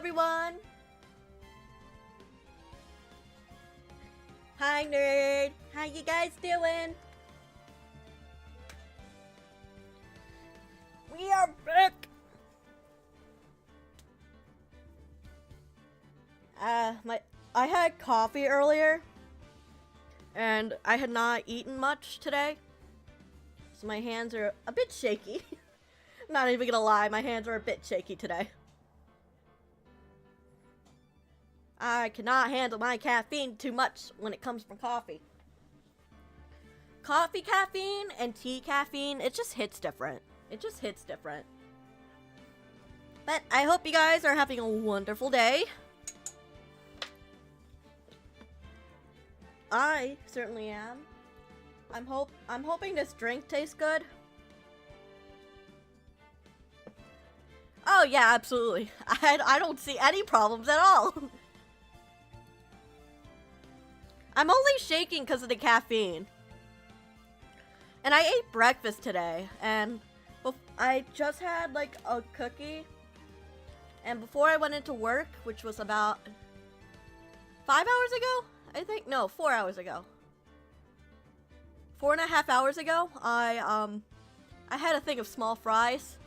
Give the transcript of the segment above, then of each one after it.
everyone! Hi nerd! How you guys doing? We are back! I had coffee earlier, and I had not eaten much today, so my hands are a bit shaky. I'm not even gonna lie, my hands are a bit shaky today. I cannot handle my caffeine too much when it comes from coffee. Coffee caffeine and tea caffeine, it just hits different. It just hits different. But I hope you guys are having a wonderful day. I certainly am. I'm hoping this drink tastes good. Oh yeah, absolutely. I don't see any problems at all. I'm only shaking because of the caffeine. And I ate breakfast today, and I just had like a cookie. And before I went into work, which was about 5 hours ago, I think, no, 4 hours ago. 4.5 hours ago, I had a thing of small fries.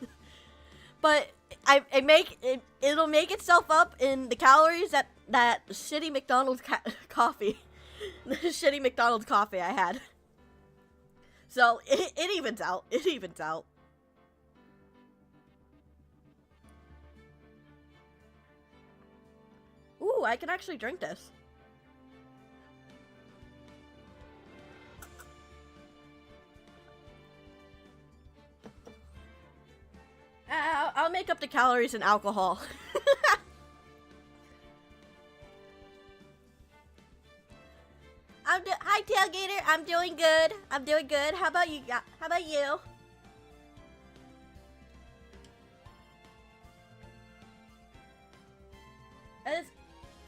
But it'll make itself up in the calories that shitty McDonald's coffee. The shitty McDonald's coffee I had. So it evens out. It evens out. Ooh, I can actually drink this. I'll make up the calories in alcohol. Hi Tailgater, I'm doing good. I'm doing good. How about you? How about you?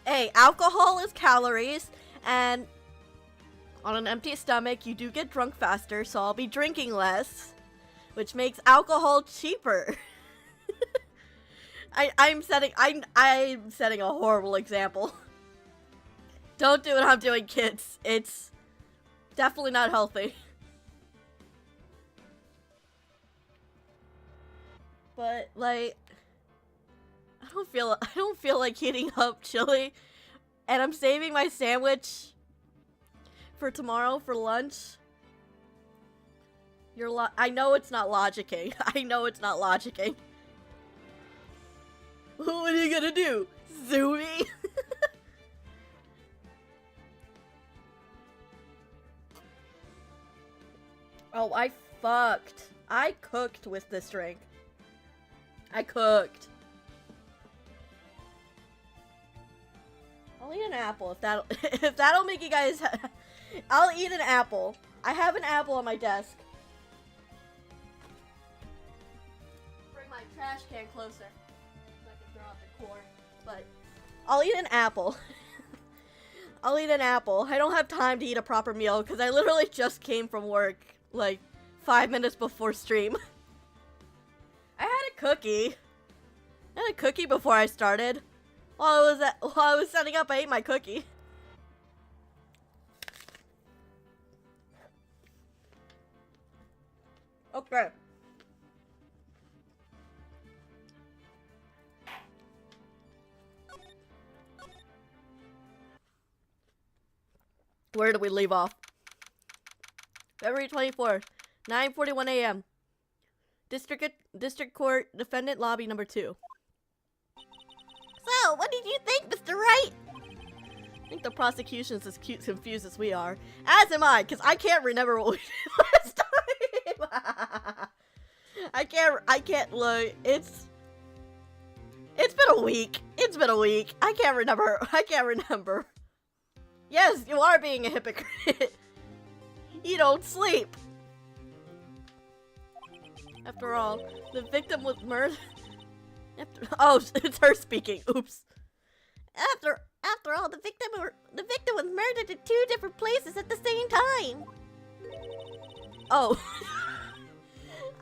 Hey, alcohol is calories, and on an empty stomach, you do get drunk faster, so I'll be drinking less, which makes alcohol cheaper. I'm setting a horrible example. Don't do what I'm doing, kids. It's definitely not healthy. But like, I don't feel like heating up chili, and I'm saving my sandwich for tomorrow for lunch. I know it's not logicking. I know it's not logicking. What are you gonna do? Sue me? Oh, I fucked. I cooked with this drink. I cooked. I'll eat an apple if that'll make you guys. I'll eat an apple. I have an apple on my desk. Bring my trash can closer so I can throw out the core. But I'll eat an apple. I'll eat an apple. I don't have time to eat a proper meal because I literally just came from work like 5 minutes before stream. I had a cookie. I had a cookie before I started. While I was setting up, I ate my cookie. Okay. Where did we leave off? February 24th, 9:41 a.m. District Court Defendant Lobby number 2. So, what did you think, Mr. Wright? I think the prosecution's as confused as we are. As am I, because I can't remember what we did last time. I can't look. It's been a week. It's been a week. I can't remember. Yes, you are being a hypocrite. You don't sleep. After all, the victim was murdered. Oh, it's her speaking. Oops. After all, the victim was murdered in 2 different places at the same time. Oh.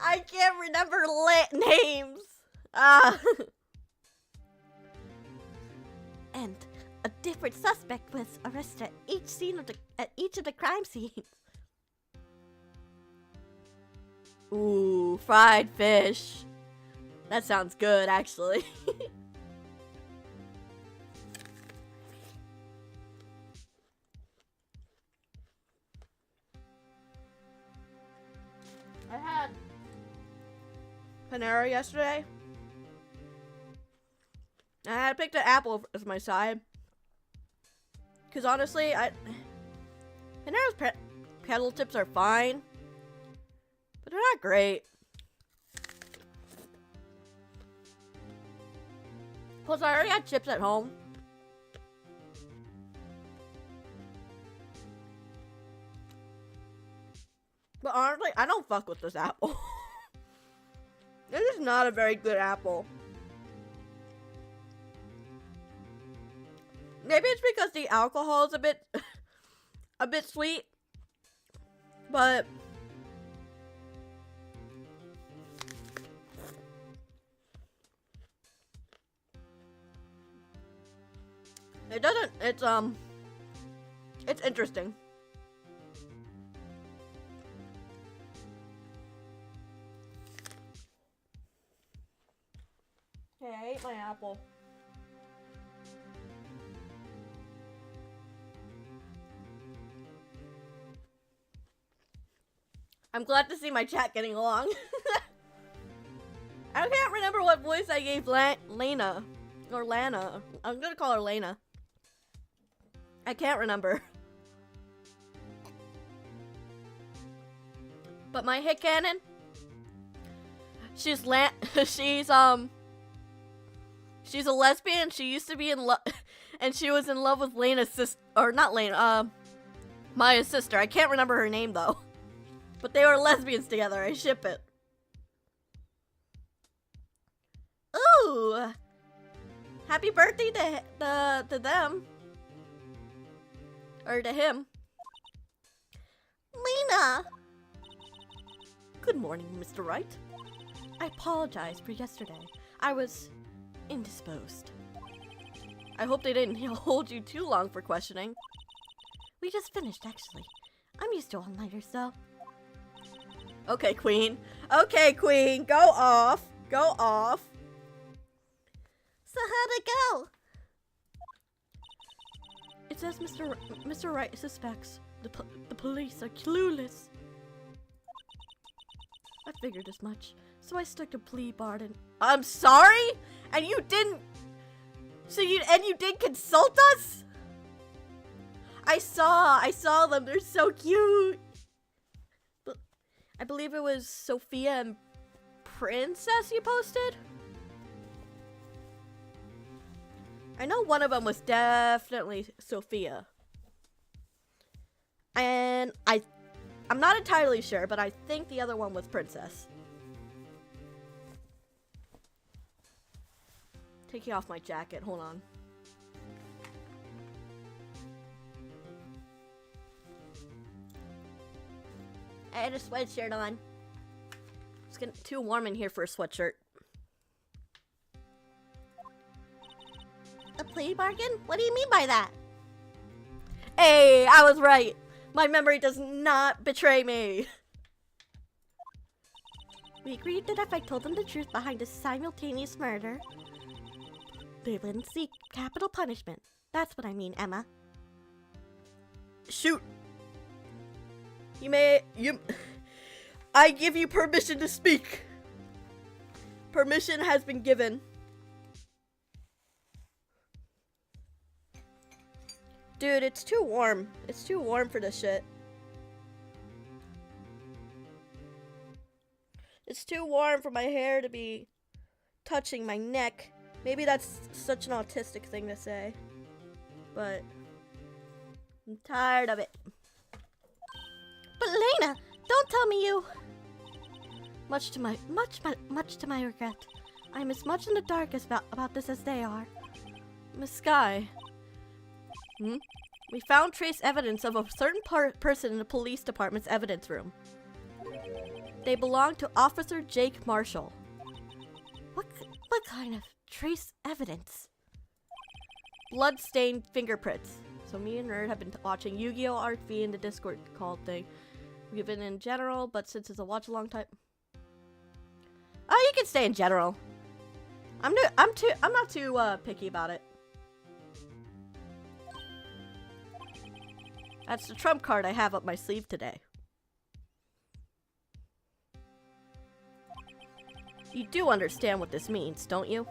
I can't remember names. and a different suspect was arrested at each of the crime scenes. Ooh, fried fish. That sounds good, actually. I had Panera yesterday. I had picked an apple as my side. Because honestly, Panera's kettle chips are fine. But they're not great. Plus, I already had chips at home. But honestly, I don't fuck with this apple. This is not a very good apple. Maybe it's because the alcohol is a bit sweet. But it doesn't, it's interesting. Hey, I ate my apple. I'm glad to see my chat getting along. I can't remember what voice I gave Lena. Or Lana. I'm gonna call her Lena. I can't remember. But my hit cannon, she's a lesbian. She used to be in love, and she was in love with Lena's sister, or not Lena, Maya's sister. I can't remember her name though. But they were lesbians together. I ship it. Ooh! Happy birthday to them. Or to him. Lena! Good morning, Mr. Wright. I apologize for yesterday. I was indisposed. I hope they didn't hold you too long for questioning. We just finished, actually. I'm used to all-nighters, though. Okay, Queen. Okay, Queen. Go off. Go off. So how'd it go? It says Mr. Wright suspects. The police are clueless. I figured as much. So I stuck to plea bargain. I'm sorry? And you didn't... and you didn't consult us? I saw them. They're so cute. I believe it was Sophia and Princess you posted? I know one of them was definitely Sophia. And I'm not entirely sure, but I think the other one was Princess. Taking off my jacket, hold on. I had a sweatshirt on. It's getting too warm in here for a sweatshirt. A plea bargain? What do you mean by that? Hey, I was right. My memory does not betray me. We agreed that if I told them the truth behind a simultaneous murder, they wouldn't seek capital punishment. That's what I mean, Emma. Shoot. I give you permission to speak. Permission has been given. Dude, it's too warm. It's too warm for this shit. It's too warm for my hair to be touching my neck. Maybe that's such an autistic thing to say. But I'm tired of it. But Lena, don't tell me you. Much to my regret, I'm as much in the dark about this as they are. Miss Sky. We found trace evidence of a certain person in the police department's evidence room. They belong to Officer Jake Marshall. What kind of trace evidence? blood-stained fingerprints. So me and Nerd have been watching Yu-Gi-Oh! RV in the Discord call thing. We've been in general, but since it's a watch-along type... Oh, you can stay in general. I'm not too picky about it. That's the trump card I have up my sleeve today. You do understand what this means, don't you?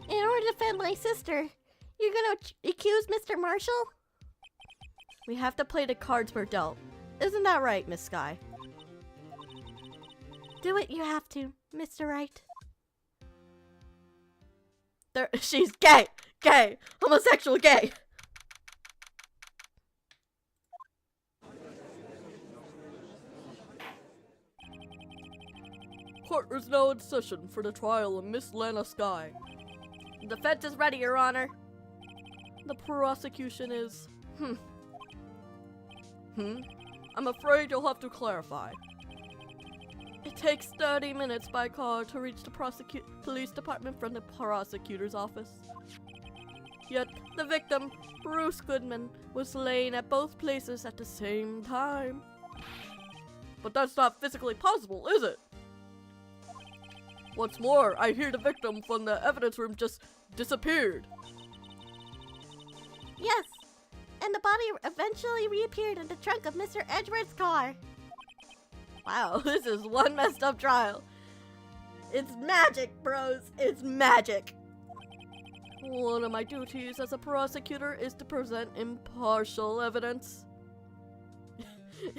In order to defend my sister, you're gonna accuse Mr. Marshall? We have to play the cards we're dealt. Isn't that right, Miss Sky? Do what you have to, Mr. Wright. She's gay! Gay! Homosexual gay! Court is now in session for the trial of Miss Lana Sky. The defense is ready, Your Honor. The prosecution is... I'm afraid you'll have to clarify. It takes 30 minutes by car to reach the police department from the prosecutor's office. Yet, the victim, Bruce Goodman, was slain at both places at the same time. But that's not physically possible, is it? What's more, I hear the victim from the evidence room just disappeared. Yes, and the body eventually reappeared in the trunk of Mr. Edgeworth's car. Wow, this is one messed up trial. It's magic, bros. It's magic. One of my duties as a prosecutor is to present impartial evidence.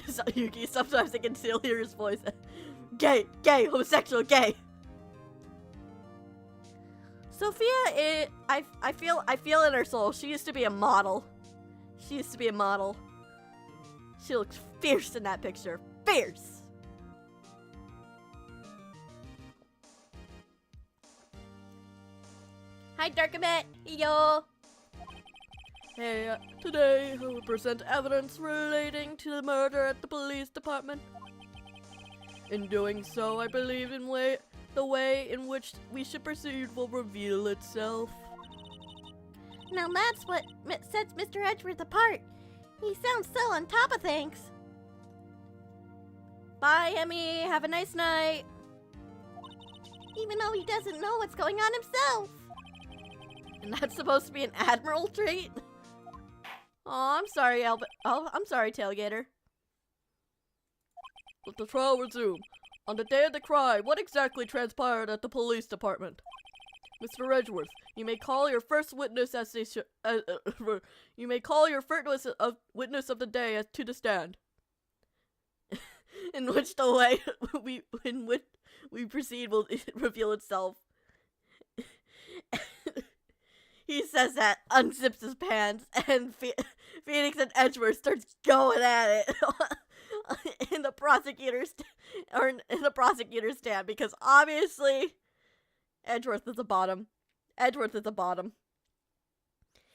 So, Yuki, sometimes I can still hear his voice. Gay, gay, homosexual, gay. Sophia, I feel in her soul. She used to be a model. She looks fierce in that picture. Fierce. Hi, Darkamet. Yo. Hey, today I will present evidence relating to the murder at the police department. In doing so, I believe the way in which we should proceed will reveal itself. Now that's what sets Mr. Edgeworth apart. He sounds so on top of things. Bye, Emmy. Have a nice night. Even though he doesn't know what's going on himself. And that's supposed to be an admiral trait? Oh, I'm sorry, Albert. Oh, I'm sorry, Tailgater. Let the trial resume. On the day of the crime, what exactly transpired at the police department? Mr. Edgeworth, you may call your first witness as you may call your first witness of the day to the stand. in which we proceed will reveal itself. He says that, unzips his pants, and Phoenix and Edgeworth starts going at it in the prosecutor's stand, because obviously Edgeworth is a bottom.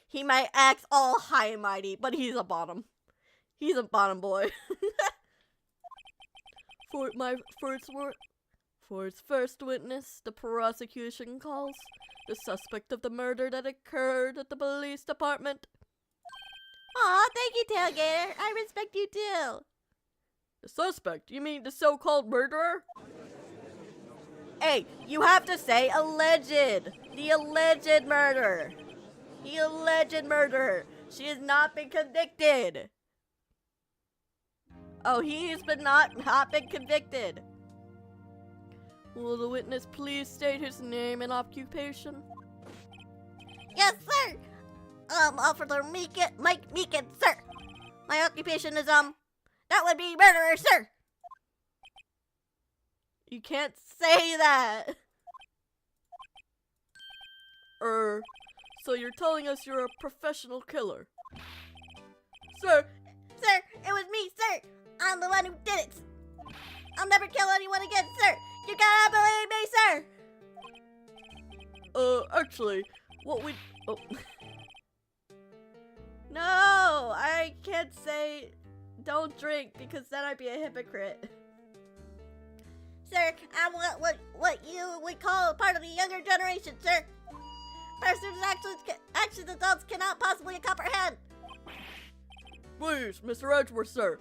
He might act all high and mighty, but he's a bottom. He's a bottom boy. For its first witness, the prosecution calls the suspect of the murder that occurred at the police department. Aw, thank you, Tailgater. I respect you too. The suspect? You mean the so-called murderer? Hey, you have to say alleged. The alleged murderer. The alleged murderer. She has not been convicted. Oh, he's not been convicted. Will the witness please state his name and occupation? Yes, sir. Officer Meekins, sir. My occupation is, that would be murderer, sir. You can't say that. So you're telling us you're a professional killer? Sir, it was me, sir. I'm the one who did it. I'll never kill anyone again, sir. You gotta believe me, sir! Actually, what we... Oh. No, I can't say don't drink, because then I'd be a hypocrite. Sir, I'm what you would call part of the younger generation, sir. Persons actions adults cannot possibly comprehend. Please, Mr. Edgeworth, sir.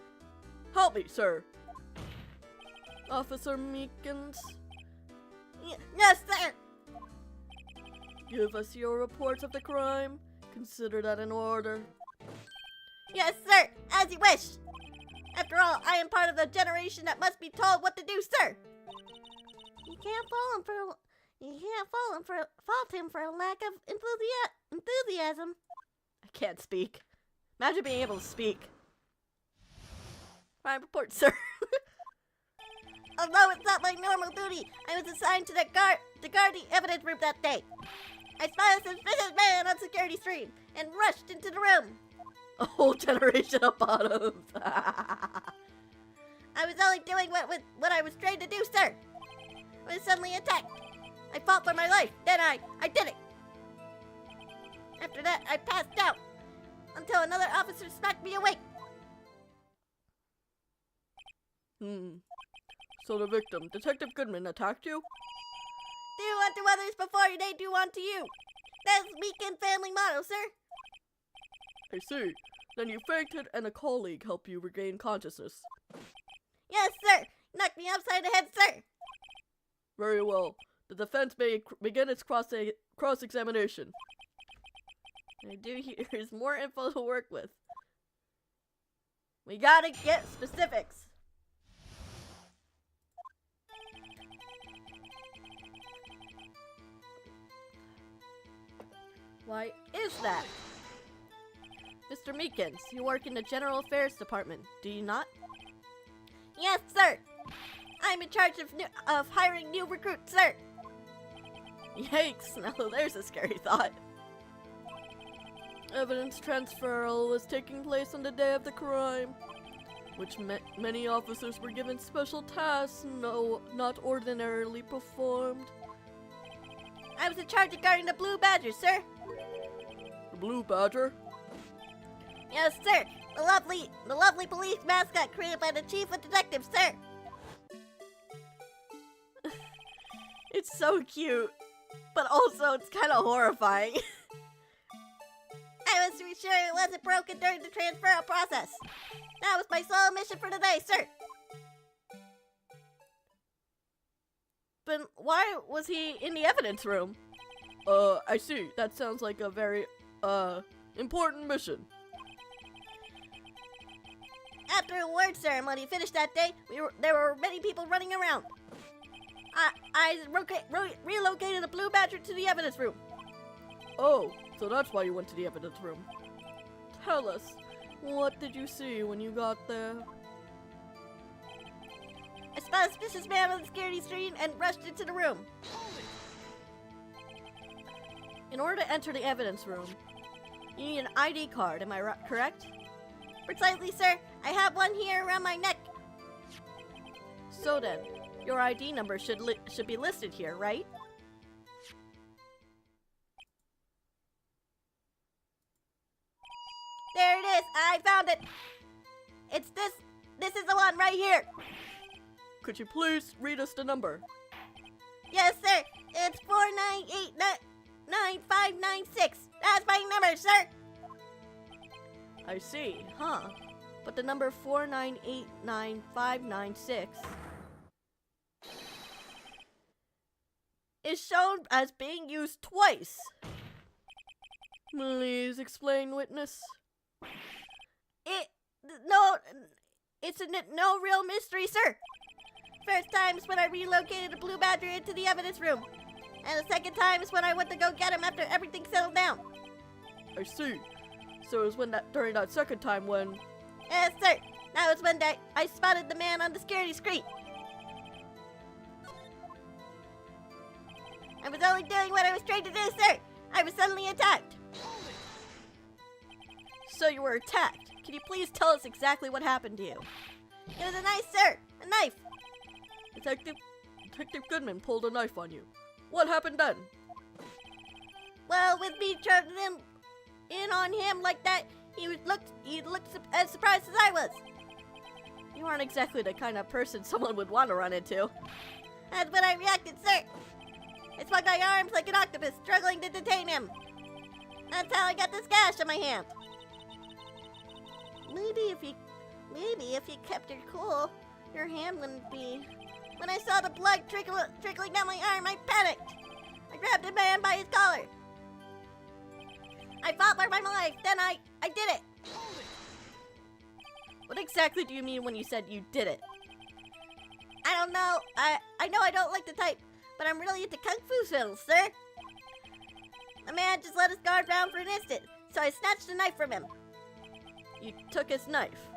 Help me, sir. Officer Meekins, Yes, sir. give us your reports of the crime. Consider that an order. Yes, sir. As you wish. After all, I am part of the generation that must be told what to do, sir. You can't fault him for a lack of enthusiasm. I can't speak. Imagine being able to speak. Crime report, sir. Although it's not my normal duty, I was assigned to guard the evidence room that day. I spotted a suspicious man on security stream and rushed into the room. A whole generation of bottoms. I was only doing what I was trained to do, sir. I was suddenly attacked. I fought for my life. Then I did it. After that, I passed out until another officer smacked me awake. So the victim, Detective Goodman, attacked you? Do unto others before they do unto you. That's MEEKIN family motto, sir. I see. Then you fainted and a colleague helped you regain consciousness. Yes, sir. Knocked me upside the head, sir. Very well. The defense may begin its cross-examination. I do here's more info to work with. We gotta get specifics. Why is that? Mr. Meekins, you work in the General Affairs Department, do you not? Yes, sir. I'm in charge of hiring new recruits, sir. Yikes, now there's a scary thought. Evidence transferal was taking place on the day of the crime, which many officers were given special tasks not ordinarily performed. I was in charge of guarding the Blue Badger, sir. The Blue Badger? Yes, sir. The lovely police mascot created by the chief of detectives, sir. It's so cute, but also it's kind of horrifying. I was to be sure it wasn't broken during the transferal process. That was my sole mission for today, sir. But why was he in the evidence room? I see. That sounds like a very, important mission. After a award ceremony finished that day, there were many people running around. I relocated the Blue Badger to the evidence room. Oh, so that's why you went to the evidence room. Tell us, what did you see when you got there? I spotted a suspicious man on the security screen and rushed into the room. In order to enter the evidence room, you need an ID card, am I correct? Precisely, sir. I have one here around my neck. So then, your ID number should be listed here, right? There it is. I found it. It's this. This is the one right here. Could you please read us the number? Yes, sir. It's 4989596. That's my number, sir. I see, huh? But the number 4989596 is shown as being used twice. Please explain, witness. It's no real mystery, sir. First time is when I relocated the Blue Badger into the evidence room. And the second time is when I went to go get him after everything settled down. I see. So it was during that second time when... Yes, sir. That was when I spotted the man on the security screen. I was only doing what I was trained to do, sir. I was suddenly attacked. So you were attacked. Can you please tell us exactly what happened to you? It was a knife, sir. A knife. Detective Goodman pulled a knife on you. What happened then? Well, with me charging him in on him like that, he looked as surprised as I was. You aren't exactly the kind of person someone would want to run into. That's when I reacted, sir. I swung my arms like an octopus, struggling to detain him. That's how I got this gash on my hand. Maybe if you kept your cool, your hand wouldn't be. When I saw the blood trickling down my arm, I panicked. I grabbed the man by his collar. I fought for my life, then I did it. What exactly do you mean when you said you did it? I don't know. I know I don't like the type, but I'm really into kung fu films, sir. The man just let his guard down for an instant, so I snatched the knife from him. You took his knife.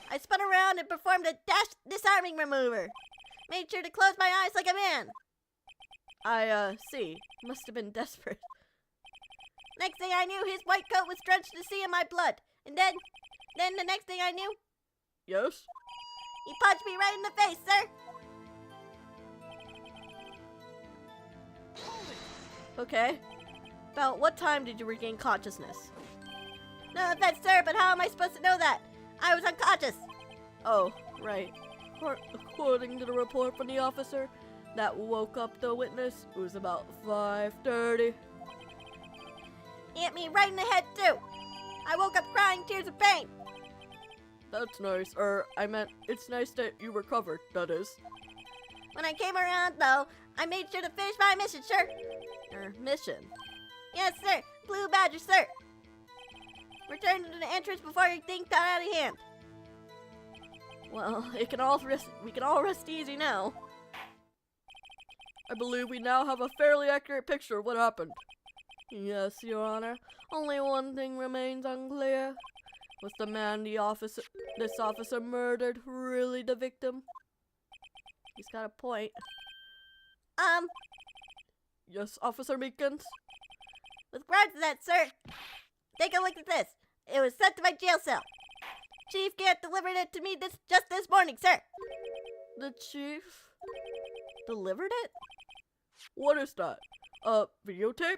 I spun around and performed a disarming maneuver. Made sure to close my eyes like a man. I see. Must have been desperate. Next thing I knew, his white coat was drenched to sea in my blood. And then the next thing I knew, Yes? he punched me right in the face, sir. Okay. About what time did you regain consciousness? No offense, sir, but how am I supposed to know that? I was unconscious. Oh, right. According to the report from the officer that woke up the witness, it was about 5:30. He hit me right in the head, too. I woke up crying tears of pain. That's nice. I meant, it's nice that you recovered, that is. When I came around, though, I made sure to finish my mission, sir. Your mission? Yes, sir. Blue Badger, sir. Return to the entrance before your thing got out of hand. Well, we can all rest easy now. I believe we now have a fairly accurate picture of what happened. Yes, Your Honor. Only one thing remains unclear. Was the man this officer murdered really the victim? He's got a point. Yes, Officer Meekins? With regards to that, sir, take a look at this. It was sent to my jail cell. Chief Gant delivered it to me just this morning, sir. The chief delivered it? What is that? A videotape?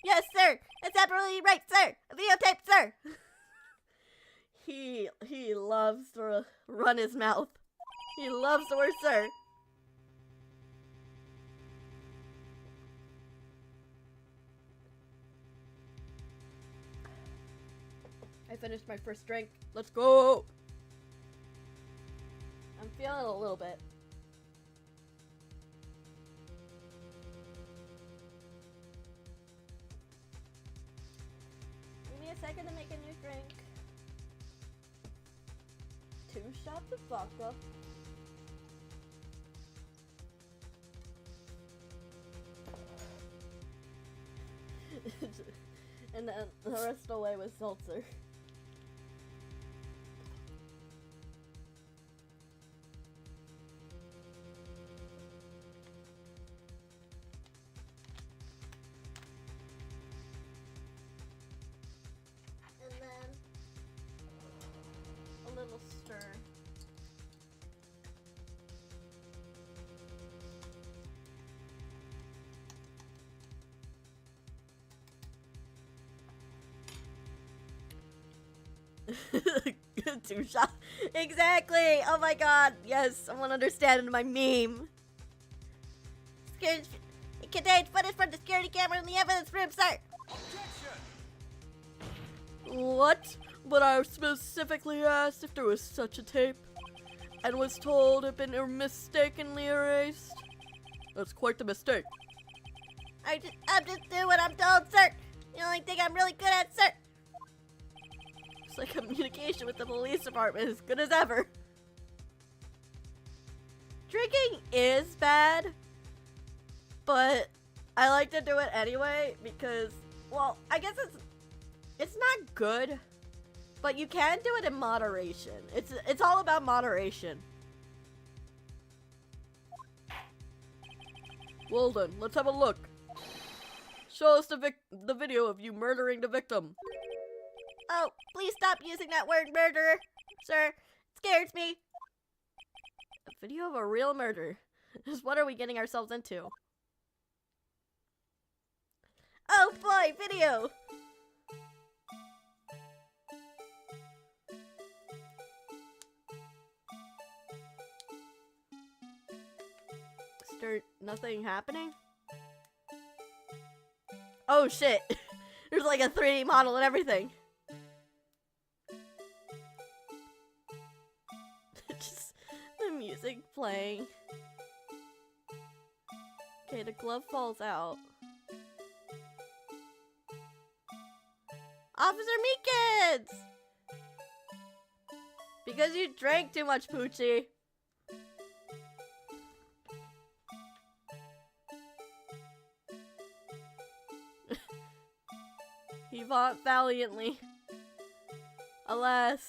Yes, sir. That's absolutely right, sir. A videotape, sir. He loves to run his mouth. He loves the word sir. I finished my first drink. Let's go! I'm feeling it a little bit. Give me a second to make a new drink. 2 shots of vodka. And then the rest away with seltzer. And then a little stir. Two shots. Exactly. Oh my god. Yes, someone understand my meme. It contains footage from the security camera in the evidence room, sir. What? But I specifically asked if there was such a tape, and was told it had been mistakenly erased. That's quite the mistake. I'm just doing what I'm told, sir. The only thing I'm really good at, sir. It's like communication with the police department is good as ever. Drinking is bad, but I like to do it anyway because, well, I guess it's not good, but you can do it in moderation. It's all about moderation. Well then, let's have a look. Show us the video of you murdering the victim. Oh, please stop using that word murderer, sir. It scares me. A video of a real murder. Just what are we getting ourselves into? Oh boy, video. there nothing happening? Oh shit! There's like a 3D model and everything. Just the music playing. Okay, the glove falls out. Officer Meekins! Because you drank too much, Poochie. He fought valiantly. Alas.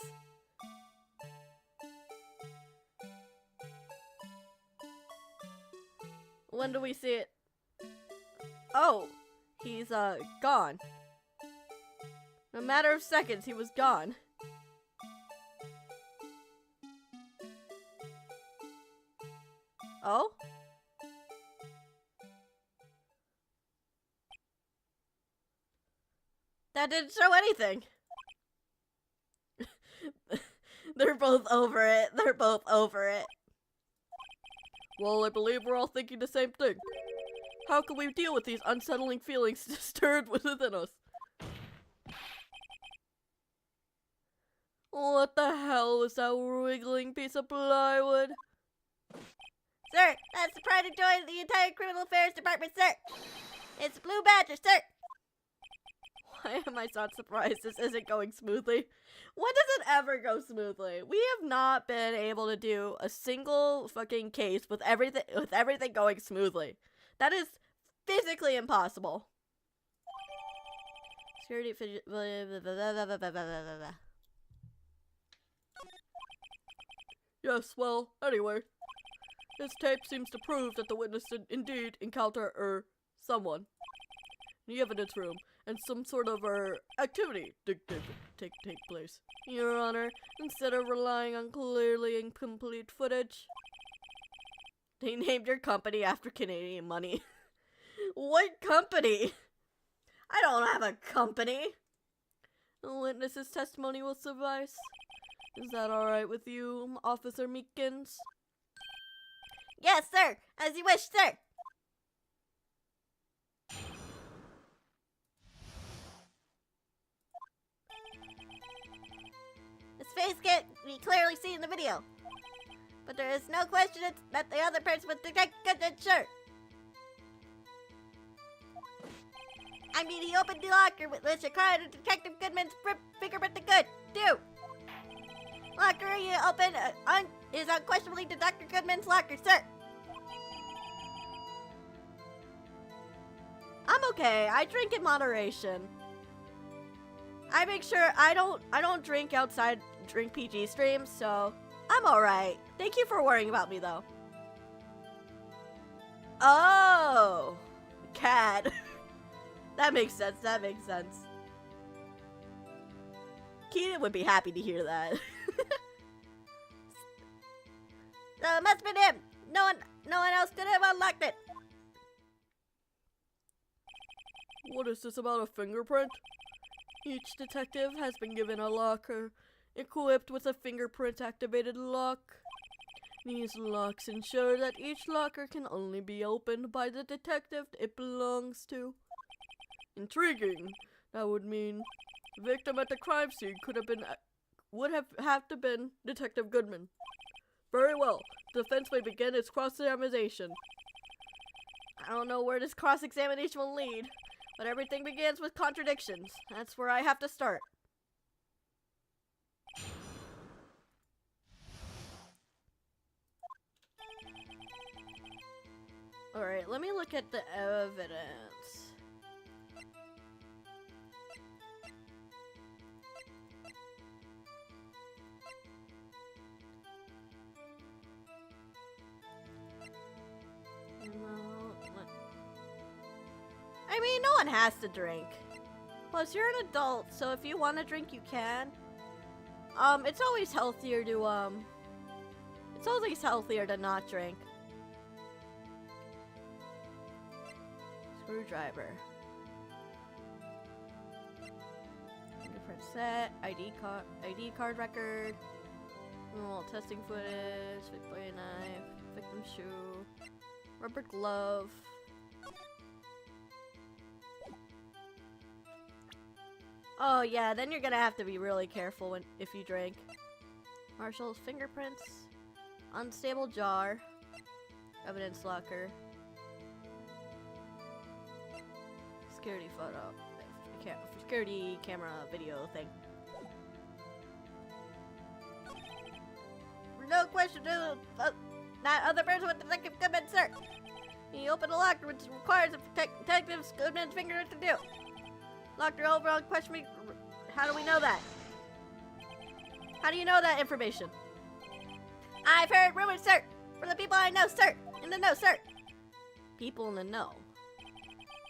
When do we see it? Oh, he's gone. In a matter of seconds, he was gone. Oh? That didn't show anything. They're both over it. They're both over it. Well, I believe we're all thinking the same thing. How can we deal with these unsettling feelings stirred within us? What the hell is that wiggling piece of plywood? Sir, that's the pride and joy of the entire criminal affairs department, sir. It's Blue Badger, sir. Why am I not surprised this isn't going smoothly? When does it ever go smoothly? We have not been able to do a single fucking case with everything going smoothly. That is physically impossible. Security fidget. Yes, well, anyway. This tape seems to prove that the witness did indeed encounter, someone in the evidence room, and some sort of, activity did take place. Your Honor, instead of relying on clearly incomplete footage, they named your company after Canadian money. What company? I don't have a company. The witness's testimony will suffice. Is that alright with you, Officer Meekins? Yes, sir. As you wish, sir. His face can't be clearly seen in the video, but there is no question that the other person was Detective Goodman's shirt. I mean, he opened the locker which required Detective Goodman's fingerprint to good, too. Locker you open is unquestionably Dr. Goodman's locker, sir. I'm okay. I drink in moderation. I make sure I don't drink outside DrinkPG streams, so I'm alright. Thank you for worrying about me, though. Oh, cat. That makes sense. That makes sense. Keenan would be happy to hear that. It must have been him. No one else could have unlocked it. What is this about a fingerprint? Each detective has been given a locker, equipped with a fingerprint-activated lock. These locks ensure that each locker can only be opened by the detective it belongs to. Intriguing. That would mean the victim at the crime scene would have to been Detective Goodman. Very well. The defense may begin its cross-examination. I don't know where this cross-examination will lead, but everything begins with contradictions. That's where I have to start. Alright, let me look at the evidence. I mean, no one has to drink. Plus, you're an adult, so if you want to drink, you can. It's always healthier to, it's always healthier to not drink. Screwdriver. Fingerprint set, ID card record. Testing footage, victim knife, victim shoe. Rubber glove. Oh yeah, then you're gonna have to be really careful if you drink. Marshall's fingerprints. Unstable jar. Evidence locker. Security photo. Security camera video thing. No question, that other person with Detective Goodman, sir. He opened the locker, which requires a Detective Goodman's fingerprint to do. Locker overall question me. How do we know that? How do you know that information? I've heard rumors, sir. From the people I know, sir. In the know, sir. People in the know.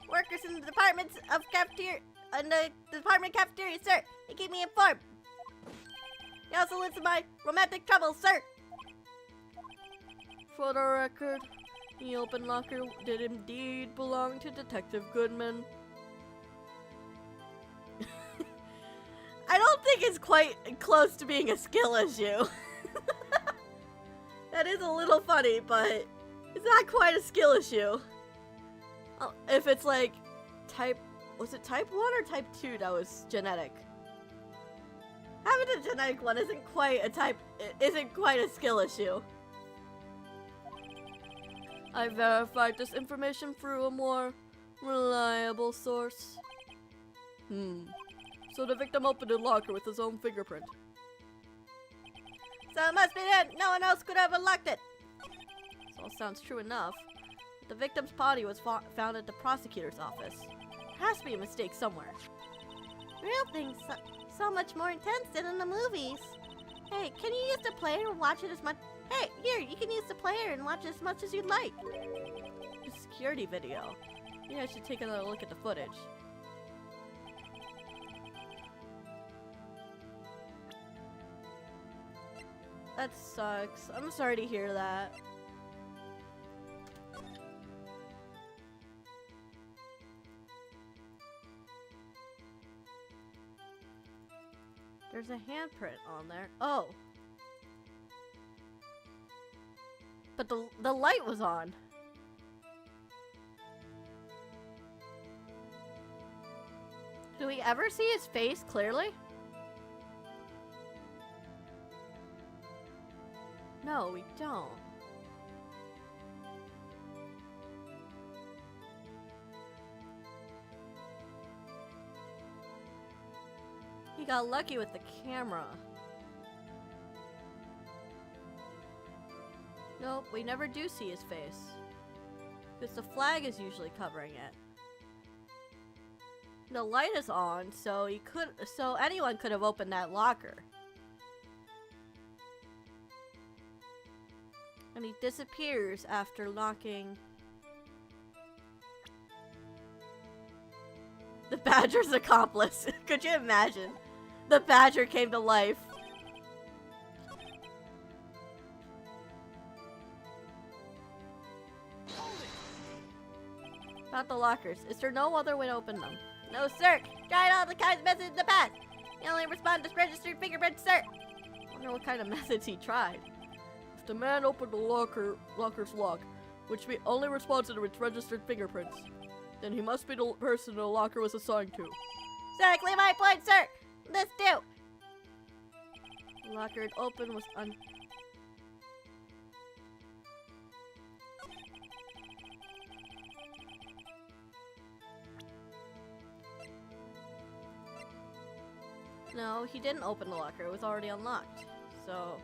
Workers in the departments of cafeteria, in the department cafeteria, sir. They keep me informed. He also lives in my romantic troubles, sir. For the record, the open locker did indeed belong to Detective Goodman. I don't think it's quite close to being a skill issue. That is a little funny, but it's not quite a skill issue. If it's like was it type 1 or type 2 that was genetic? Having a genetic one isn't quite a skill issue. I verified this information through a more reliable source. So the victim opened the locker with his own fingerprint. So it must be that no one else could have unlocked it. This all sounds true enough. But the victim's body was found at the prosecutor's office. There has to be a mistake somewhere. Real things so much more intense than in the movies. Hey, can you use the player and watch it as much? Hey, here, you can use the player and watch as much as you'd like. The security video. Maybe I should take another look at the footage. That sucks. I'm sorry to hear that. There's a handprint on there. Oh. But the light was on. Do we ever see his face clearly? No, we don't. He got lucky with the camera. Nope, we never do see his face. Because the flag is usually covering it. The light is on, so anyone could have opened that locker. And he disappears after locking the Badger's accomplice. Could you imagine? The Badger came to life. About the lockers. Is there no other way to open them? No, sir. Tried all the kinds of methods in the past. He only responded to registered fingerprints, sir. I wonder what kind of methods he tried. If the man opened the locker's lock, which only responds to its registered fingerprints, then he must be the person the locker was assigned to. Exactly my point, sir. This too. The locker had opened was No, he didn't open the locker. It was already unlocked. So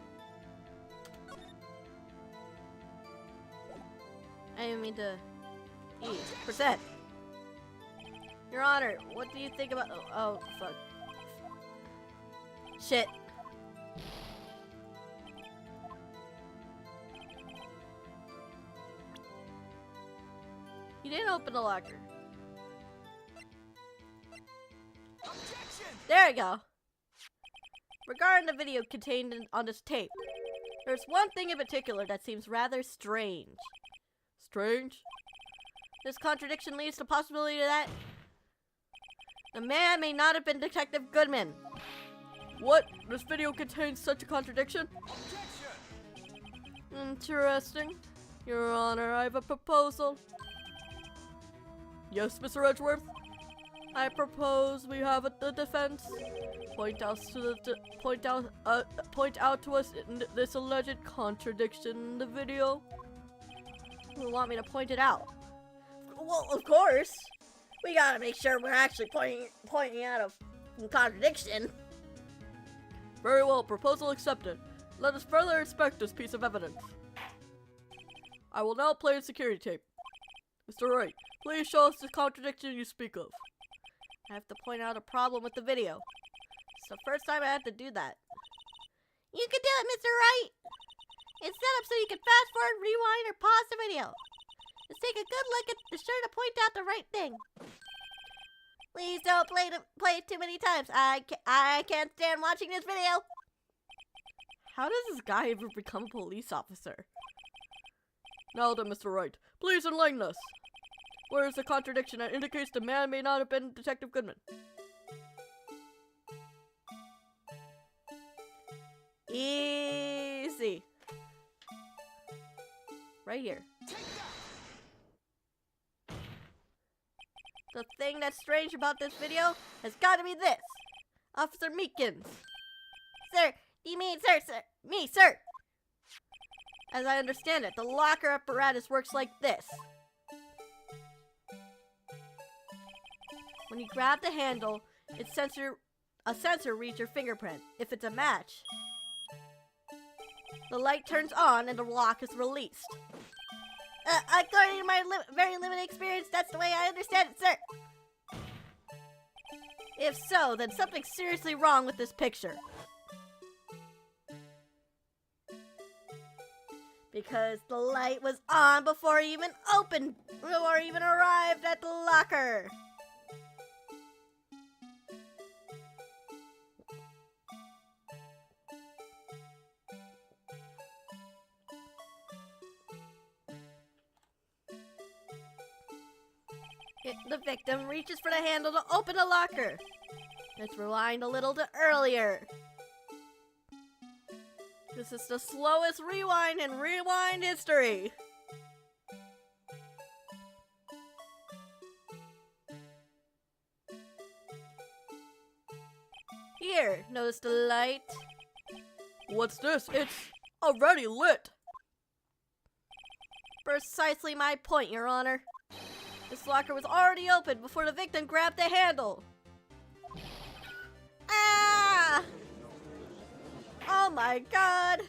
I didn't mean to eat. Percent. Your Honor, what do you think about? Oh, fuck. Shit. He didn't open the locker. Objection! There we go. Regarding the video contained on this tape, there's one thing in particular that seems rather strange. Strange? This contradiction leads to the possibility that the man may not have been Detective Goodman. What? This video contains such a contradiction? Objection! Interesting. Your Honor, I have a proposal. Yes, Mr. Edgeworth? I propose we have the defense point out to us this alleged contradiction in the video. You want me to point it out? Well, of course. We gotta make sure we're actually pointing out a contradiction. Very well, proposal accepted. Let us further inspect this piece of evidence. I will now play a security tape. Mr. Wright, please show us the contradiction you speak of. I have to point out a problem with the video. It's the first time I had to do that. You can do it, Mr. Wright! It's set up so you can fast forward, rewind, or pause the video. Just take a good look at the sure to point out the right thing. Please don't play it too many times. I can't stand watching this video. How does this guy ever become a police officer? Now then, Mr. Wright, please enlighten us. Where is the contradiction that indicates the man may not have been Detective Goodman? Easy. Right here. The thing that's strange about this video has got to be this. Officer Meekins. Sir, you mean sir? Me, sir. As I understand it, the locker apparatus works like this. When you grab the handle, a sensor reads your fingerprint. If it's a match, the light turns on and the lock is released. According to my very limited experience, that's the way I understand it, sir. If so, then something's seriously wrong with this picture. Because the light was on before it even opened, or even arrived at the locker. The victim reaches for the handle to open the locker. Let's rewind a little to earlier. This is the slowest rewind in rewind history. Here, notice the light. What's this? It's already lit. Precisely my point, Your Honor. This locker was already open before the victim grabbed the handle. Ah! Oh my god!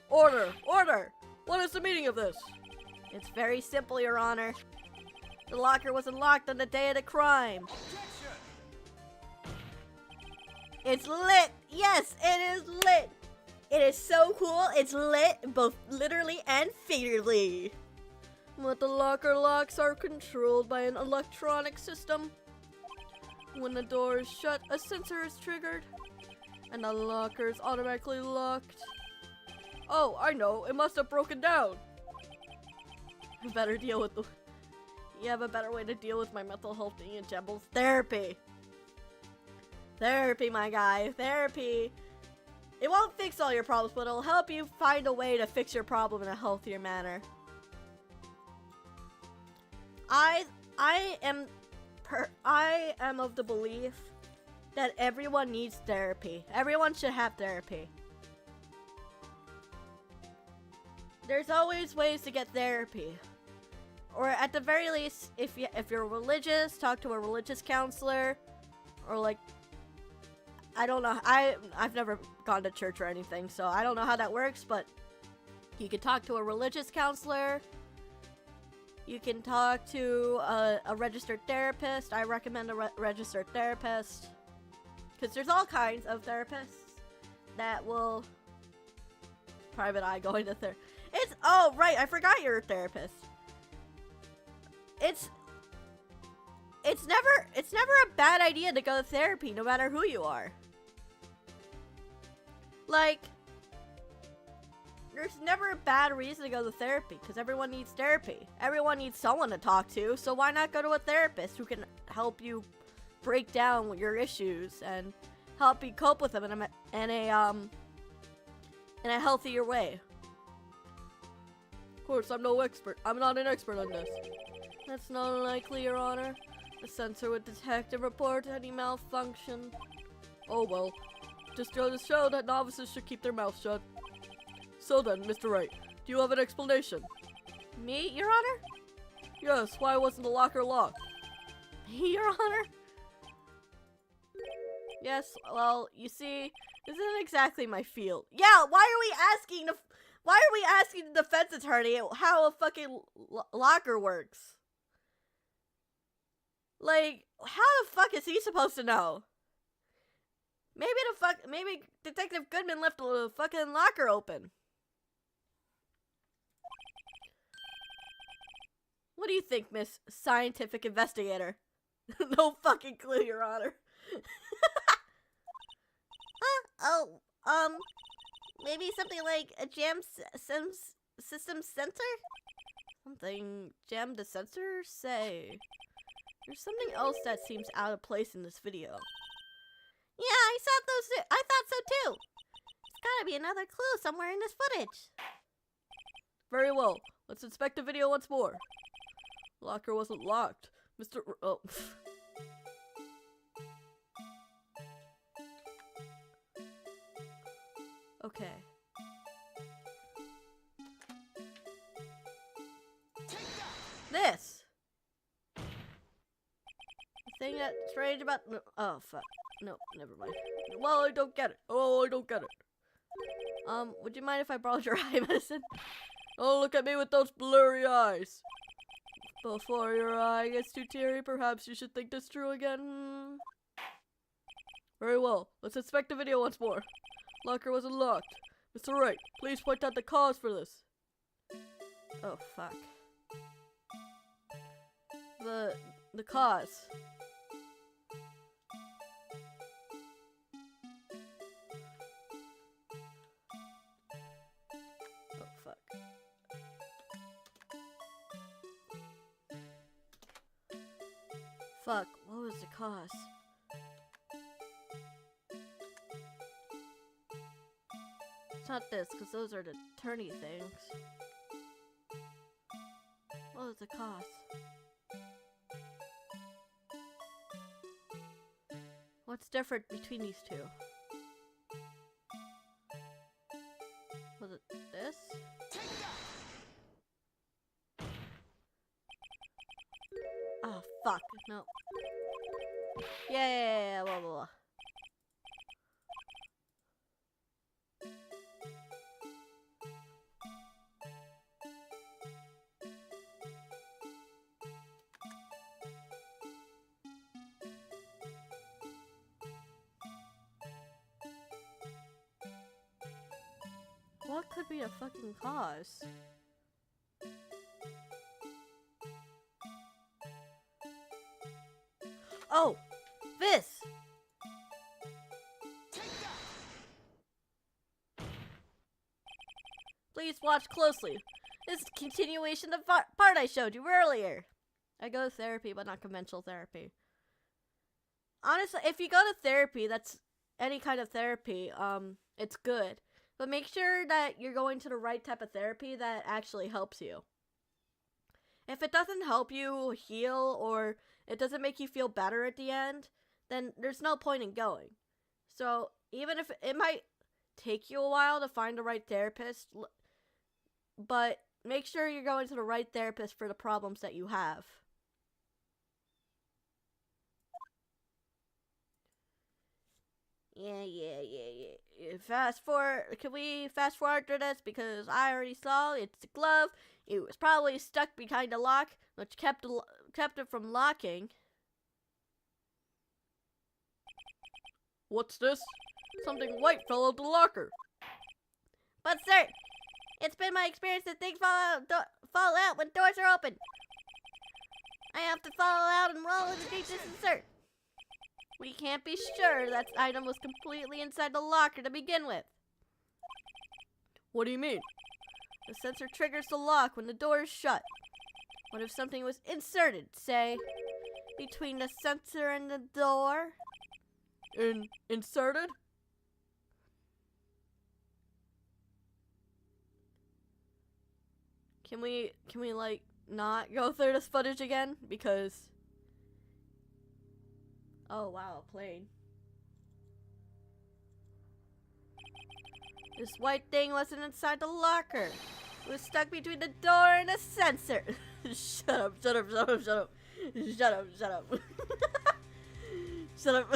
Order! Order! What is the meaning of this? It's very simple, Your Honor. The locker was unlocked on the day of the crime. It's lit! Yes, it is lit! It is so cool, it's lit both literally and figuratively. But the locker locks are controlled by an electronic system. When the door is shut, a sensor is triggered, and the locker is automatically locked. Oh, I know, it must have broken down. You better deal with the... You have a better way to deal with my mental health and jumbles. Therapy. Therapy, my guy, therapy. It won't fix all your problems, but it'll help you find a way to fix your problem in a healthier manner. I am of the belief that everyone needs therapy. Everyone should have therapy. There's always ways to get therapy. Or at the very least, if you're religious, talk to a religious counselor. Or like, I don't know, I've never gone to church or anything, so I don't know how that works, but you can talk to a religious counselor. You can talk to a registered therapist. I recommend a registered therapist. Because there's all kinds of therapists that will... Private eye going to therapy. Oh, right, I forgot you're a therapist. It's never a bad idea to go to therapy, no matter who you are. Like... There's never a bad reason to go to therapy, because everyone needs therapy. Everyone needs someone to talk to, so why not go to a therapist who can help you break down your issues and help you cope with them in a healthier way. Of course, I'm no expert. I'm not an expert on this. That's not unlikely, Your Honor. The sensor would detect and report any malfunction. Oh well. Just goes to show that novices should keep their mouths shut. So then, Mr. Wright, do you have an explanation? Me, Your Honor? Yes, why wasn't the locker locked? Me, Your Honor? Yes, well, you see, This isn't exactly my field. Yeah, why are we asking the defense attorney how a fucking locker works? Like, how the fuck is he supposed to know? Maybe Detective Goodman left the fucking locker open. What do you think, Miss Scientific Investigator? No fucking clue, Your Honor. Huh? Maybe something like a jam system sensor? Something jammed the sensor? Say. There's something else that seems out of place in this video. Yeah, I thought so too. There's gotta be another clue somewhere in this footage. Very well. Let's inspect the video once more. Locker wasn't locked. Oh. Okay. This! The thing that's strange about... Oh, fuck. No, never mind. Well, I don't get it. Oh, I don't get it. Would you mind if I borrowed your eye medicine? Oh, look at me with those blurry eyes. Before your eye gets too teary, perhaps you should think this through again. Very well. Let's inspect the video once more. Locker was unlocked. Mr. Wright, please point out the cause for this. Oh, fuck. The cause. Oh, fuck. Fuck, what was the cause? It's not this, because those are the turny things. What was the cause? What's different between these two? Was it this? Oh, fuck. No. Yeah, blah, blah, blah. What could be a fucking cause? Oh! This! Please watch closely. This is a continuation of the part I showed you earlier. I go to therapy, but not conventional therapy. Honestly, if you go to therapy, that's any kind of therapy, it's good. But make sure that you're going to the right type of therapy that actually helps you. If it doesn't help you heal or it doesn't make you feel better at the end, then there's no point in going. So even if it might take you a while to find the right therapist, but make sure you're going to the right therapist for the problems that you have. Yeah. Fast forward. Can we fast forward to this? Because I already saw it's the glove. It was probably stuck behind the lock, which kept it from locking. What's this? Something white fell out the locker. But sir, it's been my experience that things fall out when doors are open. I have to fall out and roll in to insert. We can't be sure that item was completely inside the locker to begin with. What do you mean? The sensor triggers the lock when the door is shut. What if something was inserted, say, between the sensor and the door? Inserted? Can we like not go through this footage again? Because oh wow, a plane. This white thing wasn't inside the locker. It was stuck between the door and a sensor. Shut up, shut up, shut up, shut up. Shut up, shut up. Shut up.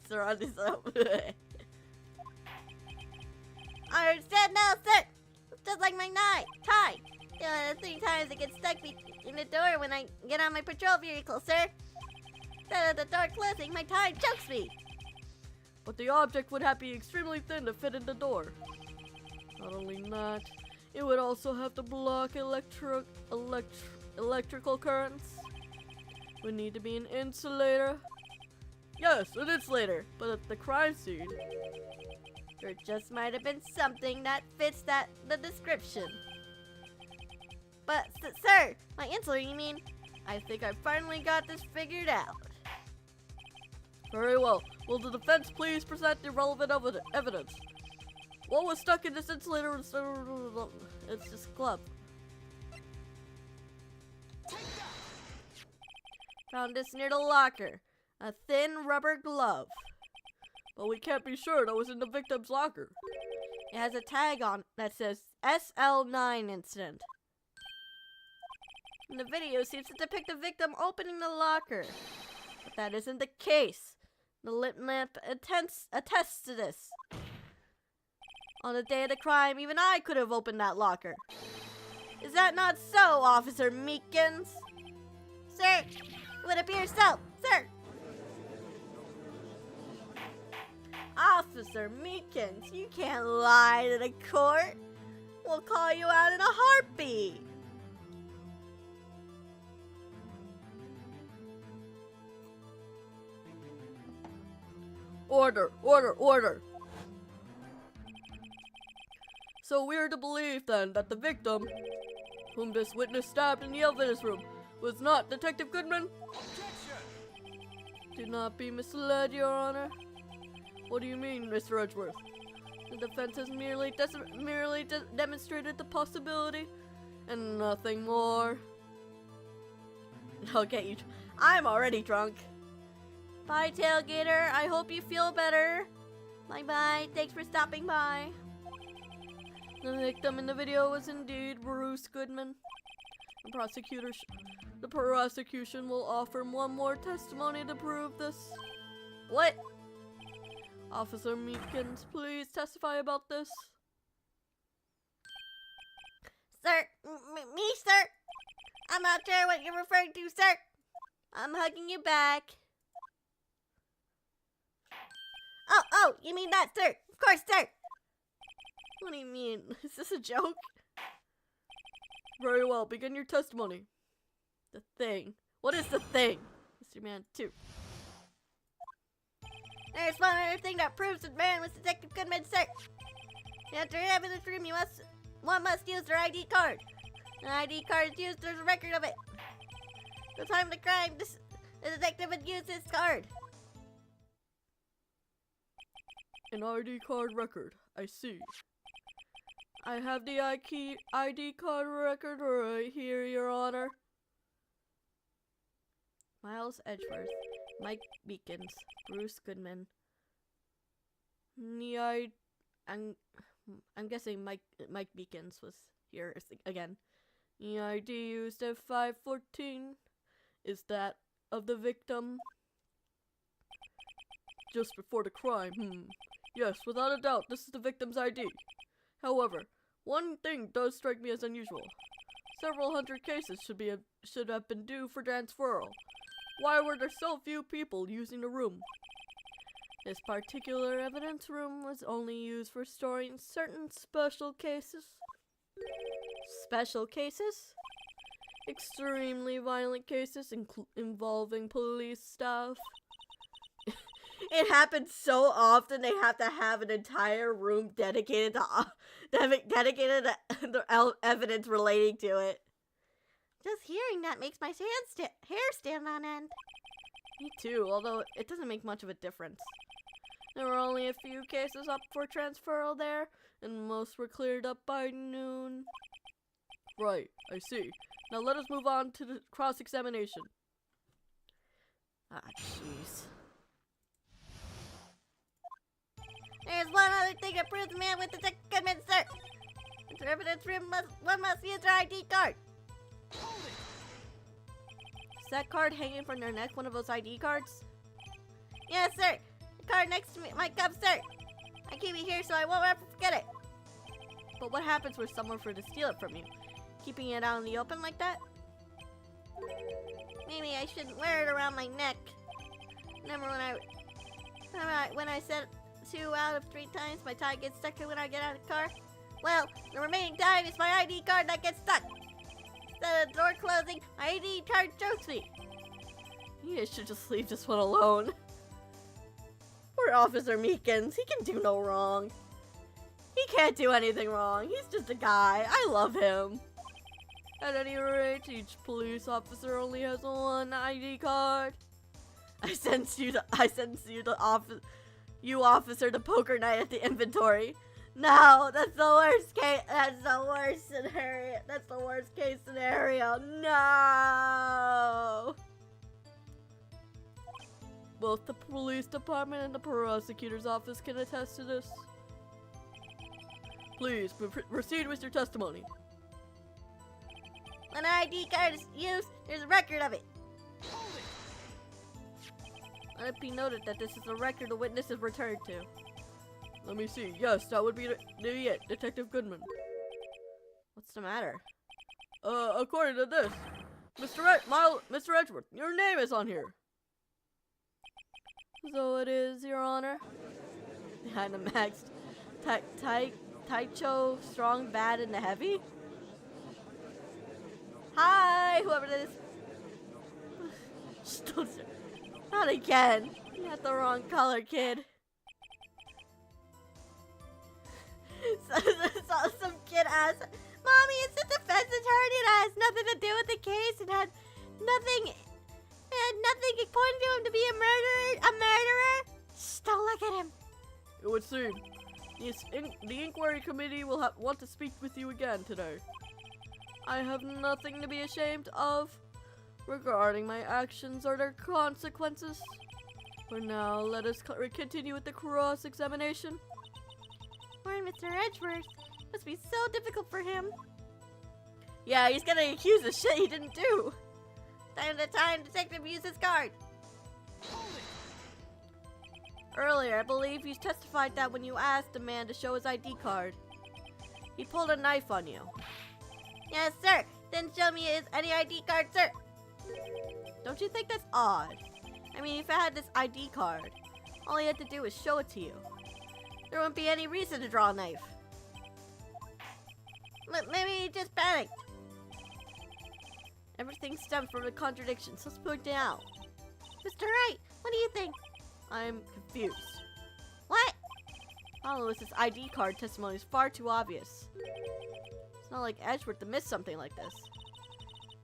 Surround yourself. I understand now, sir. Just like my tie. The 3 times it gets stuck in the door when I get on my patrol vehicle, sir. Instead of the door closing, my tie chokes me. But the object would have to be extremely thin to fit in the door. Not only that, it would also have to block electrical currents. Would need to be an insulator. Yes, an insulator, but at the crime scene. There just might have been something that fits the description. But, sir, my insulator, you mean? I think I finally got this figured out. Very well. Will the defense please present the relevant evidence? What was stuck in this insulator? It's this glove. Found this near the locker. A thin rubber glove. But we can't be sure that was in the victim's locker. It has a tag on that says SL9 incident. And the video seems to depict the victim opening the locker. But that isn't the case. The lit lamp attests to this. On the day of the crime, even I could have opened that locker. Is that not so, Officer Meekins? Sir, it would appear so, sir. Officer Meekins, you can't lie to the court. We'll call you out in a heartbeat. Order, order, order. So we are to believe then that the victim, whom this witness stabbed in the evidence room, was not Detective Goodman? Objection! Do not be misled, Your Honor. What do you mean, Mr. Edgeworth? The defense has merely demonstrated the possibility, and nothing more. I'll get you. I'm already drunk. Bye, tailgater. I hope you feel better. Bye-bye. Thanks for stopping by. The victim in the video was indeed Bruce Goodman. The prosecution will offer one more testimony to prove this. What? Officer Meekins, please testify about this. Sir, me, sir? I'm not sure what you're referring to, sir. I'm hugging you back. Oh, you mean that, sir? Of course, sir. What do you mean? Is this a joke? Very well, begin your testimony. The thing. What is the thing? Mr. Man 2. There's one other thing that proves the man was Detective Goodman, sir. To enter the evidence room, one must use their ID card. An ID card is used as a record of it. At the time of the crime, the detective had used his card. An ID card record. I see. I have the ID card record right here, Your Honor. Miles Edgeworth, Mike Meekins, Bruce Goodman. I'm guessing Mike Meekins was here again. The ID used at 514 is that of the victim just before the crime. Yes, without a doubt, this is the victim's ID. However, one thing does strike me as unusual. Several hundred cases should have been due for transferal. Why were there so few people using the room? This particular evidence room was only used for storing certain special cases. Special cases? Extremely violent cases involving police staff. It happens so often they have to have an entire room dedicated to evidence relating to it. Just hearing that makes my hair stand on end. Me too, although it doesn't make much of a difference. There were only a few cases up for transferal there, and most were cleared up by noon. Right, I see. Now let us move on to the cross-examination. Ah, jeez. There's one other thing that proves the man with the document, sir. The evidence room one must use their ID card. Is that card hanging from their neck one of those ID cards? Yes, sir. The card next to me, my cup, sir. I keep it here so I won't ever forget it. But what happens when someone were to steal it from you? Keeping it out in the open like that? Maybe I shouldn't wear it around my neck. Remember when I said 2 out of 3 times my tie gets stuck when I get out of the car? Well, the remaining time is my ID card that gets stuck. Instead of the door closing, my ID card chokes me. You guys should just leave this one alone. Poor Officer Meekins, he can do no wrong. He can't do anything wrong, he's just a guy. I love him. At any rate, each police officer only has one ID card. I sense you officer the poker night at the inventory. No, that's the worst case. That's the worst scenario. That's the worst case scenario. No. Both the police department and the prosecutor's office can attest to this. Please proceed with your testimony. When an ID card is used, there's a record of it. Let it be noted that this is the record the witness is returned to. Let me see. Yes, that would be it, Detective Goodman. What's the matter? According to this, Mr. Edgeworth, your name is on here. So it is, Your Honor. Behind the max, Taicho, strong, bad, and the heavy. Hi, whoever it is. Not again. You got the wrong color, kid. So some kid asked, "Mommy, it's a defense attorney. It has nothing to do with the case. It had nothing pointing to him to be a murderer. Shh, don't look at him." It would seem. The inquiry committee will want to speak with you again today. I have nothing to be ashamed of regarding my actions or their consequences. For now, let us continue with the cross-examination. Poor Mr. Edgeworth. Must be so difficult for him. Yeah, he's gonna accuse of shit he didn't do. Time detective use his card. Earlier, I believe you testified that when you asked the man to show his ID card, he pulled a knife on you. Yes, sir. Didn't show me any ID card, sir. Don't you think that's odd? I mean, if I had this ID card, all he had to do was show it to you. There wouldn't be any reason to draw a knife. Maybe he just panicked. Everything stems from a contradiction, so let's point it out. Mr. Wright, what do you think? I'm confused. What? Lewis' ID card testimony is far too obvious. It's not like Edgeworth to miss something like this.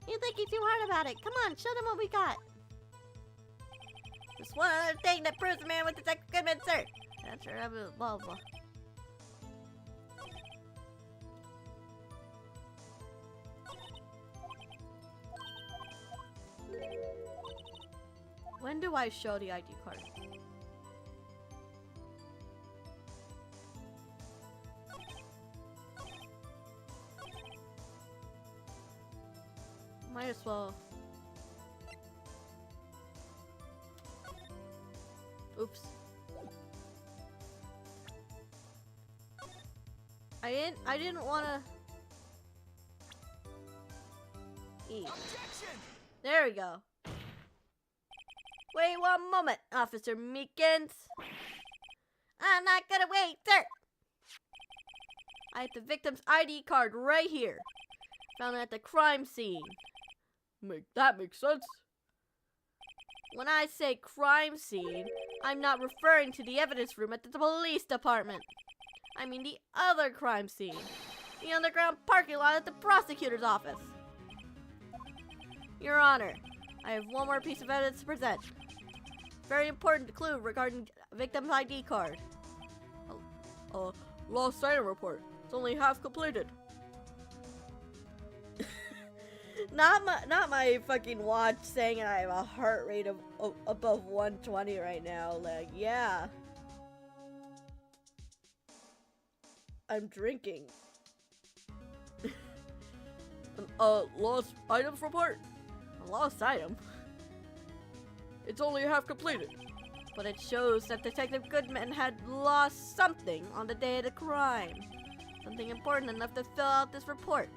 You think you're too hard about it. Come on, show them what we got. There's one other thing that proves the man with the document, sir. That's right, blah, blah. When do I show the ID card? Might as well. Oops. I didn't wanna eat. Objection! There we go. Wait one moment, Officer Meekins. I'm not gonna wait, sir. I have the victim's ID card right here. Found it at the crime scene. That makes sense. When I say crime scene, I'm not referring to the evidence room at the police department. I mean the other crime scene. The underground parking lot at the prosecutor's office. Your Honor, I have one more piece of evidence to present. Very important clue regarding victim's ID card. Lost item report. It's only half completed. Not my fucking watch saying I have a heart rate of above 120 right now. Like, yeah. I'm drinking. Lost items report? A lost item. It's only half completed. But it shows that Detective Goodman had lost something on the day of the crime. Something important enough to fill out this report.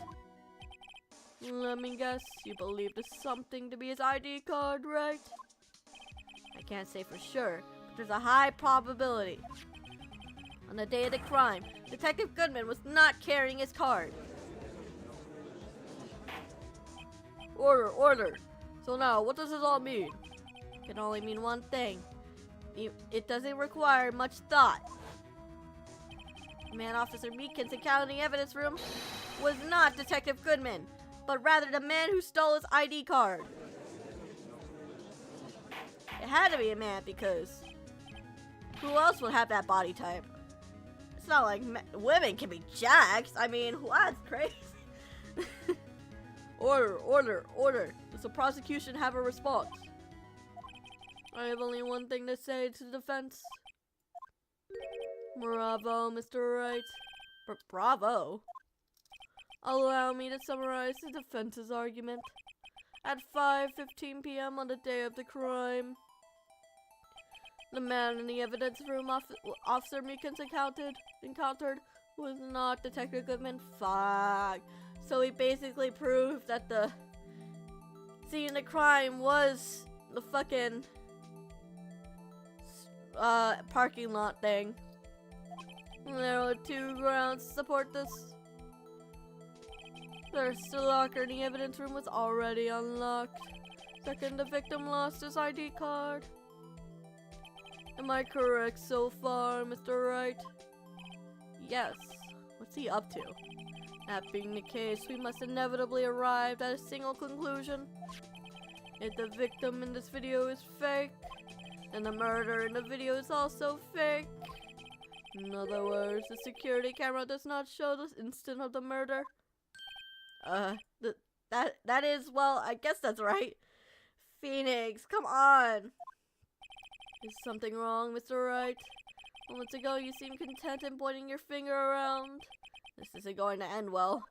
Let me guess, you believe this something to be his ID card, right? I can't say for sure, but there's a high probability. On the day of the crime, Detective Goodman was not carrying his card. Order. So now, what does this all mean? It can only mean one thing. It doesn't require much thought. The man Officer Meekins encountered in the evidence room was not Detective Goodman, but rather the man who stole his ID card. It had to be a man because who else would have that body type? It's not like women can be jacks. I mean, that's crazy. Order. Does the prosecution have a response? I have only one thing to say to the defense. Bravo, Mr. Wright. Bravo. Allow me to summarize the defense's argument. At 5:15 p.m. on the day of the crime, the man in the evidence room Officer Meekins encountered was not Detective Goodman. Fuck. So he basically proved that the scene of the crime was the fucking parking lot thing. There are two grounds to support this. First, the locker in the evidence room was already unlocked. Second, the victim lost his ID card. Am I correct so far, Mr. Wright? Yes. What's he up to? That being the case, we must inevitably arrive at a single conclusion. If the victim in this video is fake, then the murder in the video is also fake. In other words, the security camera does not show the instant of the murder. That is, well, I guess that's right. Phoenix, come on. Is something wrong, Mr. Wright? Moments ago, you seemed content in pointing your finger around. This isn't going to end well.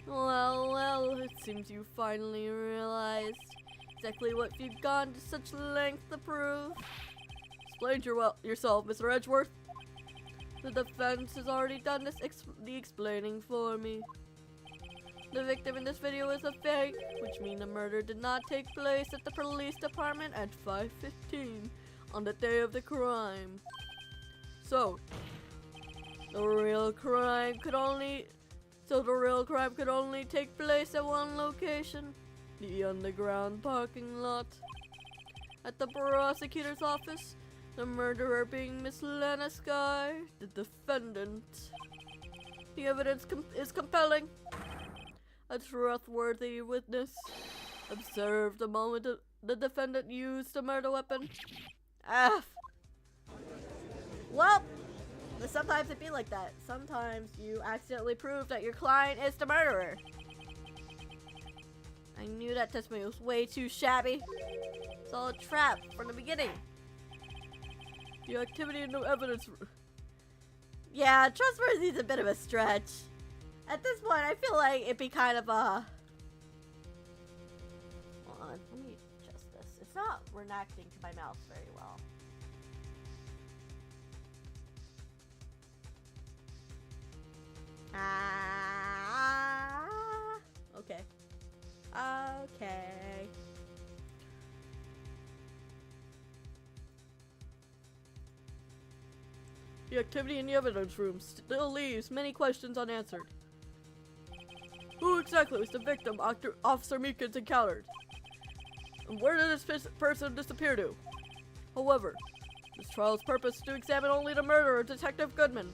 Well, it seems you finally realized exactly what you've gone to such length to prove. Explain yourself, Mr. Edgeworth. The defense has already done the explaining for me. The victim in this video is a fake, which means the murder did not take place at the police department at 5:15 on the day of the crime. So, the real crime could only take place at one location, the underground parking lot. At the prosecutor's office, the murderer being Miss Lana Sky, the defendant. The evidence is compelling. A trustworthy witness observed the moment the defendant used the murder weapon. F. Well, sometimes it be like that. Sometimes you accidentally prove that your client is the murderer. I knew that testimony was way too shabby. It's all a trap from the beginning. The activity in the evidence. Yeah, trustworthy is a bit of a stretch. At this point, I feel like it'd be kind of a... Hold on, let me adjust this. It's not reacting to my mouse very well. Okay. Okay. The activity in the evidence room still leaves many questions unanswered. Who exactly was the victim Officer Meekins encountered? And where did this person disappear to? However, this trial's purpose is to examine only the murderer, Detective Goodman.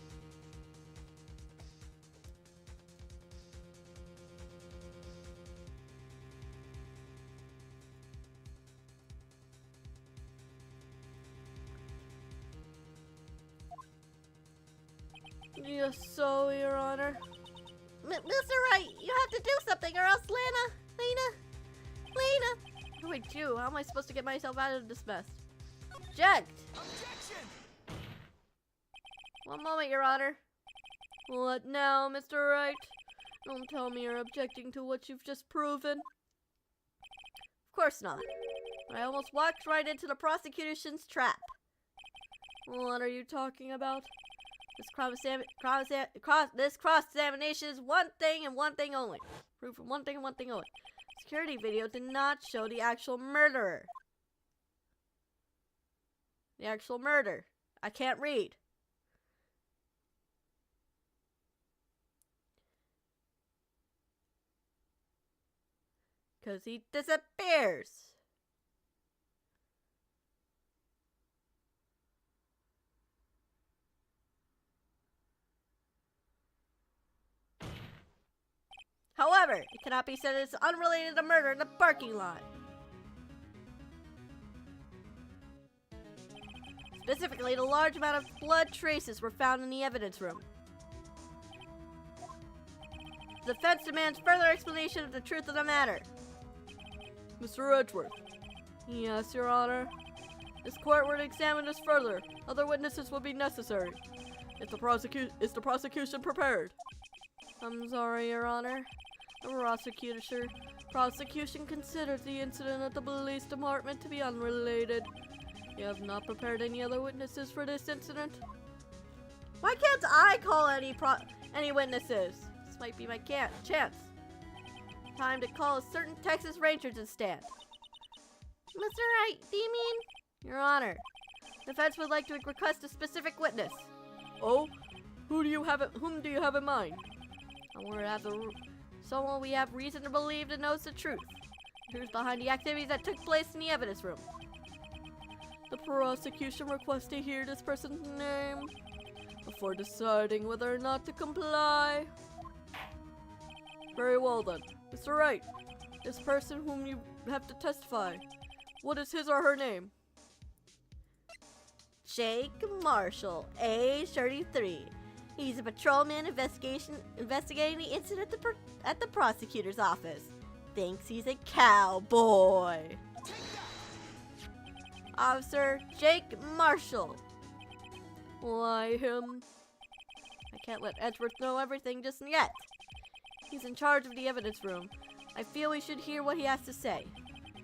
Yes, so, Your Honor. Mr. Wright, you have to do something or else Lena. Who are you? How am I supposed to get myself out of this mess? Object! Objection! One moment, Your Honor. What now, Mr. Wright? Don't tell me you're objecting to what you've just proven. Of course not. I almost walked right into the prosecution's trap. What are you talking about? This cross-examination is one thing and one thing only. Proof of one thing and one thing only. Security video did not show the actual murderer. The actual murder. I can't read. Because he disappears. However, it cannot be said it's unrelated to murder in the parking lot. Specifically, the large amount of blood traces were found in the evidence room. The defense demands further explanation of the truth of the matter. Mr. Edgeworth. Yes, Your Honor. This court will examine this further. Other witnesses will be necessary. Is the prosecution prepared? I'm sorry, Your Honor. The prosecution considers the incident at the police department to be unrelated. You have not prepared any other witnesses for this incident? Why can't I call any witnesses? This might be my chance. Time to call a certain Texas Rangers instead. Mr. Wright, do you mean? Your Honor, the defense would like to request a specific witness. Oh? Whom do you have in mind? Someone we have reason to believe that knows the truth. Who's behind the activities that took place in the evidence room? The prosecution requests to hear this person's name before deciding whether or not to comply. Very well then. Mr. Wright, this person whom you have to testify, what is his or her name? Jake Marshall, age 33. He's a patrolman investigating the incident at the prosecutor's office. Thinks he's a cowboy. Officer Jake Marshall. Why him? I can't let Edgeworth know everything just yet. He's in charge of the evidence room. I feel we should hear what he has to say.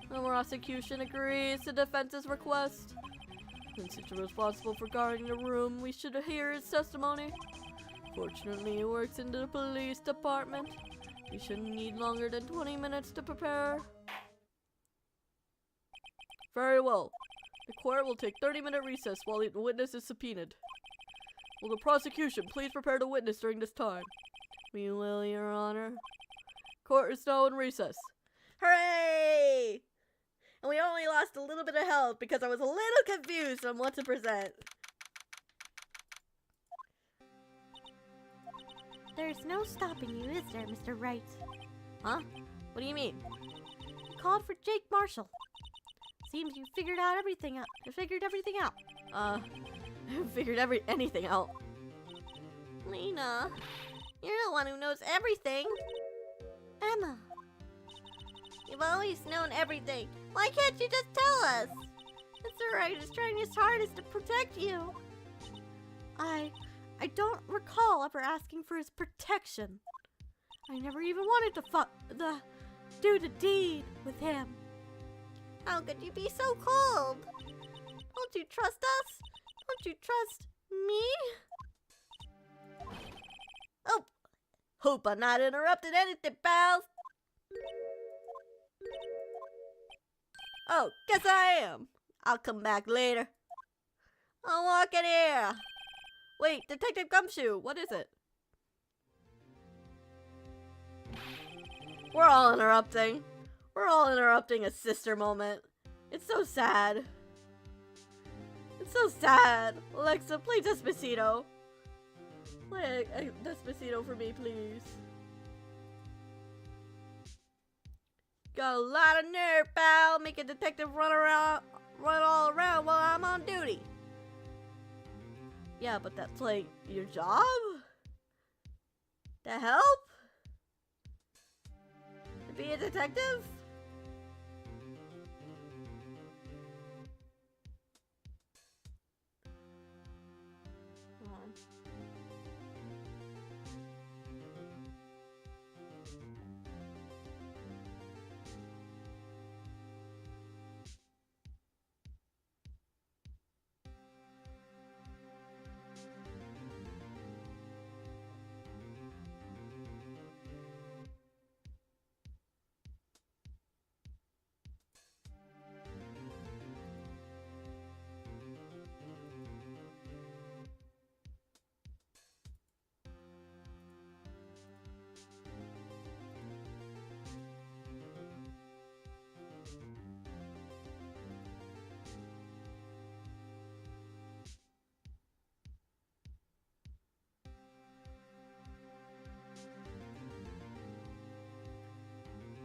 The prosecution agrees to the defense's request. Since he's responsible for guarding the room, we should hear his testimony. Fortunately, he works in the police department. He shouldn't need longer than 20 minutes to prepare. Very well. The court will take 30-minute recess while the witness is subpoenaed. Will the prosecution please prepare the witness during this time? We will, Your Honor. Court is now in recess. Hooray! And we only lost a little bit of health because I was a little confused on what to present. There's no stopping you, is there, Mr. Wright? Huh? What do you mean? You called for Jake Marshall. Seems you figured everything out. Figured anything out. Lena, you're the one who knows everything. Emma, you've always known everything. Why can't you just tell us? Mr. Wright is trying his hardest to protect you. I don't recall ever asking for his protection. I never even wanted to do the deed with him. How could you be so cold? Don't you trust us? Don't you trust me? Oh, hope I'm not interrupting anything, pals. Oh, guess I am. I'll come back later. I'll walk in here. Wait, Detective Gumshoe, what is it? We're all interrupting. We're all interrupting a sister moment. It's so sad. It's so sad. Alexa, play Despacito. Play Despacito for me, please. Got a lot of nerve, pal. Make a detective run all around while I'm on duty. Yeah, but that's like your job? To help? To be a detective? Hold on.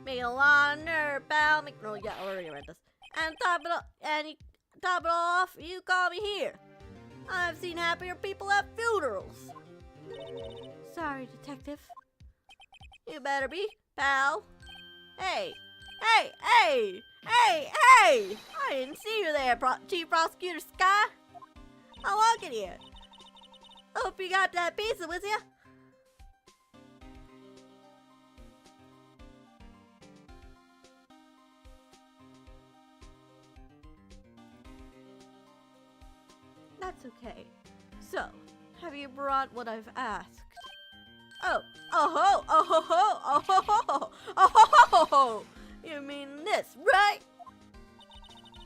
Make a lot of nerve, pal. No, yeah, I already read this. And top it all off, you call me here. I've seen happier people at funerals. Sorry, detective. You better be, pal. Hey, hey, hey, hey, hey! I didn't see you there, Chief Prosecutor Sky. I'll walk in here. Hope you got that pizza with you. That's okay. So, have you brought what I've asked? Oh, oh ho, oh ho ho, oh ho ho, oh ho ho ho! You mean this, right?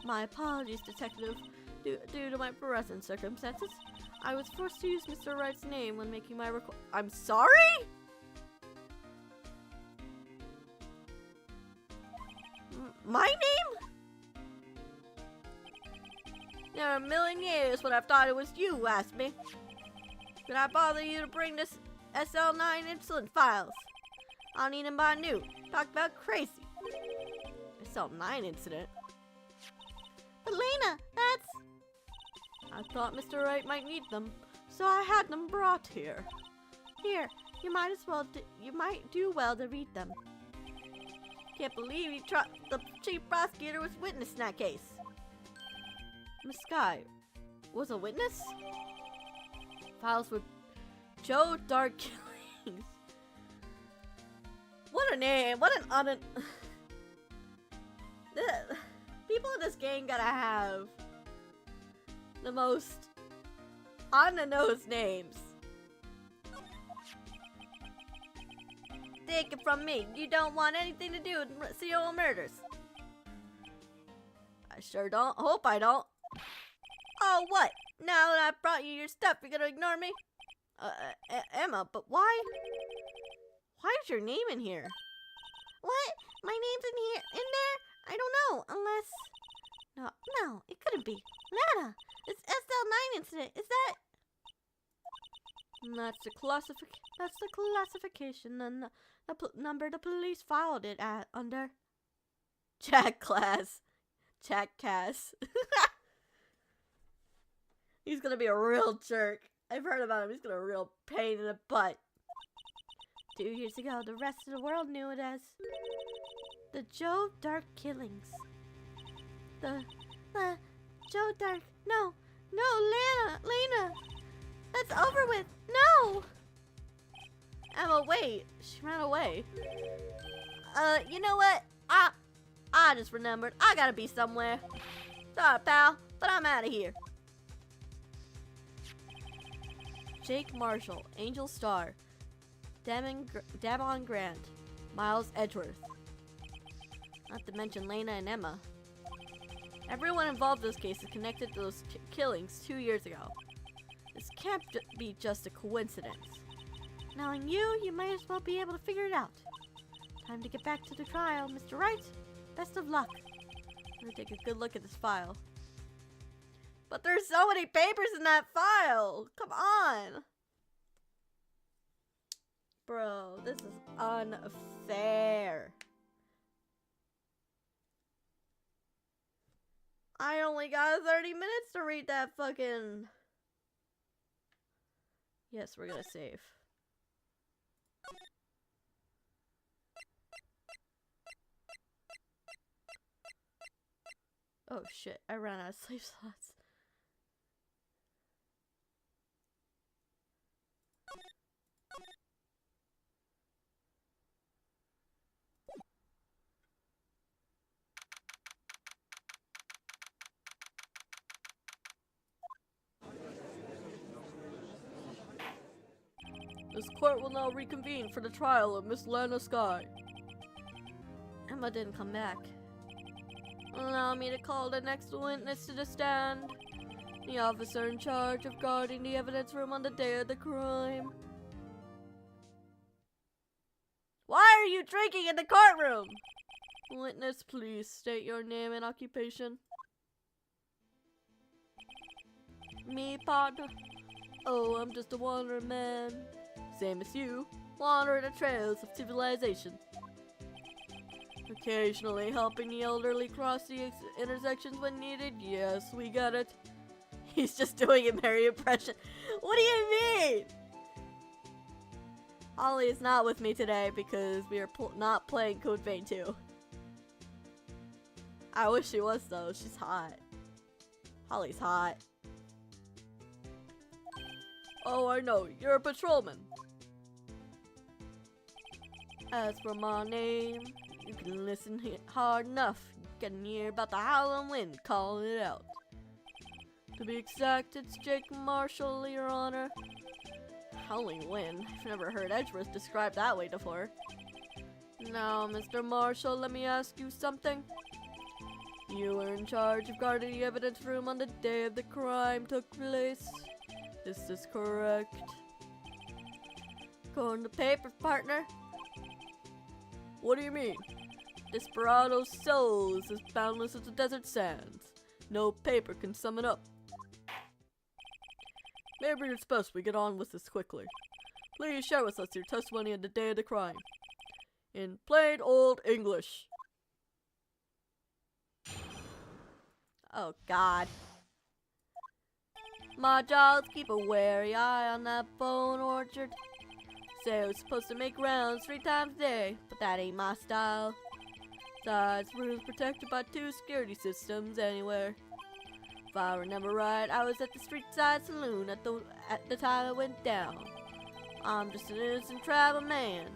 My apologies, detective. Due to my present circumstances, I was forced to use Mr. Wright's name when making my request. I'm sorry? My name? In a million years would have thought it was you who asked me. Did I bother you to bring this SL9 insulin files? I need them by noon. Talk about crazy. SL9 incident? But Lena, that's... I thought Mr. Wright might need them, so I had them brought here. Here, you might do well to read them. Can't believe the chief prosecutor was witness in that case. Miss Sky was a witness? Files with Joe Dark Killings. What a name! What an people in this game gotta have the most on-the-nose names. Take it from me, you don't want anything to do with serial murders. I sure don't. Hope I don't. Oh, what? Now that I brought you your stuff, you're gonna ignore me? Emma, but why? Why is your name in here? What? My name's in there? I don't know, unless... No, it couldn't be. Nada! It's SL9 incident, is that... That's the classification and the number the police filed it at under. Jack Cass. He's gonna be a real jerk. I've heard about him. He's gonna be a real pain in the butt. 2 years ago, the rest of the world knew it as the Joe Dark Killings. The Joe Dark. No, Lena. That's over with. No. Emma, wait. She ran away. You know what? I just remembered. I gotta be somewhere. Sorry, pal, but I'm out of here. Jake Marshall, Angel Starr, Damon Grant, Miles Edgeworth. Not to mention Lena and Emma. Everyone involved in this case is connected to those killings 2 years ago. This can't be just a coincidence. Knowing you might as well be able to figure it out. Time to get back to the trial, Mr. Wright. Best of luck. Let me take a good look at this file. But there's so many papers in that file! Come on! Bro, this is unfair. I only got 30 minutes to read that fucking... Yes, we're gonna save. Oh shit, I ran out of sleep slots. This court will now reconvene for the trial of Miss Lana Sky. Emma didn't come back. Allow me to call the next witness to the stand. The officer in charge of guarding the evidence room on the day of the crime. Why are you drinking in the courtroom? Witness, please state your name and occupation. Me, partner? Oh, I'm just a wandering man. Same as you, wandering the trails of civilization. Occasionally helping the elderly cross the intersections when needed. Yes, we got it. He's just doing a Mary impression. What do you mean? Holly is not with me today because we are not playing Code Vein 2. I wish she was though. She's hot. Holly's hot. Oh, I know. You're a patrolman. As for my name, you can listen hard enough. You can hear about the howling wind calling it out. To be exact, it's Jake Marshall, Your Honor. Howling wind? I've never heard Edgeworth described that way before. Now, Mr. Marshall, let me ask you something. You were in charge of guarding the evidence room on the day of the crime took place. This is correct. According to papers, partner. What do you mean? Desperado's soul is as boundless as the desert sands. No paper can sum it up. Maybe it's best we get on with this quickly. Please share with us your testimony on the day of the crime. In plain old English. Oh God. My jaws keep a wary eye on that bone orchard. Say I was supposed to make rounds 3 times a day, but that ain't my style. Besides, room's protected by 2 security systems anywhere. If I remember right, I was at the street side saloon at the time it went down. I'm just an innocent tribal man.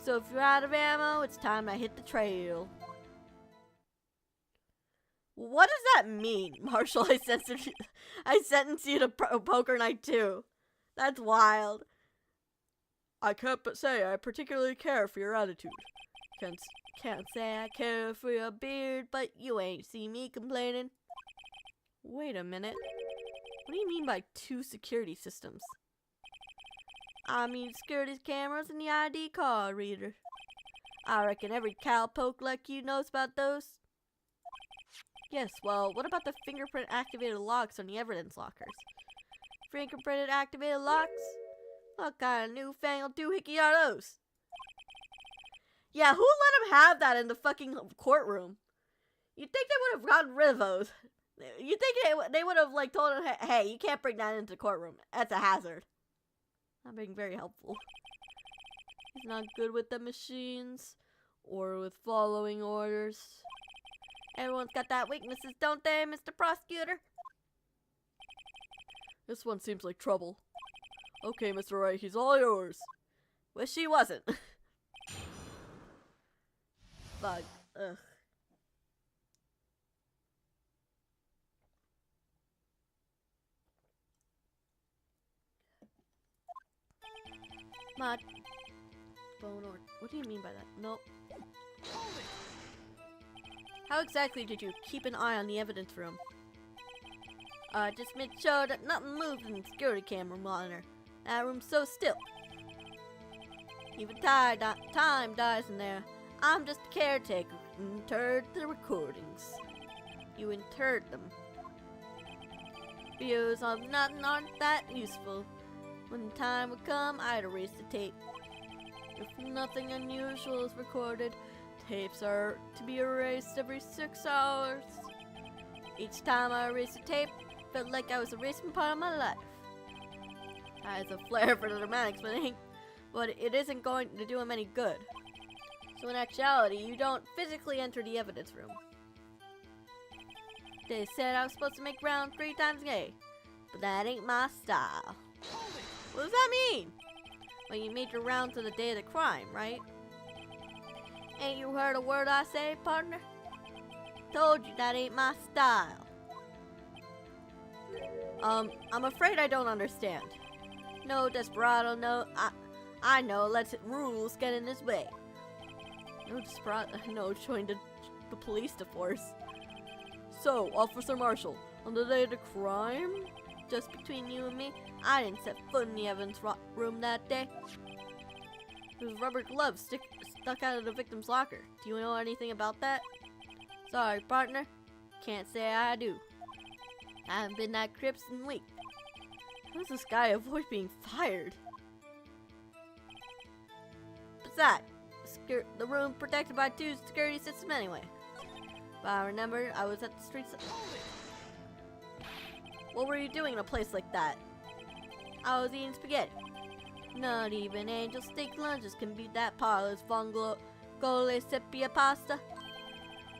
So if you're out of ammo, it's time I hit the trail. What does that mean, Marshall? I sentenced you to poker night too. That's wild. I can't but say I particularly care for your attitude. Can't say I care for your beard, but you ain't see me complaining. Wait a minute. What do you mean by 2 security systems? I mean security cameras and the ID card reader. I reckon every cowpoke like you knows about those. Yes, well, what about the fingerprint activated locks on the evidence lockers? Fingerprint activated locks? What kind of newfangled doohickey are those? Yeah, who let him have that in the fucking courtroom? You'd think they would have gotten rid of those. You'd think they would have, like, told him, hey, you can't bring that into the courtroom. That's a hazard. Not being very helpful. He's not good with the machines or with following orders. Everyone's got that weaknesses, don't they, Mr. Prosecutor? This one seems like trouble. Okay, Mr. Wright, he's all yours. Wish he wasn't. Fuck. Ugh. My bone or what do you mean by that? Nope. How exactly did you keep an eye on the evidence room? Just made sure that nothing moved in the security camera monitor. That room's so still. Even time dies in there. I'm just a caretaker who interred the recordings. You interred them. Views of nothing aren't that useful. When the time would come, I'd erase the tape. If nothing unusual is recorded, tapes are to be erased every 6 hours. Each time I erased a tape, it felt like I was erasing part of my life. I has a flair for the dramatics, but it isn't going to do him any good. So in actuality, you don't physically enter the evidence room. They said I was supposed to make rounds 3 times a day, but that ain't my style. What does that mean? Well, you made your rounds to the day of the crime, right? Ain't you heard a word I say, partner? Told you that ain't my style. I'm afraid I don't understand. No, Desperado, no, I know, let rules get in his way. No, Desperado, no, join the police force. So, Officer Marshall, on the day of the crime? Just between you and me, I didn't set foot in the evidence room that day. There was rubber gloves stuck out of the victim's locker. Do you know anything about that? Sorry, partner. Can't say I do. I haven't been that Crips in weeks. How does this guy avoid being fired? Besides, the room protected by 2 security systems anyway. If I remember, I was at the streets. What were you doing in a place like that? I was eating spaghetti. Not even angel steak lunches can beat that parlor's vongole sepia pasta.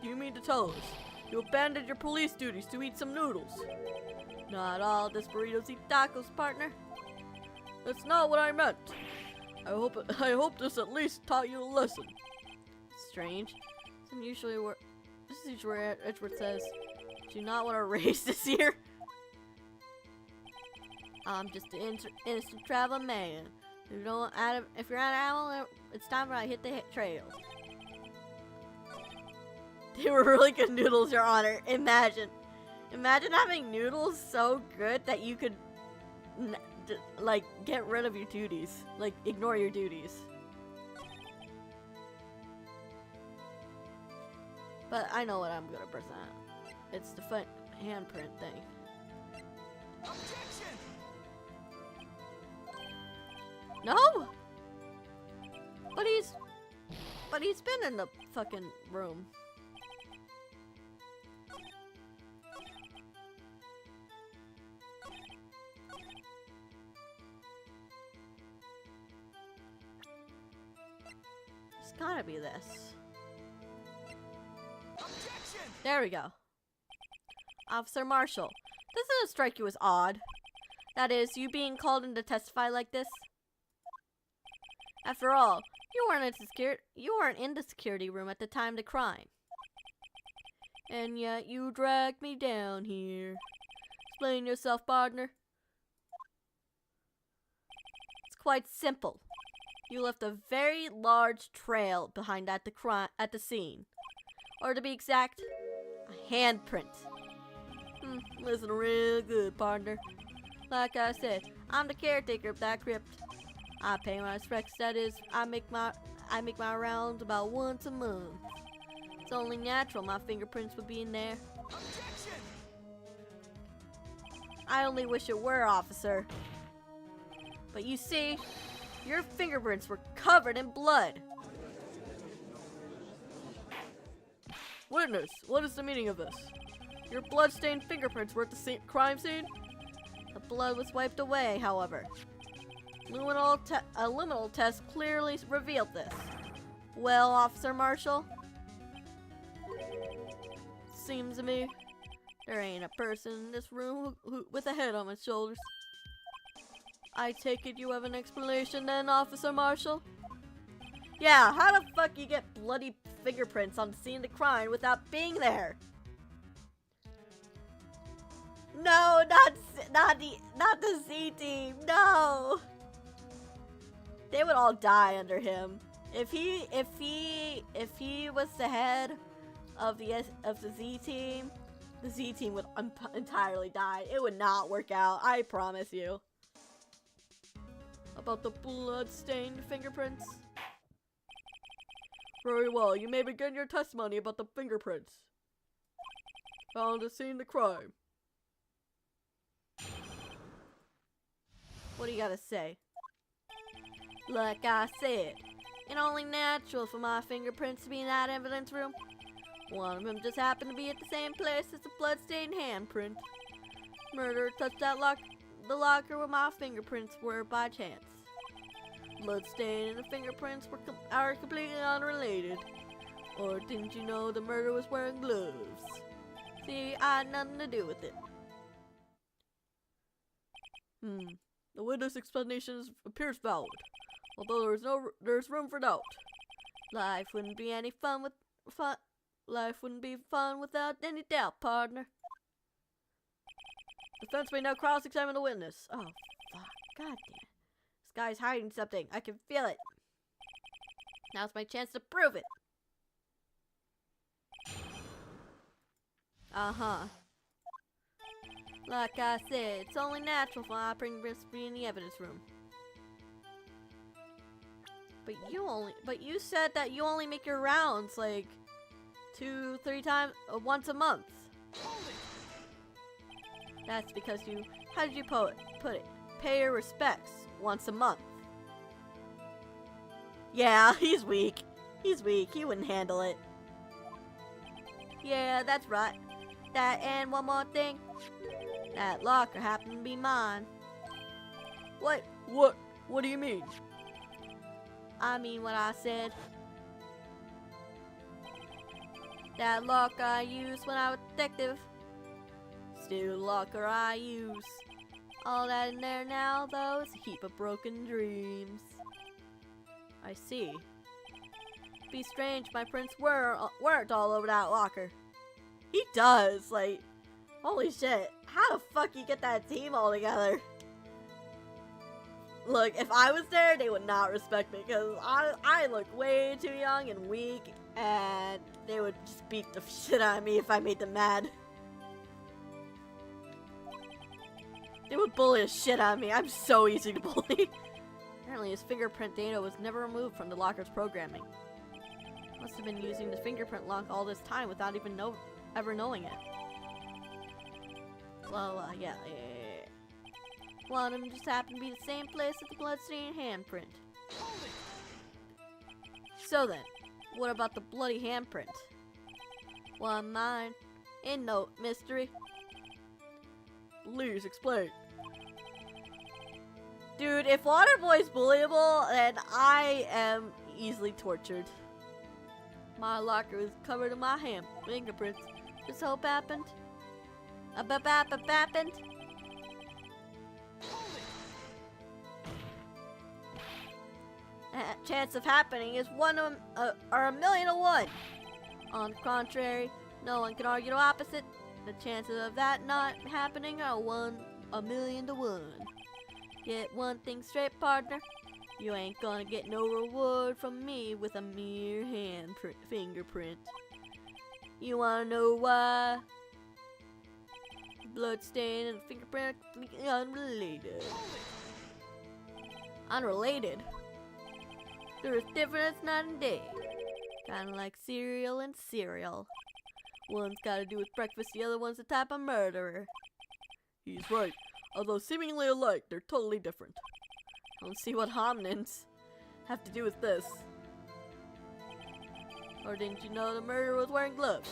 You mean to tell us you abandoned your police duties to eat some noodles? Not all desperados eat tacos, partner. That's not what I meant. I hope this at least taught you a lesson. Strange. This is usually where Edward says, "Do you not want to race this year?" I'm just an innocent traveling man. If you're out of ammo, it's time I hit the trail. They were really good noodles, Your Honor. Imagine having noodles so good that you could, like, get rid of your duties. Like, ignore your duties. But I know what I'm gonna present. It's the handprint thing. Objection! No! But he's been in the fucking room. It's gotta be this. Objection! There we go. Officer Marshall, doesn't it strike you as odd? That is, you being called in to testify like this? After all, you weren't in the security room at the time of the crime. And yet you dragged me down here. Explain yourself, partner. It's quite simple. You left a very large trail behind at the scene. Or to be exact, a handprint. Listen real good, partner. Like I said, I'm the caretaker of that crypt. I pay my respects, that is, I make my rounds about once a month. It's only natural my fingerprints would be in there. Objection! I only wish it were, officer. But you see, your fingerprints were covered in blood. Witness, what is the meaning of this? Your blood-stained fingerprints were at the crime scene? The blood was wiped away, however. A liminal test clearly revealed this. Well, Officer Marshall? Seems to me there ain't a person in this room who with a head on his shoulders. I take it you have an explanation then, Officer Marshall? Yeah, how the fuck you get bloody fingerprints on the scene of the crime without being there? No, not the Z team. No. They would all die under him. If he was the head of the Z team, the Z team would entirely die. It would not work out. I promise you. About the blood-stained fingerprints? Very well, you may begin your testimony about the fingerprints found at the scene of the crime. What do you gotta say? Like I said, it's only natural for my fingerprints to be in that evidence room. One of them just happened to be at the same place as the bloodstained handprint. Murderer touched the locker where my fingerprints were by chance. Bloodstain and the fingerprints are completely unrelated. Or didn't you know the murderer was wearing gloves? See, I had nothing to do with it. The witness explanation appears valid, although there's room for doubt. Life wouldn't be any Life wouldn't be fun without any doubt, partner. Defense may now cross-examine the witness. Oh, fuck. God damn it. This guy's hiding something. I can feel it. Now's my chance to prove it. Uh-huh. Like I said, it's only natural for I bring this to be in the evidence room. But you said that you only make your rounds like 2-3 times, once a month. That's because you, how did you put it? Pay your respects once a month. Yeah, he's weak. He's weak. He wouldn't handle it. Yeah, that's right. That and one more thing. That locker happened to be mine. What? What do you mean? I mean what I said. That locker I used when I was detective. Still the locker I use. All that in there now, though, is a heap of broken dreams. I see. Be strange, my prints weren't all over that locker. He does, like, holy shit. How the fuck you get that team all together? Look, if I was there, they would not respect me, because I look way too young and weak, and they would just beat the shit out of me if I made them mad. They would bully the shit out of me. I'm so easy to bully. Apparently his fingerprint data was never removed from the locker's programming. Must have been using the fingerprint lock all this time without even ever knowing it. Well, yeah. One of them just happened to be the same place as the bloodstained handprint. So then, what about the bloody handprint? Well, mine. In no mystery. Please explain. Dude, if Waterboy's bullyable, then I am easily tortured. My locker was covered in my fingerprints. This hope happened. Happened. Chance of happening is 1 or 1,000,000 to 1. On the contrary, no one can argue the opposite. The chances of that not happening are 1,000,000 to 1. Get one thing straight, partner. You ain't gonna get no reward from me with a mere fingerprint. You wanna know why? Bloodstain and fingerprint are completely unrelated. Unrelated? They're as different as night and day. Kinda like cereal and cereal. One's got to do with breakfast, the other one's the type of murderer. He's right. Although seemingly alike, they're totally different. I don't see what hominins have to do with this. Or didn't you know the murderer was wearing gloves?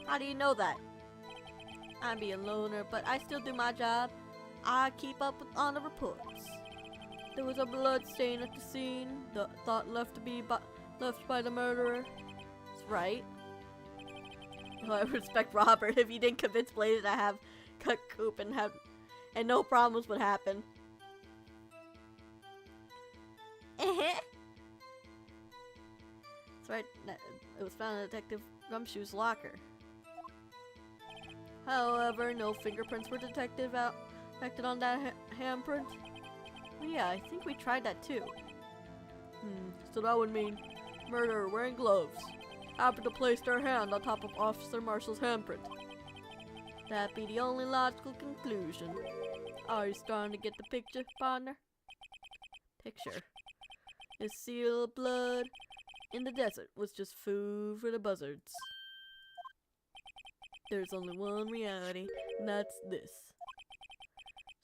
How do you know that? I'm being loner, but I still do my job. I keep up on the reports. There was a blood stain at the scene. The thought left by the murderer. That's right. Well, I respect Robert if he didn't convince Blaze to have cut Coop and no problems would happen. That's right. It was found in Detective Gumshoe's locker. However, no fingerprints were detected on that handprint. Oh, yeah, I think we tried that too. So that would mean murderer wearing gloves happened to place their hand on top of Officer Marshall's handprint. That'd be the only logical conclusion. Are you starting to get the picture, partner? Picture. This seal of blood in the desert was just food for the buzzards. There's only one reality, and that's this.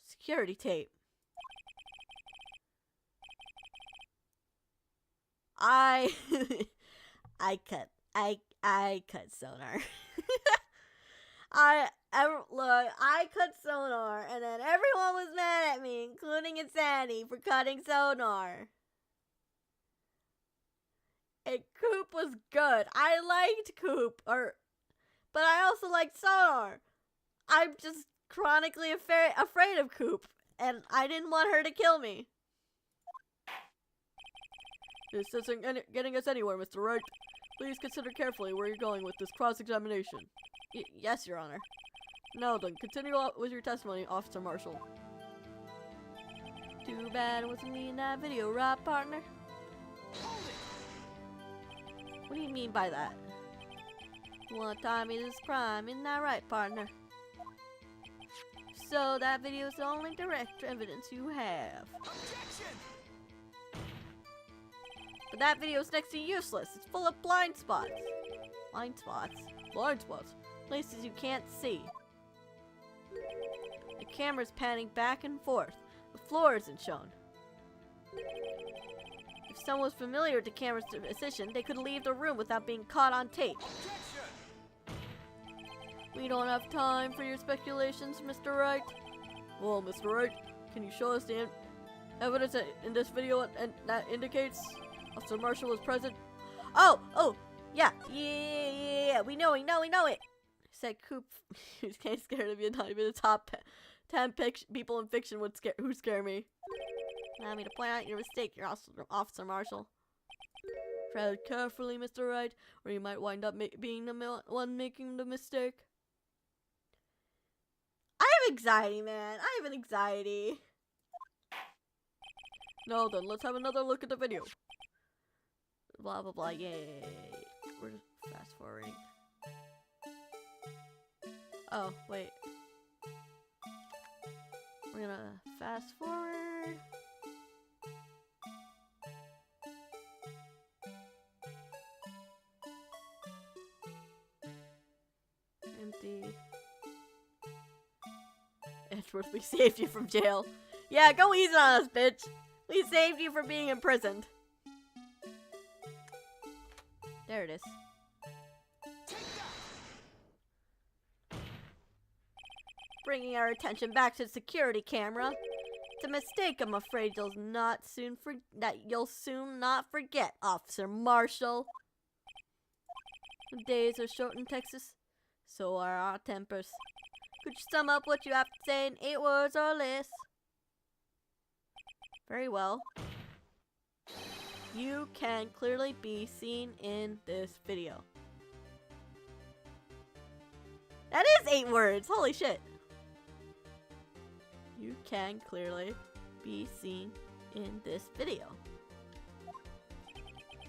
Security tape. I cut sonar. I cut sonar, and then everyone was mad at me, including Insanity, for cutting sonar. And Coop was good. I liked Coop, but I also like Sonar. I'm just chronically afraid of Coop, and I didn't want her to kill me. This isn't getting us anywhere, Mr. Wright. Please consider carefully where you're going with this cross-examination. Yes, Your Honor. Now then, continue with your testimony, Officer Marshall. Too bad it wasn't me in that video, right, partner? What do you mean by that? You want to tie me to this crime, isn't that right, partner? So that video is the only direct evidence you have. Objection! But that video is next to useless. It's full of blind spots. Blind spots? Blind spots. Places you can't see. The camera's panning back and forth. The floor isn't shown. If someone was familiar with the camera's position, they could leave the room without being caught on tape. Objection! We don't have time for your speculations, Mr. Wright. Well, Mr. Wright, can you show us the evidence in this video that indicates Officer Marshall was present? Oh, yeah, we know it. Said Coop, He's kind of scared of you. Not even the top 10 people in fiction who scare me. allow me to point out your mistake, your Officer Marshall. Tread carefully, Mr. Wright, or you might wind up being the one making the mistake. I have anxiety, man. I have an anxiety. Now then, let's have another look at the video. Blah, blah, blah, yay. We're just fast forwarding. Oh, wait. We're gonna fast forward. Empty. Edgeworth, we saved you from jail. Yeah, go easy on us, bitch. We saved you from being imprisoned. There it is. Bringing our attention back to the security camera. It's a mistake I'm afraid you'll soon not forget, Officer Marshall. The days are short in Texas. So are our tempers. Could you sum up what you have to say in 8 words or less? Very well. You can clearly be seen in this video. That is 8 words! Holy shit! You can clearly be seen in this video.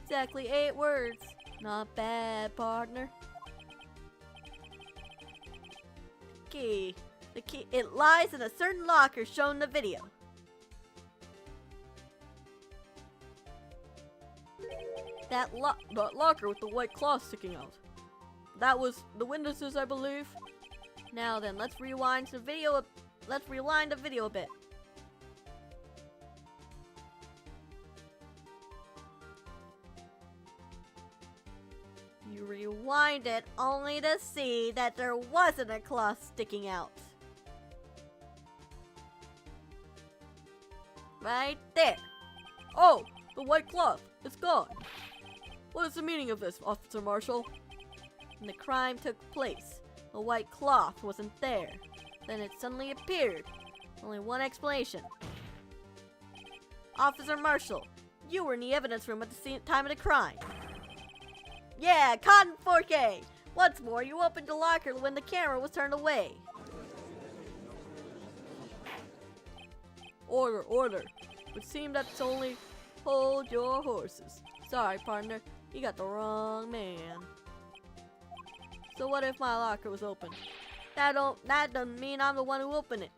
Exactly 8 words. Not bad, partner. The key, it lies in a certain locker shown in the video. That locker with the white cloth sticking out. That was the witnesses, I believe. Now then, let's rewind the video. Let's rewind the video a bit. You rewind it only to see that there wasn't a cloth sticking out. Right there. Oh, the white cloth. It's gone. What is the meaning of this, Officer Marshall? When the crime took place, the white cloth wasn't there. Then it suddenly appeared. Only one explanation. Officer Marshall, you were in the evidence room at the time of the crime. Yeah, caught in 4K. What's more, you opened the locker when the camera was turned away. Order, order. It would seem that's only hold your horses. Sorry, partner. You got the wrong man. So what if my locker was open? That doesn't mean I'm the one who opened it.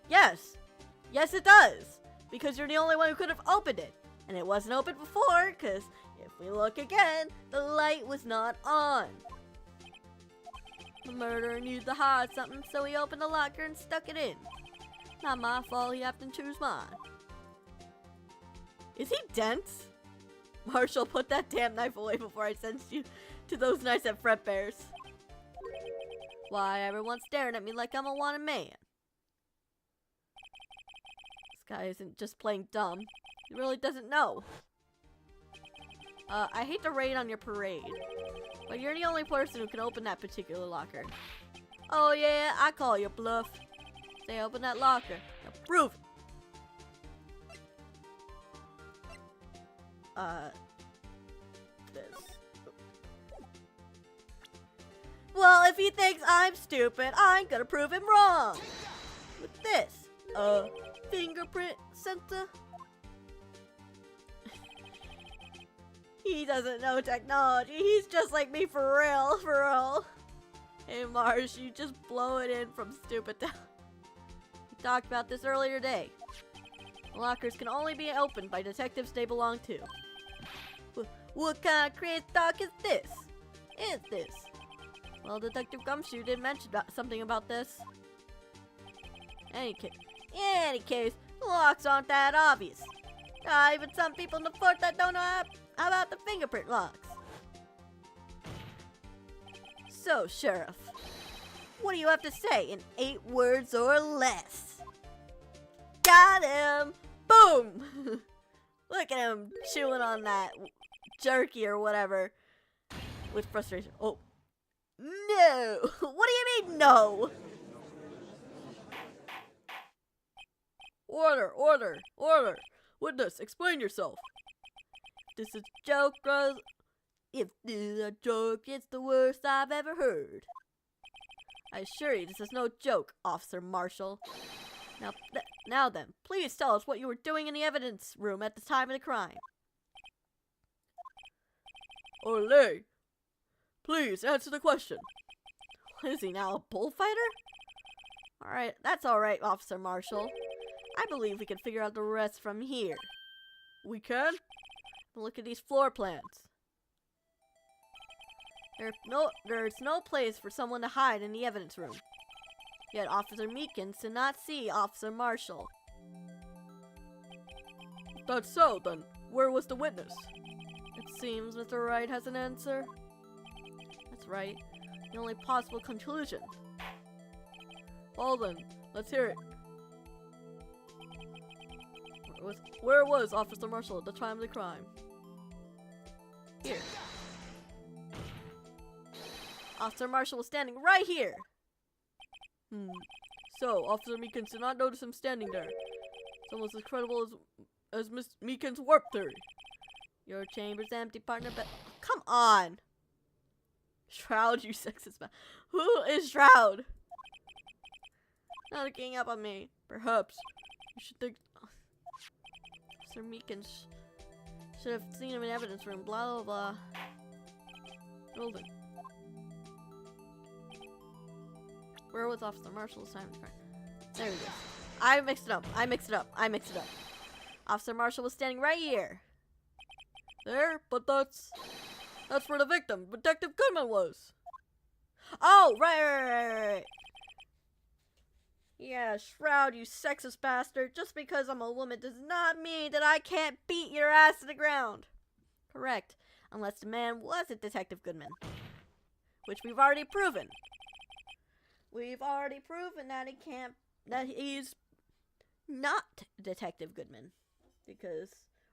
Yes. Yes, it does. Because you're the only one who could have opened it. And it wasn't open before, because if we look again, the light was not on. The murderer needed to hide something, so he opened the locker and stuck it in. Not my fault, he happened to choose mine. Is he dense? Marshall, put that damn knife away before I send you to those nights at Fredbear's. Why, everyone's staring at me like I'm a wanted man. This guy isn't just playing dumb. He really doesn't know. I hate to rain on your parade, But you're the only person who can open that particular locker. Oh yeah, I call your bluff. Say open that locker. Now prove it. This. Well, if he thinks I'm stupid, I'm gonna prove him wrong. With this. Fingerprint sensor. He doesn't know technology. He's just like me for real, for real. Hey Mars, you just blow it in from stupid to... We talked about this earlier today. Lockers can only be opened by detectives they belong to. What kind of crazy talk is this? Well, Detective Gumshoe did mention something about this. In any case, the locks aren't that obvious. Even some people in the force that don't know about the fingerprint locks. So, Sheriff, what do you have to say in 8 words or less? Got him! Boom! Look at him chewing on that jerky or whatever with frustration. Oh. No! What do you mean, no? Order, order, order. Witness, explain yourself. This is a joke, bros. If this is a joke, it's the worst I've ever heard. I assure you, this is no joke, Officer Marshall. Now then, please tell us what you were doing in the evidence room at the time of the crime. Olé! Please answer the question. What is he now, a bullfighter? Alright, that's alright, Officer Marshall. I believe we can figure out the rest from here. We can? Look at these floor plans. There's no place for someone to hide in the evidence room. Yet Officer Meekins did not see Officer Marshall. If that's so, then where was the witness? It seems Mr. Wright has an answer. That's right. The only possible conclusion. Well then, let's hear it. Where was Officer Marshall at the time of the crime? Here. Officer Marshall was standing right here. So, Officer Meekins did not notice him standing there. It's almost as credible as Miss Meekins' warp theory. Your chamber's empty, partner, but... Come on! Shroud, you sexist man. Who is Shroud? Not ganging up on me. Perhaps. You should think... Officer Meekins should have seen him in evidence room. Blah, blah, blah. Hold it. Where was Officer Marshall's time? There we go. I mixed it up. Officer Marshall was standing right here. There? But that's for the victim. Detective Goodman was. Oh, right. Yeah, Shroud, you sexist bastard. Just because I'm a woman does not mean that I can't beat your ass to the ground. Correct. Unless the man wasn't Detective Goodman. Which we've already proven. We've already proven that he's not Detective Goodman. Because,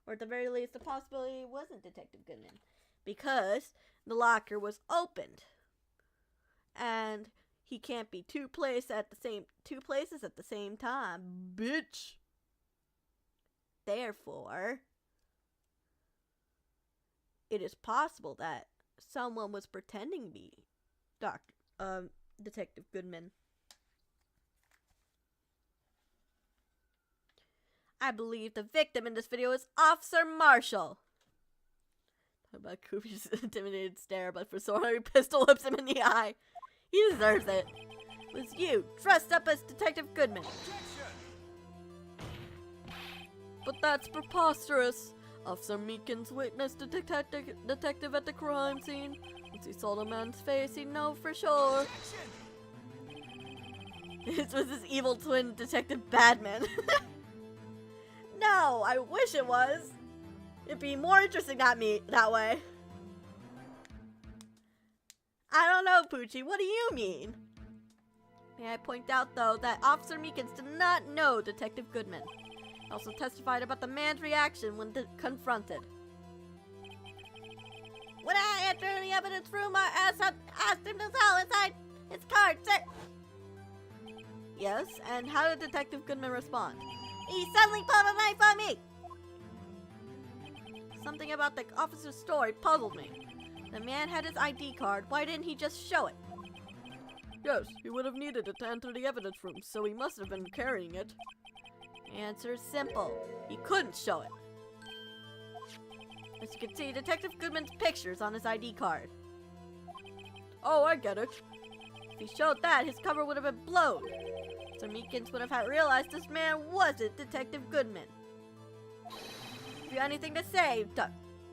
or at the very least, the possibility it wasn't Detective Goodman. Because the locker was opened. And he can't be two places at the same time, bitch. Therefore, it is possible that someone was pretending to be Detective Goodman. I believe the victim in this video is Officer Marshall. Talk about Koopy's intimidated stare, but for so he pistol whips him in the eye. He deserves it. It was you, dressed up as Detective Goodman. But that's preposterous. Officer Meekins witnessed the detective at the crime scene. Once he saw the man's face, he'd know for sure. This was his evil twin, Detective Badman. No, I wish it was. It'd be more interesting that way. I don't know, Poochie. What do you mean? May I point out, though, that Officer Meekins did not know Detective Goodman. He also testified about the man's reaction when confronted. When I entered the evidence room, I asked him to tell inside his card, sir. Yes, and how did Detective Goodman respond? He suddenly pulled a knife on me. Something about the officer's story puzzled me. The man had his ID card. Why didn't he just show it? Yes, he would have needed it to enter the evidence room, so he must have been carrying it. Answer's simple. He couldn't show it. As you can see, Detective Goodman's picture's on his ID card. Oh, I get it. If he showed that, his cover would have been blown. So Meekins would have realized this man wasn't Detective Goodman. Have you anything to say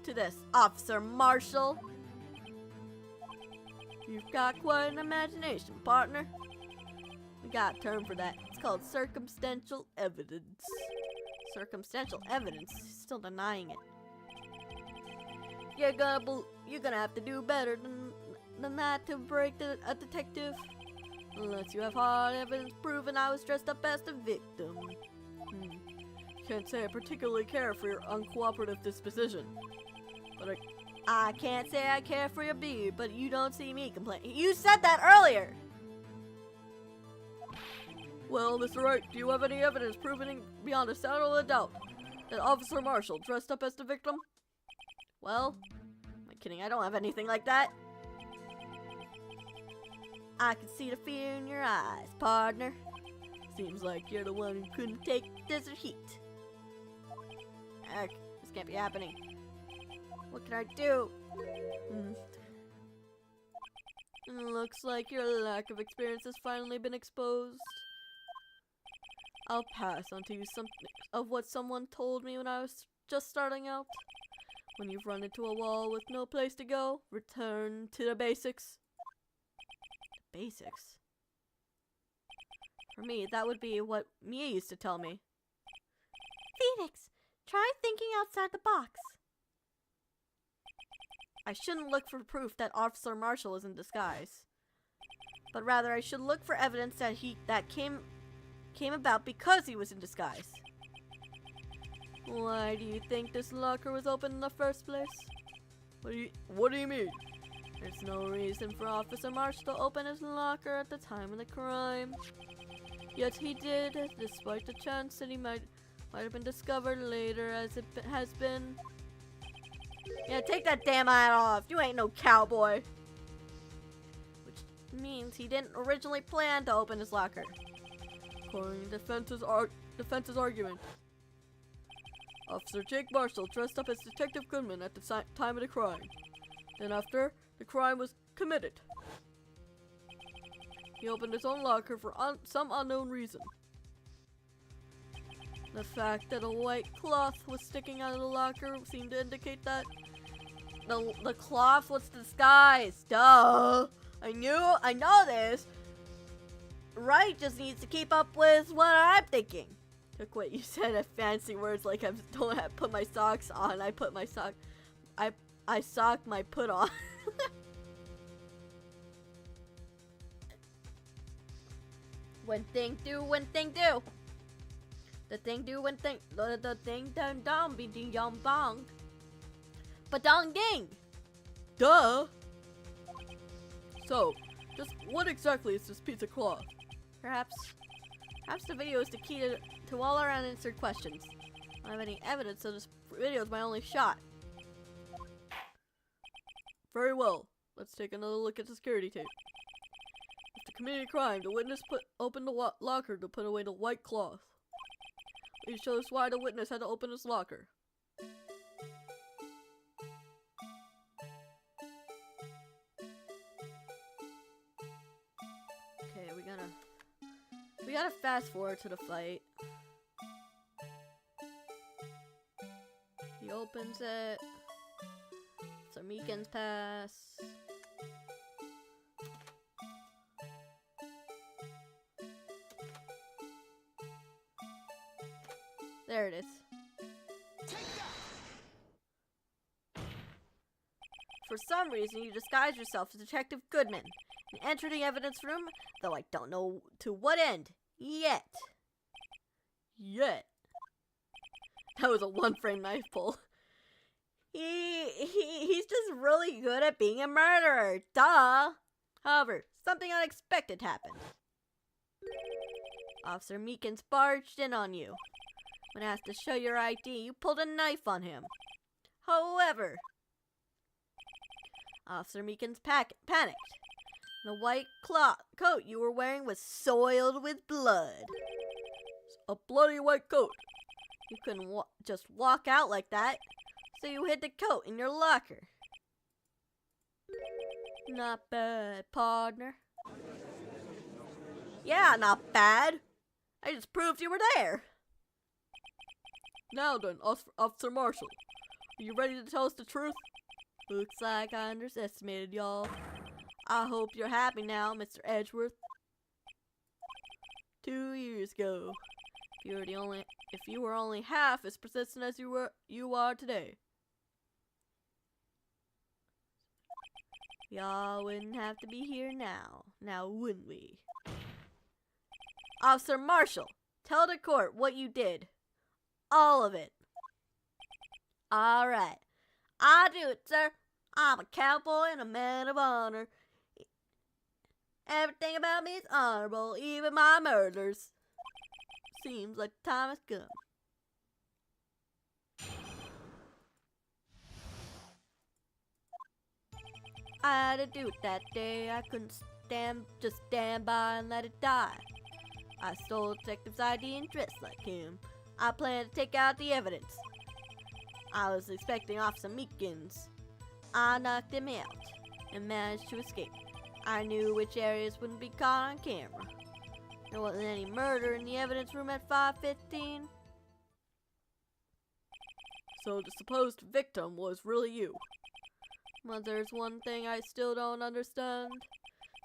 to this, Officer Marshall? You've got quite an imagination, partner. We got a term for that. It's called circumstantial evidence. Circumstantial evidence? Still denying it. You're gonna have to do better than that to break a detective. Unless you have hard evidence proving I was dressed up as the victim. Can't say I particularly care for your uncooperative disposition. But I can't say I care for your beard, but you don't see me complaining. You said that earlier! Well, Mr. Wright, do you have any evidence proving beyond a shadow of a doubt that Officer Marshall dressed up as the victim? Well, am I kidding? I don't have anything like that. I can see the fear in your eyes, partner. Seems like you're the one who couldn't take desert heat. Heck, this can't be happening. What can I do? Looks like your lack of experience has finally been exposed. I'll pass on to you something of what someone told me when I was just starting out. When you've run into a wall with no place to go, return to the basics. Basics? For me, that would be what Mia used to tell me. Phoenix, try thinking outside the box. I shouldn't look for proof that Officer Marshall is in disguise. But rather, I should look for evidence that came about because he was in disguise. Why do you think this locker was open in the first place? What do you mean? There's no reason for Officer Marshall to open his locker at the time of the crime. Yet he did, despite the chance that he might have been discovered later, as it has been. Yeah, take that damn hat off. You ain't no cowboy. Which means he didn't originally plan to open his locker. According to defense's argument, Officer Jake Marshall dressed up as Detective Goodman at the time of the crime. Then after the crime was committed, he opened his own locker for some unknown reason. The fact that a white cloth was sticking out of the locker seemed to indicate that the cloth was disguised. Duh! I know this. Wright just needs to keep up with what I'm thinking. Look what you said at fancy words like I don't have put my socks on. I put my sock. I sock my put on. One thing do, one thing do. The thing do, one thing. The thing done dong be ding yong bong. But dong ding. Duh. So, just what exactly is this piece of cloth? Perhaps the video is the key to all our unanswered questions. I don't have any evidence, so this video is my only shot. Very well. Let's take another look at the security tape. After committing a crime, the witness opened the locker to put away the white cloth. Please show us why the witness had to open his locker. Okay, we gotta fast forward to the fight. He opens it. It's a MEEKINS pass. There it is. For some reason, you disguise yourself as Detective Goodman and enter the evidence room, though I don't know to what end. Yet. That was a one-frame knife pull. He's just really good at being a murderer. Duh. However, something unexpected happened. Officer Meekins barged in on you. When asked to show your ID, you pulled a knife on him. However, Officer Meekins panicked. The white coat you were wearing was soiled with blood. A bloody white coat. You couldn't just walk out like that, so you hid the coat in your locker. Not bad, partner. Yeah, not bad. I just proved you were there. Now then, Officer Marshall, are you ready to tell us the truth? Looks like I underestimated y'all. I hope you're happy now, Mr. Edgeworth. 2 years ago, if you were only half as persistent as you are today, y'all wouldn't have to be here now wouldn't we? Officer Marshall, tell the court what you did. All of it. Alright. I do it, sir. I'm a cowboy and a man of honor. Everything about me is honorable, even my murders. Seems like the time has come. I had to do it that day. I couldn't just stand by and let it die. I stole a detective's ID and dressed like him. I planned to take out the evidence. I was expecting Officer Meekins. I knocked him out and managed to escape. I knew which areas wouldn't be caught on camera. There wasn't any murder in the evidence room at 5:15. So the supposed victim was really you. But there's one thing I still don't understand.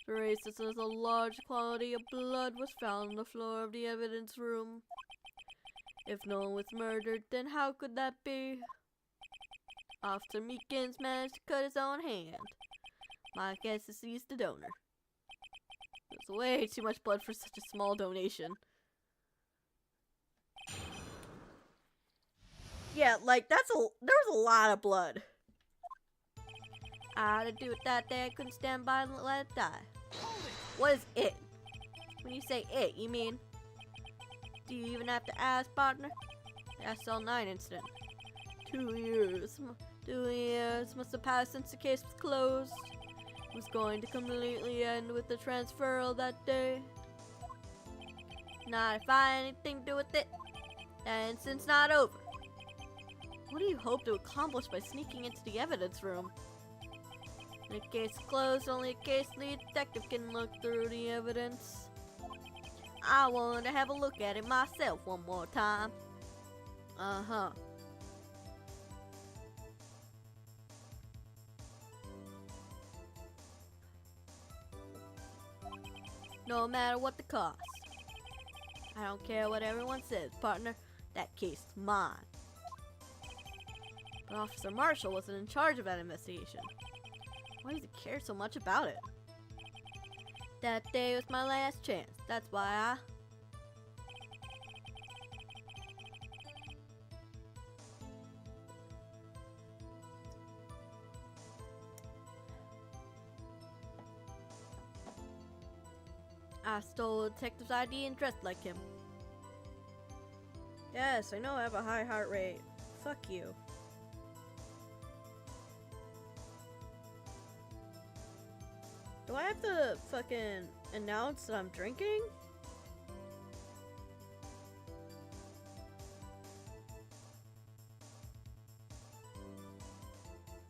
The racist as a large quantity of blood was found on the floor of the evidence room. If no one was murdered, then how could that be? Officer Meekins managed to cut his own hand. My guess is he's the donor. There's way too much blood for such a small donation. Yeah, like there was a lot of blood. I had to do it that day. I couldn't stand by and let it die. What is it? When you say it, you mean? Do you even have to ask, partner? The SL9 incident. 2 years. 2 years must have passed since the case was closed. It was going to completely end with the transferal that day. Not if I had anything to do with it. And since not over. What do you hope to accomplish by sneaking into the evidence room? When the case is closed, only a case lead detective can look through the evidence. I wanted to have a look at it myself one more time. Uh-huh. No matter what the cost. I don't care what everyone says, partner. That case is mine. But Officer Marshall wasn't in charge of that investigation. Why does he care so much about it? That day was my last chance. That's why I stole a detective's ID and dressed like him. Yes, I know I have a high heart rate. Fuck you. Do I have to fucking announce that I'm drinking?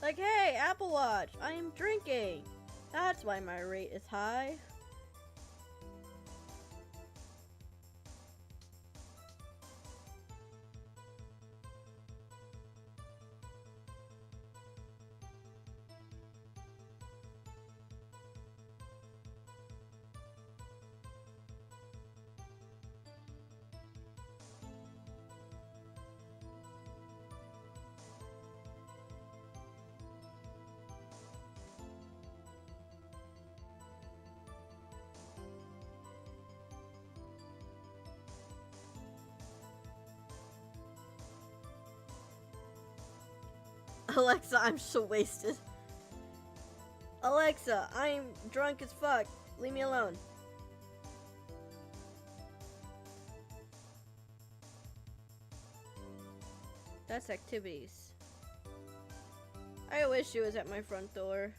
Like, hey, Apple Watch, I am drinking. That's why my rate is high. Alexa, I'm so wasted. Alexa, I'm drunk as fuck. Leave me alone. That's activities. I wish she was at my front door.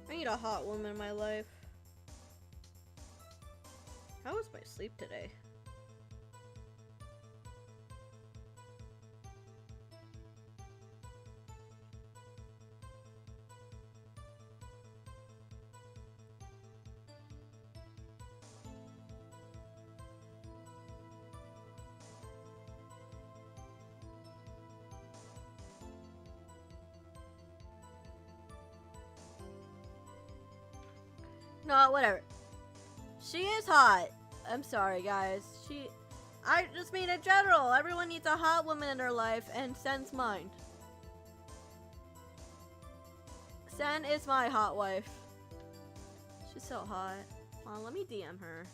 I need a hot woman in my life. How was my sleep today? No, whatever. She is hot. I'm sorry, guys. I just mean in general. Everyone needs a hot woman in their life, and Sen's mine. Sen is my hot wife. She's so hot. Let me DM her.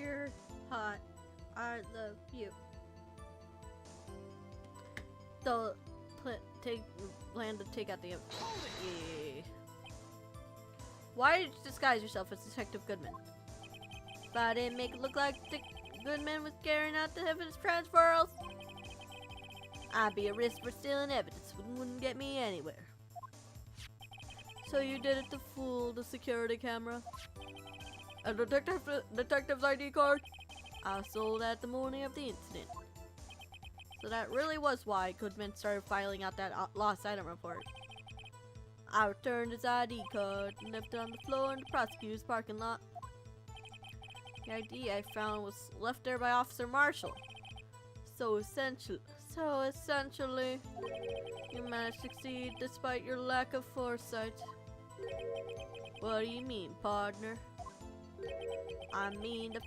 You're hot. I love you. Don't plan to take out the. Yeah. Why did you disguise yourself as Detective Goodman? If I didn't make it look like Goodman was carrying out the evidence transfers, I'd be a risk for stealing evidence. Wouldn't get me anywhere. So you did it to fool the security camera? A detective's ID card? I sold that the morning of the incident. So that really was why Goodman started filing out that lost item report. I returned his ID card and left it on the floor in the prosecutor's parking lot. The ID I found was left there by Officer Marshall. So essentially, you managed to succeed despite your lack of foresight. What do you mean, partner? I mean the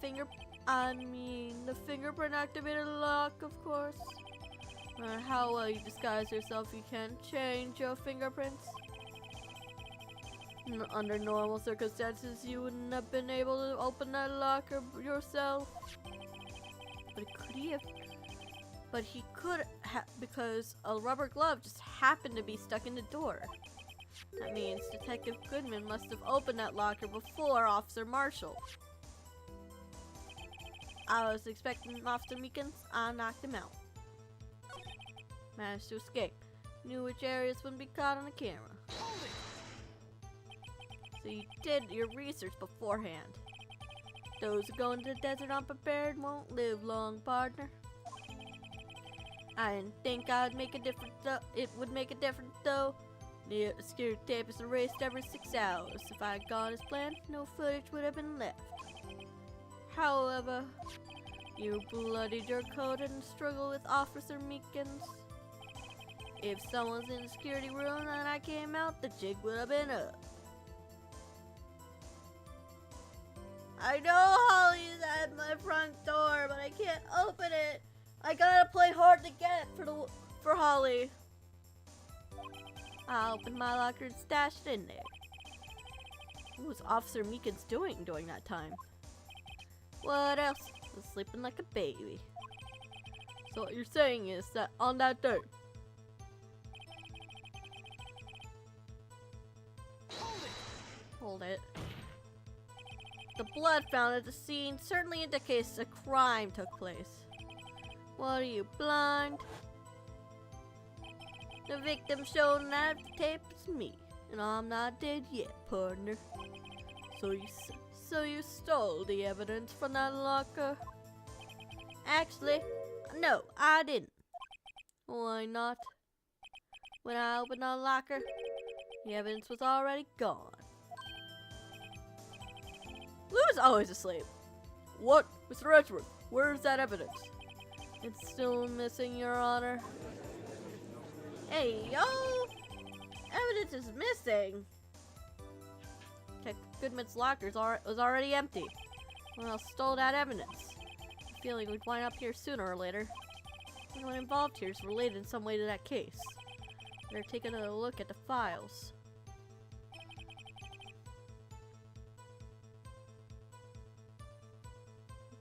fingerprint activated lock, of course. No matter how well you disguise yourself, you can't change your fingerprints. Under normal circumstances, you wouldn't have been able to open that locker yourself. But he could have, because a rubber glove just happened to be stuck in the door. That means Detective Goodman must have opened that locker before Officer Marshall. I was expecting Officer Meekins. I knocked him out. Managed to escape. Knew which areas wouldn't be caught on the camera. So you did your research beforehand. Those who go into the desert unprepared won't live long, partner. I didn't think I'd make a difference though. It would make a difference though. The security tape is erased every 6 hours. If I had gone as planned, no footage would have been left. However, you bloody jerk-coded and struggle with Officer Meekins. If someone's in the security room and I came out, the jig would have been up. I know Holly's at my front door, but I can't open it. I gotta play hard to get for Holly. I opened my locker and stashed it in there. What was Officer Meekins doing during that time? What else? Was sleeping like a baby. So what you're saying is that on that day, hold it. The blood found at the scene certainly indicates a crime took place. What are you, blind? The victim shown that tape is me, and I'm not dead yet, partner. So you stole the evidence from that locker? Actually, no, I didn't. Why not? When I opened the locker, the evidence was already gone. Lou's always asleep. What? Mr. Edgeworth, where's that evidence? It's still missing, Your Honor. Hey, yo! Evidence is missing. Check Goodman's lockers was already empty. Someone else stole that evidence. I feel like we'd wind up here sooner or later. Anyone involved here is related in some way to that case. Better take another look at the files.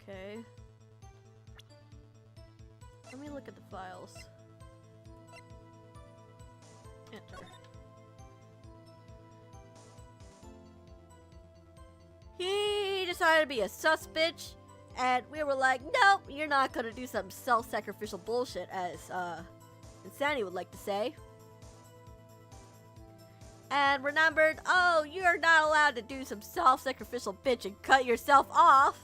Okay. Let me look at the files. Enter. He decided to be a sus bitch, and we were like, nope, you're not gonna do some self-sacrificial bullshit, as Insanity would like to say. And remembered, oh, you're not allowed to do some self-sacrificial bitch and cut yourself off.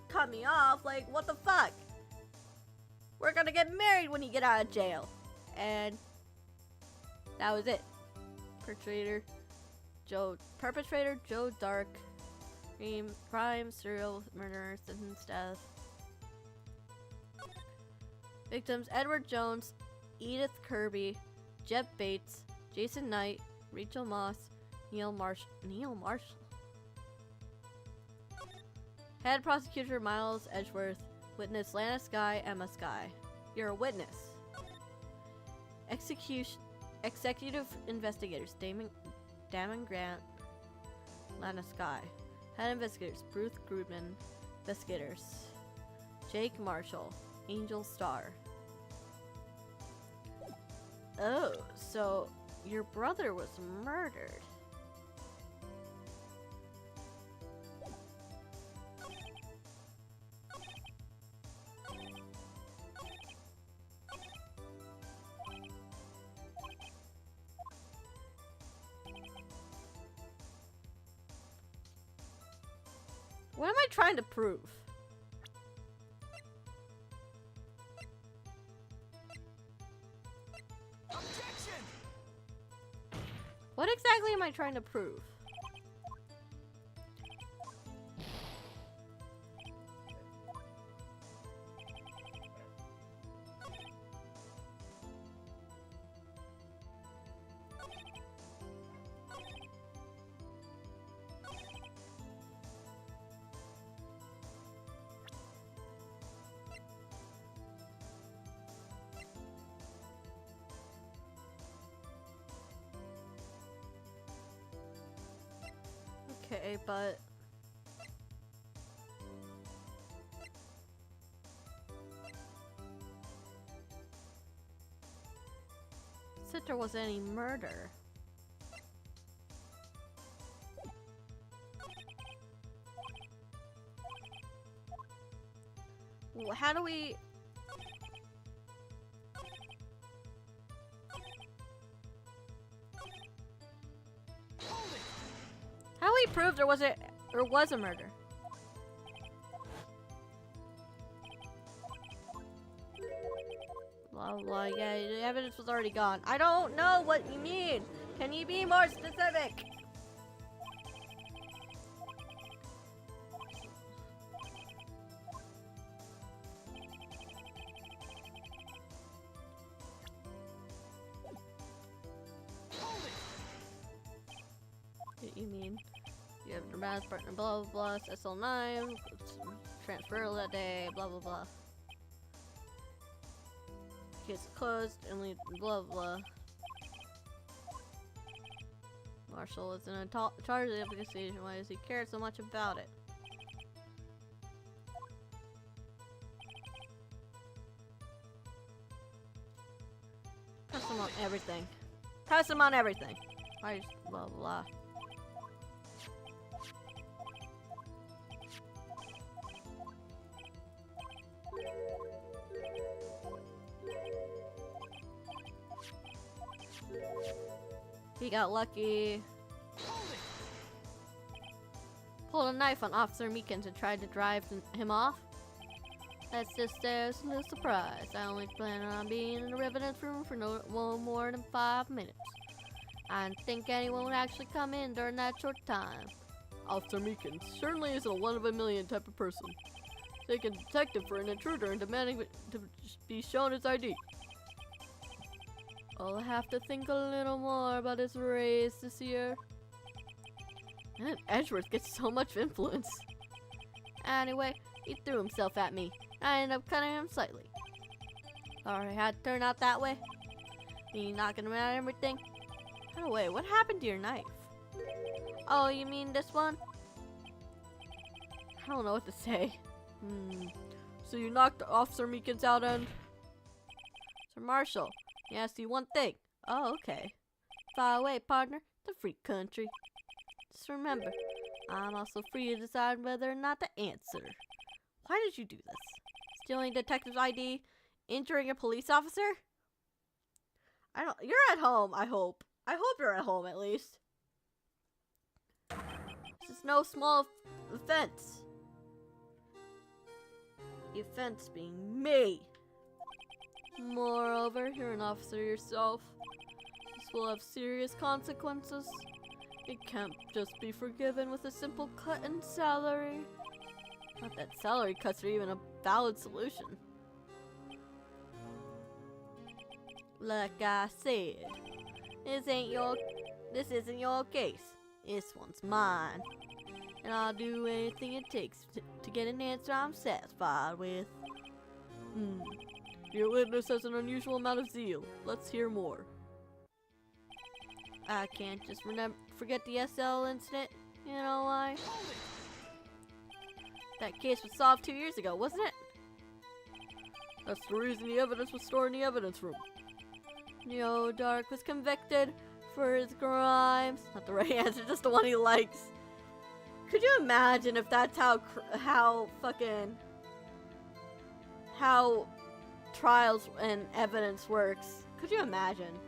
Cut me off, like, what the fuck? We're gonna get married when you get out of jail. And that was it. Perpetrator Joe Dark. Crime, serial murder, sentence, death. Victims Edward Jones, Edith Kirby, Jeb Bates, Jason Knight, Rachel Moss, Neil Marshall. Head prosecutor Miles Edgeworth. Witness Lana Skye, Emma Skye. You're a witness. Executive investigators Damon Grant, Lana Skye. Head investigators Bruce Grudman. Investigators Jake Marshall, Angel Starr. Oh, so your brother was murdered. What am I trying to prove? Objection! What exactly am I trying to prove? Okay, but said there wasn't any murder. How do we? How do we prove there was a murder? Blah blah. Yeah, the evidence was already gone. I don't know what you mean. Can you be more specific? What you mean? You have your math partner, blah blah blah, SL9, transfer that day, blah blah blah. Case closed, and leave, blah blah. Marshall is in charge of the investigation. Why does he care so much about it? Press him on everything. Press him on everything. Why blah blah. He got lucky. Pulled a knife on Officer Meekins and tried to drive him off. That's just no surprise. I only plan on being in the evidence room for no more than 5 minutes. I didn't think anyone would actually come in during that short time. Officer Meekins certainly isn't a one of a million type of person. Taking a detective for an intruder and demanding to be shown his ID. I'll have to think a little more about his race this year. And Edgeworth gets so much influence. Anyway, he threw himself at me. I ended up cutting him slightly. Sorry, had to turn out that way. Me knocking him out and everything. By the way, what happened to your knife? Oh, you mean this one? I don't know what to say. So you knocked Officer Meekins out and... Sir Marshal, he asked you one thing. Oh, okay. Far away, partner. The free country. Just remember, I'm also free to decide whether or not to answer. Why did you do this? Stealing detective's ID? Injuring a police officer? You're at home, I hope. I hope you're at home, at least. This is no small offense. The offense being me. Moreover, you're an officer yourself. This will have serious consequences. It can't just be forgiven with a simple cut in salary. Not that salary cuts are even a valid solution. Like I said, this isn't your case. This one's mine. And I'll do anything it takes to get an answer I'm satisfied with. Your witness has an unusual amount of zeal. Let's hear more. I can't just forget the SL incident. You know why? That case was solved 2 years ago, wasn't it? That's the reason the evidence was stored in the evidence room. Joe Dark was convicted for his crimes. Not the right answer, just the one he likes. Could you imagine if that's how trials and evidence works? Could you imagine?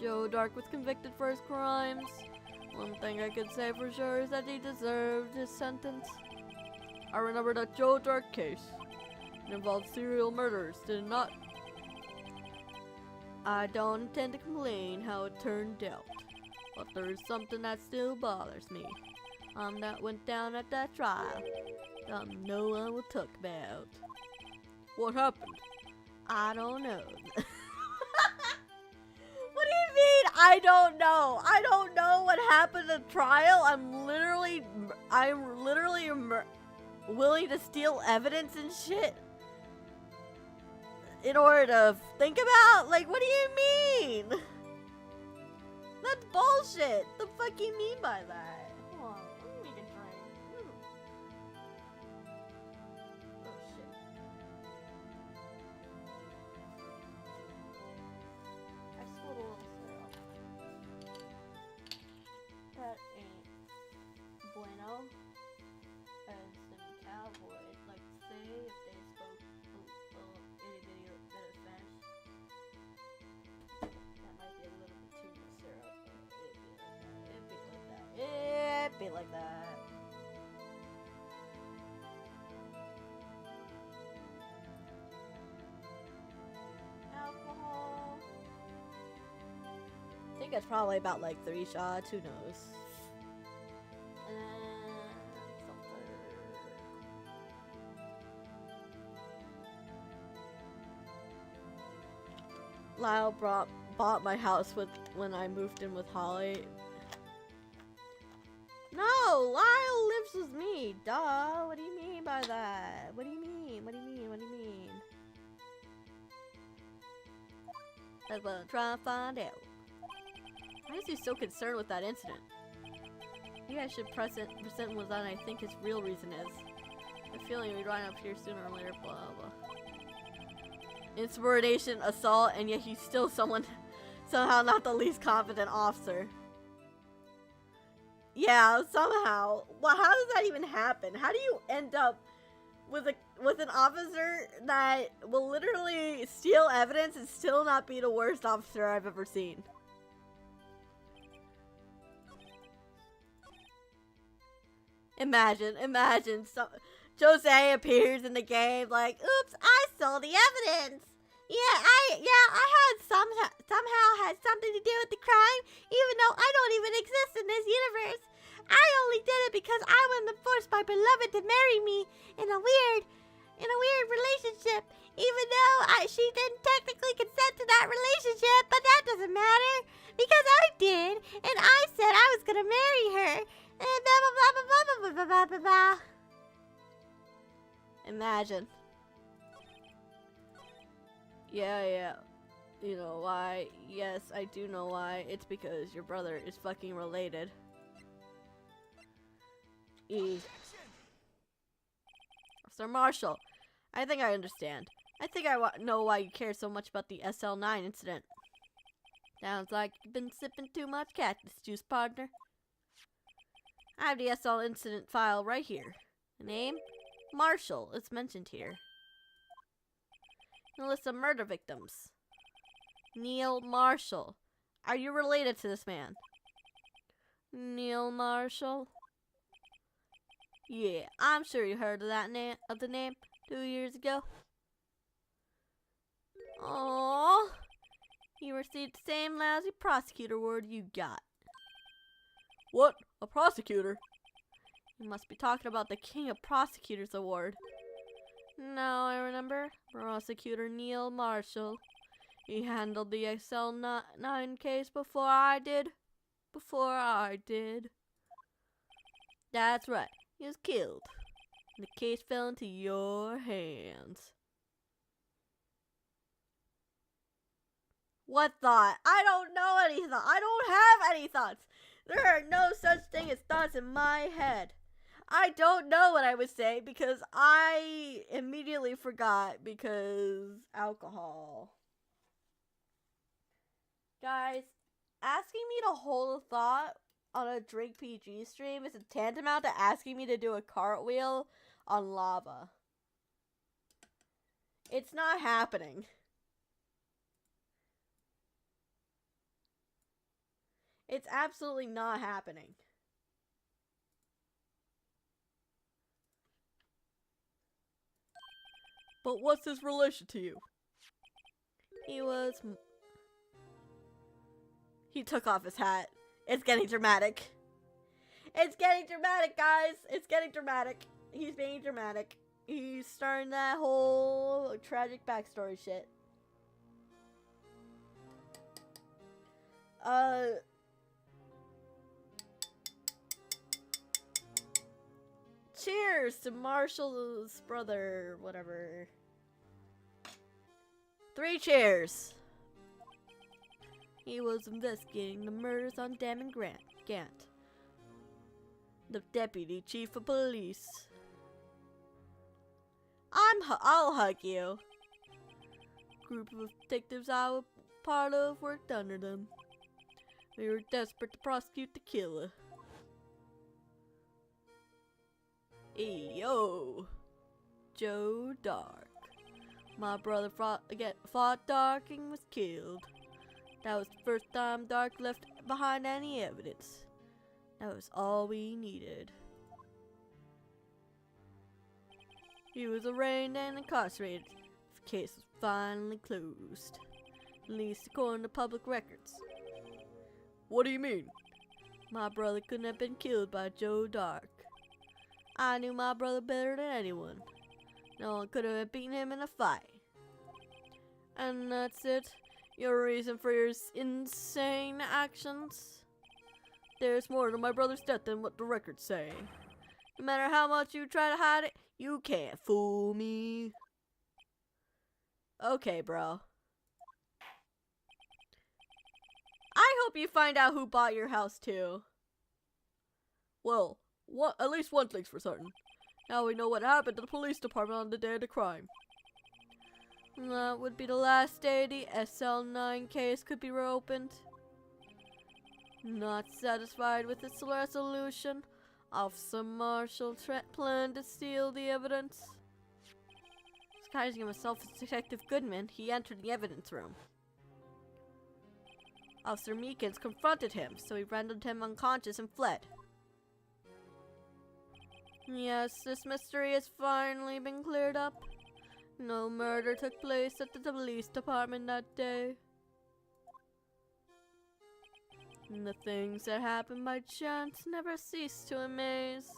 Joe Dark was convicted for his crimes. One thing I could say for sure is that he deserved his sentence. I remember that Joe Dark case. It involved serial murders, did it not? I don't intend to complain how it turned out, but there is something that still bothers me. That went down at that trial. No one will talk about. What happened? I don't know. What do you mean, I don't know? I don't know what happened at trial. I'm literally willing to steal evidence and shit in order to think about, like, what do you mean? That's bullshit. The fuck you mean by that? Hold on, let me make a drink. Oh shit. I spilled a little syrup. That ain't bueno. As the cowboys like to say if they spoke a little itty bitty bit of Spanish. That might be a little bit too much syrup, but it'd be like that. It'd be like that. Alcohol. I think it's probably about like 3 shots, who knows. Lyle bought my house when I moved in with Holly. No, Lyle lives with me. Duh. What do you mean by that? What do you mean? What do you mean? What do you mean? That's what I'm trying to find out. Why is he so concerned with that incident? Maybe I should present what I think his real reason is. I'm feeling we'd wind up here sooner or later, blah blah. Insubordination, assault, and yet he's still somehow not the least competent officer. Yeah, somehow. Well, how does that even happen? How do you end up with an officer that will literally steal evidence and still not be the worst officer I've ever seen? Imagine, Jose appears in the game like, oops, I stole the evidence. Yeah, I had somehow had something to do with the crime, even though I don't even exist in this universe. I only did it because I was forced my beloved to marry me in a weird in a weird relationship, even though she didn't technically consent to that relationship, but that doesn't matter, because I did, and I said I was gonna marry her, and blah blah blah blah blah blah blah blah blah blah. Imagine. Yeah. You know why? Yes, I do know why. It's because your brother is fucking related. Sir Marshall, I think I understand. I think I know why you care so much about the SL9 incident. Sounds like you've been sipping too much cactus juice, partner. I have the SL incident file right here. The name? Marshall. It's mentioned here. A list of murder victims. Neil Marshall. Are you related to this man? Neil Marshall? Yeah, I'm sure you heard of that the name 2 years ago. Aww. You received the same lousy prosecutor award you got. What? A prosecutor? You must be talking about the King of Prosecutors Award. Now I remember. Prosecutor Neil Marshall. He handled the SL9 case before I did. That's right. He was killed. And the case fell into your hands. What thought? I don't know any thoughts. I don't have any thoughts. There are no such thing as thoughts in my head. I don't know what I would say because I immediately forgot because alcohol. Guys, asking me to hold a thought on a DrinkPG stream is tantamount to asking me to do a cartwheel on lava. It's not happening. It's absolutely not happening. But what's his relation to you? He took off his hat. It's getting dramatic. It's getting dramatic, guys. It's getting dramatic. He's being dramatic. He's starting that whole tragic backstory shit. Cheers to Marshall's brother, whatever. 3 cheers. He was investigating the murders on Damon Gant, the deputy chief of police. I'll hug you. Group of detectives I was part of worked under them. We were desperate to prosecute the killer. Hey, yo, Joe Dark. My brother fought Dark and was killed. That was the first time Dark left behind any evidence. That was all we needed. He was arraigned and incarcerated. The case was finally closed. At least according to public records. What do you mean? My brother couldn't have been killed by Joe Dark. I knew my brother better than anyone. No one could have beaten him in a fight. And that's it? Your reason for your insane actions? There's more to my brother's death than what the records say. No matter how much you try to hide it, you can't fool me. Okay, bro. I hope you find out who bought your house, too. Well, at least one thing's for certain. Now we know what happened to the police department on the day of the crime. That would be the last day the SL9 case could be reopened. Not satisfied with its resolution, Officer Marshall planned to steal the evidence. Disguising himself as Detective Goodman, he entered the evidence room. Officer MEEKINS confronted him, so he rendered him unconscious and fled. Yes, this mystery has finally been cleared up. No murder took place at the police department that day. And the things that happen by chance never cease to amaze.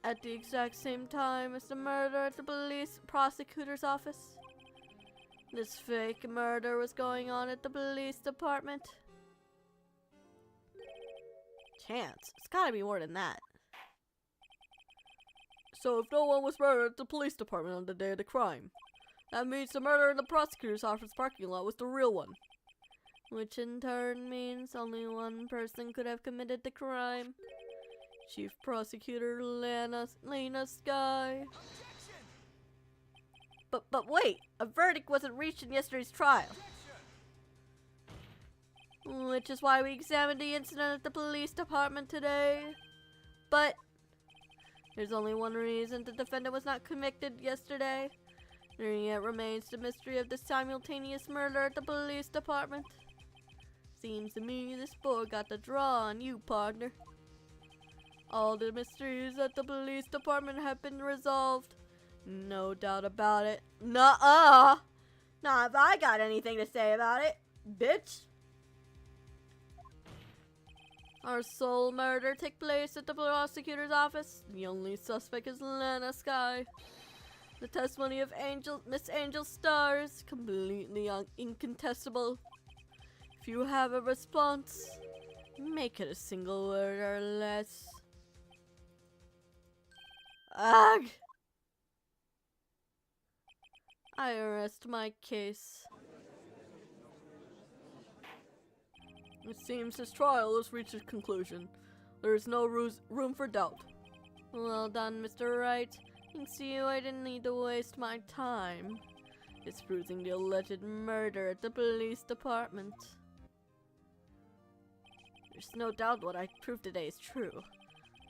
at the exact same time as the murder at the police prosecutor's office. This fake murder was going on at the police department. Chance. It's gotta be more than that. So if no one was murdered at the police department on the day of the crime, that means the murder in the prosecutor's office parking lot was the real one. Which in turn means only one person could have committed the crime. Chief Prosecutor Lena Sky. But wait, a verdict wasn't reached in yesterday's trial. Which is why we examined the incident at the police department today. But there's only one reason the defendant was not convicted yesterday. There yet remains the mystery of the simultaneous murder at the police department. Seems to me this boy got the draw on you, partner. All the mysteries at the police department have been resolved. No doubt about it. Nuh-uh. Not if I got anything to say about it, bitch. Our sole murder took place at the prosecutor's office. The only suspect is Lena Sky. The testimony of Miss Angel Star is completely incontestable. If you have a response, make it a single word or less. Ugh. I arrest my case. It seems this trial has reached its conclusion. There is no room for doubt. Well done, Mr. Wright. Thanks to you, I didn't need to waste my time disproving the alleged murder at the police department. There's no doubt what I proved today is true.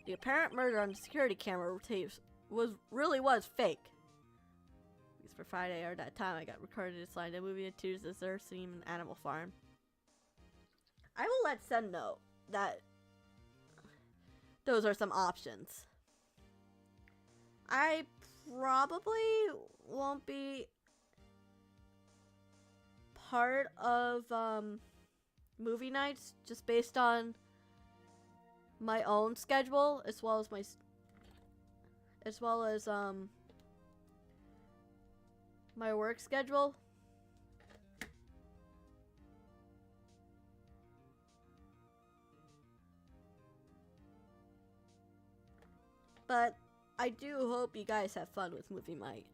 The apparent murder on the security camera tapes was fake. At least for Friday or that time I got recorded to slide a movie at Tuesday's Scene Animal Farm. I will let Sen know that those are some options. I probably won't be part of movie nights just based on my own schedule as well as my work schedule. But I do hope you guys have fun with Movie Night.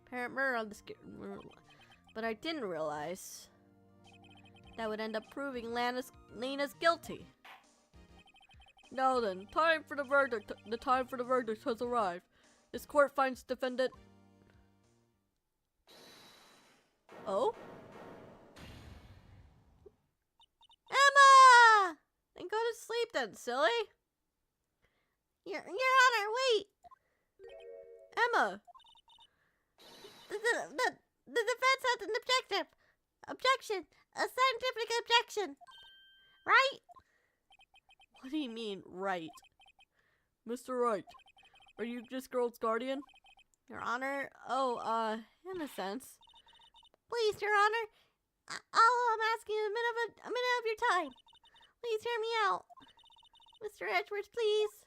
Apparent murder on the but I didn't realize that would end up proving Lena's guilty. Now then, time for the verdict. The time for the verdict has arrived. This court finds defendant. Oh? Emma! Then go to sleep then, silly. Your Honor, wait! Emma! The defense has an objection! A scientific objection! Right? What do you mean, right? Mr. Wright, are you this girl's guardian? Your Honor, in a sense. Please, Your Honor, all I'm asking is a minute of your time. Please hear me out. Mr. Edgeworth, please.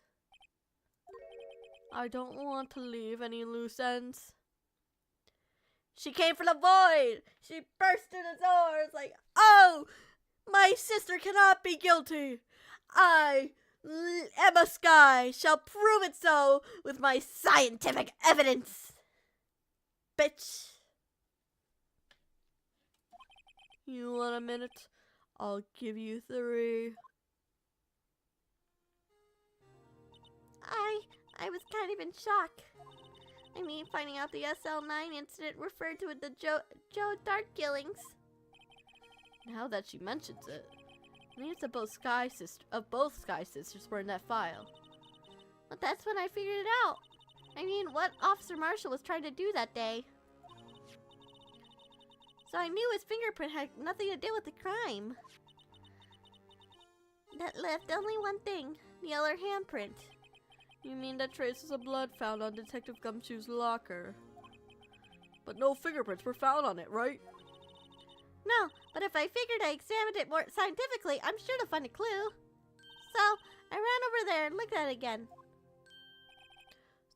I don't want to leave any loose ends. She came from the void. She burst through the doors like, oh, my sister cannot be guilty. I, Emma Sky, shall prove it so with my scientific evidence. Bitch. You want a minute? I'll give you 3. I was kind of in shock. I mean, finding out the SL9 incident referred to the Joe Dark killings. Now that she mentions it, names of both Sky Sisters were in that file. But that's when I figured it out. I mean, what Officer Marshall was trying to do that day. So I knew his fingerprint had nothing to do with the crime. That left only one thing, the other handprint. You mean that traces of blood found on Detective Gumshoe's locker? But no fingerprints were found on it, right? No, but if I figured I examined it more scientifically, I'm sure to find a clue. So, I ran over there and looked at it again.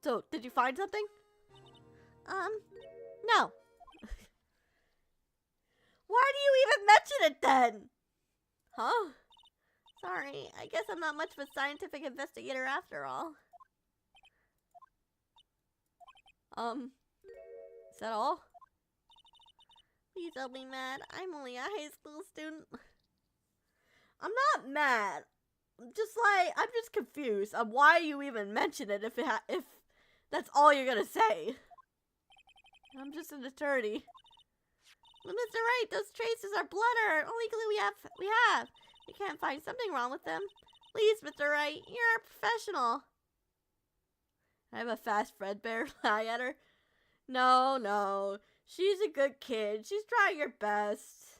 So, did you find something? No. Why do you even mention it then? Huh? Sorry, I guess I'm not much of a scientific investigator after all. Is that all? Please don't be mad. I'm only a high school student. I'm not mad. I'm just confused on why you even mention it if that's all you're gonna say. I'm just an attorney. Well, Mr. Wright, those traces are blood are only clue we have. We can't find something wrong with them. Please, Mr. Wright, you're a professional. I have a fast Fredbear fly at her. No. She's a good kid. She's trying her best.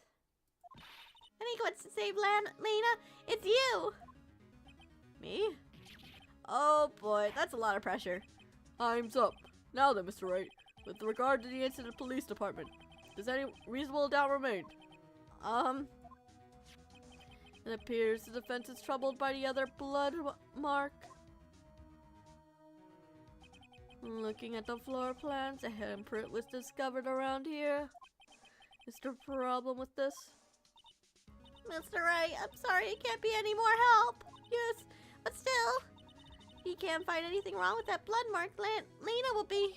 Anyone wants to save Lena? It's you! Me? Oh boy, that's a lot of pressure. Time's up. Now then, Mr. Wright, with regard to the incident police department, does any reasonable doubt remain? It appears the defense is troubled by the other blood mark. Looking at the floor plans, a handprint was discovered around here. Is there a problem with this? Mr. Wright, I'm sorry, it can't be any more help. Yes, but still, he can't find anything wrong with that blood mark. Lena will be...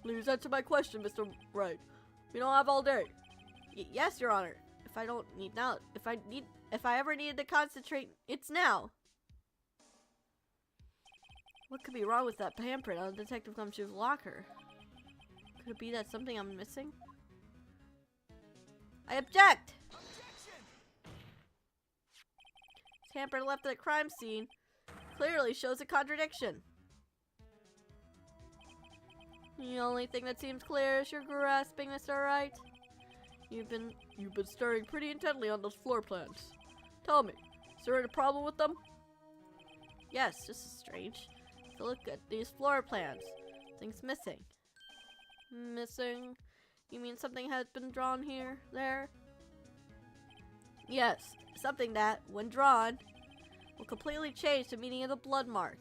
Please answer my question, Mr. Wright. We don't have all day. Yes, Your Honor. If I ever needed to concentrate, it's now. What could be wrong with that handprint on Detective Gumshoe's locker? Could it be that something I'm missing? I object! This handprint left at the crime scene clearly shows a contradiction. The only thing that seems clear is you're grasping, Mr. Wright. You've been staring pretty intently on those floor plans. Tell me, is there any problem with them? Yes, this is strange. So look at these floor plans. Things missing. Missing? You mean something has been drawn here, there? Yes, something that, when drawn, will completely change the meaning of the blood mark.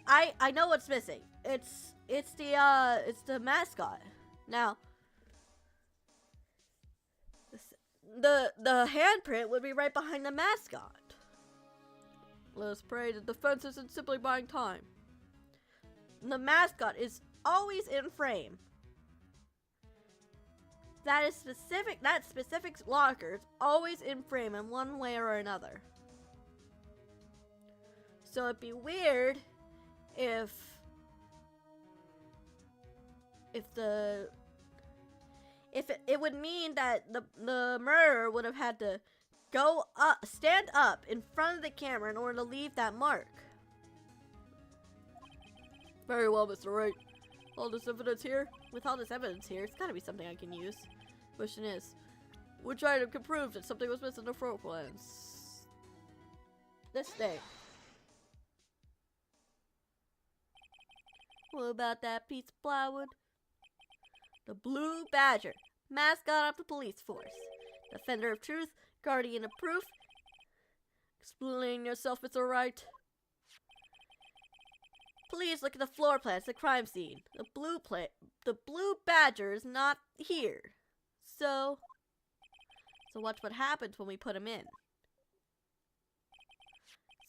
I know what's missing. It's the mascot. Now, the handprint would be right behind the mascot. Let us pray the defense isn't simply buying time. The mascot is always in frame. That specific locker is always in frame in one way or another. So it'd be weird if it would mean that the murderer would have had to stand up in front of the camera in order to leave that mark. Very well, Mr. Wright. With all this evidence here, it's gotta be something I can use. Question is, which item can prove that something was missing in the floor plans? This day. What about that piece of plywood? The Blue Badger, mascot of the police force. Defender of truth, guardian of proof. Explain yourself, Mr. Wright. Please look at the floor plans, the crime scene. The Blue Badger is not here. So watch what happens when we put him in.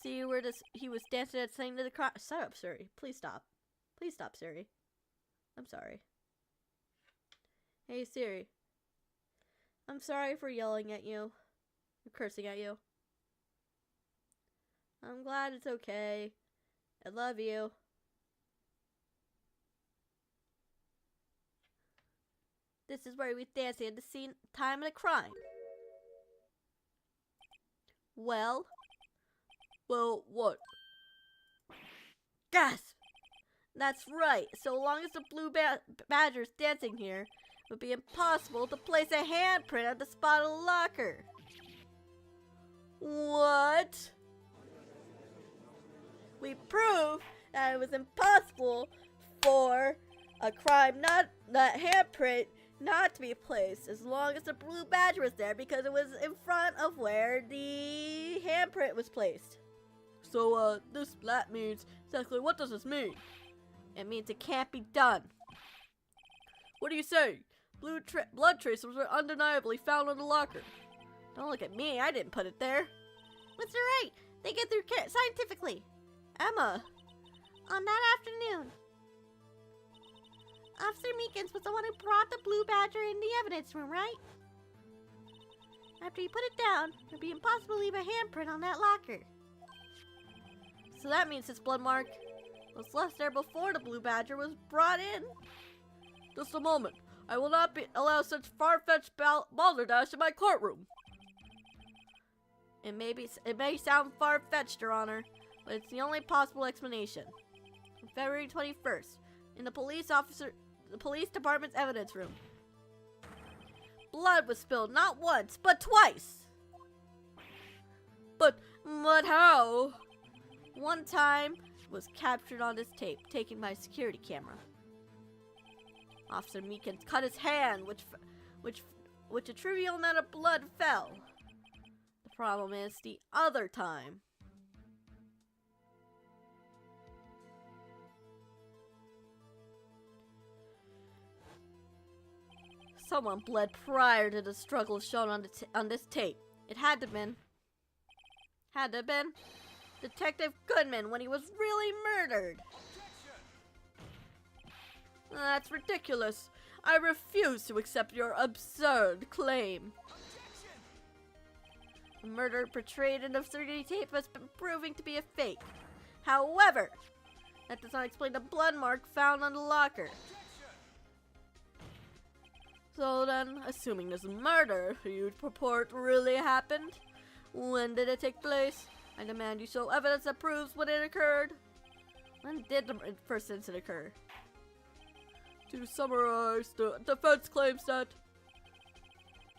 See where he was dancing at saying to the crime. Shut up, Siri. Please stop. Please stop, Siri. I'm sorry. Hey, Siri. I'm sorry for yelling at you. Or cursing at you. I'm glad it's okay. I love you. This is where we dancing at the scene time of the crime. Well, what? Gasp! That's right. So long as the Blue Badger's dancing here, it would be impossible to place a handprint at the spot of the locker. What? We proved that it was impossible for a crime that handprint not to be placed as long as the Blue Badger was there because it was in front of where the handprint was placed. So, that means, exactly what does this mean? It means it can't be done. What do you say? Blood tracers were undeniably found on the locker. Don't look at me, I didn't put it there. Mr. Wright, they get through scientifically. Emma. On that afternoon, Officer Meekins was the one who brought the blue badger in the evidence room, right? After he put it down, it would be impossible to leave a handprint on that locker. So that means his blood mark was left there before the blue badger was brought in. Just a moment. I will not allow such far-fetched balderdash in my courtroom. It may sound far-fetched, Your Honor, but it's the only possible explanation. On February 21st, in the police department's evidence room, blood was spilled not once, but twice. But how? One time was captured on this tape, taken by a security camera. Officer Meekins cut his hand, which a trivial amount of blood fell. The problem is the other time. Someone bled prior to the struggle shown on this tape. It had to have been Detective Goodman when he was really murdered. That's ridiculous. I refuse to accept your absurd claim. The murder portrayed in the 3D tape has been proving to be a fake. However, that does not explain the blood mark found on the locker. So then, assuming this murder you purport really happened, when did it take place? I demand you show evidence that proves when it occurred. When did the first incident occur? To summarize, the defense claims that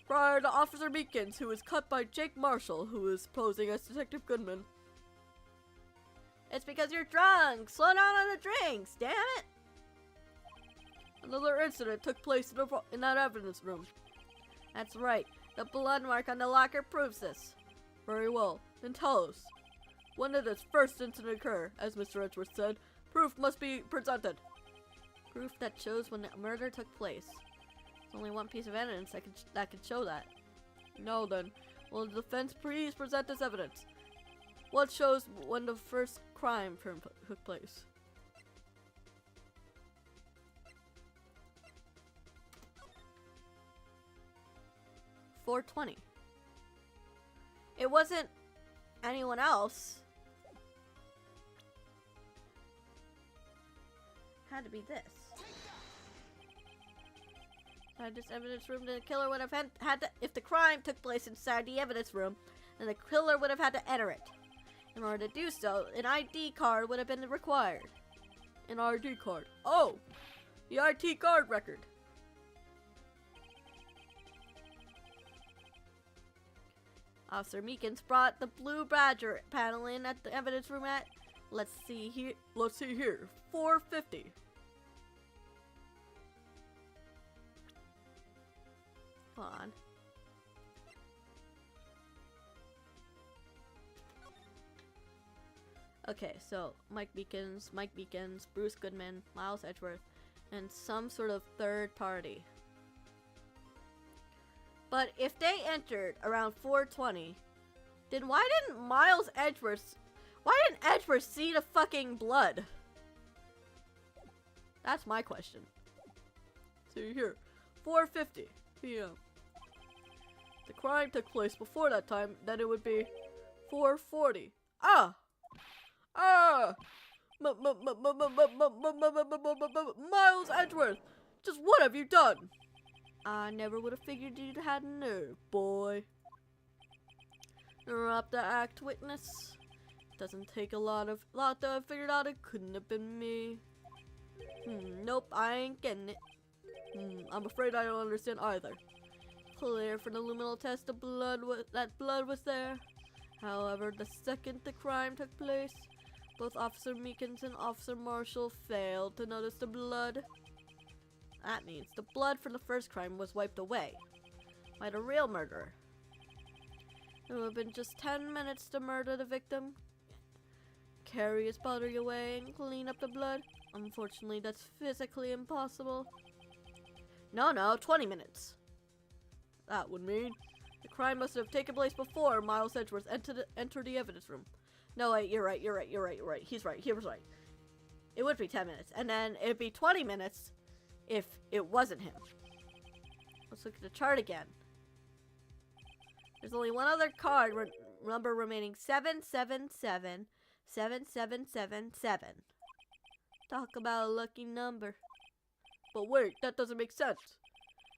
prior to Officer Meekins, who was cut by Jake Marshall, who was posing as Detective Goodman. It's because you're drunk! Slow down on the drinks, damn it! Another incident took place in that evidence room. That's right, the blood mark on the locker proves this. Very well, then tell us. When did this first incident occur? As Mr. Edgeworth said, proof must be presented. Proof that shows when the murder took place. There's only one piece of evidence that can show that. No then, will the defense please present this evidence? What shows when the first crime took place? .420. It wasn't anyone else. Had to be this. Inside this evidence room, the killer would have had to, if the crime took place inside the evidence room, then the killer would have had to enter it. In order to do so, an ID card would have been required. An ID card. Oh! The IT card record. Officer Meekins brought the blue badger panel in at the evidence room at, let's see here, 4:50. Hold on. Okay, so Mike Meekins, Bruce Goodman, Miles Edgeworth, and some sort of third party. But if they entered around 4:20, then why didn't Edgeworth see the fucking blood? That's my question. See here, 4:50 p.m. The crime took place before that time, then it would be 4:40. Miles Edgeworth, just what have you done? I never would have figured you'd had nerve, boy. Drop the act, witness. Doesn't take a lot to have figured out it couldn't have been me. Nope, I ain't getting it. I'm afraid I don't understand either. Clear for the luminal test, that blood was there. However, the second the crime took place, both Officer Meekins and Officer Marshall failed to notice the blood. That means the blood from the first crime was wiped away by the real murderer. It would have been just 10 minutes to murder the victim. carry his body away and clean up the blood? Unfortunately, that's physically impossible. No, 20 minutes. That would mean the crime must have taken place before Miles Edgeworth entered the evidence room. No, wait, you're right. He was right. It would be 10 minutes, and then it'd be 20 minutes if it wasn't him. Let's look at the chart again. There's only one other card number remaining, 777 7777. Talk about a lucky number. But wait, that doesn't make sense.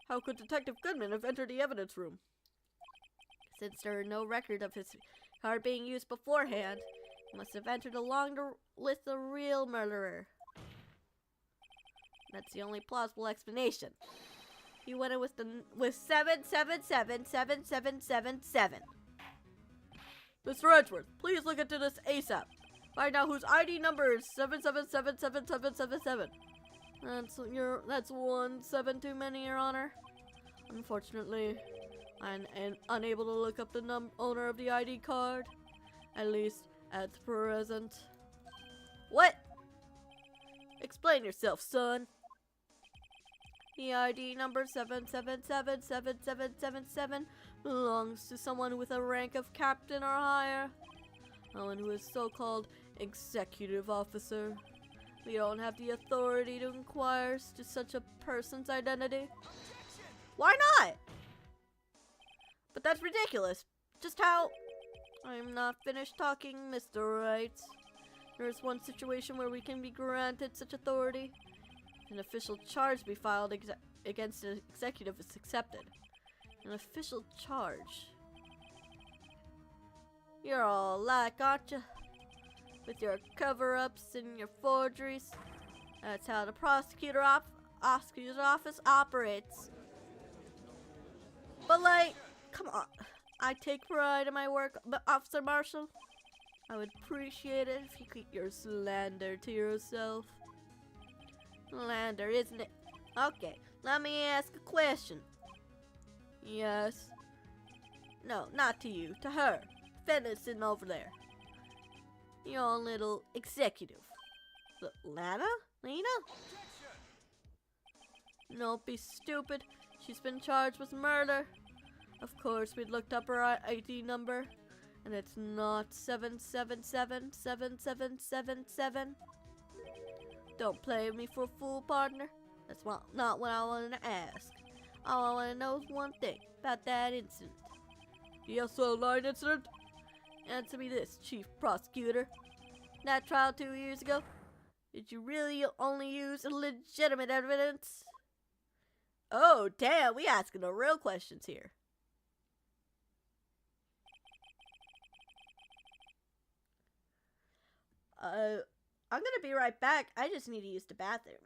How could Detective Goodman have entered the evidence room? Since there are no record of his card being used beforehand, he must have entered along with the real murderer. That's the only plausible explanation. He went in with 777 7777. Mr. Edgeworth, please look into this ASAP. Find out whose ID number is 7777777. That's 17 too many, Your Honor. Unfortunately, I'm unable to look up the owner of the ID card. At least at present. What? Explain yourself, son. The ID number 7777777 belongs to someone with a rank of captain or higher. Someone who is so-called executive officer. We don't have the authority to inquire as to such a person's identity. Why not? But that's ridiculous. Just how... I'm not finished talking, Mr. Wright. There's one situation where we can be granted such authority. An official charge be filed against an executive is accepted. An official charge. You're all like, aren't you? With your cover-ups and your forgeries. That's how the prosecutor's office operates. But like, come on. I take pride in my work, Officer Marshall. I would appreciate it if you keep your slander to yourself. Slander, isn't it? Okay, let me ask a question. Yes. No, not to you. To her. Defendant sitting over there. Your little executive. Lena? Don't be stupid. She's been charged with murder. Of course, we looked up her ID number. And it's not 777 7777. Don't play me for a fool, partner. That's not what I wanted to ask. All I want to know is one thing about that incident. The SL line incident? Answer me this, Chief Prosecutor. That trial 2 years ago, did you really only use legitimate evidence? Oh, damn, we asking the real questions here. I'm gonna be right back. I just need to use the bathroom.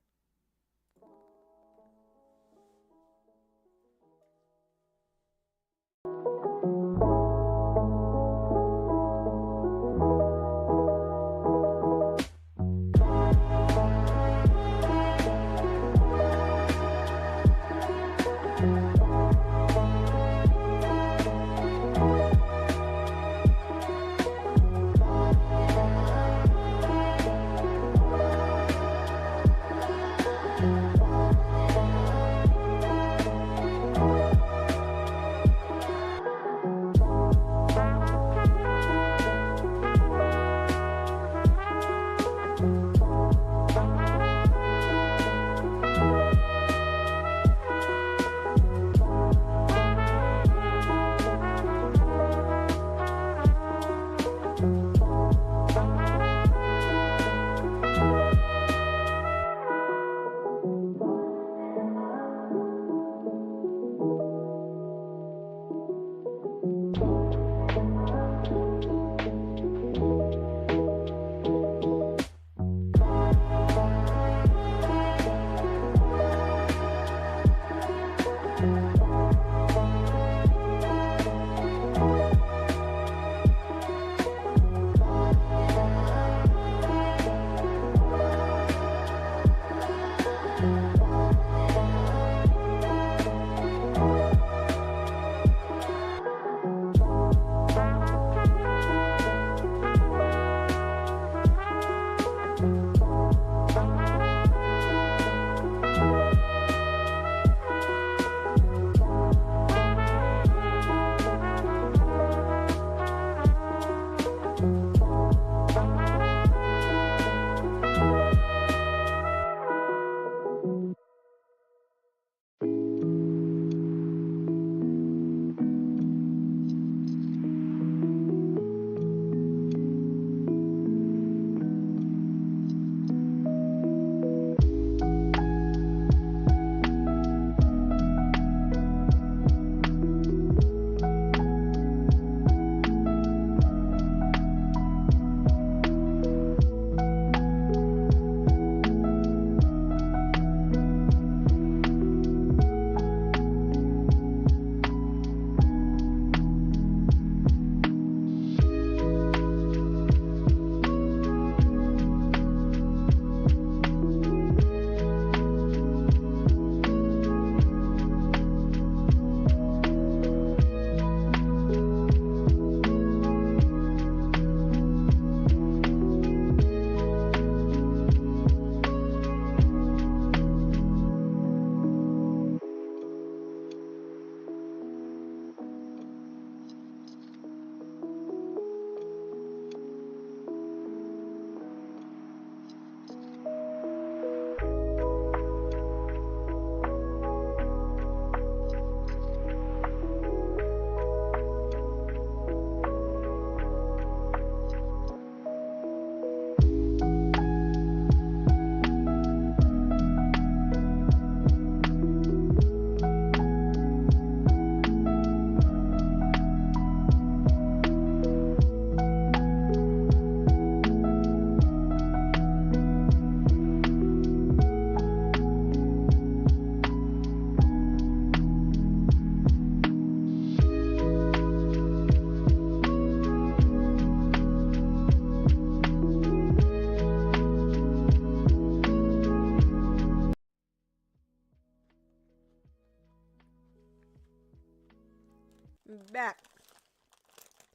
Back.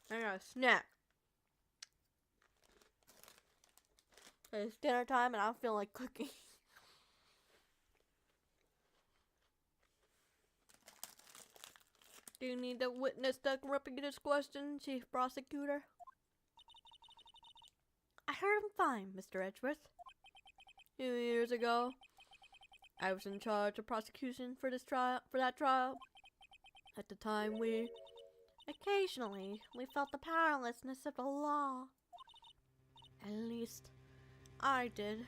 I got a snack. It's dinner time and I don't feel like cooking. Do you need to witness the this question, Chief Prosecutor? I heard him fine, Mr. Edgeworth. A few years ago, I was in charge of prosecution for that trial. At the time, occasionally, we felt the powerlessness of the law. At least, I did.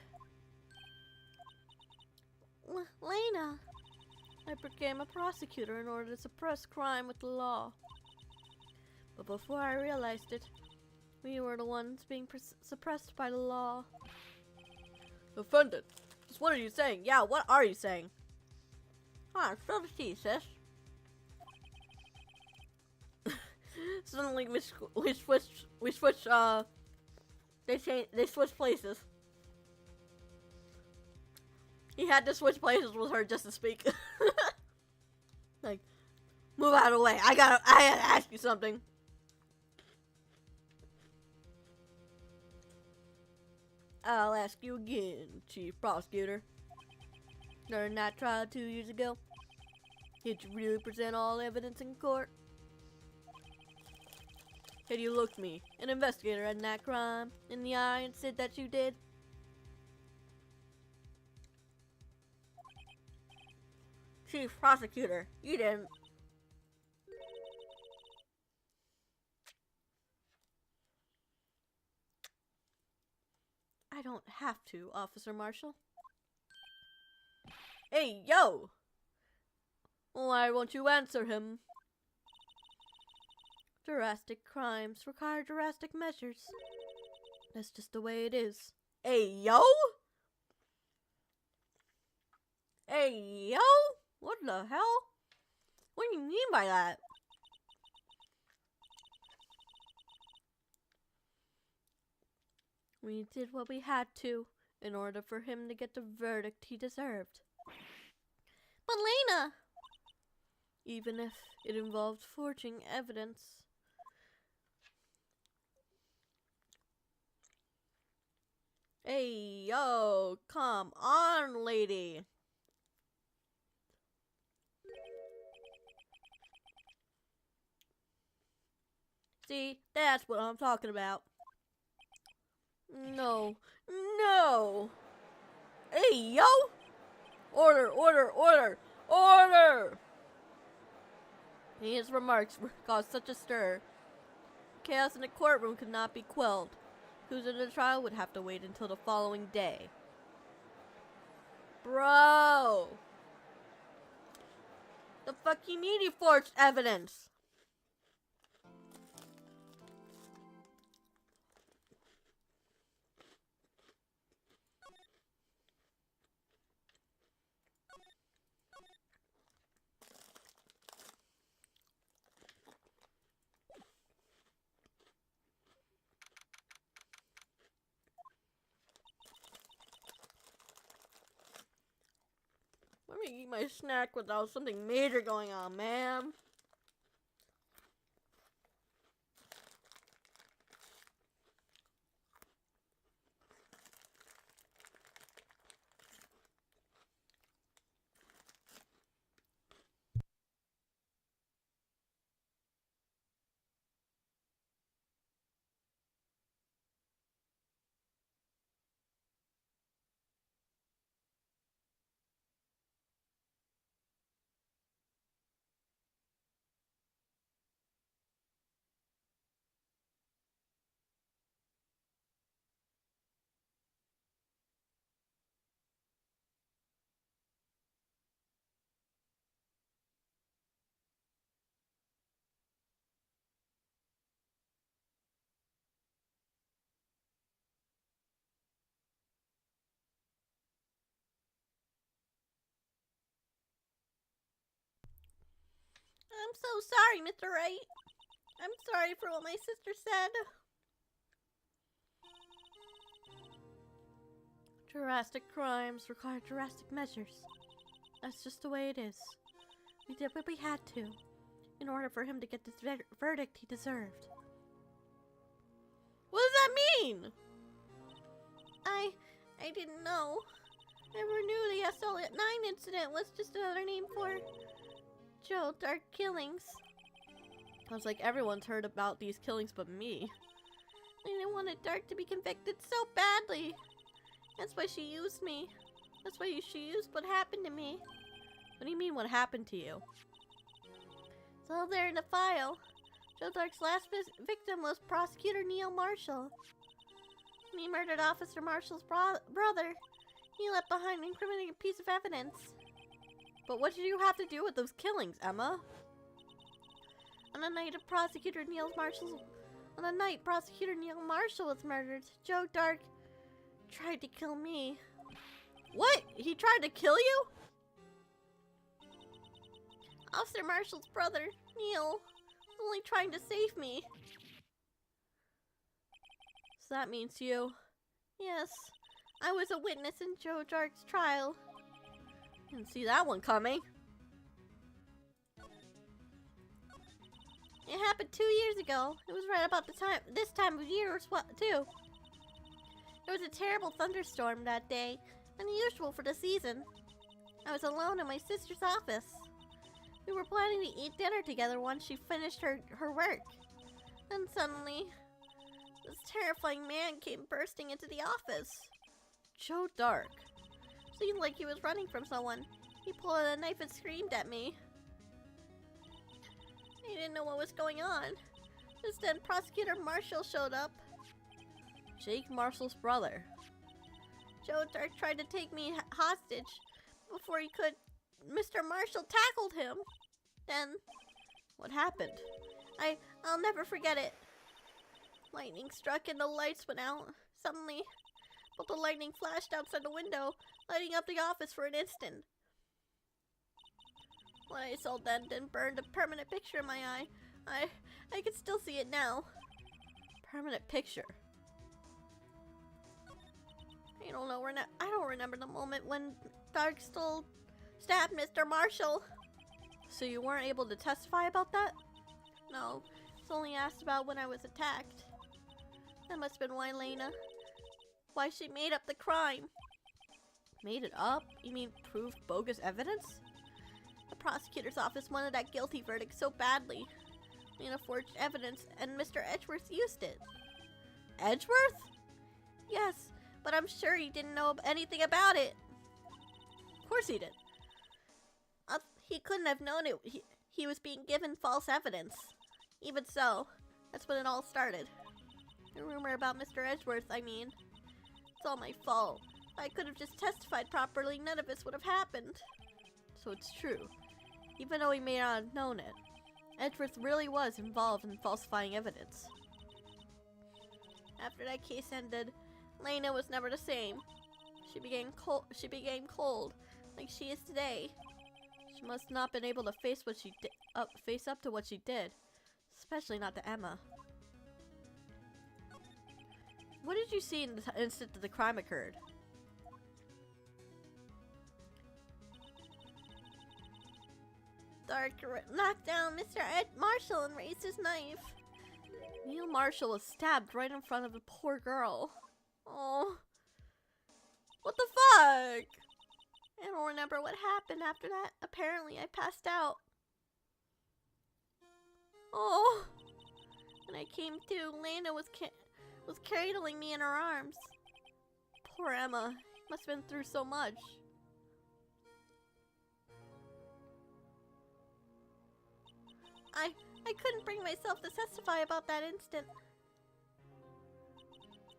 Lena, I became a prosecutor in order to suppress crime with the law. But before I realized it, we were the ones being suppressed by the law. Offended. Just what are you saying? Yeah, what are you saying? Spill the tea, sis. Suddenly we switch they switched places. He had to switch places with her just to speak. Like, move out of the way. I gotta ask you something. I'll ask you again, Chief Prosecutor. During that trial 2 years ago, did you really present all evidence in court? Had you looked me, an investigator in that crime, in the eye and said that you did? Chief Prosecutor, you didn't. I don't have to, Officer Marshall. Hey, yo! Why won't you answer him? Drastic crimes require drastic measures. That's just the way it is. Hey, yo! Hey, yo! What the hell? What do you mean by that? We did what we had to in order for him to get the verdict he deserved. But Lena! Even if it involved forging evidence. Hey, yo! Come on, lady! See, that's what I'm talking about. No. No! Hey, yo! Order, order, order, order! His remarks caused such a stir. Chaos in the courtroom could not be quelled. Who's in the trial would have to wait until the following day. Bro! The fuck you mean you forged evidence? Let me eat my snack without something major going on, man. I'm so sorry, Mr. Wright. I'm sorry for what my sister said. Drastic crimes require drastic measures. That's just the way it is. We did what we had to, in order for him to get the verdict he deserved. What does that mean? I didn't know. Never knew the SL9 incident was just another name for Joe Dark killings. Sounds like everyone's heard about these killings but me. Lena wanted Dark to be convicted so badly. That's why she used me. That's why she used what happened to me. What do you mean, what happened to you? It's all there in the file. Joe Dark's last victim was Prosecutor Neil Marshall. When he murdered Officer Marshall's brother, he left behind an incriminating piece of evidence. But what did you have to do with those killings, Emma? On the night Prosecutor Neil Marshall was murdered, Joe Dark tried to kill me. What? He tried to kill you? Officer Marshall's brother, Neil, was only trying to save me. So that means you. Yes, I was a witness in Joe Dark's trial. Didn't see that one coming. It happened 2 years ago. It was right about this time of year too. There was a terrible thunderstorm that day, unusual for the season. I was alone in my sister's office. We were planning to eat dinner together once she finished her work. Then suddenly, this terrifying man came bursting into the office. Joe Dark. Seemed like he was running from someone. He pulled out a knife and screamed at me. I didn't know what was going on. Just then, Prosecutor Marshall showed up. Jake Marshall's brother. Joe Dark tried to take me hostage. Before he could, Mr. Marshall tackled him. Then, what happened? I'll never forget it. Lightning struck and the lights went out. Suddenly, but the lightning flashed outside the window, lighting up the office for an instant. What I saw then burned a permanent picture in my eye. I can still see it now. Permanent picture. I don't remember the moment when Dark stabbed Mr. Marshall. So you weren't able to testify about that? No, it's only asked about when I was attacked. That must have been why she made up the crime. Made it up? You mean proved bogus evidence? The prosecutor's office wanted that guilty verdict so badly. Lena forged evidence and Mr. Edgeworth used it. Edgeworth? Yes, but I'm sure he didn't know anything about it. Of course he did. He couldn't have known it. He was being given false evidence. Even so, that's when it all started. The rumor about Mr. Edgeworth, I mean. It's all my fault. If I could have just testified properly, none of this would have happened. So it's true. Even though he may not have known it, Edgeworth really was involved in falsifying evidence. After that case ended, Lena was never the same. She became cold, like she is today. She must not have been able to face up to what she did, especially not to Emma. What did you see in the instant that the crime occurred? Dark knocked down Mr. Marshall and raised his knife. Neil Marshall was stabbed right in front of the poor girl. Oh. What the fuck? I don't remember what happened after that. Apparently, I passed out. Oh. When I came to, Lena was cradling me in her arms. Poor Emma. Must have been through so much. I couldn't bring myself to testify about that instant.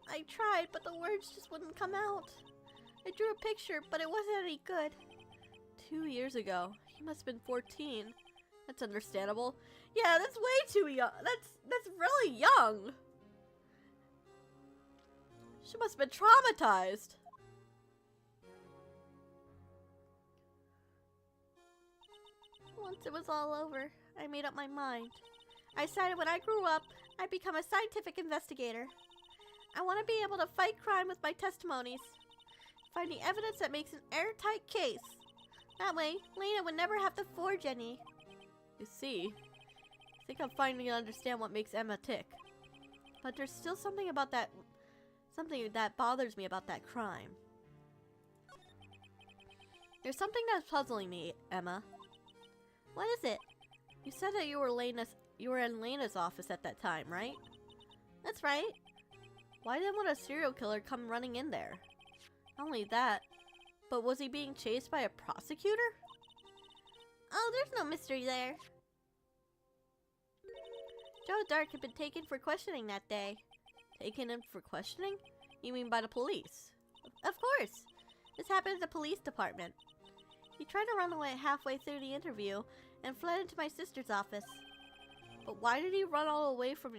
I tried, but the words just wouldn't come out. I drew a picture, but it wasn't any good. 2 years ago. He must have been 14. That's understandable. Yeah, that's way too young. That's really young. She must have been traumatized. Once it was all over, I made up my mind. I decided when I grew up, I'd become a scientific investigator. I want to be able to fight crime with my testimonies. Finding evidence that makes an airtight case. That way, Lena would never have to forge any. You see, think I'm finally gonna understand what makes Emma tick. But there's still something that bothers me about that crime. There's something that's puzzling me, Emma. What is it? You said that you were in Lena's office at that time, right? That's right. Why didn't a serial killer come running in there? Not only that, but was he being chased by a prosecutor? Oh, there's no mystery there. Joe Dark had been taken for questioning that day. Taken in for questioning? You mean by the police? Of course. This happened at the police department. He tried to run away halfway through the interview and fled into my sister's office. But why did he run all the way from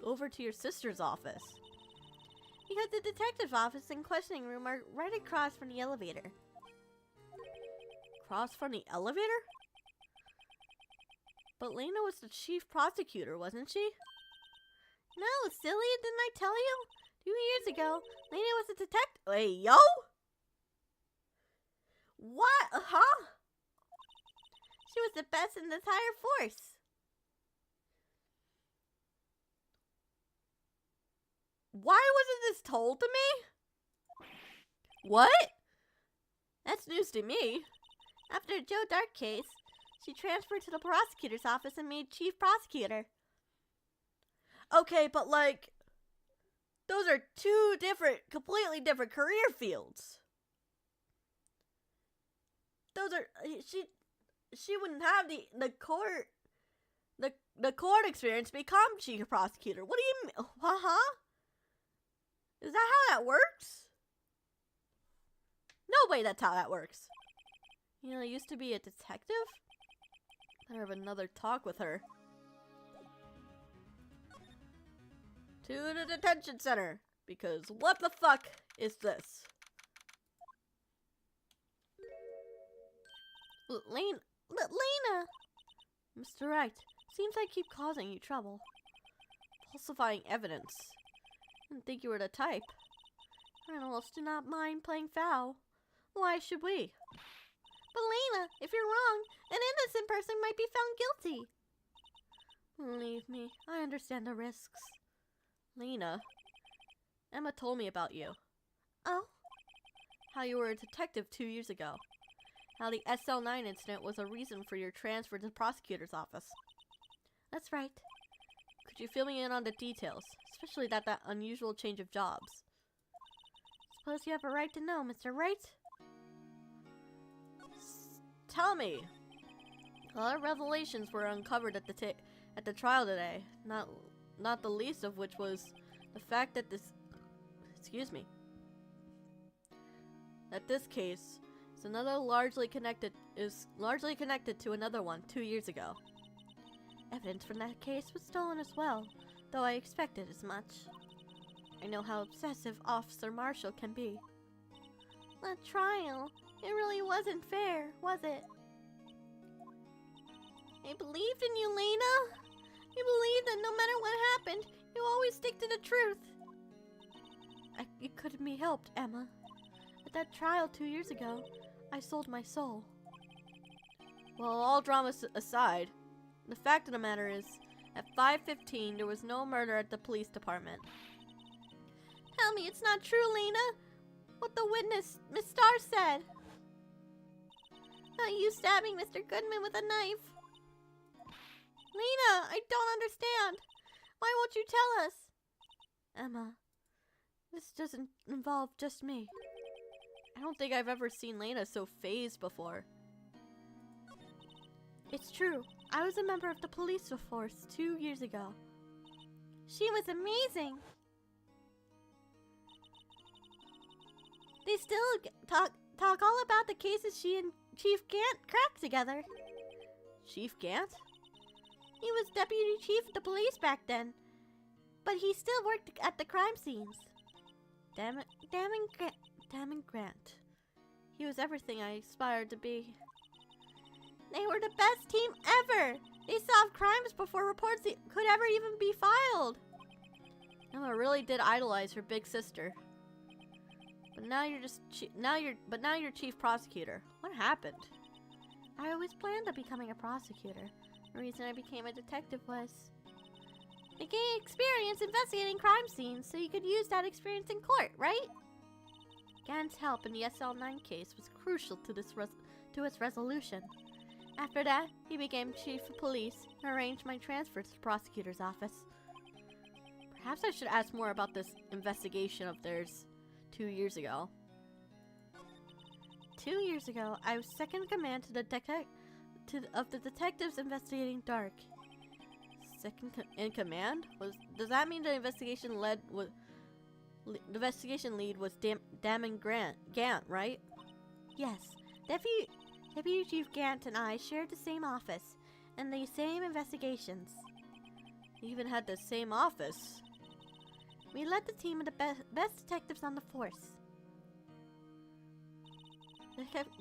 over to your sister's office? Because the detective's office and questioning room are right across from the elevator. Across from the elevator? But Lena was the chief prosecutor, wasn't she? No, silly, didn't I tell you? 2 years ago, Lena was a detective. Hey, yo! What? Huh? She was the best in the entire force. Why wasn't this told to me? What? That's news to me. After the Joe Dark case, she transferred to the prosecutor's office and made chief prosecutor. Okay, but like, those are two completely different career fields. Those are, she wouldn't have the court experience to become chief prosecutor. What do you mean? Huh? Is that how that works? No way that's how that works. You know, I used to be a detective. Better have another talk with her. To the detention center. Because what the fuck is this? Lena! Mr. Wright, seems I keep causing you trouble. Falsifying evidence. Didn't think you were the type. Animals do not mind playing foul. Why should we? But Lena, if you're wrong, an innocent person might be found guilty. Believe me, I understand the risks. Lena, Emma told me about you. Oh? How you were a detective 2 years ago. How the SL9 incident was a reason for your transfer to the prosecutor's office. That's right. Could you fill me in on the details, especially that unusual change of jobs? Suppose you have a right to know, Mr. Wright? Tell me. A lot of revelations were uncovered at the trial today. Not the least of which was the fact that this case is largely connected to another one 2 years ago. Evidence from that case was stolen as well, though I expected as much. I know how obsessive Officer Marshall can be. That trial, it really wasn't fair, was it? I believed in you, Lena. I believed that no matter what happened, you always stick to the truth. It couldn't be helped, Emma. At that trial 2 years ago, I sold my soul. Well, all drama aside, the fact of the matter is, at 5:15, there was no murder at the police department. Tell me it's not true, Lena. What the witness, Miss Starr, said. Not you stabbing Mr. Goodman with a knife. Lena, I don't understand. Why won't you tell us? Emma, this doesn't involve just me. I don't think I've ever seen Lena so phased before. It's true. I was a member of the police force 2 years ago. She was amazing. They still talk all about the cases she and Chief Gant cracked together. Chief Gant? He was deputy chief of the police back then, but he still worked at the crime scenes. Damn it, Grant. He was everything I aspired to be. They were the best team ever. They solved crimes before reports could ever even be filed. Emma really did idolize her big sister. But now you're chief prosecutor. What happened? I always planned on becoming a prosecutor, The reason I became a detective was to gain experience investigating crime scenes so you could use that experience in court, right? Gan's help in the SL9 case was crucial to its resolution. After that, he became chief of police and arranged my transfer to the prosecutor's office. Perhaps I should ask more about this investigation of theirs 2 years ago. 2 years ago, I was second in command to the detectives investigating Dark. Second in command? Does that mean the investigation lead was Damon Gant, right? Yes. Deputy Chief Gant and I shared the same office and the same investigations. We even had the same office. We led the team of the best detectives on the force.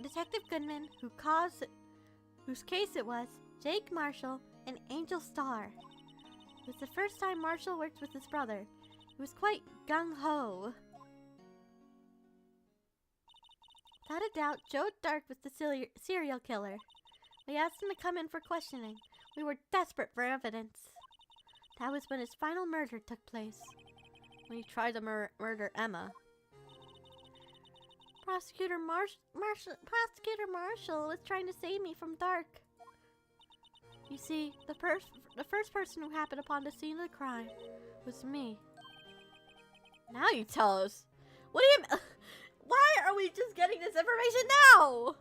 Detective Goodman, whose case it was, Jake Marshall, and Angel Starr. It was the first time Marshall worked with his brother. He was quite gung-ho. Without a doubt, Joe Dark was the serial killer. We asked him to come in for questioning. We were desperate for evidence. That was when his final murder took place. When he tried to murder Emma. Prosecutor Marshall was trying to save me from Dark. You see, the first person who happened upon the scene of the crime was me. Now you tell us. What do you Why are we just getting this information now?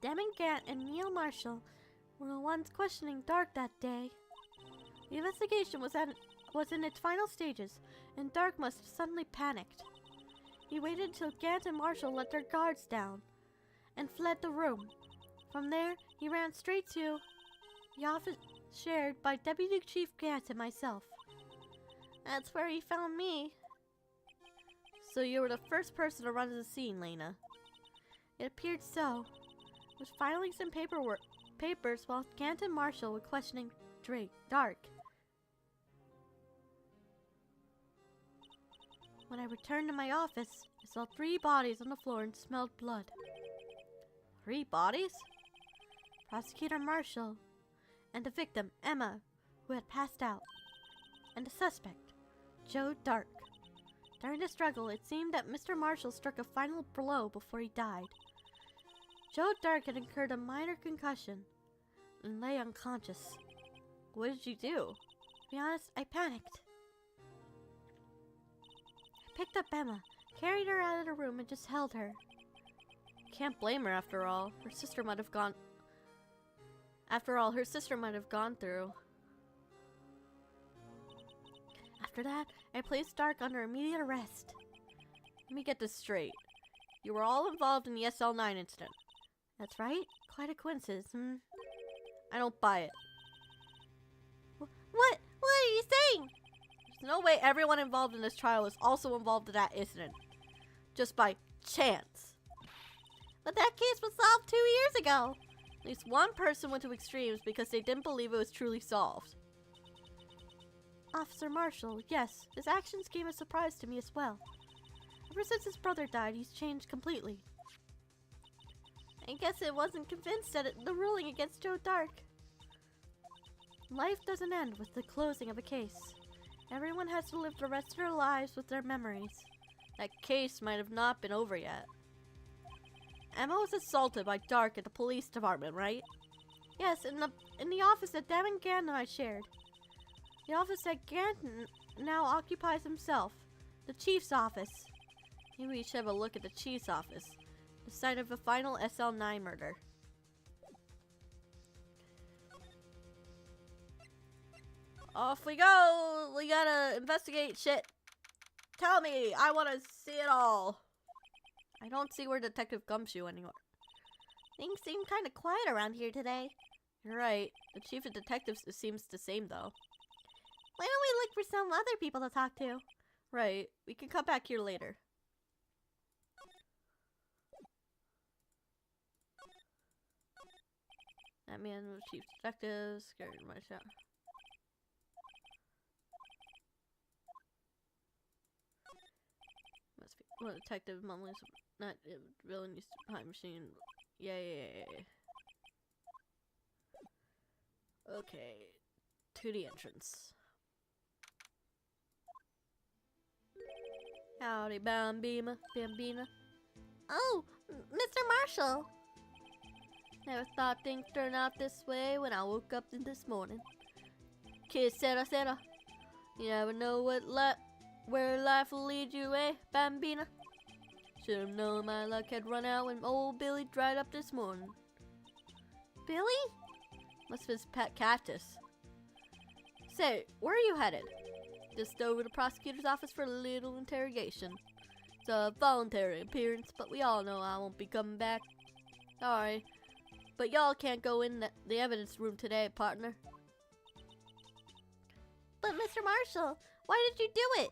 Damon Gant and Neil Marshall were the ones questioning Dark that day. The investigation was in its final stages, and Dark must have suddenly panicked. He waited until Gant and Marshall let their guards down and fled the room. From there, he ran straight to the office shared by Deputy Chief Gant and myself. That's where he found me. So you were the first person to run to the scene, Lena. It appeared so. I was filing some papers while Gant and Marshall were questioning Dark. When I returned to my office, I saw 3 bodies on the floor and smelled blood. 3 bodies? Prosecutor Marshall, and the victim, Emma, who had passed out, and the suspect, Joe Dark. During the struggle, it seemed that Mr. Marshall struck a final blow before he died. Joe Dark had incurred a minor concussion and lay unconscious. What did you do? To be honest, I panicked. I picked up Emma, carried her out of the room, and just held her. Can't blame her after all. Her sister might have gone... After all, her sister might have gone through. After that, I placed Dark under immediate arrest. Let me get this straight. You were all involved in the SL9 incident. That's right. Quite a coincidence, I don't buy it. What are you saying? There's no way everyone involved in this trial was also involved in that incident. Just by chance. But that case was solved 2 years ago. At least one person went to extremes because they didn't believe it was truly solved. Officer Marshall, yes, his actions came as a surprise to me as well. Ever since his brother died, he's changed completely. I guess it wasn't convinced at the ruling against Joe Dark. Life doesn't end with the closing of a case. Everyone has to live the rest of their lives with their memories. That case might have not been over yet. Emma was assaulted by Dark at the police department, right? Yes, in the office that Damon Gant and I shared. The office that Gant now occupies himself. The chief's office. Maybe we should have a look at the chief's office. The site of the final SL9 murder. Off we go! We gotta investigate shit. Tell me! I wanna see it all! I don't see where Detective Gumshoe anymore. Things seem kinda quiet around here today. You're right. The chief of detectives seems the same though. Why don't we look for some other people to talk to? Right. We can come back here later. That man was chief detective, scared my shot. Must be well, detective mumbling not villain used time machine. Yeah. Okay, to the entrance. Howdy, Bambina. Oh, Mr. Marshall. Never thought things turned out this way when I woke up this morning. Que sera. You never know where life will lead you, eh, Bambina? Should have known my luck had run out when old Billy dried up this morning. Billy? Must be his pet cactus. Say, where are you headed? Just over to the prosecutor's office for a little interrogation. It's a voluntary appearance, but we all know I won't be coming back. Sorry, but y'all can't go in the evidence room today, partner. But Mr. Marshall, why did you do it?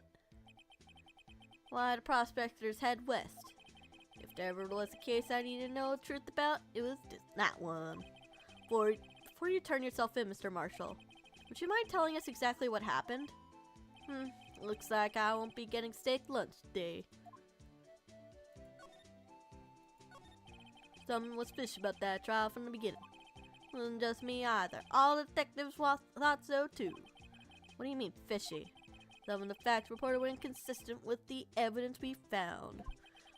Why the prospectors head west. If there ever was a case I needed to know the truth about, it was just that one. Before you turn yourself in, Mr. Marshall, would you mind telling us exactly what happened? Looks like I won't be getting steak lunch today. Something was fishy about that trial from the beginning. Wasn't just me either. All the detectives thought so too. What do you mean fishy? Some of the facts reported were inconsistent with the evidence we found.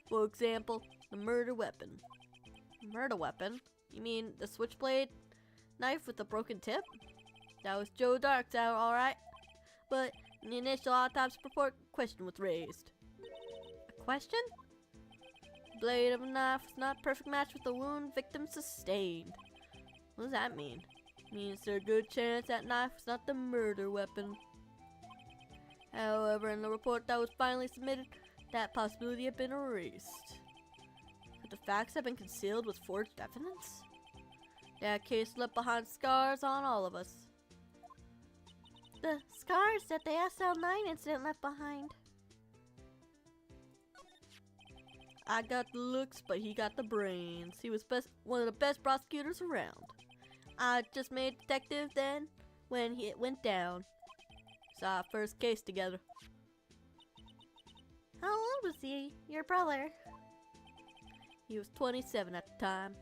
For example, the murder weapon. Murder weapon? You mean the switchblade knife with the broken tip? That was Joe Dark's out, alright. But in the initial autopsy report, a question was raised. A question? The blade of a knife was not a perfect match with the wound victim sustained. What does that mean? It means there's a good chance that knife was not the murder weapon. However, in the report that was finally submitted, that possibility had been erased. Could the facts have been concealed with forged evidence? That case left behind scars on all of us. The scars that the SL9 incident left behind. I got the looks, but he got the brains. He was one of the best prosecutors around. I just made detective then when it went down. Saw our first case together. How old was he, your brother? He was 27 at the time.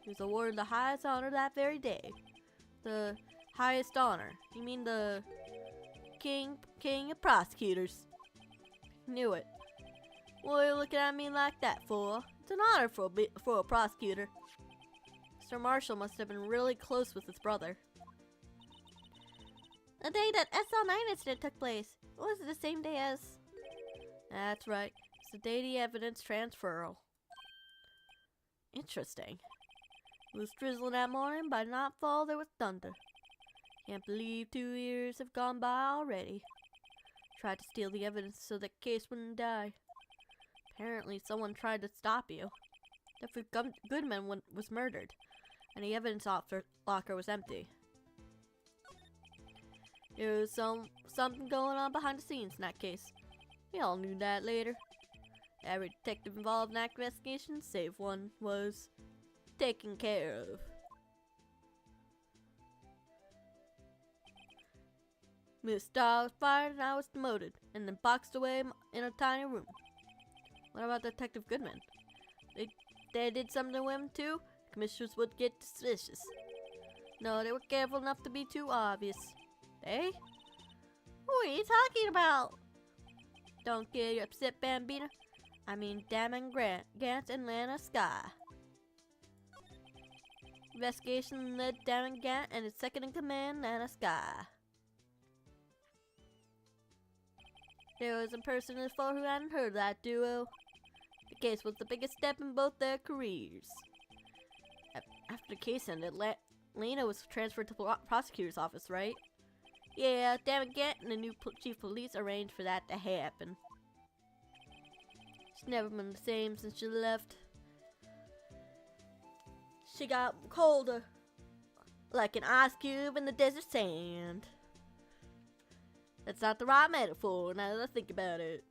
He was awarded the highest honor that very day. The highest honor? You mean the king of prosecutors? Knew it. What are you looking at me like that for? It's an honor for a prosecutor. Mr. Marshall must have been really close with his brother. The day that SL9 incident took place. Was it the same day as? That's right. It's the day of the evidence transferal. Interesting. It was drizzling that morning. By nightfall, there was thunder. Can't believe 2 years have gone by already. Tried to steal the evidence so the case wouldn't die. Apparently, someone tried to stop you. Jeffrey Goodman was murdered, and the evidence locker was empty. There was something going on behind the scenes in that case. We all knew that later. Every detective involved in that investigation, save one, was taken care of. Miss Starr was fired and I was demoted, and then boxed away in a tiny room. What about Detective Goodman? They did something to him too? Commissioners would get suspicious. No, they were careful enough to be too obvious. They? Who are you talking about? Don't get upset, Bambina. I mean Damon Gant and Lana Sky. Investigation led Damon Gant and his second in command, Lana Sky. There was a person in the floor who hadn't heard of that duo. The case was the biggest step in both their careers. After the case ended, Lena was transferred to the prosecutor's office, right? Yeah, Damon Gant and the new chief of police arranged for that to happen. She's never been the same since she left. She got colder, like an ice cube in the desert sand. That's not the right metaphor now that I think about it.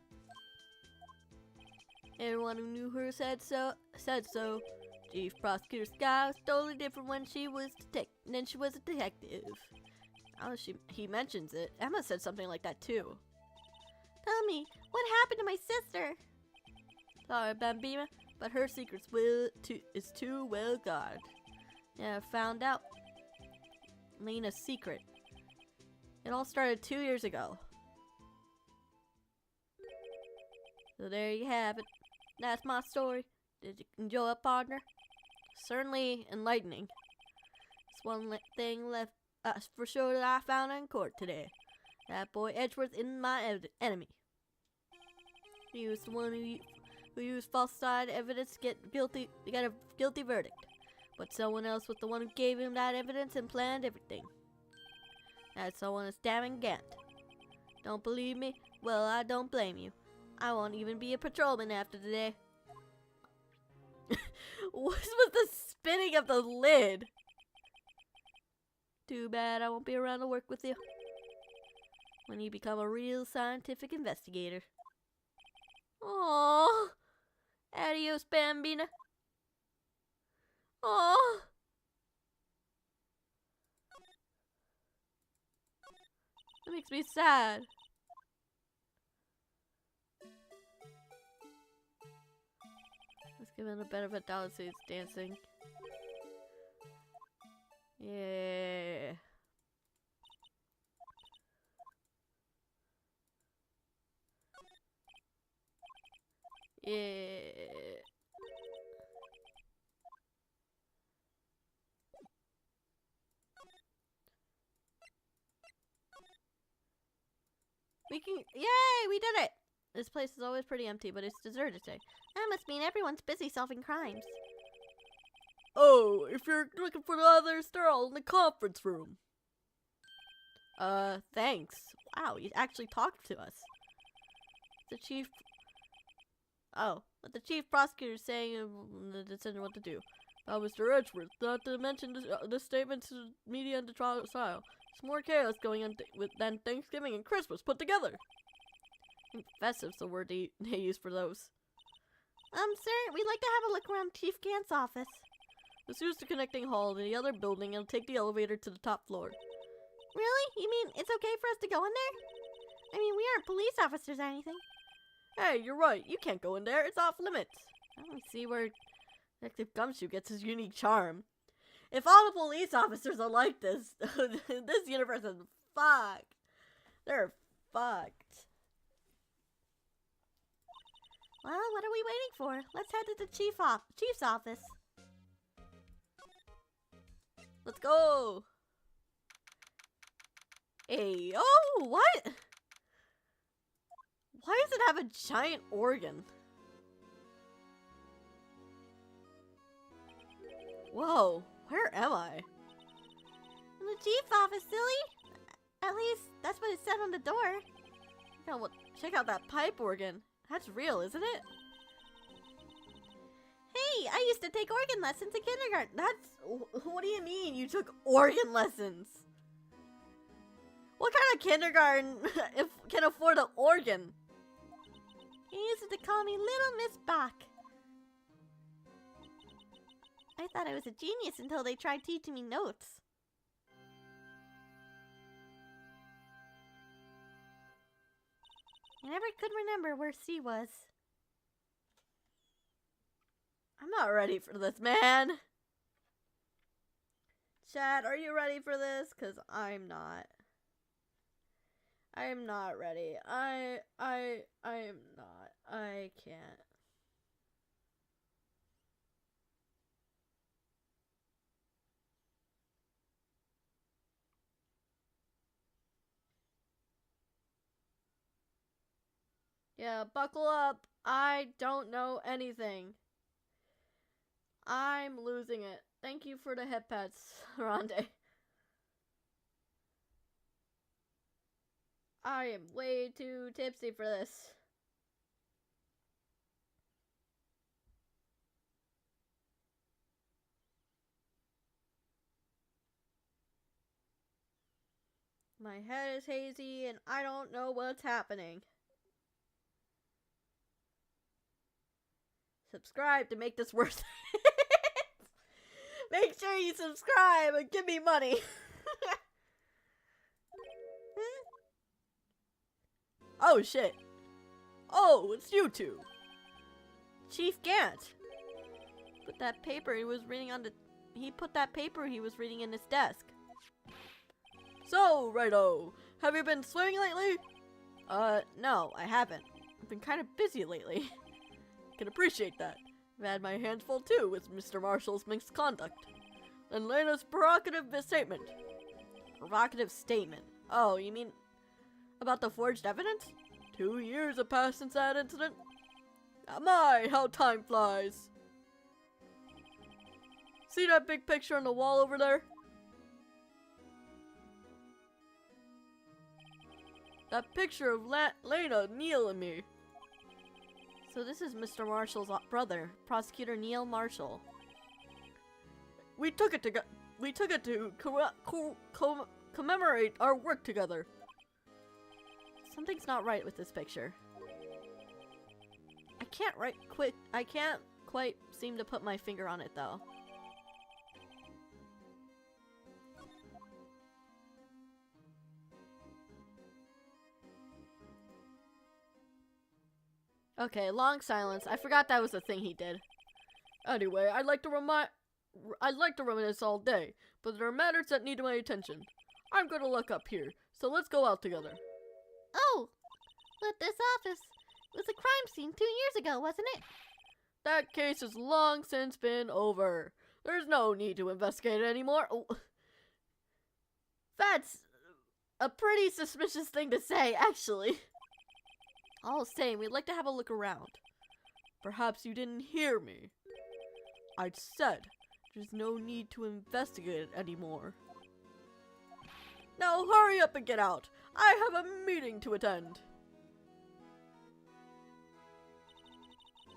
Everyone who knew her said so. Chief Prosecutor Sky was totally different when she was a detective. Now he mentions it. Emma said something like that too. Tell me, what happened to my sister? Sorry, Bambina, but her secrets is too well guarded. Yeah, I found out. Lena's secret. It all started 2 years ago. So there you have it. That's my story. Did you enjoy it, partner? Certainly enlightening. It's one thing left for sure that I found in court today. That boy Edgeworth isn't my enemy. He was the one who used falsified evidence to get a guilty verdict. But someone else was the one who gave him that evidence and planned everything. That someone is Darren Gant. Don't believe me? Well, I don't blame you. I won't even be a patrolman after today. What was the spinning of the lid? Too bad I won't be around to work with you when you become a real scientific investigator. Aww. Adios, Bambina. Aww. That makes me sad. Let's give him a bit of a dollar so he's dancing. Yeah. Yeah. Yay, we did it! This place is always pretty empty, but it's deserted today. That must mean everyone's busy solving crimes. Oh, if you're looking for the others, they're all in the conference room. Thanks. Wow, you actually talked to us. The chief... Oh, but the chief prosecutor is saying the decision what to do. Mr. Edgeworth, not to mention the statements to the media and the trial. It's more chaos going on than Thanksgiving and Christmas put together. I think festive's the word they use for those. Sir, we'd like to have a look around Chief Gant's office. Let's use the connecting hall to the other building and take the elevator to the top floor. Really? You mean it's okay for us to go in there? I mean, we aren't police officers or anything. Hey, you're right. You can't go in there. It's off limits. I don't see where Detective Gumshoe gets his unique charm. If all the police officers are like this, this universe is fucked. They're fucked. Well, what are we waiting for? Let's head to the chief's office. Let's go. Hey, oh, what? Why does it have a giant organ? Whoa, where am I? In the chief's office, silly. At least, that's what it said on the door. Check out that pipe organ. That's real, isn't it? Hey, I used to take organ lessons in kindergarten. What do you mean you took organ lessons? What kind of kindergarten can afford an organ? He used to call me Little Miss Bach. I thought I was a genius until they tried teaching me notes. I never could remember where C was. I'm not ready for this, man. Chat, are you ready for this? 'Cause I'm not. I am not ready. I am not. I can't. Yeah, buckle up. I don't know anything. I'm losing it. Thank you for the head pats, Ronde. I am way too tipsy for this. My head is hazy and I don't know what's happening. Subscribe to make this worth it. Make sure you subscribe and give me money. Oh shit. Oh, it's you two. Chief Gant. He put that paper he was reading in his desk. So, Righto, have you been swimming lately? No, I haven't. I've been kind of busy lately. Can appreciate that. I've had my hands full too with Mr. Marshall's misconduct. And Lena's provocative statement. Provocative statement. Oh, you mean about the forged evidence? 2 years have passed since that incident. My, how time flies. See that big picture on the wall over there? That picture of Lena, Neil, and me. So this is Mr. Marshall's brother, Prosecutor Neil Marshall. We took it to commemorate our work together. Something's not right with this picture. I can't quite seem to put my finger on it though. Okay, long silence. I forgot that was a thing he did. Anyway, I'd like to reminisce all day, but there are matters that need my attention. I'm gonna look up here, so let's go out together. Oh, but this office was a crime scene 2 years ago, wasn't it? That case has long since been over. There's no need to investigate it anymore. Oh. That's a pretty suspicious thing to say, actually. All the same, we'd like to have a look around. Perhaps you didn't hear me. I said, there's no need to investigate it anymore. Now hurry up and get out. I have a meeting to attend.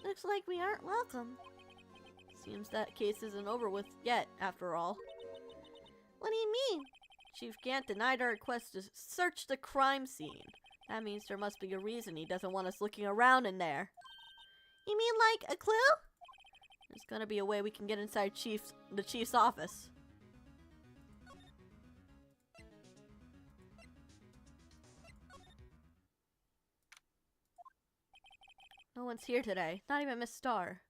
Looks like we aren't welcome. Seems that case isn't over with yet, after all. What do you mean? Chief Gant denied our request to search the crime scene. That means there must be a reason he doesn't want us looking around in there. You mean like a clue? There's gonna be a way we can get inside the chief's office. No one's here today, not even Miss Starr.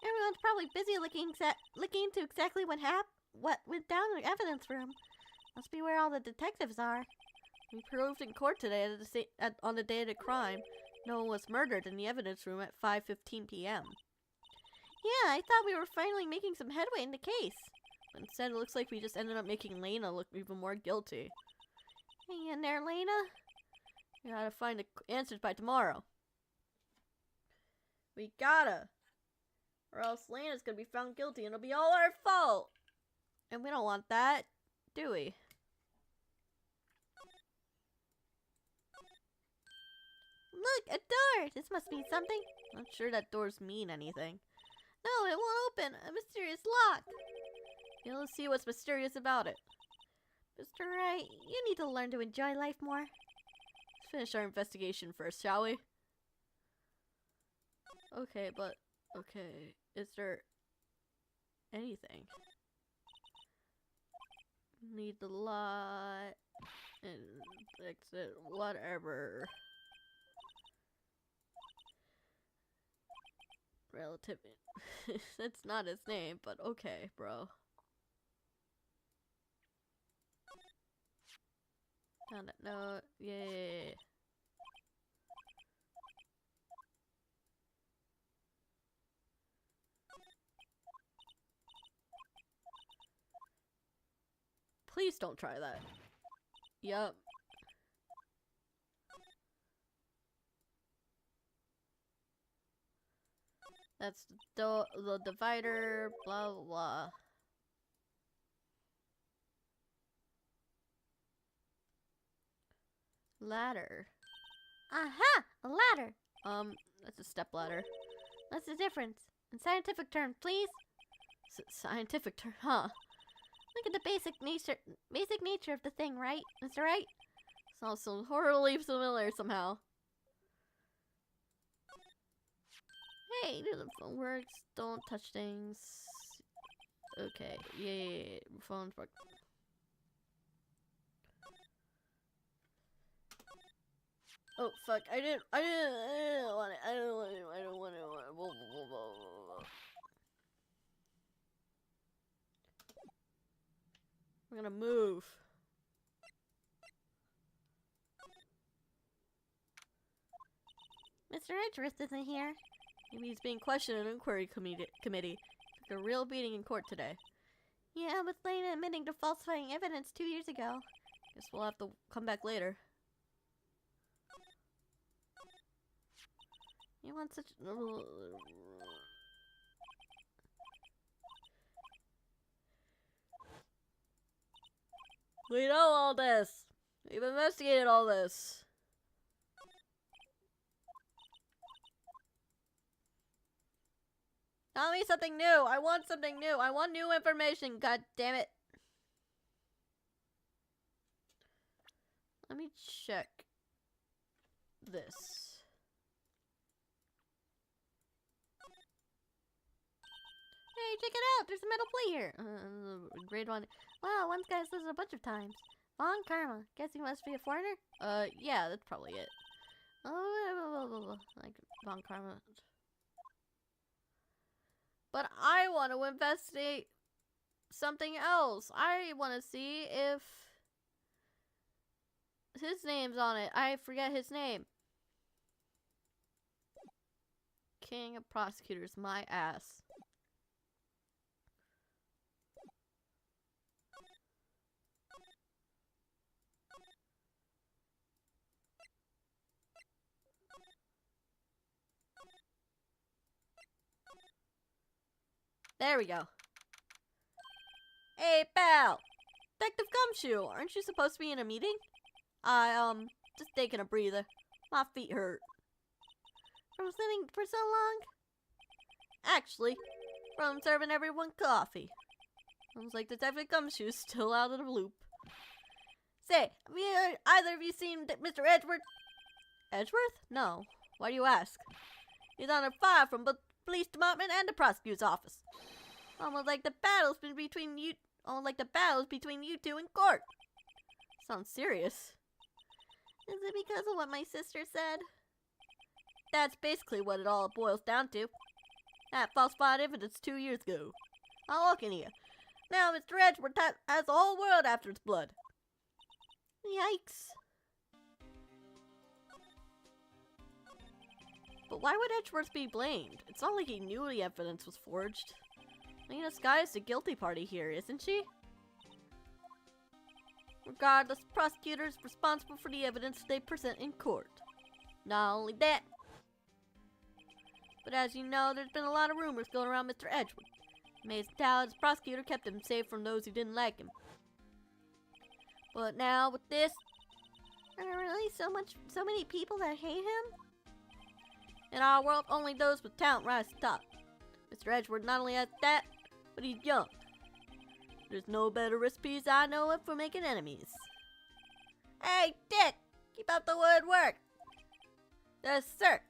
Everyone's probably busy looking into exactly what went down in the evidence room. Must be where all the detectives are. We proved in court today on the day of the crime, no one was murdered in the evidence room at 5:15 p.m. Yeah, I thought we were finally making some headway in the case. But instead, it looks like we just ended up making Lena look even more guilty. Hang in there, Lena. We gotta find the answers by tomorrow. We gotta. Or else Lena's gonna be found guilty and it'll be all our fault. And we don't want that, do we? Look, a door! This must be something. Not sure that doors mean anything. No, it won't open. A mysterious lock. Yeah, let's see what's mysterious about it. Mr. Wright, you need to learn to enjoy life more. Let's finish our investigation first, shall we? Okay, but... Okay, is there... anything? Need the lot... and exit, whatever. Relative... That's not his name, but okay, bro. Found it. No, yeah. Please don't try that. Yup. That's the divider, blah blah blah. Ladder. Aha! A ladder! That's a step ladder. What's the difference? In scientific terms, please? Scientific term, huh? Look at the basic nature of the thing, right? Mr. Wright? Sounds so horribly familiar somehow. Hey, do the phone works? Don't touch things. Okay, yeah. Phone's work. Oh fuck! I didn't want it. I don't want it. Blah, blah, blah, blah. We're gonna move. Mr. Edgeworth isn't here. Maybe he's being questioned in an inquiry committee. Took a real beating in court today. Yeah, with Lane admitting to falsifying evidence 2 years ago. Guess we'll have to come back later. You want such... We know all this. We've investigated all this. Tell me something new. I want something new. I want new information. God damn it. Let me check this. Hey, check it out! There's a metal plate here! Grade 1. Wow, one guy says it a bunch of times. Von Karma. Guess he must be a foreigner? Yeah, that's probably it. Oh, Like, Von Karma. But I want to investigate something else. I want to see if his name's on it. I forget his name. King of Prosecutors, my ass. There we go. Hey, pal! Detective Gumshoe, aren't you supposed to be in a meeting? Just taking a breather. My feet hurt. from sitting for so long? Actually, from serving everyone coffee. Sounds like Detective Gumshoe's still out of the loop. Say, have either of you seen Mr. Edgeworth? Edgeworth? No. Why do you ask? He's under fire from both the police department and the prosecutor's office. Almost like the battles between you two in court. Sounds serious. Is it because of what my sister said? That's basically what it all boils down to. That falsified evidence 2 years ago. Now look in here. Now Mr. Edgeworth has the whole world after its blood. Yikes. But why would Edgeworth be blamed? It's not like he knew the evidence was forged. Lena Sky is the guilty party here, isn't she? Regardless, the prosecutor is responsible for the evidence they present in court. Not only that, but as you know, there's been a lot of rumors going around Mr. Edgeworth. Amazing how his prosecutor kept him safe from those who didn't like him. But now with this, Are there really so many people that hate him? in our world, only those with talent rise to the top. Mr. Edgeworth not only has that, but he's young. There's no better recipes I know of for making enemies. Hey, Dick! Keep up the good work! Yes, sir.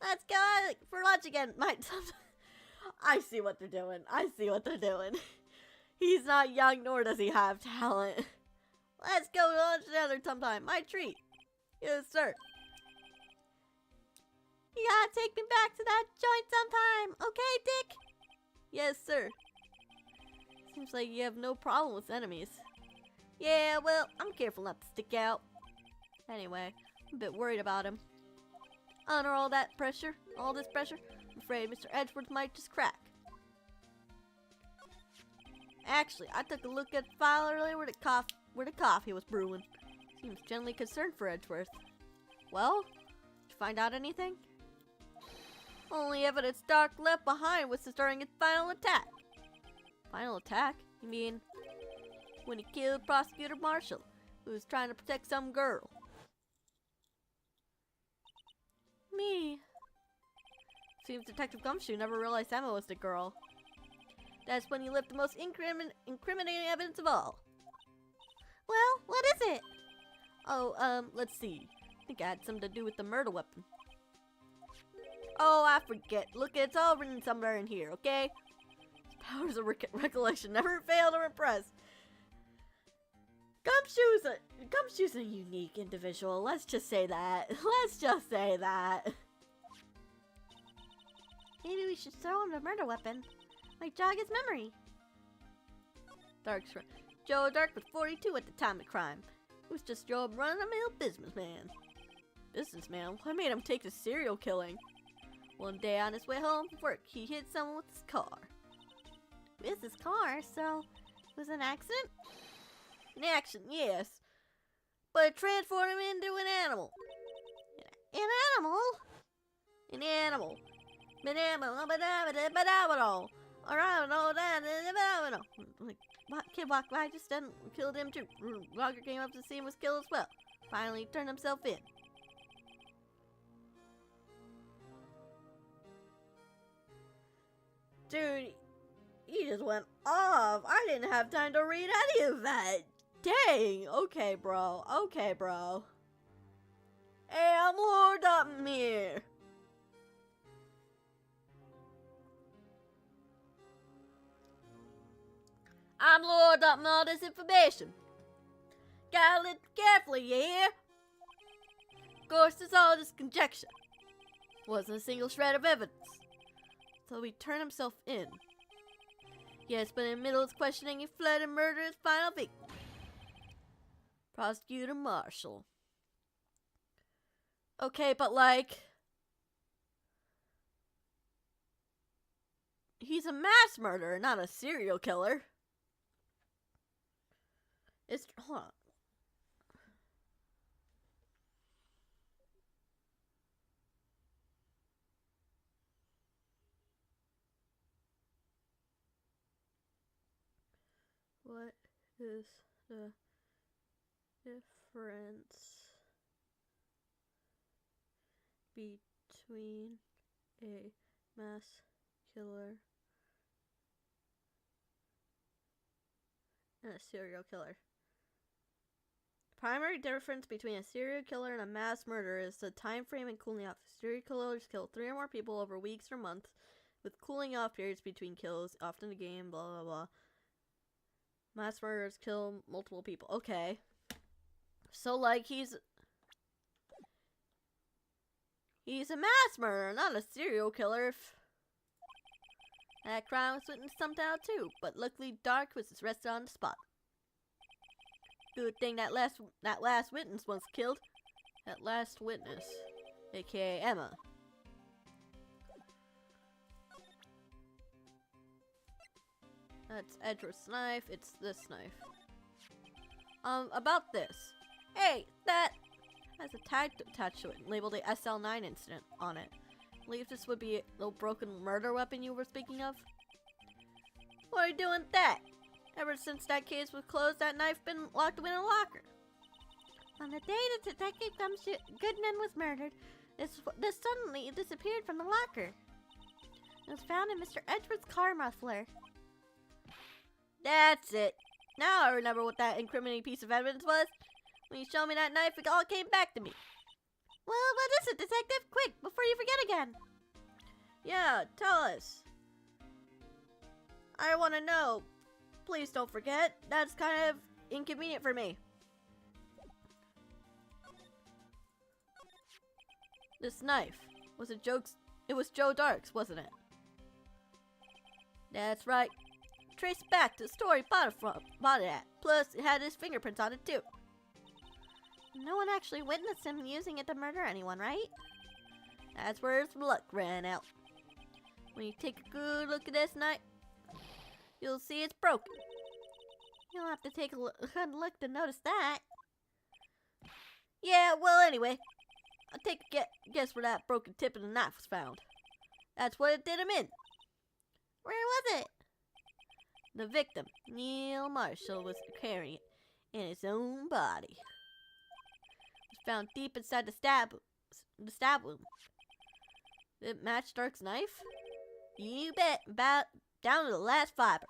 Let's go out for lunch again. I see what they're doing. I see what they're doing. He's not young, nor does he have talent. Let's go to lunch together sometime. My treat. Yes, sir. You gotta take me back to that joint sometime, okay, Dick? Yes, sir. Seems like you have no problem with enemies. Yeah, well, I'm careful not to stick out. Anyway, I'm a bit worried about him. Under all this pressure, I'm afraid Mr. Edgeworth might just crack. Actually, I took a look at the file earlier where the coffee was brewing. Seems generally concerned for Edgeworth. Well, did you find out anything? Only evidence Dark left behind was during his final attack. Final attack? You mean when he killed Prosecutor Marshall, who was trying to protect some girl? Me. Seems Detective Gumshoe never realized Emma was the girl. That's when he left the most incriminating evidence of all. Well, what is it? Oh, let's see. I think it had something to do with the murder weapon. Oh, I forget. Look, it's all written somewhere in here, okay? His powers of recollection never fail to impress. Gumshoe's a unique individual. Let's just say that. Let's just say that. Maybe we should throw him the murder weapon. Might jog his memory. Joe Dark was 42 at the time of the crime. He was just your run-of-the-mill businessman. businessman. What made him take to serial killing? One day on his way home from work, he hit someone with his car. With his car, so it was an accident? An accident, yes. But it transformed him into an animal. An animal? An animal. Like, kid walked by, just then killed him too. Walker came up to see him, was killed as well. Finally, he turned himself in. Dude, he just went off. I didn't have time to read any of that. Dang! Okay, bro. Okay, bro. Hey, I'm Lord up here. I'm Lord up all this information. Gotta live carefully, you hear? Of course, it's all just conjecture. Wasn't a single shred of evidence. So he turned himself in. Yes, but in the middle of his questioning, he fled and murdered his final victim. Prosecutor Marshall. Okay, but like... he's a mass murderer, not a serial killer. It's... hold on. What is the difference between a mass killer and a serial killer? The primary difference between a serial killer and a mass murderer is the time frame and cooling off. Serial killers kill 3 or more people over weeks or months, with cooling off periods between kills, often a game, blah blah blah. Mass murderers kill multiple people. Okay. So, like, he's a mass murderer, not a serial killer. That crime was witnessed sometime too, but luckily Dark was arrested on the spot. Good thing that last witness was killed. That last witness, aka Emma. That's Edward's knife. It's this knife. About this. Hey, that has a tag attached to it, labeled the SL9 incident on it. I believe this would be the broken murder weapon you were speaking of. What are you doing with that? Ever since that case was closed, that knife been locked away in a locker. On the day the detective comes to Goodman was murdered, this suddenly disappeared from the locker. It was found in Mr. Edward's car muffler. That's it. Now I remember what that incriminating piece of evidence was. When you showed me that knife, it all came back to me. Well, what is it, detective? Quick, before you forget again. Yeah, tell us. I want to know. Please don't forget. That's kind of inconvenient for me. This knife was a joke. It was Joe Dark's, wasn't it? That's right. Trace back to the store he bought it at. Plus, it had his fingerprints on it too. No one actually witnessed him using it to murder anyone, right? That's where his luck ran out. When you take a good look at this knife, you'll see it's broken. You'll have to take a good look to notice that. Yeah, well, anyway, I'll take a guess where that broken tip of the knife was found. That's what it did him in. Where was it? The victim, Neil Marshall, was carrying it in his own body. It was found deep inside the stab wound. Did it match Dark's knife? You bet, about down to the last fiber.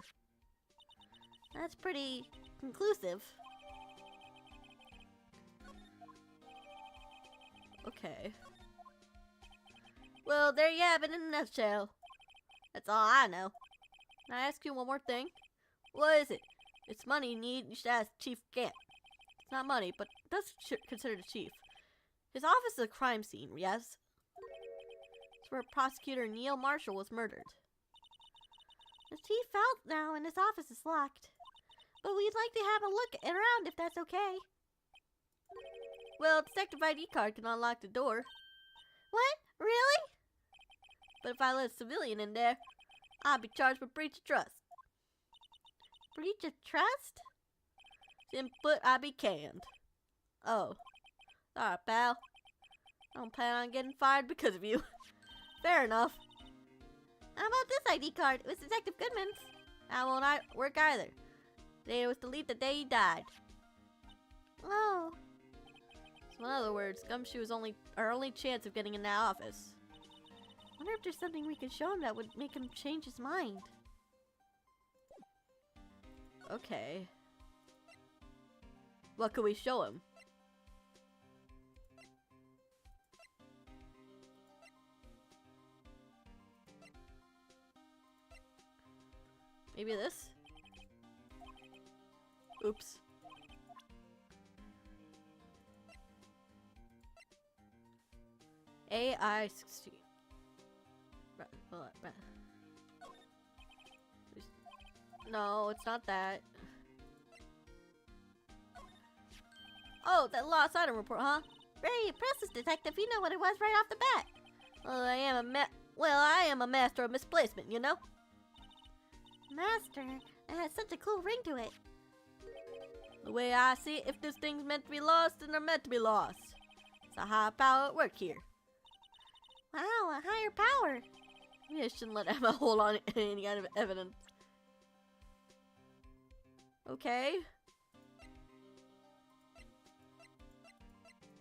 That's pretty conclusive. Okay. Well, there you have it in a nutshell. That's all I know. Can I ask you one more thing? What is it? It's money you need. You should ask Chief Gant. It's not money, but that's considered a chief. His office is a crime scene, yes? It's where Prosecutor Neil Marshall was murdered. The chief out now and his office is locked. But we'd like to have a look around if that's okay. Well, Detective ID card can unlock the door. What? Really? But if I let a civilian in there, I'll be charged with breach of trust. Breach of trust? Input, I be canned. Oh. Alright, pal. I don't plan on getting fired because of you. Fair enough. How about this ID card? It was Detective Goodman's. That won't work either. Today was deleted the day he died. Oh. So in other words, Gumshoe is our only chance of getting in that office. Wonder if there's something we can show him that would make him change his mind. Okay. What could we show him? Maybe this? Oops. AI 16. No, it's not that. Oh, that lost item report, huh? Very impressive, detective. You know what it was right off the bat. Well, I am a master of misplacement, you know? Master? It has such a cool ring to it. The way I see it, if this thing's meant to be lost, then they're meant to be lost. It's a high power at work here. Wow, a higher power. Maybe I shouldn't let Emma hold on to any kind of evidence. Okay.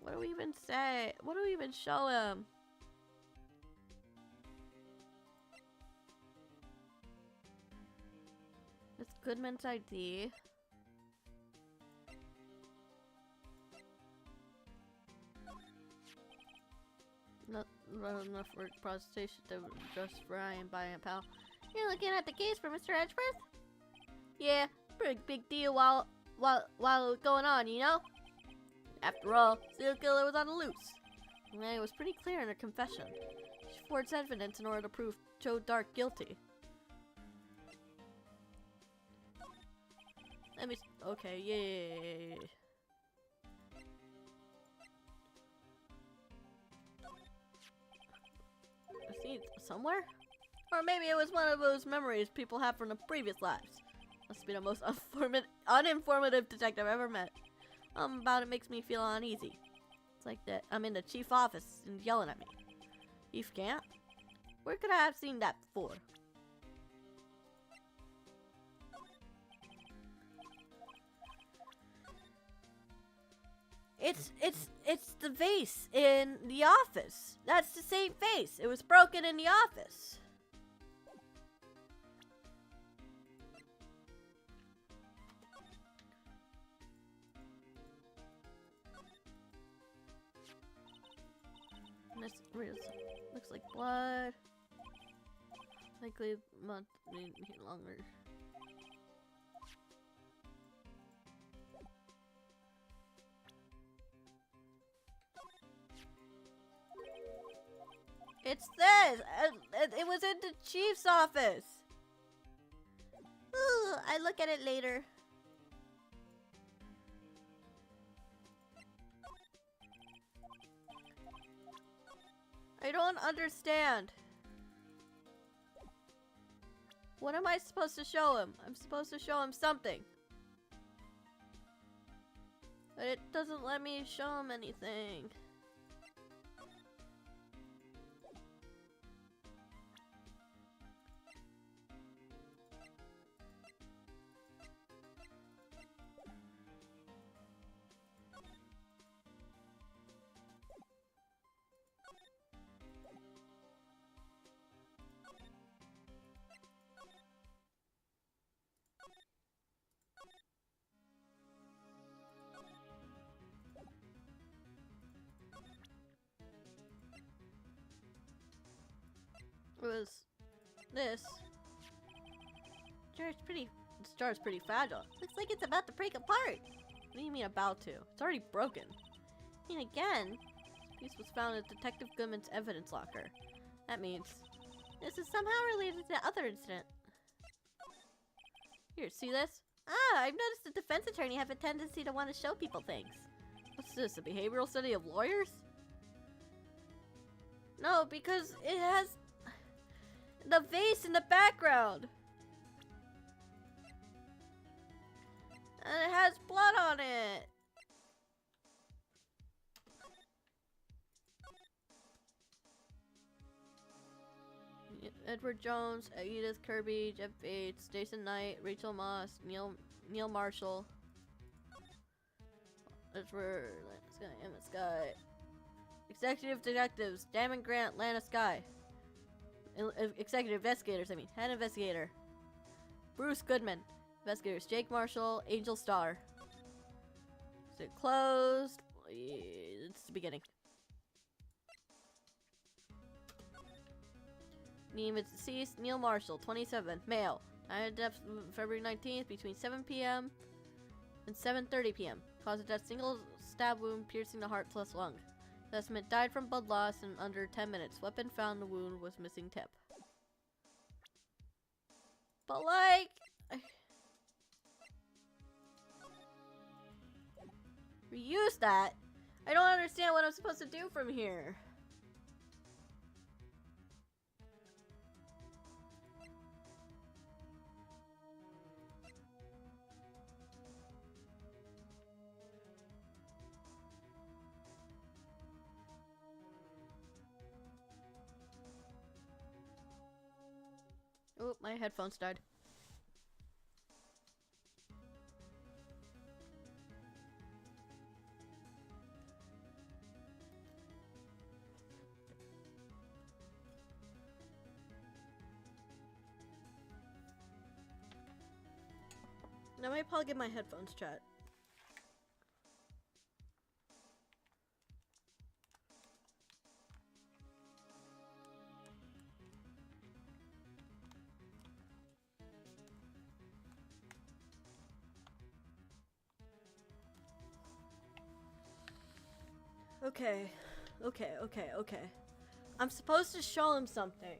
What do we even say? What do we even show him? It's Goodman's ID. Not enough work prostitution to just Ryan buying a pal. You're looking at the case for Mr. Edgeworth? Yeah, pretty big deal while it was going on, you know? After all, serial killer was on the loose. And it was pretty clear in her confession. She forged evidence in order to prove Joe Dark guilty. Let me. Okay, yeah. I see it somewhere? Or maybe it was one of those memories people have from the previous lives. Must be the most uninformative detective I've ever met. About it makes me feel uneasy. It's like that I'm in the chief office and yelling at me. Chief Camp? Where could I have seen that before? It's the vase in the office. That's the same vase. It was broken in the office. This looks like blood. Likely a month, maybe longer. It's this! It was in the chief's office! Ooh, I look at it later. I don't understand. What am I supposed to show him? I'm supposed to show him something. But it doesn't let me show him anything. It was this. This jar's pretty fragile. Looks like it's about to break apart. What do you mean about to? It's already broken. And again, this piece was found in Detective Goodman's evidence locker. That means this is somehow related to the other incident. Here, see this? Ah, I've noticed the defense attorney have a tendency to want to show people things. What's this? A behavioral study of lawyers? No, because it has the vase in the background. And it has blood on it. Edward Jones, Edith Kirby, Jeff Bates, Jason Knight, Rachel Moss, Neil Marshall. Edward, Emma Sky. Executive detectives, Damon Grant, Lana Sky. Executive investigators, head investigator. Bruce Goodman. Investigators, Jake Marshall, Angel Starr. Is it closed? It's the beginning. Name is deceased, Neil Marshall, 27, male. Died of death February 19th between 7 p.m. and 7:30 p.m. Cause of death, single stab wound piercing the heart plus lung. Assessment, died from blood loss in under 10 minutes. Weapon found in the wound was missing tip. But like... reuse that? I don't understand what I'm supposed to do from here. Oh, my headphones died. Now I plug in my headphones, chat. Okay. I'm supposed to show him something.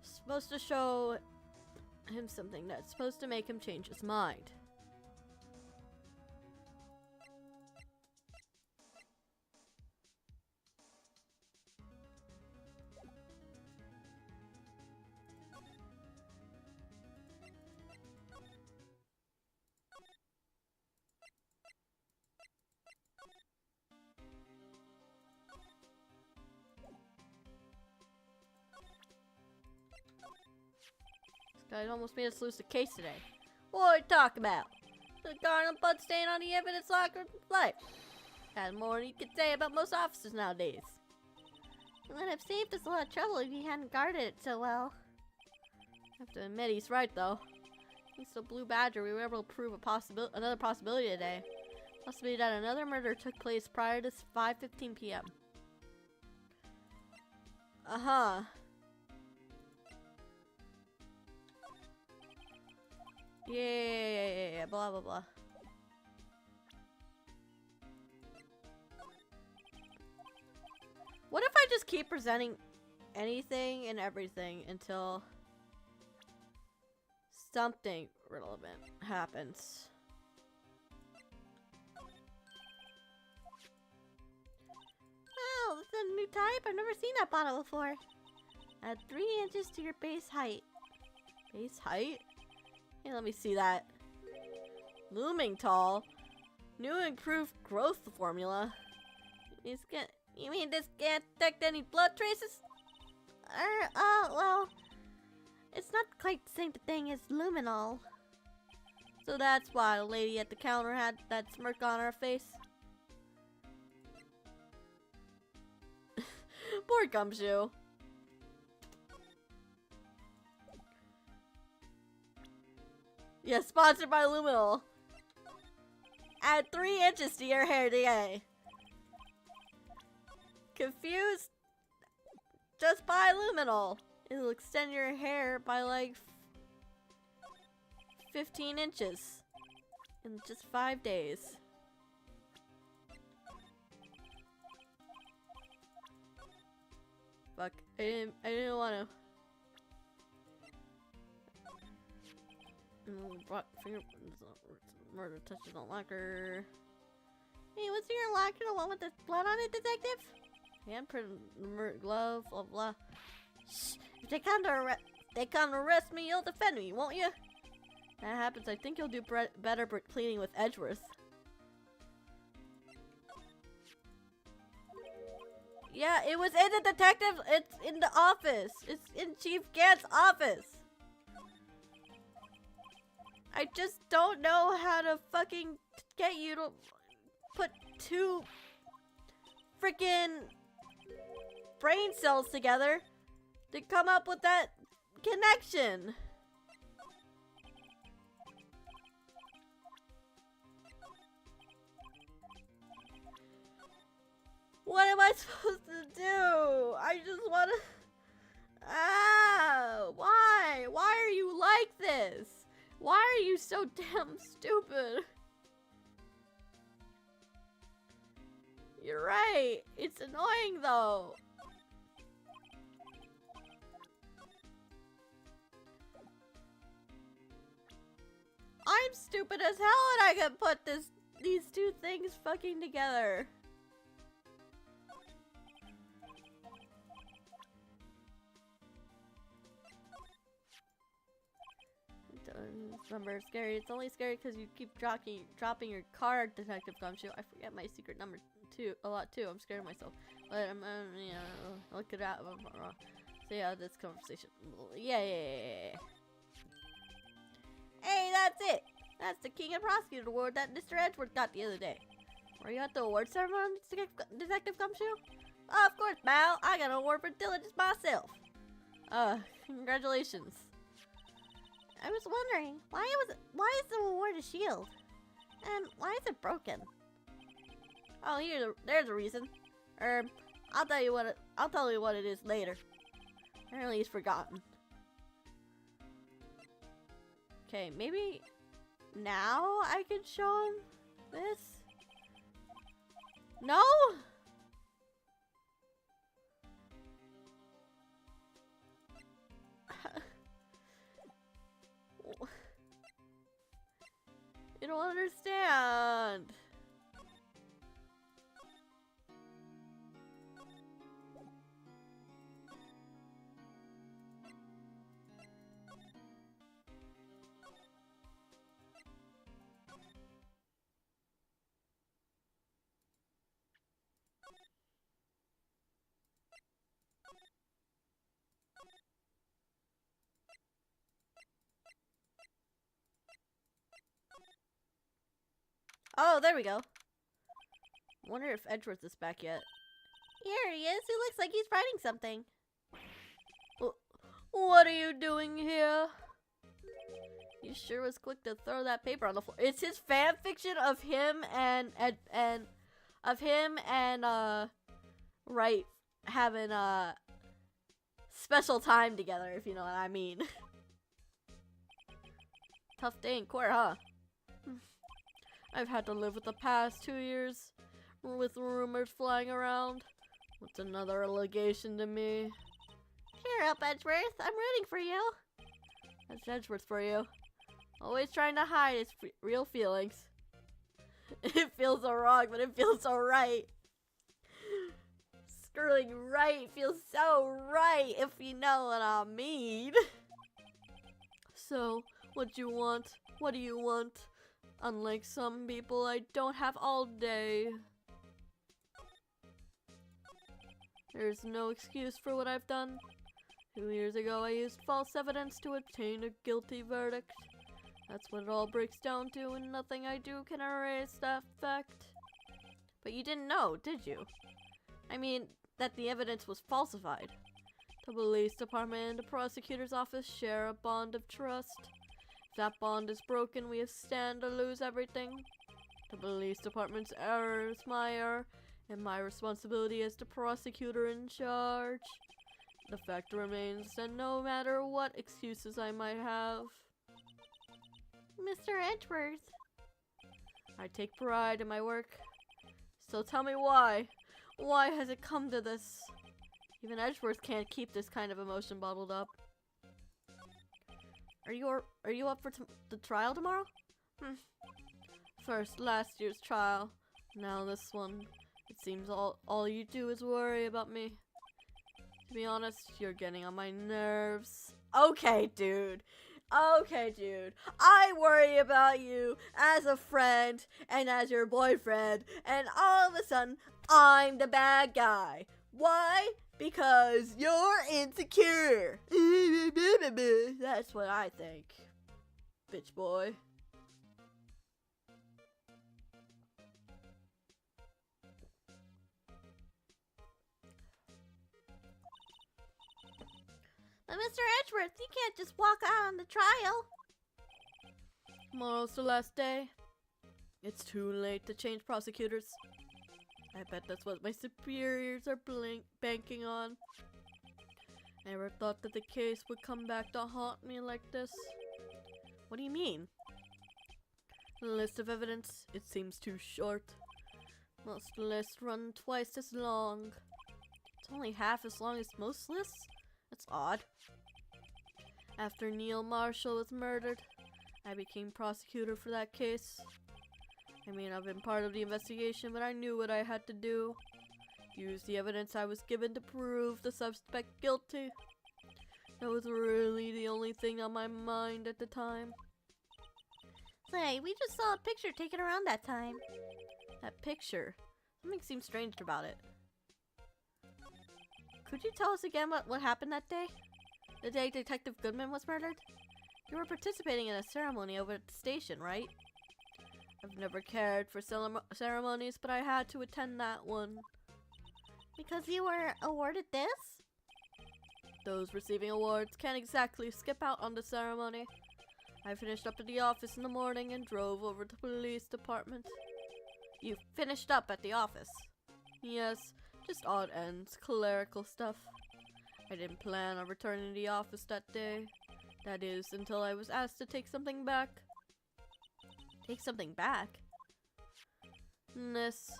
Supposed to show him something that's supposed to make him change his mind. Guy almost made us lose the case today. What are you talking about? The garden blood stain on the evidence locker life. Had more than you could say about most officers nowadays. It would have saved us a lot of trouble if he hadn't guarded it so well. I have to admit, he's right though. Thanks to Blue Badger, we were able to prove another possibility today. Possibility that another murder took place prior to 5:15 p.m. Yeah, blah blah blah. What if I just keep presenting anything and everything until something relevant happens? Oh, this is a new type? I've never seen that bottle before. Add 3 inches to your base height. Base height? Hey, let me see that. Looming tall. New improved growth formula. You mean this can't detect any blood traces? Well, it's not quite the same thing as luminol. So that's why the lady at the counter had that smirk on her face. Poor Gumshoe. Yeah, sponsored by Luminol. Add 3 inches to your hair today. Confused? Just buy Luminol. It'll extend your hair by like 15 inches in just 5 days. Fuck, I didn't want to. Fingerprints, murder touches on locker. Hey, was your locker the one with the blood on it, detective? Handprint, glove, blah blah. Shh. If they come to arrest me, you'll defend me, won't you? That happens, I think you'll do better cleaning with Edgeworth. Yeah, it was in the detective. It's in the office. It's in Chief Gant's office. I just don't know how to fucking get you to put two freaking brain cells together to come up with that connection. What am I supposed to do? I just want to... Ah! Why? Why are you like this? Why are you so damn stupid? You're right. It's annoying though. I'm stupid as hell and I can put these two things fucking together. This number is scary. It's only scary because you keep dropping your card, Detective Gumshoe. I forget my secret number a lot too. I'm scared of myself. But I'm, you know, look it out. So yeah, this conversation. Yeah. Hey, that's it. That's the King and Prosecutor Award that Mr. Edgeworth got the other day. Were you at the award ceremony, Detective Gumshoe? Of course, pal. I got an award for diligence myself. Congratulations. I was wondering, why is the award a shield? And why is it broken? Oh, there's a reason. I'll tell you what it is later. Apparently he's forgotten. Okay, maybe now I can show him this? No? You don't understand. Oh, there we go. Wonder if Edgeworth is back yet. Here he is. He looks like he's writing something. What are you doing here? You sure was quick to throw that paper on the floor. It's his fan fiction of him and Wright having a special time together, if you know what I mean. Tough day in court, huh? I've had to live with the past 2 years with rumors flying around. What's another allegation to me? Cheer up, Edgeworth. I'm rooting for you. That's Edgeworth for you. Always trying to hide his real feelings. It feels so wrong, but it feels so right. Sterling Wright feels so right, if you know what I mean. So, what do you want? What do you want? Unlike some people, I don't have all day. There's no excuse for what I've done. 2 years ago, I used false evidence to obtain a guilty verdict. That's what it all breaks down to, and nothing I do can erase that fact. But you didn't know, did you? I mean, that the evidence was falsified. The police department and the prosecutor's office share a bond of trust. If that bond is broken, we stand to lose everything. The police department's error is my error, and my responsibility as the prosecutor in charge. The fact remains that no matter what excuses I might have, Mr. Edgeworth, I take pride in my work. So tell me why. Why has it come to this? Even Edgeworth can't keep this kind of emotion bottled up. Are you up for the trial tomorrow? First, last year's trial. Now this one. It seems all you do is worry about me. To be honest, you're getting on my nerves. Okay, dude. Okay, dude. I worry about you as a friend and as your boyfriend, and all of a sudden, I'm the bad guy. Why? Because you're insecure. That's what I think, bitch boy. But Mr. Edgeworth, you can't just walk out on the trial. Tomorrow's the last day. It's too late to change prosecutors. I bet that's what my superiors are banking on. Never thought that the case would come back to haunt me like this. What do you mean? The list of evidence, it seems too short. Most lists run twice as long. It's only half as long as most lists? That's odd. After Neil Marshall was murdered, I became prosecutor for that case. I mean, I've been part of the investigation, but I knew what I had to do. Use the evidence I was given to prove the suspect guilty. That was really the only thing on my mind at the time. Say, we just saw a picture taken around that time. That picture? Something seems strange about it. Could you tell us again what happened that day? The day Detective Goodman was murdered? You were participating in a ceremony over at the station, right? I've never cared for ceremonies, but I had to attend that one. Because you were awarded this? Those receiving awards can't exactly skip out on the ceremony. I finished up at the office in the morning and drove over to the police department. You finished up at the office? Yes, just odd ends, clerical stuff. I didn't plan on returning to the office that day. That is, until I was asked to take something back. Take something back? This.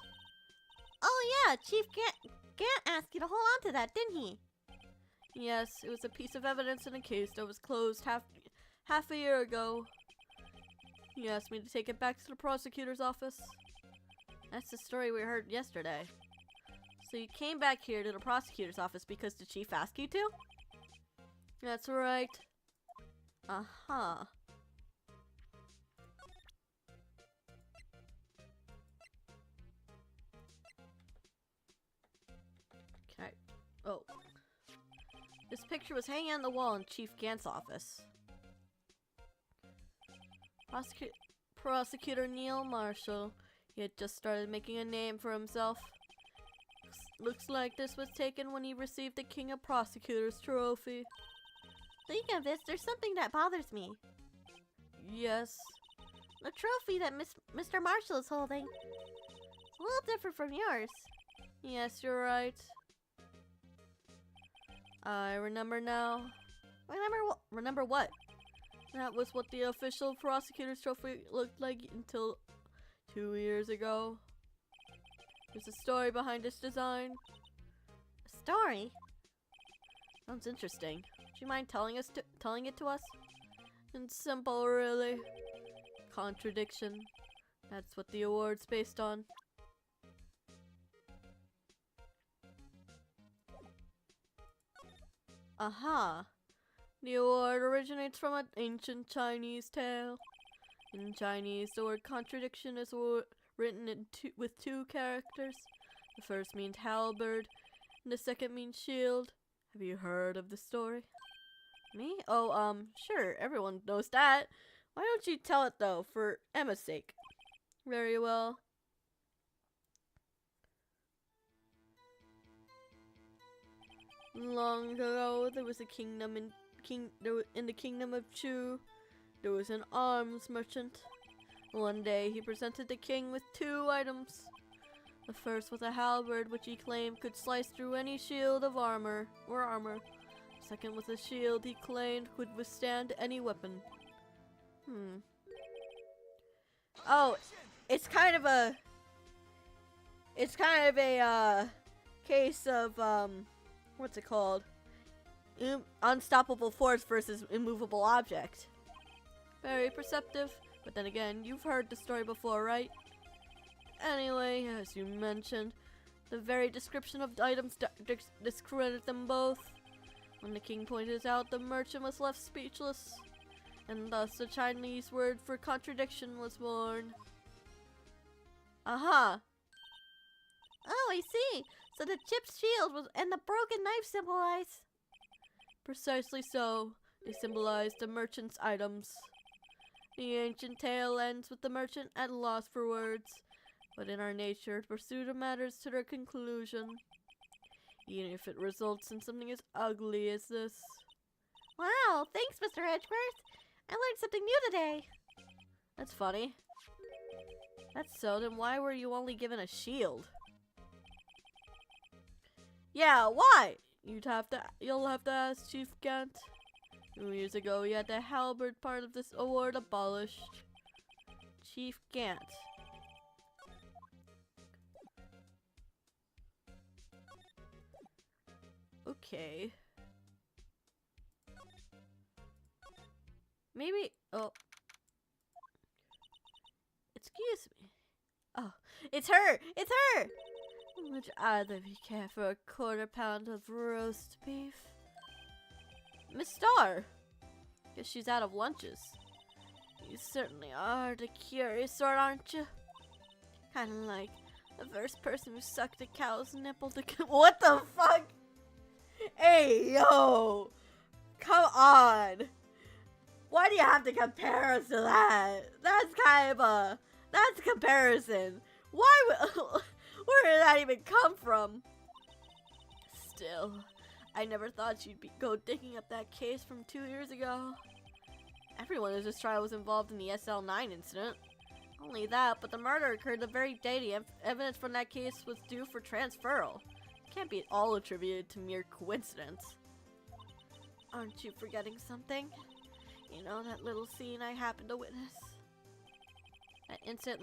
Oh yeah, Chief Gant asked you to hold on to that, didn't he? Yes, it was a piece of evidence in a case that was closed half a year ago. He asked me to take it back to the prosecutor's office. That's the story we heard yesterday. So you came back here to the prosecutor's office because the chief asked you to? That's right. Uh-huh. Can I... Oh. This picture was hanging on the wall in Chief Gant's office. Prosecutor Neil Marshall. He had just started making a name for himself. Looks like this was taken when he received the King of Prosecutors trophy. Speaking of this, there's something that bothers me. Yes. The trophy that Mr. Marshall is holding. It's a little different from yours. Yes, you're right. I remember now. Remember what? That was what the official prosecutor's trophy looked like until 2 years ago. There's a story behind its design. A story? Sounds interesting. Do you mind telling it to us? It's simple, really. Contradiction. That's what the award's based on. Uh-huh. The award originates from an ancient Chinese tale. In Chinese, the word contradiction is written with two characters. The first means halberd, and the second means shield. Have you heard of the story? Me? Oh, sure, everyone knows that. Why don't you tell it, though, for Emma's sake? Very well. Long ago, there was a kingdom in the kingdom of Chu. There was an arms merchant. One day, he presented the king with 2 items. The first was a halberd, which he claimed could slice through any shield of armor. The second was a shield he claimed could withstand any weapon. Oh, it's kind of a case of what's it called? Unstoppable force versus immovable object. Very perceptive, but then again, you've heard the story before, right? Anyway, as you mentioned, the very description of the items discredit them both. When the king pointed out, the merchant was left speechless, and thus the Chinese word for contradiction was born. Aha! Oh, I see. So the chipped shield was and the broken knife symbolize. Precisely so. They symbolize the merchant's items. The ancient tale ends with the merchant at loss for words, but in our nature to pursue the matters to their conclusion, even if it results in something as ugly as this. Wow, thanks, Mr. Edgeworth. I learned something new today. That's funny. That's so, then why were you only given a shield? Yeah, why? You'll have to ask Chief Gant. 2 years ago, he had the halberd part of this award abolished. Chief Gant. Okay. Maybe, oh. Excuse me. Oh, it's her! It's her! Would either of you care for a quarter-pound of roast beef? Miss Star! Guess she's out of lunches. You certainly are the curious sort, aren't you? Kinda like the first person who sucked a cow's nipple to what the fuck? Hey, yo! Come on! Why do you have to compare us to that? That's kind of a... That's a comparison. Why would... Where did that even come from? Still, I never thought you'd go digging up that case from 2 years ago. Everyone in this trial was involved in the SL9 incident. Only that, but the murder occurred the very day the evidence from that case was due for transferal. It can't be all attributed to mere coincidence. Aren't you forgetting something? You know that little scene I happened to witness? That instant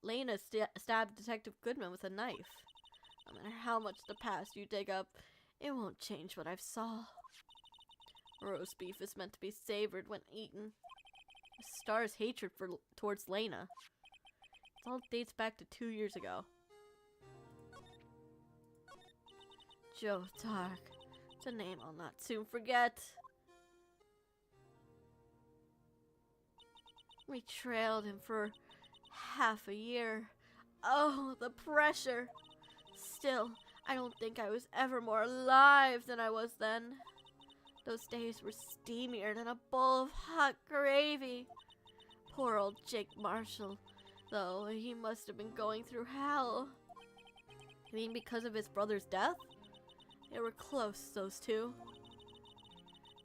Lena stabbed Detective Goodman with a knife. No matter how much the past you dig up, it won't change what I've saw. Roast beef is meant to be savored when eaten. The Star's hatred towards Lena. It all dates back to 2 years ago. Joe Dark. It's a name I'll not soon forget. We trailed him for half a year. Oh, the pressure. Still, I don't think I was ever more alive than I was then. Those days were steamier than a bowl of hot gravy. Poor old Jake Marshall, though, he must have been going through hell. You mean because of his brother's death? They were close, those two.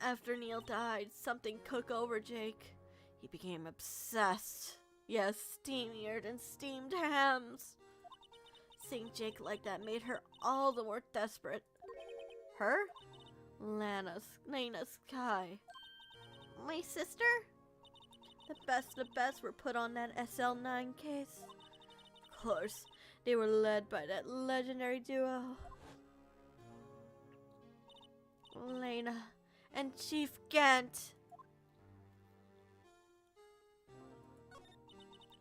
After Neil died, something took over Jake. He became obsessed. Yes, steamier than steamed hams. Seeing Jake like that made her all the more desperate. Her? Lena Sky. My sister? The best were put on that SL9 case. Of course, they were led by that legendary duo. Lena and Chief Gant.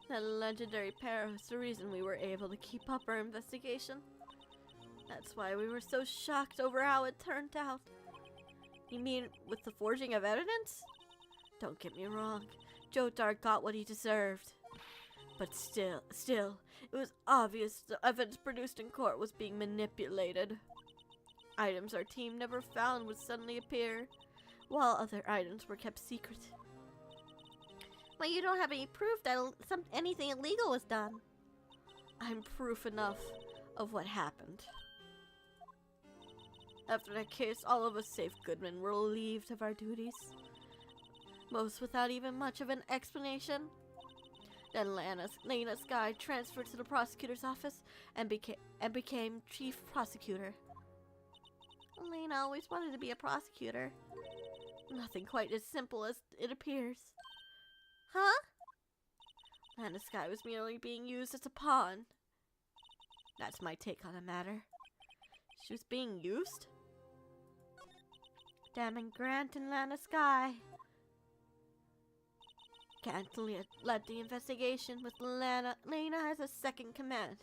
That legendary pair was the reason we were able to keep up our investigation. That's why we were so shocked over how it turned out. You mean with the forging of evidence? Don't get me wrong, Joe Dark got what he deserved. But still, it was obvious the evidence produced in court was being manipulated. Items our team never found would suddenly appear, while other items were kept secret. But you don't have any proof that anything illegal was done. I'm proof enough of what happened. After that case, all of us save Goodman were relieved of our duties. Most without even much of an explanation. Then Lena Sky transferred to the prosecutor's office and became chief prosecutor. Lena always wanted to be a prosecutor. Nothing quite as simple as it appears. Huh? Lena Sky was merely being used as a pawn. That's my take on the matter. She was being used? Damning Grant and Lena Sky. can't let the investigation with Lena as a second command.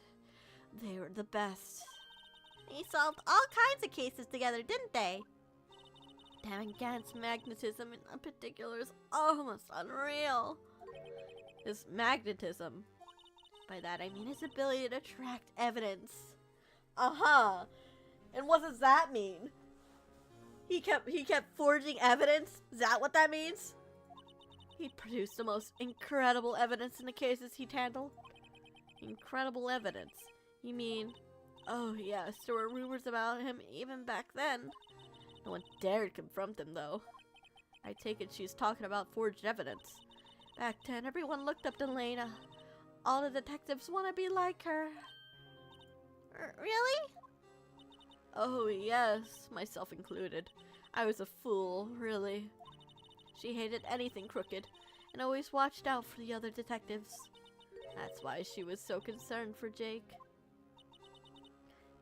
They were the best. They solved all kinds of cases together, didn't they? Damn, Gant's magnetism in particular is almost unreal. His magnetism. By that I mean his ability to attract evidence. Uh-huh. And what does that mean? He kept forging evidence? Is that what that means? He produced the most incredible evidence in the cases he'd handled. Incredible evidence. You mean... Oh yes, there were rumors about him even back then. No one dared confront him though. I take it she's talking about forged evidence. Back then, everyone looked up to Lena. All the detectives want to be like her. Really? Oh yes, myself included. I was a fool, really. She hated anything crooked, and always watched out for the other detectives. That's why she was so concerned for Jake.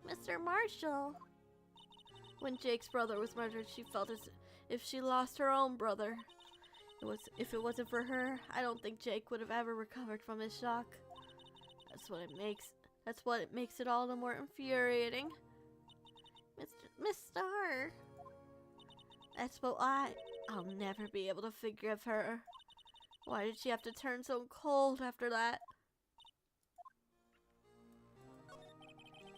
Mr. Marshall. When Jake's brother was murdered, she felt as if she lost her own brother. If it wasn't for her, I don't think Jake would have ever recovered from his shock. That's what it makes it all the more infuriating. Mr. That's what I'll never be able to forgive her. Why did she have to turn so cold after that?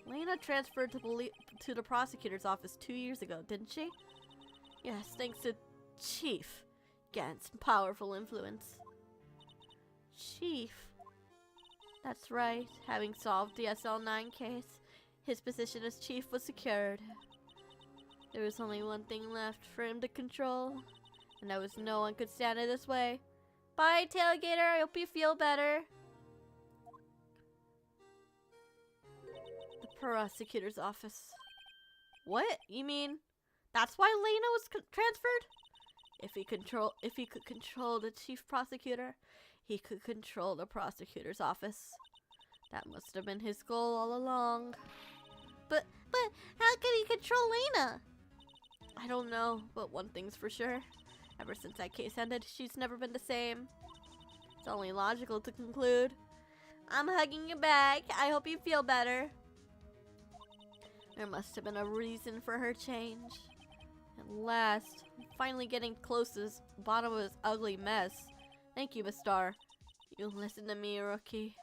Lena transferred to the prosecutor's office 2 years ago, didn't she? Yes, thanks to Chief Gant's powerful influence. Chief. That's right. Having solved the SL9 case, his position as chief was secured. There was only one thing left for him to control, and that was no one could stand in his way. Bye, Tailgater. I hope you feel better. The prosecutor's office. What? You mean that's why Lena was transferred? If he could control the chief prosecutor, he could control the prosecutor's office. That must have been his goal all along. But how could he control Lena? I don't know, but one thing's for sure. Ever since that case ended, she's never been the same. It's only logical to conclude. I'm hugging you back. I hope you feel better. There must have been a reason for her change. At last, I'm finally getting close to the bottom of this ugly mess. Thank you, Miss Star. You listen to me, rookie.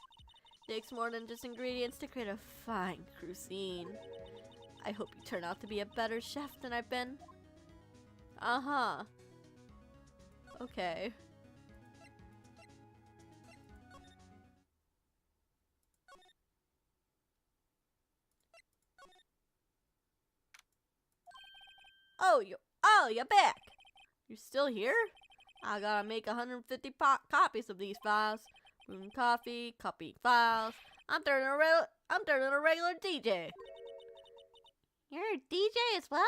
It takes more than just ingredients to create a fine cuisine. I hope you turn out to be a better chef than I've been. Uh-huh. Okay. Oh, you're back. You're still here? I gotta make 150 copies of these files. Brewing coffee, copying files. I'm turning a regular DJ. You're a DJ as well?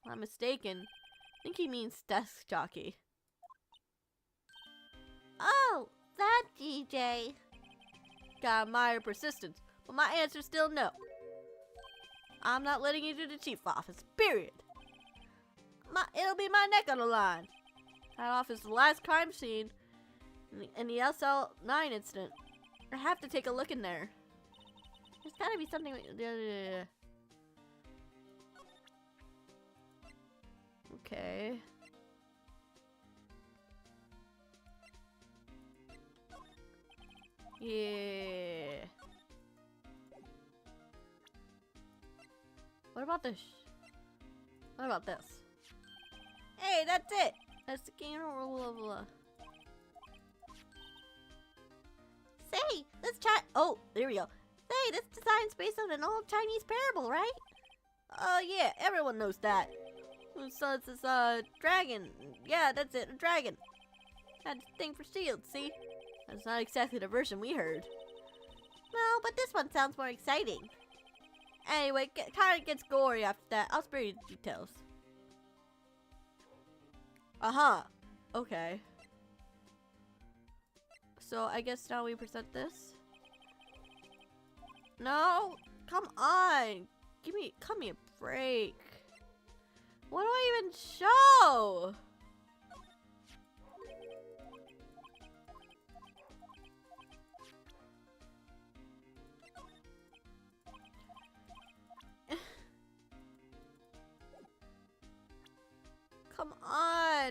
I'm mistaken. I think he means desk jockey. Oh, that DJ. Gotta admire persistence, but my answer's still no. I'm not letting you do the chief office, period. It'll be my neck on the line. That office is the last crime scene in the SL9 incident. I have to take a look in there. There's gotta be something. Okay. Yeah. What about this? What about this? Hey, that's it! That's the game. Blah, blah. Say, this oh, there we go. Say, this design's based on an old Chinese parable, right? Oh, yeah, everyone knows that. So it's this, dragon. Yeah, that's it, a dragon. Had a thing for shields, see? That's not exactly the version we heard. No, but this one sounds more exciting. Anyway, kind of gets gory after that. I'll spare you the details. Uh-huh. Okay. So, I guess now we present this. No! Come on! Cut me a break. What do I even show?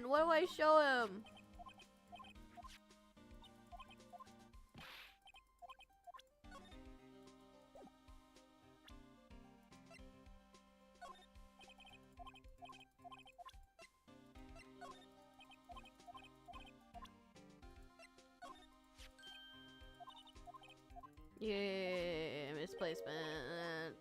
on! What do I show him? Yeah, misplacement.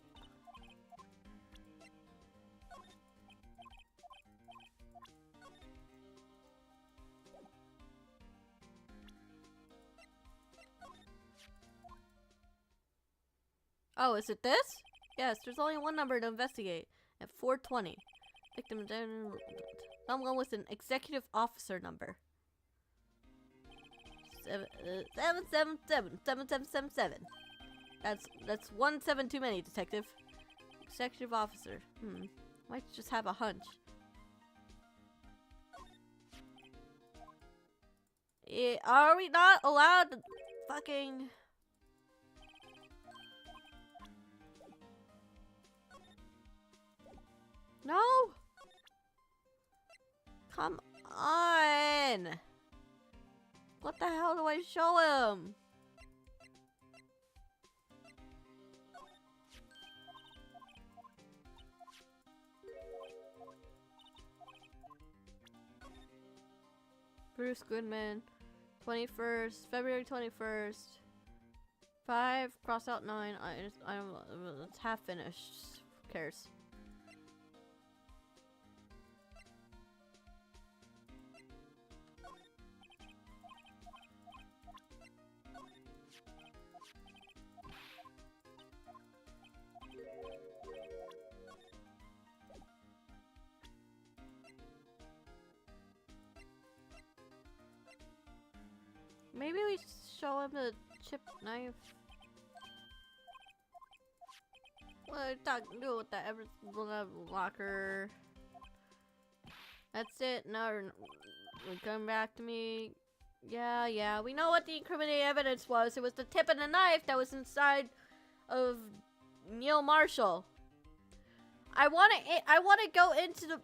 Oh, is it this? Yes, there's only one number to investigate. At 420. Victim someone with an executive officer number. 777. That's 17 too many, detective. Executive officer. Might just have a hunch. Yeah, are we not allowed to fucking... No! Come on! What the hell do I show him? Bruce Goodman, 21st, February 21st. 5, cross out 9. I don't know, it's half finished. Who cares? Maybe we show him the chip knife. What are you talking to with that locker? That's it. Now come back to me. Yeah. We know what the incriminating evidence was. It was the tip of the knife that was inside of Neil Marshall. I want to go into the.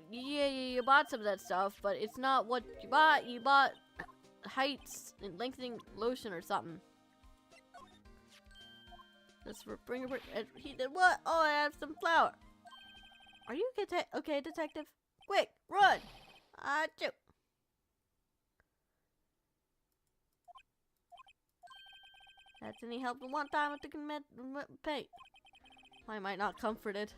Yeah, you bought some of that stuff, but it's not what you bought. You bought heights and lengthening lotion or something. That's for he did what? Oh, I have some flour. Are you okay, detective? Quick, run! Achoo! That's any help one time with the paint. I might not comfort it.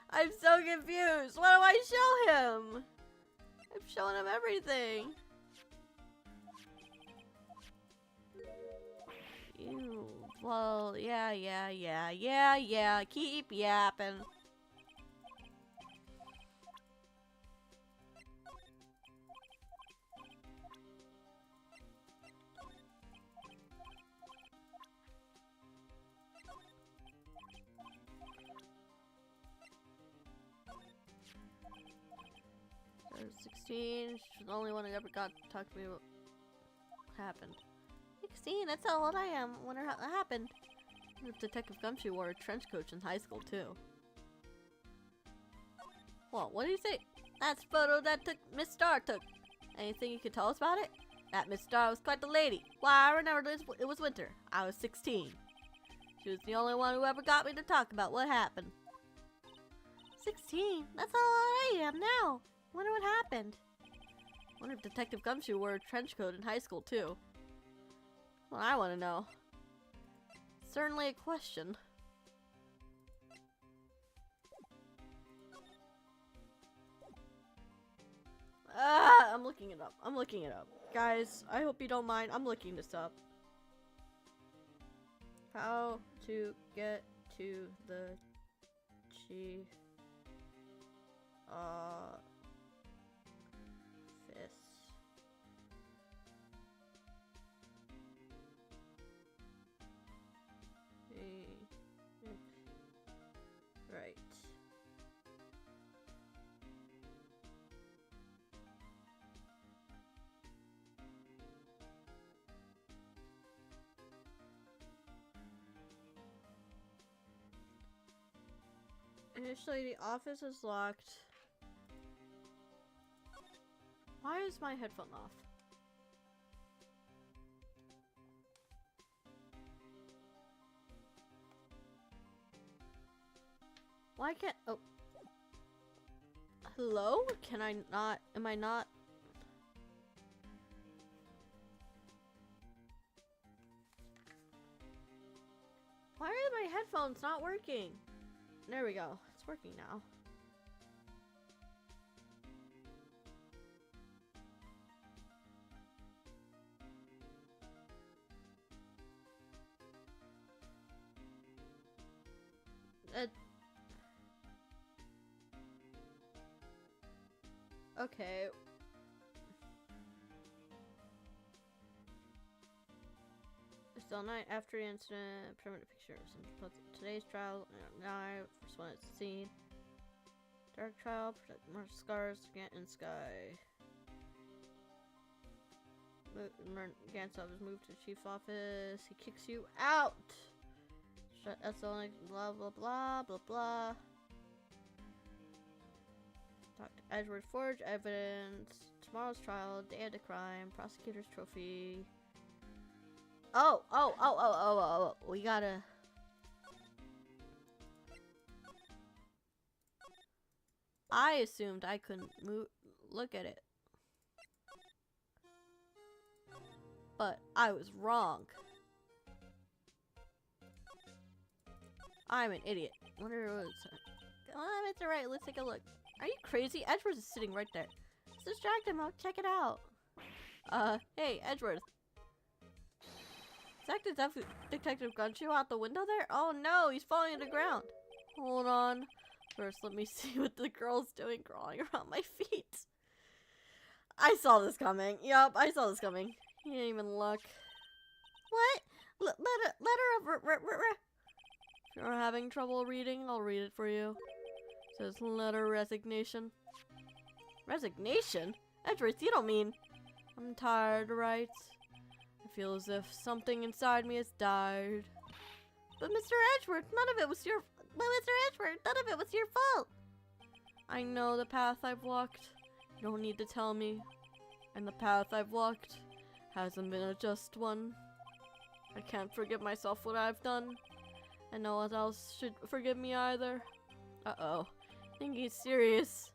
I'm so confused. What do I show him? I'm showing him everything. Ew. Well, yeah. Keep yapping. So 16. She's the only one who ever got to talk to me about what happened. 16, that's how old I am. Wonder how that happened. If Detective Gumshoe wore a trench coat in high school too. Well, what do you say? That's a photo that Miss Starr took. Anything you could tell us about it? That Miss Starr was quite the lady. Why, I remember it was winter. I was 16. She was the only one who ever got me to talk about what happened. 16? That's how old I am now. Wonder what happened. Wonder if Detective Gumshoe wore a trench coat in high school too. Well, I want to know. Certainly a question. I'm looking it up. Guys, I hope you don't mind. I'm looking this up. How to get to the chief office. Right. Initially, the office is locked. Why is my headphone off? Why can't... Oh. Hello? Can I not... Am I not... Why are my headphones not working? There we go. It's working now. Okay. Still night after the incident, permanent pictures. Today's trial, now first one at the scene. Dark trial, protect more scars, in sky. Gansov is moved to the chief's office. He kicks you out. That's only blah blah blah blah blah. Talk to Edward, forge evidence. Tomorrow's trial, day of the crime, prosecutor's trophy. Oh, we gotta... I assumed I couldn't look at it. But I was wrong. I'm an idiot. Wonder what it's... it's alright, let's take a look. Are you crazy? Edgeworth is sitting right there. Let's distract him, I'll check it out. Hey, Edgeworth. Is that Detective Gunshoe out the window there? Oh no, he's falling to the ground. Hold on. First, let me see what the girl's doing crawling around my feet. I saw this coming. Yup, I saw this coming. He didn't even look. What? Letter of... If you're having trouble reading, I'll read it for you. It says letter resignation. Resignation? Edgeworth, you don't mean... I'm tired, Wright. I feel as if something inside me has died. But Mr. Edgeworth, none of it was your... But Mr. Edgeworth, none of it was your fault. I know the path I've walked. You don't need to tell me. And the path I've walked hasn't been a just one. I can't forgive myself what I've done. And no one else should forgive me either. Uh-oh. I think he's serious.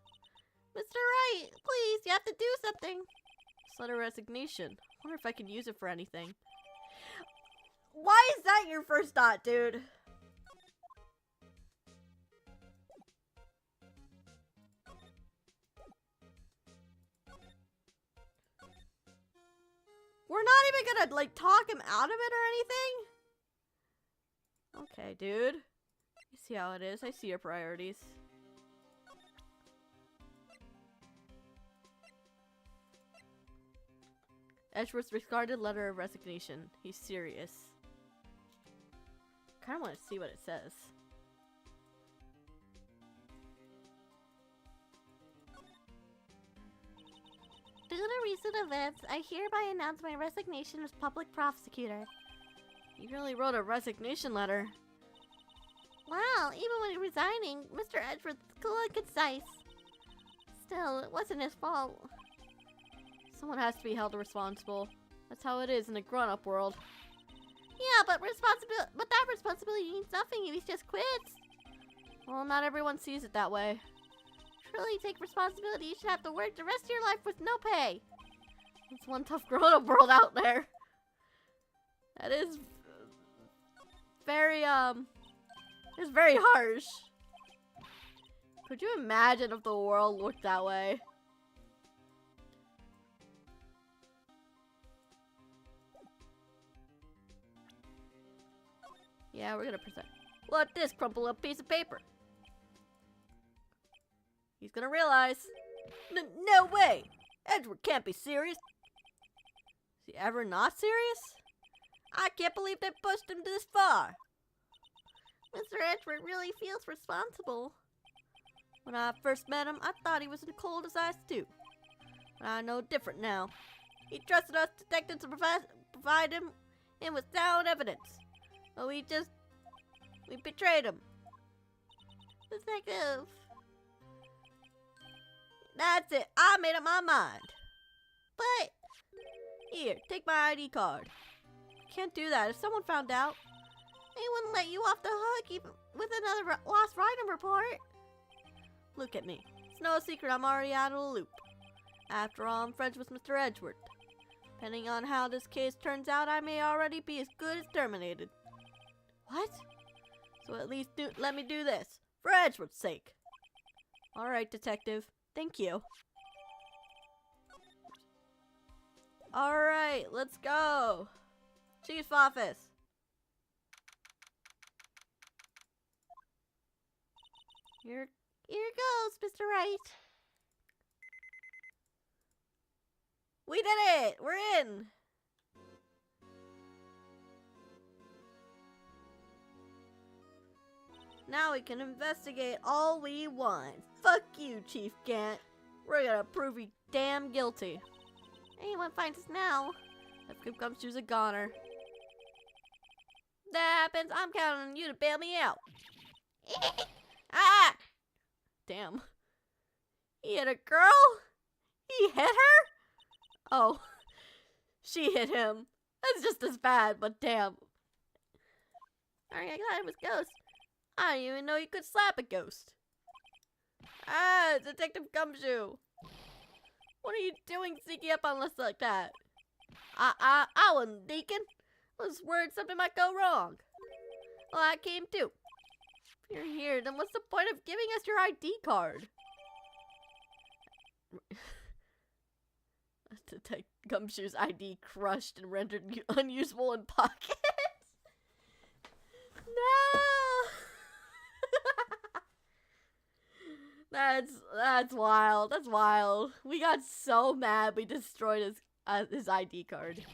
Mr. Wright, please, you have to do something. This letter of resignation. I wonder if I can use it for anything. Why is that your first thought, dude? We're not even gonna, like, talk him out of it or anything? Okay, dude. You see how it is. I see your priorities. Edgeworth's discarded letter of resignation. He's serious. Kinda wanna see what it says. Due to recent events, I hereby announce my resignation as public prosecutor. You really wrote a resignation letter. Wow, even when resigning, Mr. Edgeworth was cool and concise. Still, it wasn't his fault. Someone has to be held responsible. That's how it is in a grown-up world. Yeah, but that responsibility means nothing if he just quits. Well, not everyone sees it that way. Truly take responsibility, you should have to work the rest of your life with no pay. It's one tough grown-up world out there. That is very, it's very harsh. Could you imagine if the world looked that way? Yeah, we're gonna present. Let this crumple up piece of paper. He's gonna realize. No way! Edgeworth can't be serious. Is he ever not serious? I can't believe they pushed him this far. Mr. Edgeworth really feels responsible. When I first met him, I thought he was as cold as ice too. But I know different now. He trusted us detectives to provide him with sound evidence. But we betrayed him. Detective. That's it. I made up my mind. But here, take my ID card. Can't do that. If someone found out, they wouldn't let you off the hook even with another lost item report. Look at me. It's no secret I'm already out of the loop. After all, I'm friends with Mr. Edgeworth. Depending on how this case turns out, I may already be as good as terminated. What? So at least let me do this, for Edgeworth's sake. Alright, detective. Thank you. Alright, let's go. Chief's office. Here goes, Mr. Wright. We did it! We're in! Now we can investigate all we want. Fuck you, Chief Gant. We're gonna prove you damn guilty. Anyone finds us now, if Gumshoe's a goner. That happens, I'm counting on you to bail me out. Ah! Damn. He hit a girl? He hit her? Oh. She hit him. That's just as bad, but damn. Alright, I thought it was Ghost. I didn't even know you could slap a ghost. Ah, Detective Gumshoe. What are you doing sneaking up on us like that? I wasn't sneaking. I was worried something might go wrong. Well, I came too. If you're here, then what's the point of giving us your ID card? Detective Gumshoe's ID crushed and rendered unusable in pockets. No! That's wild. That's wild. We got so mad we destroyed his ID card.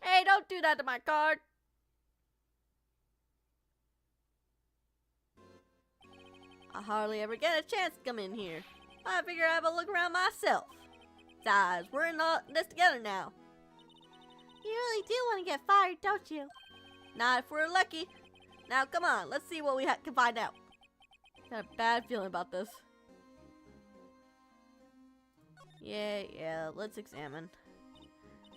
Hey, don't do that to my card. I hardly ever get a chance to come in here. I figure I have a look around myself. Besides, we're in this together now. You really do want to get fired, don't you? Not if we're lucky. Now, come on. Let's see what we can find out. Got a bad feeling about this. Yeah, let's examine.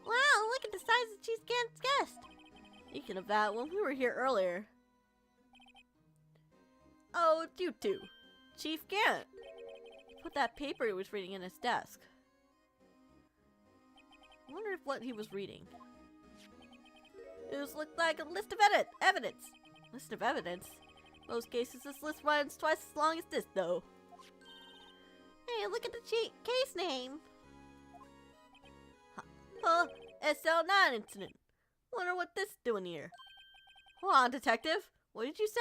Wow, look at the size of Chief Gant's guest. Speaking of that, when we were here earlier. Oh, it's you two. Chief Gant. Put that paper he was reading in his desk. I wonder if what he was reading. It looked like a list of evidence. List of evidence? In most cases, this list runs twice as long as this, though. Hey, look at the case name. Huh? SL9 incident. Wonder what this is doing here. Hold on, detective. What did you say?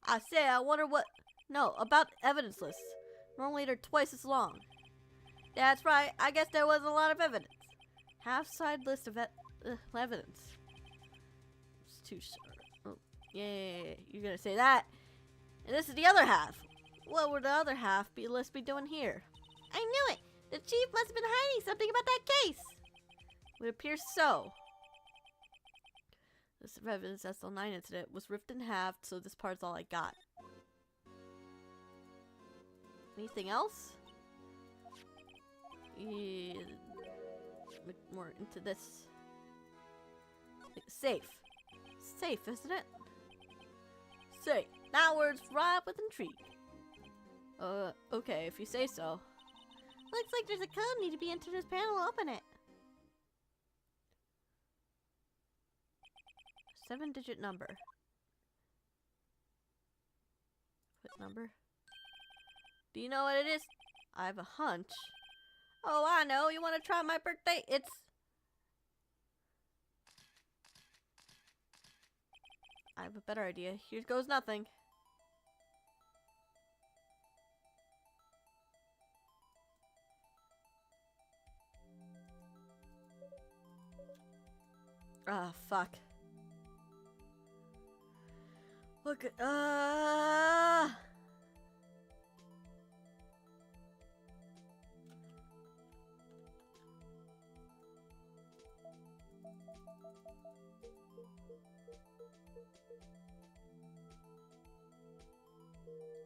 I wonder what... No, about evidence lists. Normally they're twice as long. That's right. I guess there wasn't a lot of evidence. Half-side list of evidence. It's too short. Oh, yeah. You're gonna say that. And this is the other half. What would the other half list be doing here? I knew it! The chief must have been hiding something about that case! It appears so. This evidence SL9 incident was ripped in half, so this part's all I got. Anything else? Yeah. Look more into this. Safe. Safe, isn't it? Safe. That word's ripe with intrigue. Okay, if you say so. Looks like there's a code need to be entered this panel to open it. 7-digit number. What number? Do you know what it is? I have a hunch. Oh, I know. You want to try my birthday? It's... I have a better idea. Here goes nothing. Ah, fuck. Look at,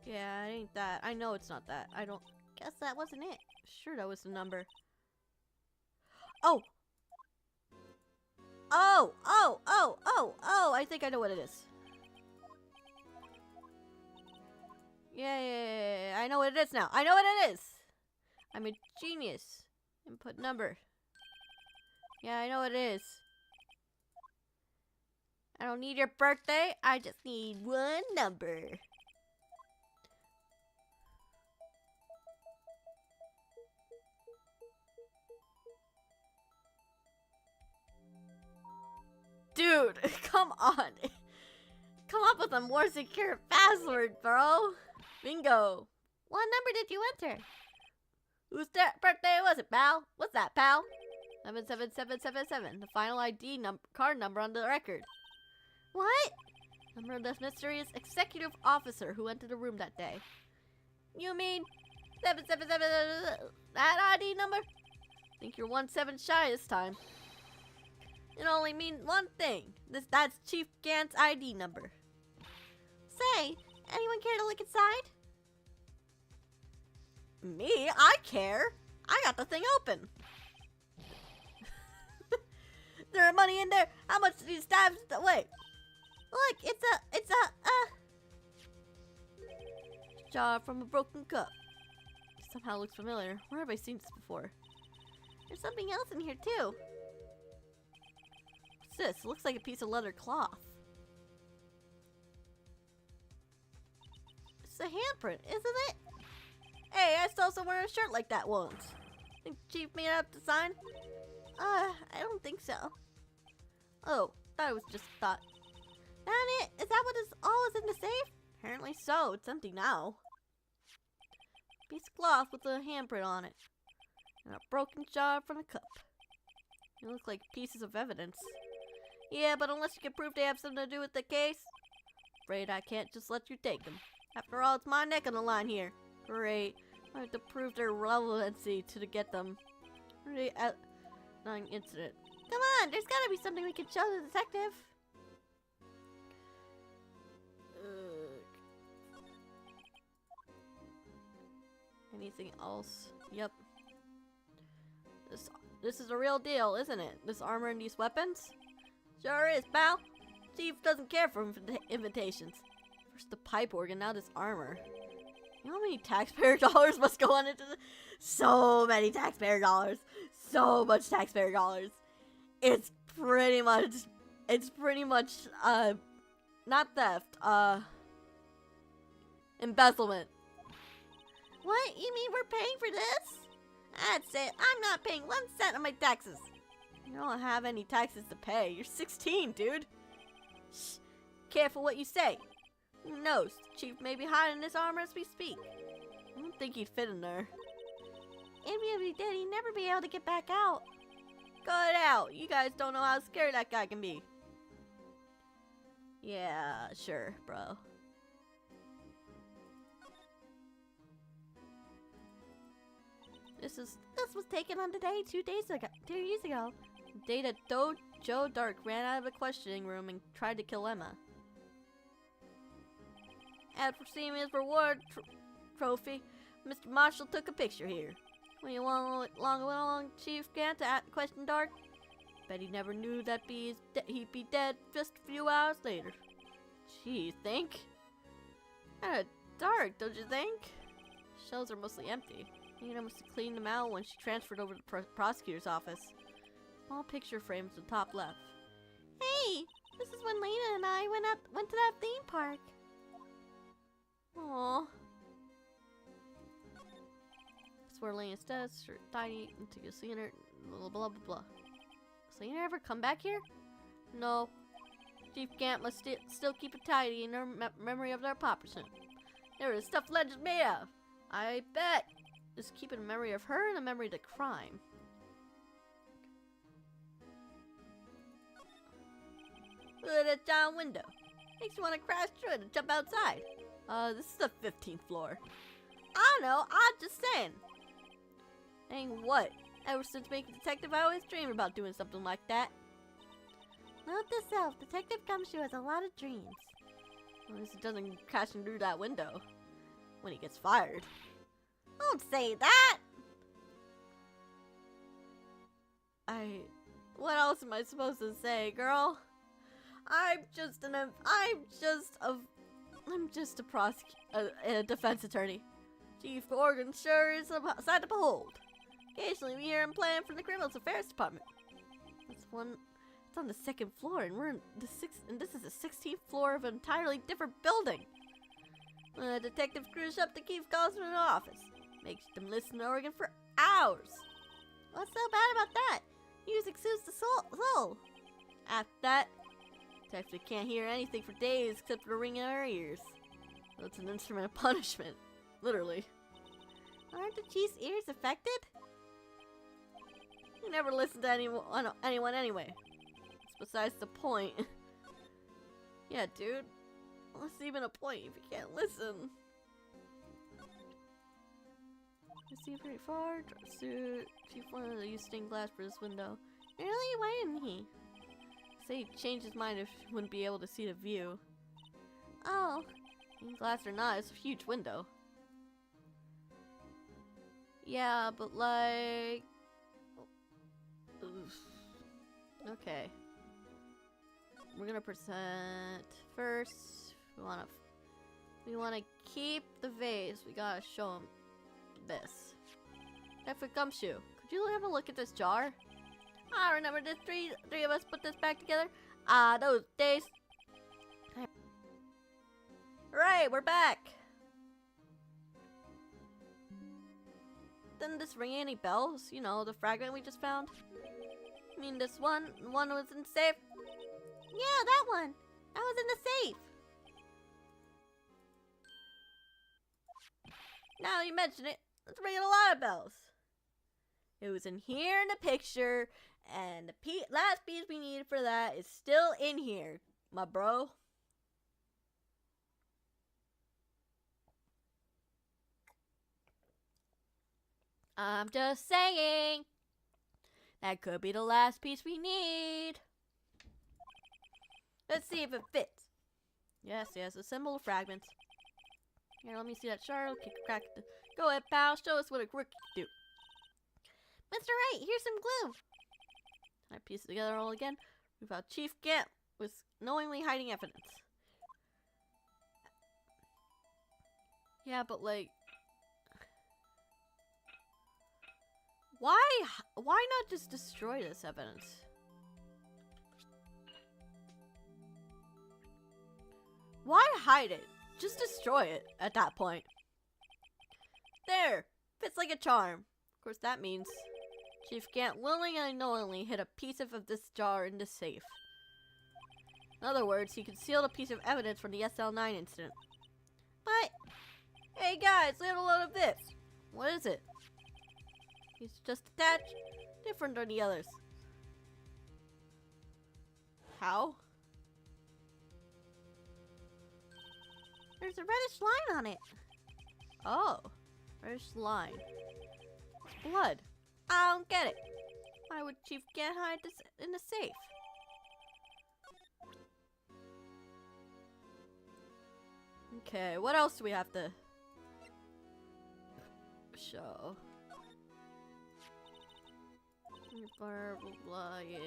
Yeah, it ain't that. I know it's not that. I don't... Guess that wasn't it. Sure, that was the number. Oh! Oh! I think I know what it is. Yeah. I know what it is now. I know what it is! I'm a genius. Input number. Yeah, I know what it is. I don't need your birthday. I just need one number. Dude, come on. Come up with a more secure password, bro. Bingo. What number did you enter? Whose birthday was it, pal? What's that, pal? 77777. The final ID card number on the record. What? Number of the mysterious executive officer who entered the room that day. You mean 777? That ID number? Think you're 17 shy this time. It only means one thing. That's Chief Gant's ID number. Say, anyone care to look inside? Me? I care. I got the thing open. There are money in there. How much do these stabs? Wait. Look, it's a jar from a broken cup. Somehow looks familiar. Where have I seen this before? There's something else in here too. What's this? It looks like a piece of leather cloth. It's a handprint, isn't it? Hey, I saw someone wearing a shirt like that once. Think Chief made it up to sign? I don't think so. Oh, thought it was just a thought. Damn it! Is that what is all is in the safe? Apparently so. It's empty now. Piece of cloth with a handprint on it. And a broken jar from a cup. They look like pieces of evidence. Yeah, but unless you can prove they have something to do with the case, afraid I can't just let you take them. After all, it's my neck on the line here. Great. I have to prove their relevancy to get them. Incident. Come on, there's gotta be something we can show the detective. Anything else? Yep. This is a real deal, isn't it? This armor and these weapons? Sure is, pal. Chief doesn't care for invitations. First the pipe organ, now this armor. You know how many taxpayer dollars must go on into this? So many taxpayer dollars. So much taxpayer dollars. It's pretty much, not theft, embezzlement. What? You mean we're paying for this? That's it. I'm not paying 1 cent on my taxes. You don't have any taxes to pay. You're 16, dude. Shh. Careful what you say. Who knows? Chief may be hiding this armor as we speak. I don't think he'd fit in there. If he did, he'd never be able to get back out. Cut it out. You guys don't know how scary that guy can be. Yeah, sure, bro. This was taken on today 2 years ago. The day that Joe Dark ran out of the questioning room and tried to kill Emma. After receiving his reward trophy, Mr. Marshall took a picture here. When he went along Chief Gant to question Dark, bet he never knew that he'd be dead just a few hours later. Gee, think? Kinda dark, don't you think? Shelves are mostly empty. Nina must have cleaned them out when she transferred over to the prosecutor's office. Small picture frames at the top left. Hey, this is when Lena and I went to that theme park. Aww. That's where Lena's desk, her tiny until you see her, blah blah blah blah. Does Lena ever come back here? No. Chief Gant must still keep it tidy in her memory of their pop-percent. There is stuff legends made of. I bet. Just keep a memory of her and a memory of the crime. Look at that giant window. Makes you want to crash through it and jump outside. This is the 15th floor. I don't know, I'm just saying. Saying what? Ever since being a detective, I always dreamed about doing something like that. Note to self, Detective Gumshoe has a lot of dreams. At least it doesn't crash through that window. when he gets fired. Don't say that! What else am I supposed to say, girl? I'm just a defense attorney. Chief Morgan sure is a sight to behold. Occasionally we hear him playing from the criminal affairs department. It's on the 2nd floor, and this is the 16th floor of an entirely different building. When a detective crews up to Keith calls from the office, makes them listen to Oregon for hours. What's so bad about that? Music soothes the soul. After that, detective can't hear anything for days except for the ring in our ears. So it's an instrument of punishment, literally. Aren't the chief's ears affected? You never listen to anyone anyway. It's besides the point. Yeah, dude. What's even a point if you can't listen? You see pretty far. Suit. Chief wanted to use stained glass for this window. Really? Why didn't he? Say he changed his mind if he wouldn't be able to see the view. Oh. Stained glass or not, it's a huge window. Yeah, but like... Oof. Okay. We're gonna present first. We wanna keep the vase. We gotta show him this. If it gumshoe, could you have a look at this jar? I remember the three of us put this back together. Those days. Right, we're back. Didn't this ring any bells? You know, the fragment we just found. I mean, this one was in the safe. Yeah, that one. That was in the safe. Now you mention it, let's ring a lot of bells. It was in here in the picture, and the last piece we needed for that is still in here, my bro. I'm just saying, that could be the last piece we need. Let's see if it fits. Yes, a symbol of fragments. Here, let me see that shard. Okay, crack the... Go ahead, pal. Show us what a rookie can do. Mr. Wright, here's some glue. I piece it together all again. We found Chief Gant was knowingly hiding evidence. Yeah, but like... Why not just destroy this evidence? Why hide it? Just destroy it at that point. There! Fits like a charm. Of course, that means Chief Gant willingly and knowingly hid a piece of this jar in the safe. In other words, he concealed a piece of evidence from the SL9 incident. But, hey guys, look at a load of this. What is it? He's just attached, different than the others. How? There's a reddish line on it. Oh, reddish line. It's blood. I don't get it. Why would Chief Gant hide this in the safe? Okay, what else do we have to show? Blah, blah, blah, yeah.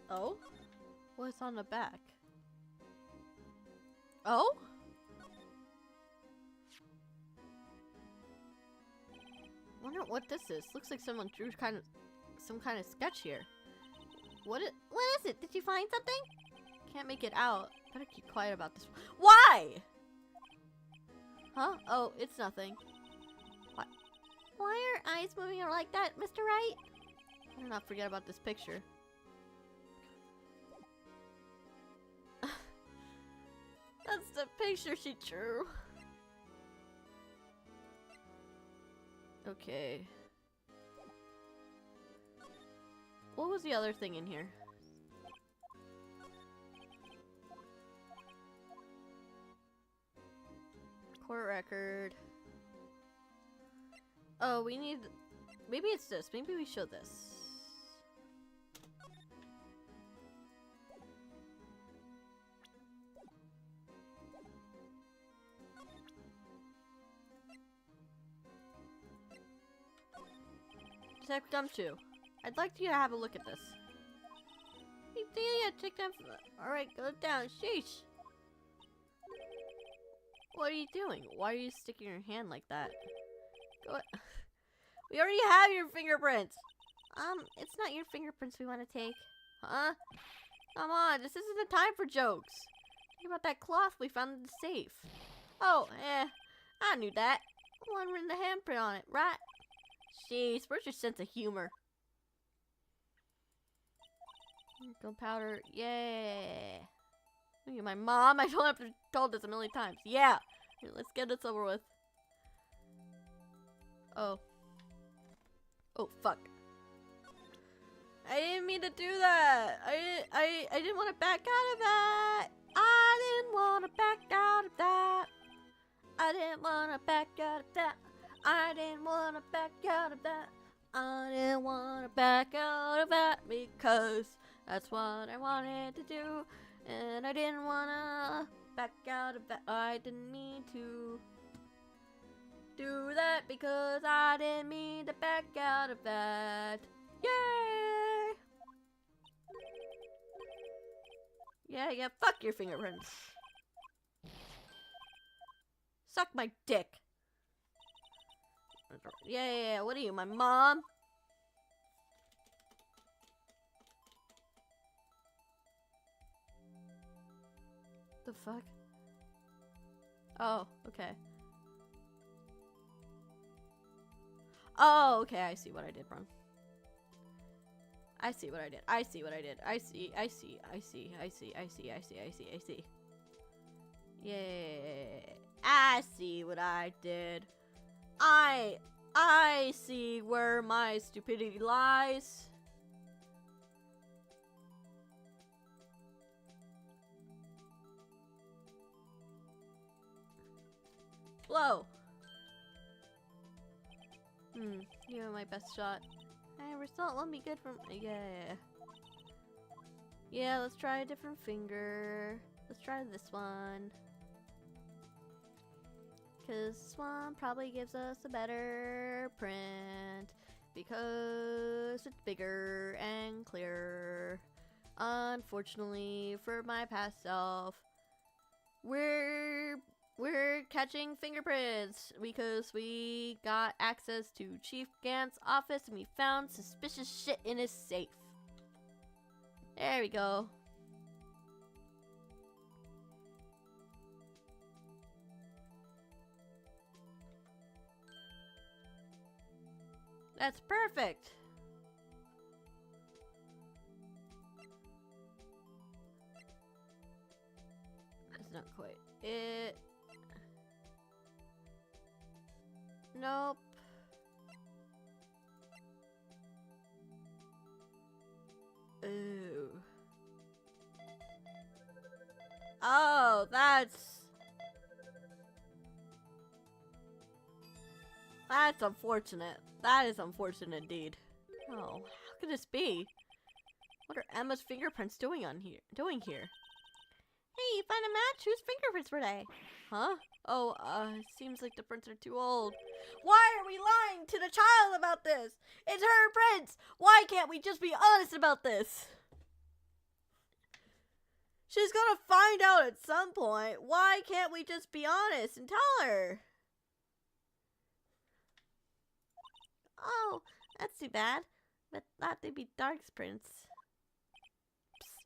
Oh? What's on the back? Oh? Wonder what this is. Looks like someone drew some kind of sketch here. What is it? Did you find something? Can't make it out. Better keep quiet about this. Why? Huh? Oh, it's nothing. What? Why are eyes moving like that, Mr. Wright? Better not forget about this picture. That's the picture she drew. Okay. What was the other thing in here? Court record. Oh, we need... Maybe it's this. Maybe we show this. Except Gumshoe. I'd like you to have a look at this. Yeah, check that. Alright, go down. Sheesh. What are you doing? Why are you sticking your hand like that? Go. We already have your fingerprints. It's not your fingerprints we want to take. Huh? Come on, this isn't the time for jokes. Think about that cloth we found in the safe. Oh, I knew that. One with the handprint on it, right? Jeez, where's your sense of humor? Gunpowder, yeah. Look at my mom. I don't have to tell this a million times. Yeah. Here, let's get this over with. Oh. Oh, fuck. I didn't mean to do that. I didn't want to back out of that. I didn't want to back out of that. I didn't want to back out of that. I didn't want to back out of that. I didn't want to back out of that because that's what I wanted to do. And I didn't want to back out of that. I didn't mean to do that because I didn't mean to back out of that. Yay! Yeah, fuck your fingerprints. Suck my dick. Yeah, what are you, my mom? The fuck? Oh, okay. Oh, okay, I see what I did wrong. I see what I did. I see what I did. I see. Yeah. I see what I did. I see where my stupidity lies. Whoa. You have my best shot. Hey, result won't be good for yeah. Yeah, let's try a different finger. Let's try this one. Cause this one probably gives us a better print because it's bigger and clearer. Unfortunately for my past self, we're catching fingerprints because we got access to Chief Gant's office and we found suspicious shit in his safe. There we go. That's perfect. That's not quite it. Nope. Ooh. Oh, that's unfortunate. That is unfortunate indeed. Oh, how could this be? What are Emma's fingerprints doing here? Hey, you found a match? Whose fingerprints were they? Huh? Oh, seems like the prints are too old. Why are we lying to the child about this? It's her prints! Why can't we just be honest about this? She's gonna find out at some point. Why can't we just be honest and tell her? Oh, that's too bad. But thought they'd be Dark's prints. Psst.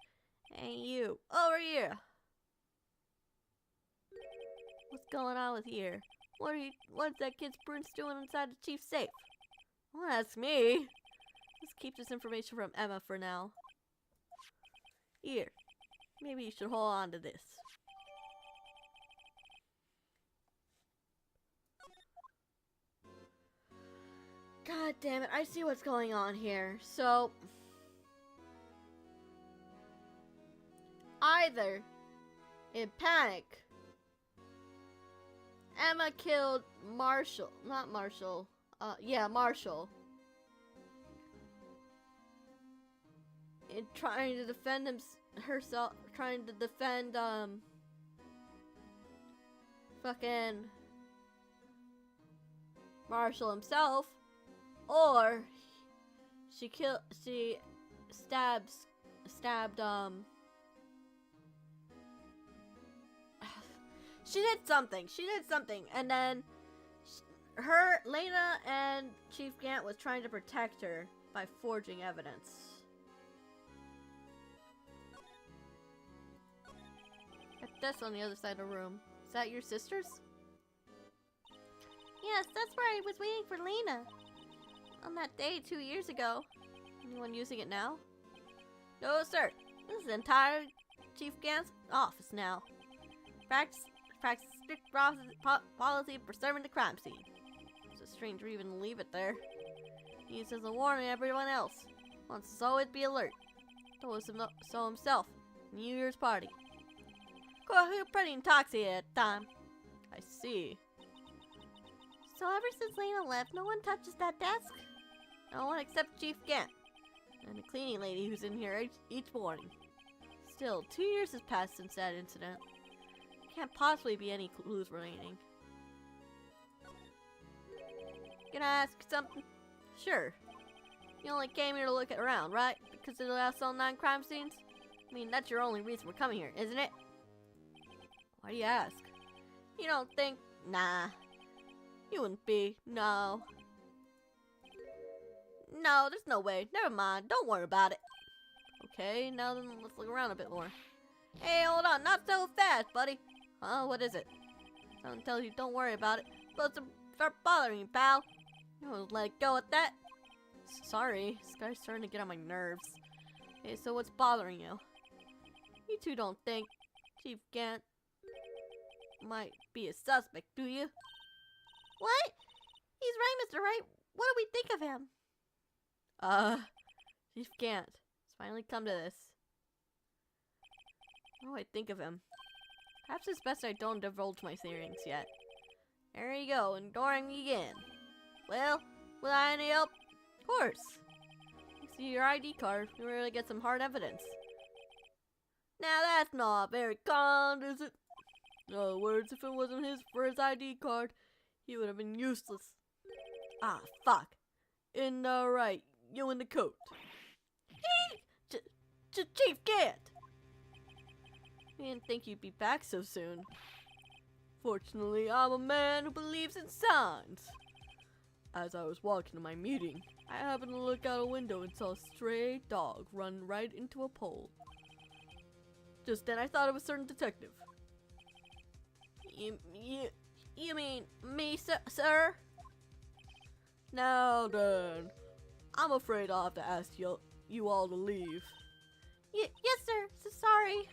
Hey, you. Over here. What's going on with here? What's that kid's prints doing inside the chief's safe? Well, that's me. Let's keep this information from Emma for now. Here. Maybe you should hold on to this. God damn it, I see what's going on here. So, either in panic, Emma killed Marshall. Marshall. In trying to defend herself, trying to defend, fucking Marshall himself. Or She stabbed, she did something, and then Lena and Chief Gant was trying to protect her by forging evidence. At this on the other side of the room. Is that your sister's? Yes, that's where I was waiting for Lena. On that day 2 years ago. Anyone using it now? No, sir. This is the entire Chief Gant's office now. Practice strict policy preserving the crime scene. It's a stranger even leave it there. He says a warning to everyone else. Wants us always be alert. Told us so himself. New Year's party. Of course, we were pretty intoxicated at the time. I see. So ever since Lena left, no one touches that desk? No one except Chief Gant. And the cleaning lady who's in here each morning. Still, 2 years has passed since that incident. Can't possibly be any clues remaining. Can I ask something? Sure. You only came here to look around, right? Because of the last all 9 crime scenes? I mean, that's your only reason we're coming here, isn't it? Why do you ask? You don't think? Nah. You wouldn't be. No. No, there's no way. Never mind. Don't worry about it. Okay, now then let's look around a bit more. Hey, hold on. Not so fast, buddy. Huh? What is it? Someone tells you don't worry about it. But to start bothering you, pal. You won't let it go at that. Sorry. This guy's starting to get on my nerves. Hey, so what's bothering you? You two don't think Chief Gant might be a suspect, do you? What? He's right, Mr. Wright. What do we think of him? Chief Gant. It's finally come to this. What do I think of him? Perhaps it's best I don't divulge my theories yet. There you go, ignoring me again. Well, will I need help? Of course. You see your ID card, you really get some hard evidence. Now that's not very kind, is it? In other words, if it wasn't for his ID card, he would have been useless. Ah, fuck. In the right, you in the coat. Chief Gant! I didn't think you'd be back so soon. Fortunately, I'm a man who believes in signs. As I was walking to my meeting, I happened to look out a window and saw a stray dog run right into a pole. Just then I thought of a certain detective. You mean me, sir? Now then, I'm afraid I'll have to ask you all to leave. Yes, sir. So sorry.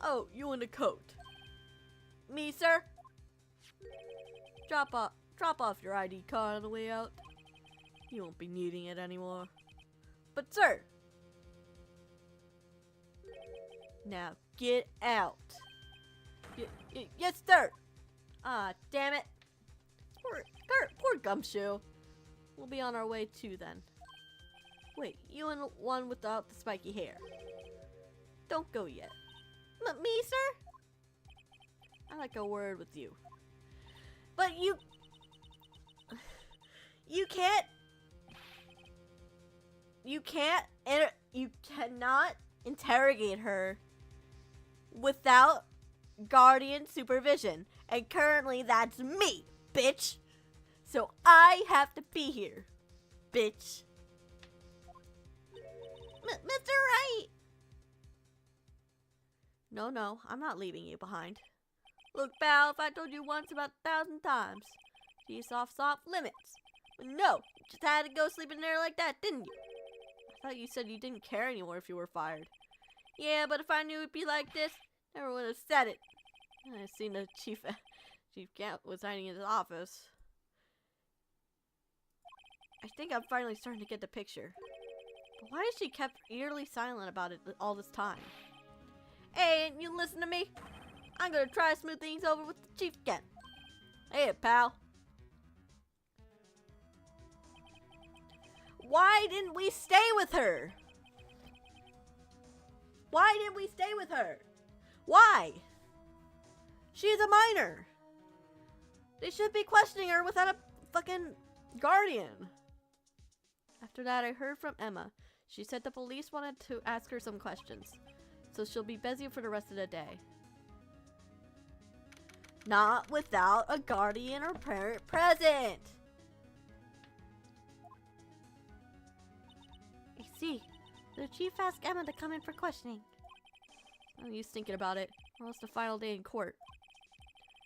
Oh, you in the coat. Me, sir? Drop off your ID card on the way out. You won't be needing it anymore. But, sir! Now, get out. Yes, sir! Ah, damn it. Poor Gumshoe. We'll be on our way too, then. Wait, you and the one without the spiky hair. Don't go yet. Me, sir? I'd like a word with you. But you cannot interrogate her without guardian supervision. And currently that's me, bitch. So I have to be here, bitch. Mr. Wright! No, I'm not leaving you behind. Look, pal, if I told you once about 1,000 times. She's off limits. But no, you just had to go sleep in there like that, didn't you? I thought you said you didn't care anymore if you were fired. Yeah, but if I knew it'd be like this, never would have said it. I seen the Chief Gant was hiding in his office. I think I'm finally starting to get the picture. But why has she kept eerily silent about it all this time? Hey, you listen to me? I'm gonna try to smooth things over with the Chief Gant. Hey, pal. Why didn't we stay with her? Why didn't we stay with her? Why? She's a minor. They should be questioning her without a fucking guardian. After that, I heard from Emma. She said the police wanted to ask her some questions, so she'll be busy for the rest of the day. Not without a guardian or parent present. I see. The chief asked Emma to come in for questioning. No use thinking about it, or else the final day in court.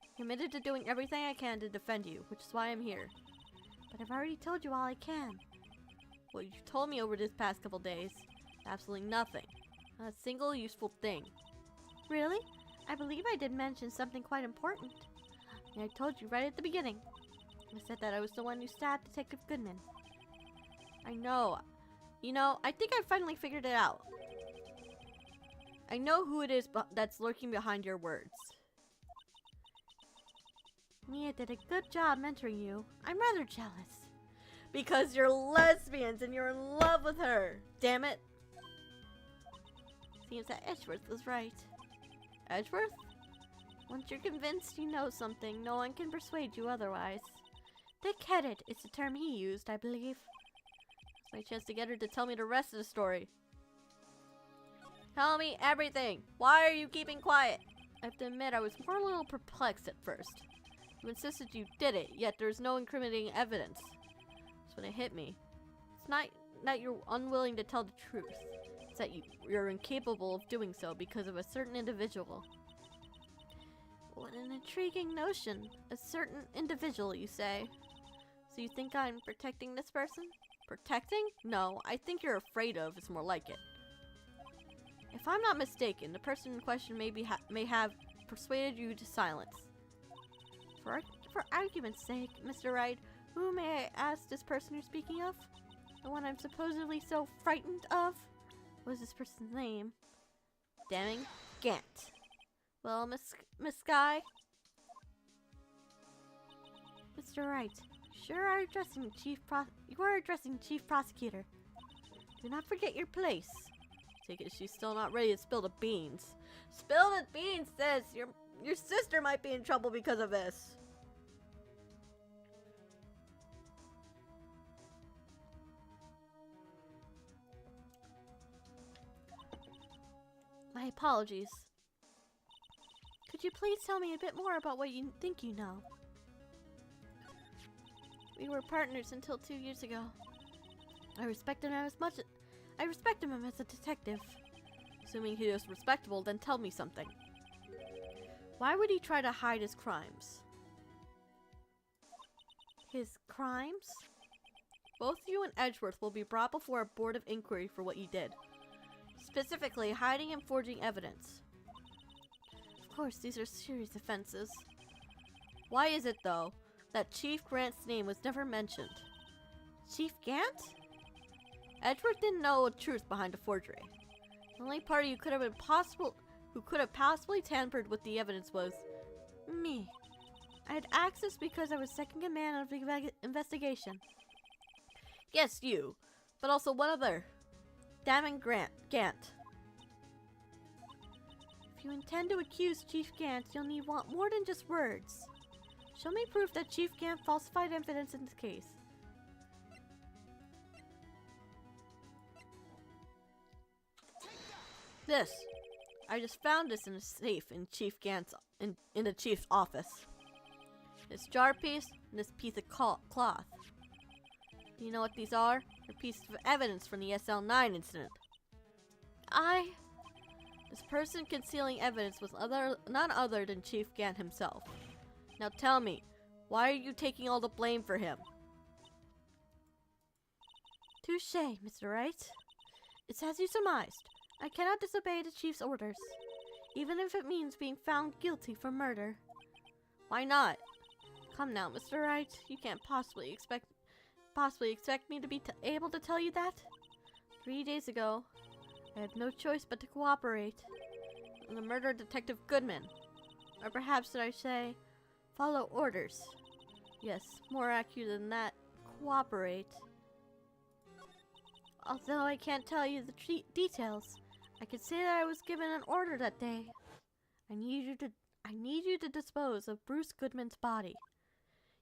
I'm committed to doing everything I can to defend you, which is why I'm here. But I've already told you all I can. What you've told me over this past couple days, absolutely nothing. Not a single useful thing. Really? I believe I did mention something quite important. And I told you right at the beginning. I said that I was the one who stabbed Detective Goodman. I know. You know, I think I finally figured it out. I know who it is that's lurking behind your words. Mia did a good job mentoring you. I'm rather jealous. Because you're lesbians and you're in love with her. Damn it. Seems that Edgeworth was right. Edgeworth? Once you're convinced you know something, no one can persuade you otherwise. Thick-headed is the term he used, I believe. It's my chance to get her to tell me the rest of the story. Tell me everything. Why are you keeping quiet? I have to admit, I was more a little perplexed at first. You insisted you did it, yet there's no incriminating evidence. That's when it hit me. It's not that you're unwilling to tell the truth. It's that you're incapable of doing so because of a certain individual. What an intriguing notion. A certain individual, you say. So you think I'm protecting this person? Protecting? No, I think you're afraid of is more like it. If I'm not mistaken, the person in question may have persuaded you to silence. For argument's sake, Mr. Wright, who may I ask this person you're speaking of? The one I'm supposedly so frightened of? What was this person's name? Damning Gant. Well, Miss Guy? Mr. Wright, you are addressing Chief Prosecutor. Do not forget your place. Take it she's still not ready to spill the beans. Spill the beans, sis. Your sister might be in trouble because of this. My apologies. Could you please tell me a bit more about what you think you know? We were partners until 2 years ago. I respected him as a detective. Assuming he is respectable, then tell me something. Why would he try to hide his crimes? His crimes? Both you and Edgeworth will be brought before a board of inquiry for what you did. Specifically, hiding and forging evidence. Of course, these are serious offenses. Why is it, though, that Chief Grant's name was never mentioned? Chief Gant? Edgeworth didn't know the truth behind the forgery. The only party who could have possibly tampered with the evidence was me. I had access because I was second in command of the investigation. Yes, you, but also one other. Damon Gant. If you intend to accuse Chief Gant, you'll want more than just words. Show me proof that Chief Gant falsified evidence in this case. This. I just found this in a safe in Chief Gant's in the chief's office. This jar piece and this piece of cloth. Do you know what these are? They're pieces of evidence from the SL9 incident. This person concealing evidence was none other than Chief Gant himself. Now tell me, why are you taking all the blame for him? Touché, Mr. Wright. It's as you surmised. I cannot disobey the chief's orders, even if it means being found guilty for murder. Why not? Come now, Mr. Wright. You can't possibly expect me to be able to tell you that? 3 days ago, I had no choice but to cooperate on the murder of Detective Goodman. Or perhaps should I say, follow orders. Yes, more accurate than that, cooperate. Although I can't tell you the details, I could say that I was given an order that day. I need you to dispose of Bruce Goodman's body.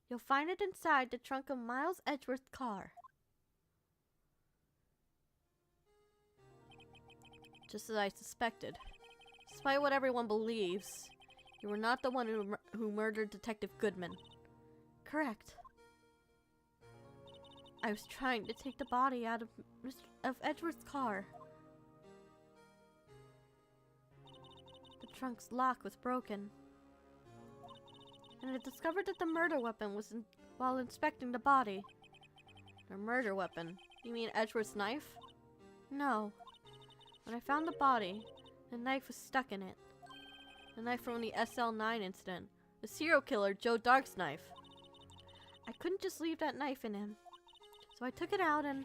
You'll find it inside the trunk of Miles Edgeworth's car. Just as I suspected. Despite what everyone believes, you were not the one who murdered Detective Goodman. Correct. I was trying to take the body out of Edward's car. The trunk's lock was broken. And I discovered that the murder weapon was while inspecting the body. The murder weapon? You mean Edward's knife? No. When I found the body, the knife was stuck in it. The knife from the SL9 incident. The serial killer, Joe Dark's knife. I couldn't just leave that knife in him. So I took it out and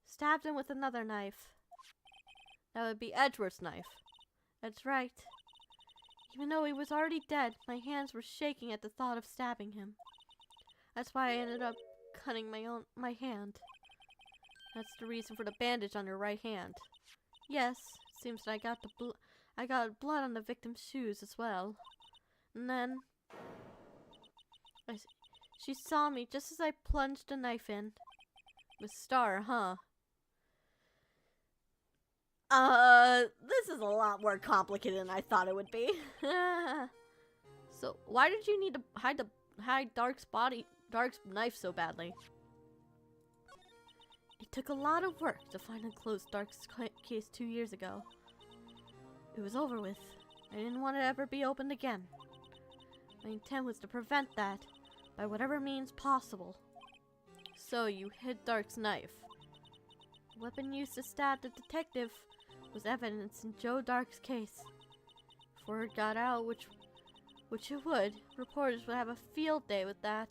stabbed him with another knife. That would be Edward's knife. That's right. Even though he was already dead, my hands were shaking at the thought of stabbing him. That's why I ended up cutting my hand. That's the reason for the bandage on your right hand. Yes, seems that I got blood on the victim's shoes as well. And then she saw me just as I plunged the knife in. Miss Starr, huh? This is a lot more complicated than I thought it would be. So why did you need to hide Dark's knife so badly? It took a lot of work to find and close Dark's case 2 years ago. It was over with. I didn't want it to ever be opened again. My intent was to prevent that by whatever means possible. So you hid Dark's knife. The weapon used to stab the detective was evidence in Joe Dark's case. If word got out, which it would, reporters would have a field day with that.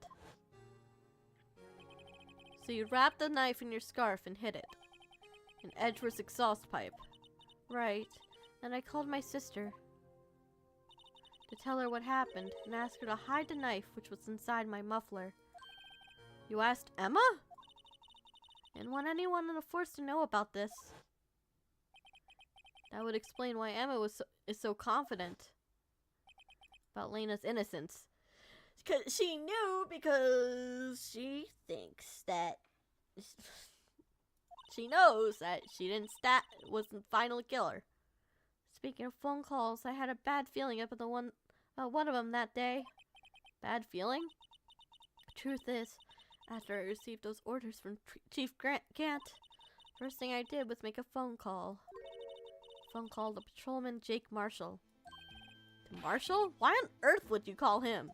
So you wrapped the knife in your scarf and hid it. In Edward's exhaust pipe. Right. Then I called my sister to tell her what happened and asked her to hide the knife which was inside my muffler. You asked Emma? I didn't want anyone on the force to know about this. That would explain why Emma is so confident about Lena's innocence. Because she knew, because she thinks that she knows that she was the final killer. Speaking of phone calls, I had a bad feeling about one of them that day. Bad feeling? Truth is, after I received those orders from Chief Gant, first thing I did was make a phone call. Phone call to Patrolman Jake Marshall. To Marshall? Why on earth would you call him?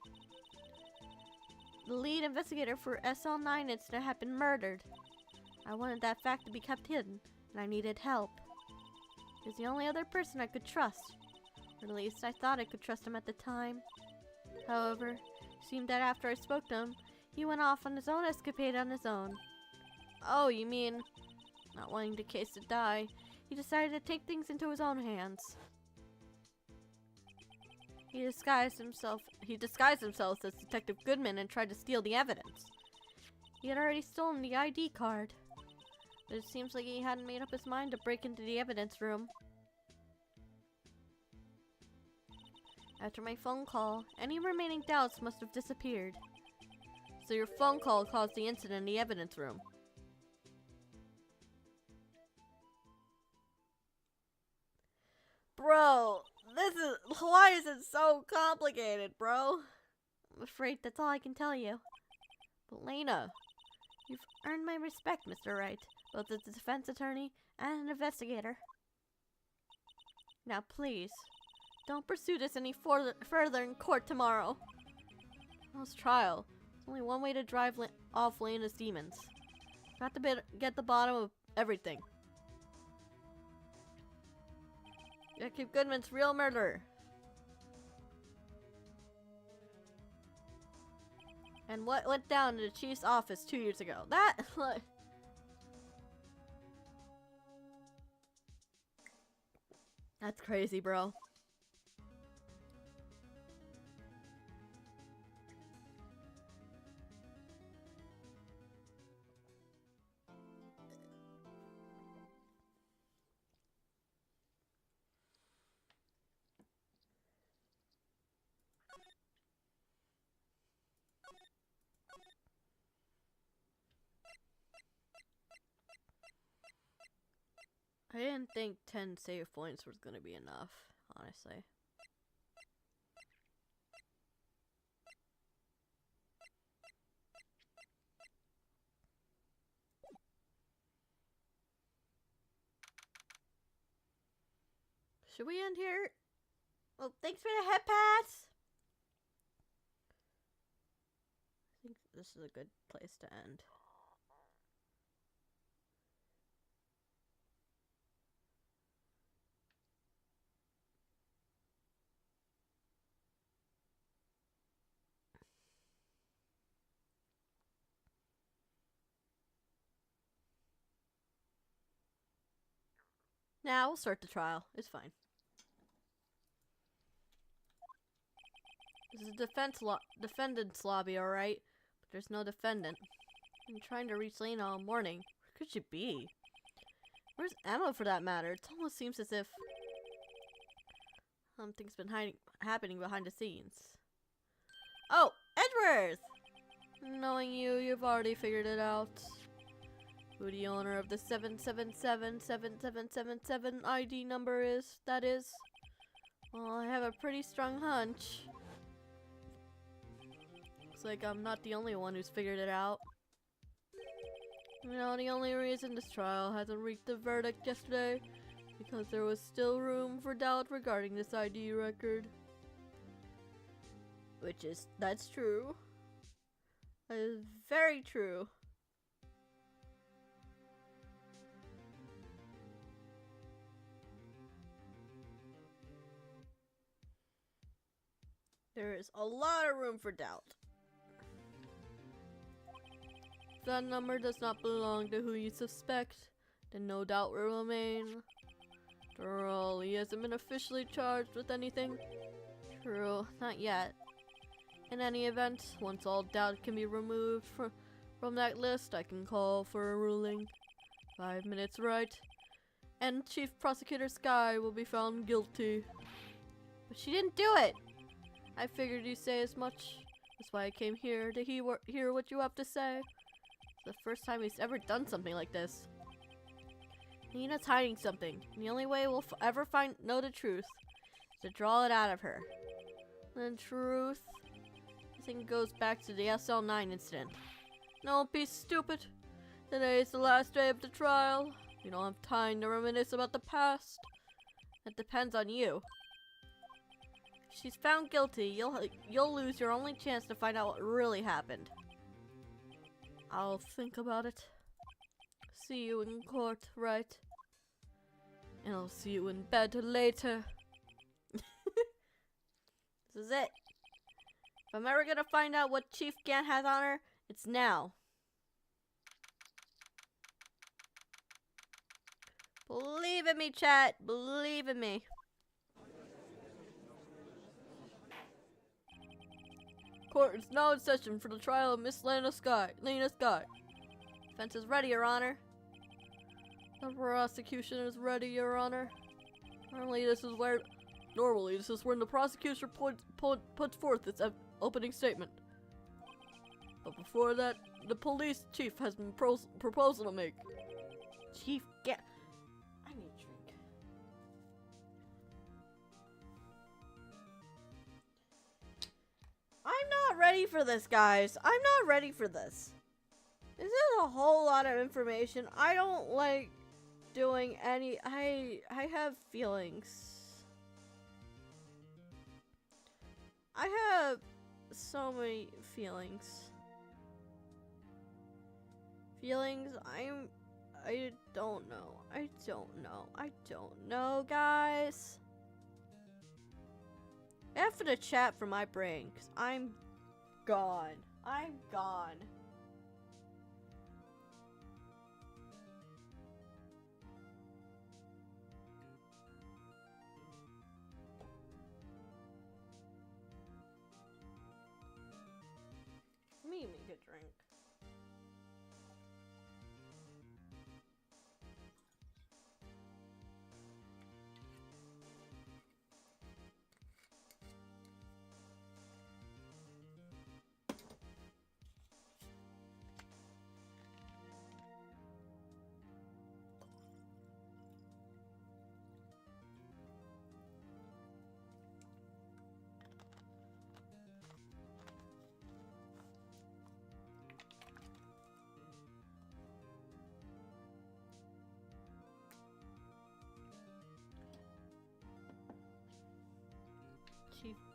The lead investigator for SL9 incident had been murdered. I wanted that fact to be kept hidden, and I needed help. He was the only other person I could trust. Or at least I thought I could trust him at the time. However, it seemed that after I spoke to him, he went off on his own escapade on his own. Oh, you mean, not wanting the case to die, he decided to take things into his own hands. He disguised himself as Detective Goodman and tried to steal the evidence. He had already stolen the ID card, but it seems like he hadn't made up his mind to break into the evidence room. After my phone call, any remaining doubts must have disappeared. So your phone call caused the incident in the evidence room. Bro, why is it so complicated, bro? I'm afraid that's all I can tell you. But Lena, you've earned my respect, Mr. Wright, both as a defense attorney and an investigator. Now please, don't pursue this any further in court tomorrow. Tomorrow's trial. There's only one way to drive off Lena's demons. Got to get the bottom of everything. Detective Goodman's real murderer. And what went down in the chief's office 2 years ago. That's crazy, bro. I didn't think 10 save points was gonna be enough, honestly. Should we end here? Well, thanks for the head pats! I think this is a good place to end. Now we'll start the trial. It's fine. This is defendant's lobby, alright? But there's no defendant. I've been trying to reach Lena all morning. Where could she be? Where's Emma, for that matter? It almost seems as if something's been happening behind the scenes. Oh, Edgeworth! Knowing you, you've already figured it out. Who the owner of the 7777777 ID number is, that is. Well, I have a pretty strong hunch. Looks like I'm not the only one who's figured it out. You know, the only reason this trial hasn't reached a verdict yesterday because there was still room for doubt regarding this ID record. That's true. That is very true. There is a lot of room for doubt. If that number does not belong to who you suspect, then no doubt will remain. After all, he hasn't been officially charged with anything. True, not yet. In any event, once all doubt can be removed from that list, I can call for a ruling. 5 minutes, right? And Chief Prosecutor Sky will be found guilty. But she didn't do it! I figured you'd say as much. That's why I came here, to hear what you have to say. It's the first time he's ever done something like this. Nina's hiding something, and the only way we'll ever know the truth is to draw it out of her. The truth? I think it goes back to the SL9 incident. Don't be stupid. Today is the last day of the trial. You don't have time to reminisce about the past. That depends on you. If she's found guilty, you'll lose your only chance to find out what really happened. I'll think about it. See you in court, right? And I'll see you in bed later. This is it. If I'm ever gonna find out what Chief Gant has on her, it's now. Believe in me, chat. Believe in me. Court is now in session for the trial of Miss Lena Sky. Defense is ready, Your Honor. The prosecution is ready, Your Honor. Normally, this is when the prosecution puts forth its opening statement. But before that, the police chief has a proposal to make. Chief, get. I need a drink. I'm not ready for this, guys. I'm not ready for this. This is a whole lot of information. I don't like doing any. I have feelings. I have so many feelings. I don't know. I don't know, guys. F for the chat for my brain, because I'm gone. Let me make a drink.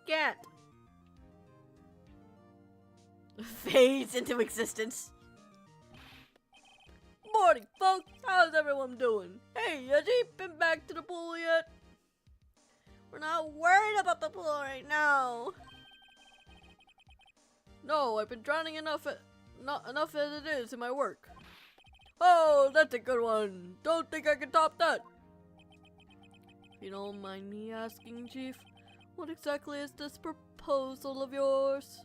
Gant fades into existence. Morning, folks. How's everyone doing? Hey, has he been back to the pool yet? We're not worried about the pool right now. No, I've been drowning enough as it is in my work. Oh, that's a good one. Don't think I can top that. If you don't mind me asking, Chief, what exactly is this proposal of yours?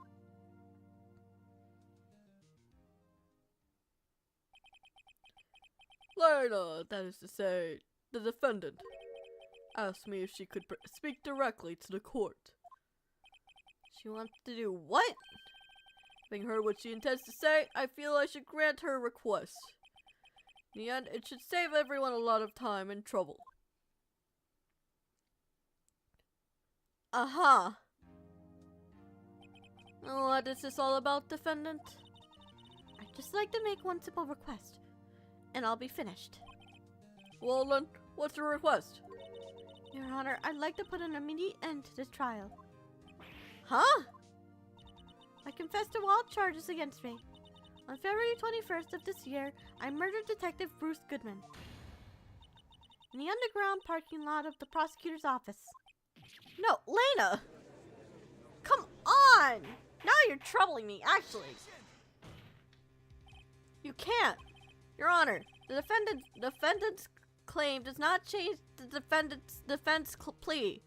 Lena, that is to say, the defendant, asked me if she could speak directly to the court. She wants to do what? Having heard what she intends to say, I feel I should grant her request. In the end, it should save everyone a lot of time and trouble. Uh-huh. What is this all about, defendant? I'd just like to make one simple request, and I'll be finished. Well then, what's your request? Your Honor, I'd like to put an immediate end to this trial. Huh? I confess to all charges against me. On February 21st of this year, I murdered Detective Bruce Goodman in the underground parking lot of the prosecutor's office. No, Lena! Come on! Now you're troubling me, actually. You can't. Your Honor, the defendant's claim does not change the defendant's defense plea.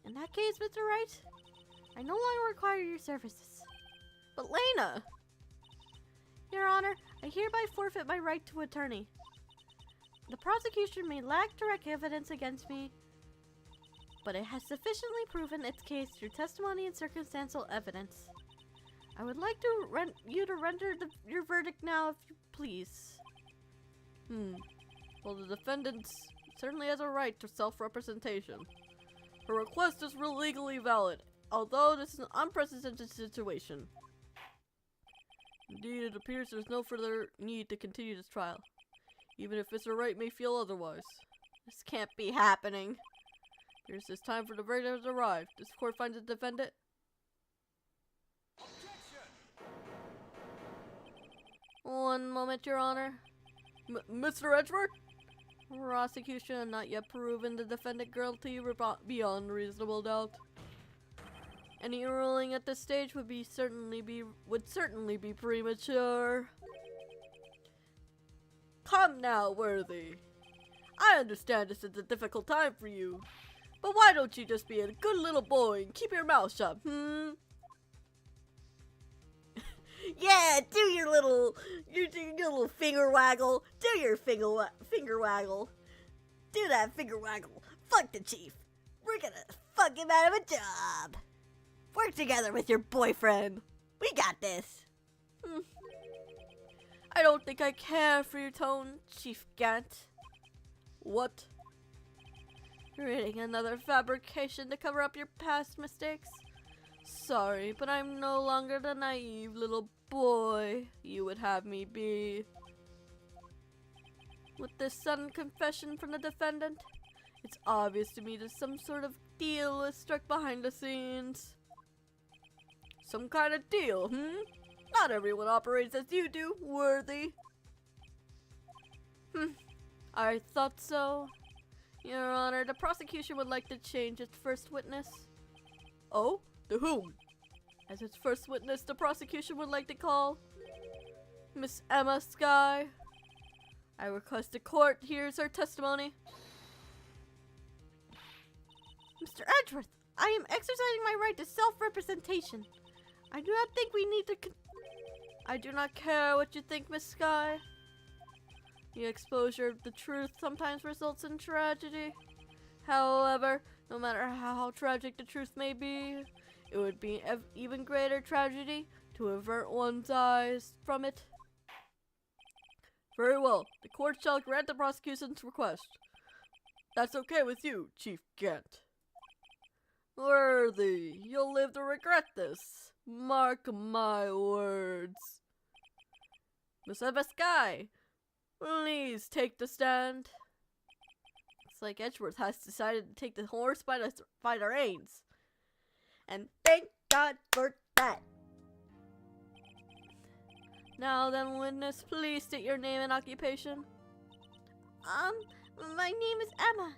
In that case, Mr. Wright, I no longer require your services. But Lena! Your Honor, I hereby forfeit my right to attorney. The prosecution may lack direct evidence against me, but it has sufficiently proven its case through testimony and circumstantial evidence. I would like to you to render your verdict now, if you please. Well, the defendant certainly has a right to self-representation. Her request is legally valid, although this is an unprecedented situation. Indeed, it appears there's no further need to continue this trial, even if Mr. Wright may feel otherwise. This can't be happening. Here's this time for the verdict has arrived. This court finds the defendant. One moment, Your Honor. Mr. Edgeworth? Prosecution has not yet proven the defendant guilty beyond reasonable doubt. Any ruling at this stage would certainly be premature. Come now, Worthy. I understand this is a difficult time for you, but why don't you just be a good little boy and keep your mouth shut, Yeah, do your little finger waggle. Do your finger waggle. Do that finger waggle. Fuck the chief. We're gonna fuck him out of a job. Work together with your boyfriend. We got this. I don't think I care for your tone, Chief Gant. What? Creating another fabrication to cover up your past mistakes? Sorry, but I'm no longer the naive little boy you would have me be. With this sudden confession from the defendant, it's obvious to me that some sort of deal is struck behind the scenes. Some kind of deal, Not everyone operates as you do, Worthy. I thought so. Your Honor, the prosecution would like to change its first witness. Oh? To whom? As its first witness, the prosecution would like to call Miss Emma Skye. I request the court hears her testimony. Mr. Edgeworth, I am exercising my right to self-representation. I do not think we need to I do not care what you think, Miss Skye. The exposure of the truth sometimes results in tragedy. However, no matter how tragic the truth may be, it would be an even greater tragedy to avert one's eyes from it. Very well. The court shall grant the prosecution's request. That's okay with you, Chief Gant. Worthy, you'll live to regret this. Mark my words. Miss Emma Skye, please take the stand. Looks like Edgeworth has decided to take the horse by the reins. and thank God for that. Now then, witness, please state your name and occupation. My name is Emma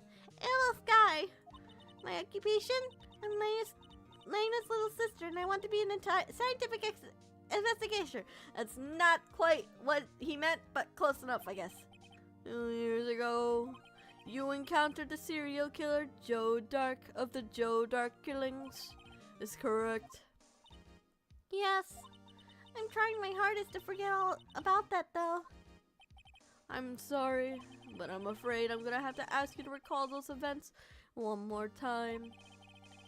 Sky. My occupation? I'm Mina's little sister, and I want to be an scientific investigator. That's not quite what he meant, but close enough, I guess. 2 years ago, you encountered the serial killer Joe Dark of the Joe Dark killings. Is correct? Yes. I'm trying my hardest to forget all about that, though. I'm sorry, but I'm afraid I'm gonna have to ask you to recall those events one more time.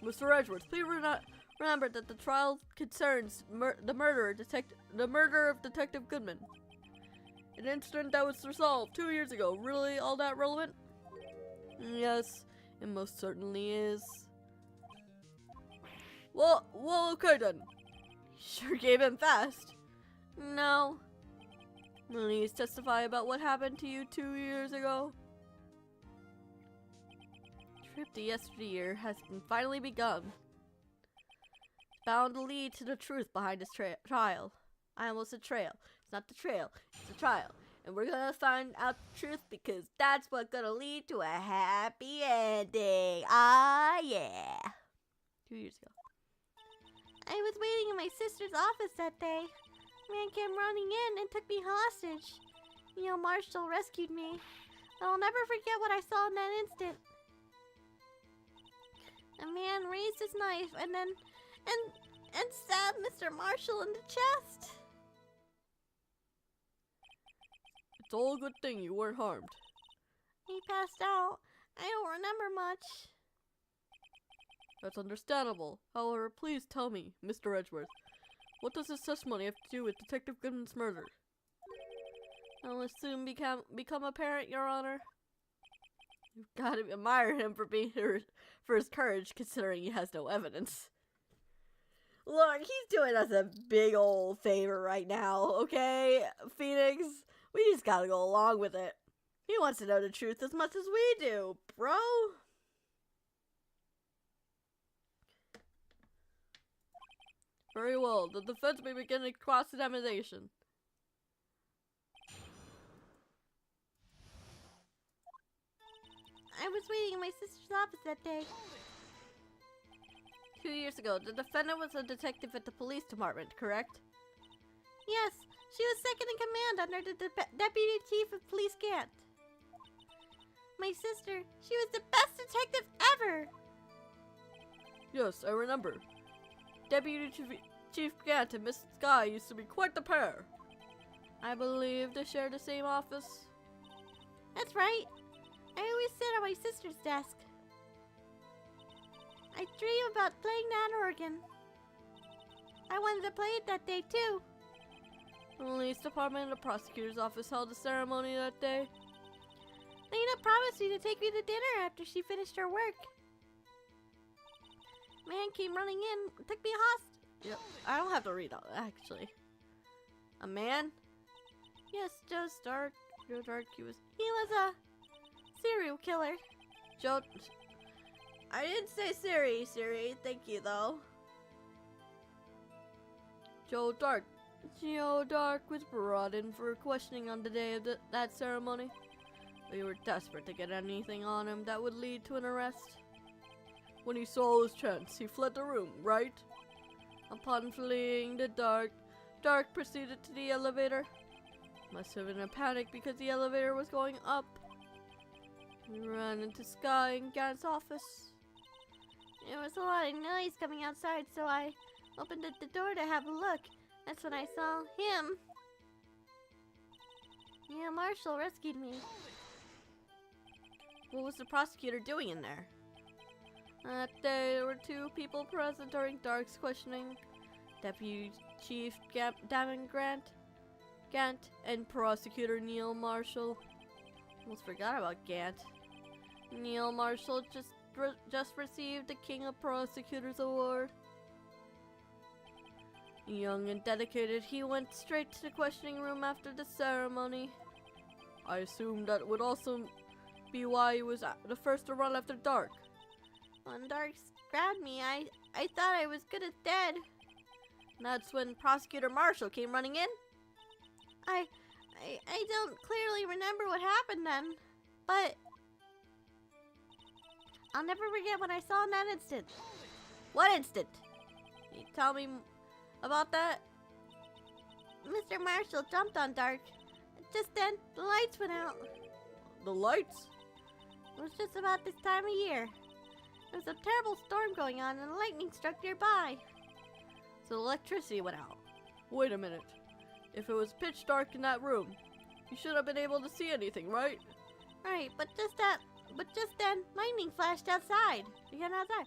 Mr. Edgeworth, please remember that the trial concerns the murder of Detective Goodman. An incident that was resolved 2 years ago. Really all that relevant? Yes, it most certainly is. Well, okay then. Sure gave in fast. No. Please testify about what happened to you 2 years ago. Trip to yesteryear has finally begun. Bound to lead to the truth behind this trial. I almost said trail. It's not the trail, it's the trial. And we're gonna find out the truth because that's what's gonna lead to a happy ending. Ah, yeah. 2 years ago. I was waiting in my sister's office that day. Man came running in and took me hostage. Neil Marshall rescued me. But I'll never forget what I saw in that instant. A man raised his knife and then stabbed Mr. Marshall in the chest. It's all a good thing you weren't harmed. He passed out. I don't remember much. That's understandable. However, please tell me, Mr. Edgeworth, what does this testimony have to do with Detective Goodman's murder? That will soon become apparent, Your Honor. You've got to admire him for his courage, considering he has no evidence. Look, he's doing us a big old favor right now, okay, Phoenix? We just gotta go along with it. He wants to know the truth as much as we do, bro. Very well. The defense may begin a cross-examination. I was waiting in my sister's office that day. 2 years ago, the defendant was a detective at the police department, correct? Yes, she was second in command under the Deputy Chief of Police Gant. My sister, she was the best detective ever! Yes, I remember. Deputy Chief Gant and Miss Sky used to be quite the pair. I believe they share the same office. That's right. I always sit at my sister's desk. I dream about playing that organ. I wanted to play it that day too. The police department and the prosecutor's office held a ceremony that day. Lena promised me to take me to dinner after she finished her work. Man came running in, took me hostage. Yep, I don't have to read all that, actually. A man? Yes, Joe Stark. Joe Dark, he was a serial killer. Joe... I didn't say Siri, thank you though. Joe Dark was brought in for questioning on the day of that ceremony. We were desperate to get anything on him that would lead to an arrest. When he saw his chance, he fled the room, right? Upon fleeing the Dark proceeded to the elevator. Must have been in a panic because the elevator was going up. We ran into Sky in Gant's office. There was a lot of noise coming outside, so I opened the door to have a look. That's when I saw him. Yeah, Marshall rescued me. What was the prosecutor doing in there? That day, there were 2 people present during Dark's questioning. Deputy Chief Gant, and Prosecutor Neil Marshall. Almost forgot about Gant. Neil Marshall just received the King of Prosecutors Award. Young and dedicated, he went straight to the questioning room after the ceremony. I assume that would also be why he was the first to run after Dark. When Dark grabbed me, I I thought I was good as dead. And that's when Prosecutor Marshall came running in? I don't clearly remember what happened then, but I'll never forget what I saw in that instant. What instant? Can you tell me about that? Mr. Marshall jumped on Dark. Just then, the lights went out. The lights? It was just about this time of year. There was a terrible storm going on and lightning struck nearby. So the electricity went out. Wait a minute. If it was pitch dark in that room, you should have been able to see anything, right? Right, but just then, lightning flashed outside. Again outside.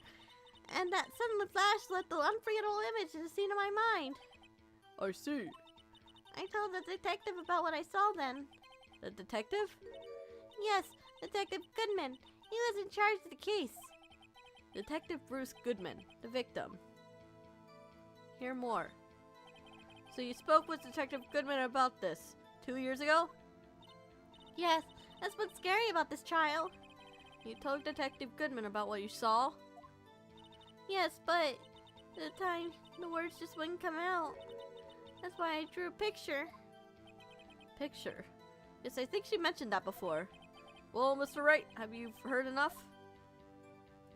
And that sudden flash left the unforgettable image in the scene of my mind. I see. I told the detective about what I saw then. The detective? Yes, Detective Goodman. He was in charge of the case. Detective Bruce Goodman, the victim. Hear more. So you spoke with Detective Goodman about this 2 years ago? Yes, that's what's scary about this trial. You told Detective Goodman about what you saw? Yes, but at the time, the words just wouldn't come out. That's why I drew a picture. Picture? Yes, I think she mentioned that before. Well, Mr. Wright, have you heard enough?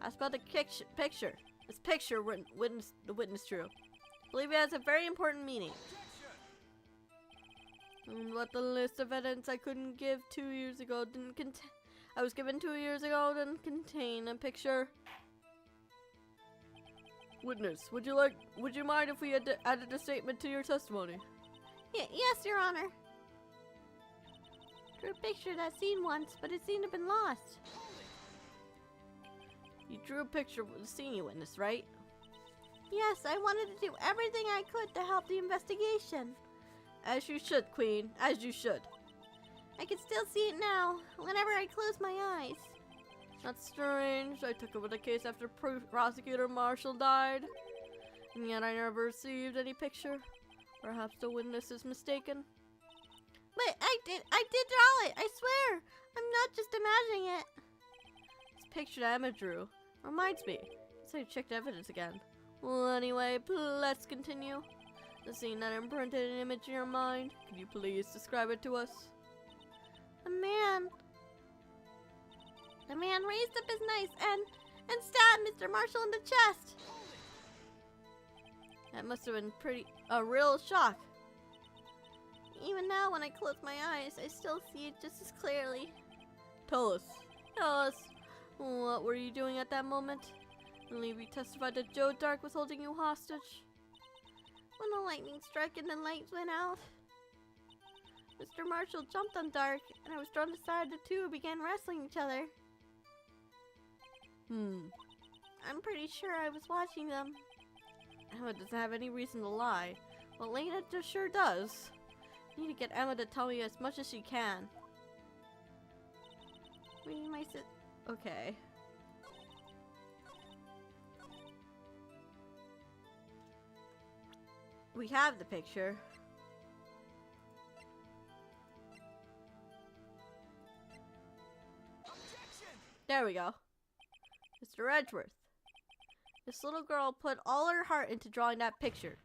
Ask about the picture. This picture the witness drew. I believe it has a very important meaning. But the list of evidence I couldn't give 2 years ago didn't contain. I was given 2 years ago didn't contain a picture. Witness, would you mind if we added a statement to your testimony? Yes, Your Honor. Drew a picture that I've seen once, but it seemed to have been lost. You drew a picture of the scene you witnessed, right? Yes, I wanted to do everything I could to help the investigation. As you should, Queen. As you should. I can still see it now, whenever I close my eyes. That's strange. I took over the case after Prosecutor Marshall died. And yet I never received any picture. Perhaps the witness is mistaken. But I did draw it, I swear. I'm not just imagining it. This picture that Emma drew reminds me. So I checked evidence again. Well, anyway, let's continue. The scene that imprinted an image in your mind. Could you please describe it to us? The man raised up his knife and stabbed Mr. Marshall in the chest. That must have been a real shock. Even now, when I close my eyes, I still see it just as clearly. Tell us, what were you doing at that moment? I believe you testified that Joe Dark was holding you hostage. When the lightning struck and the lights went out, Mr. Marshall jumped on Dark, and I was drawn aside. The two began wrestling each other. I'm pretty sure I was watching them. Emma doesn't have any reason to lie. Well, Lena just sure does. I need to get Emma to tell me as much as she can. Reading my Okay. We have the picture. Objection! There we go. Mr. Edgeworth. This little girl put all her heart into drawing that picture.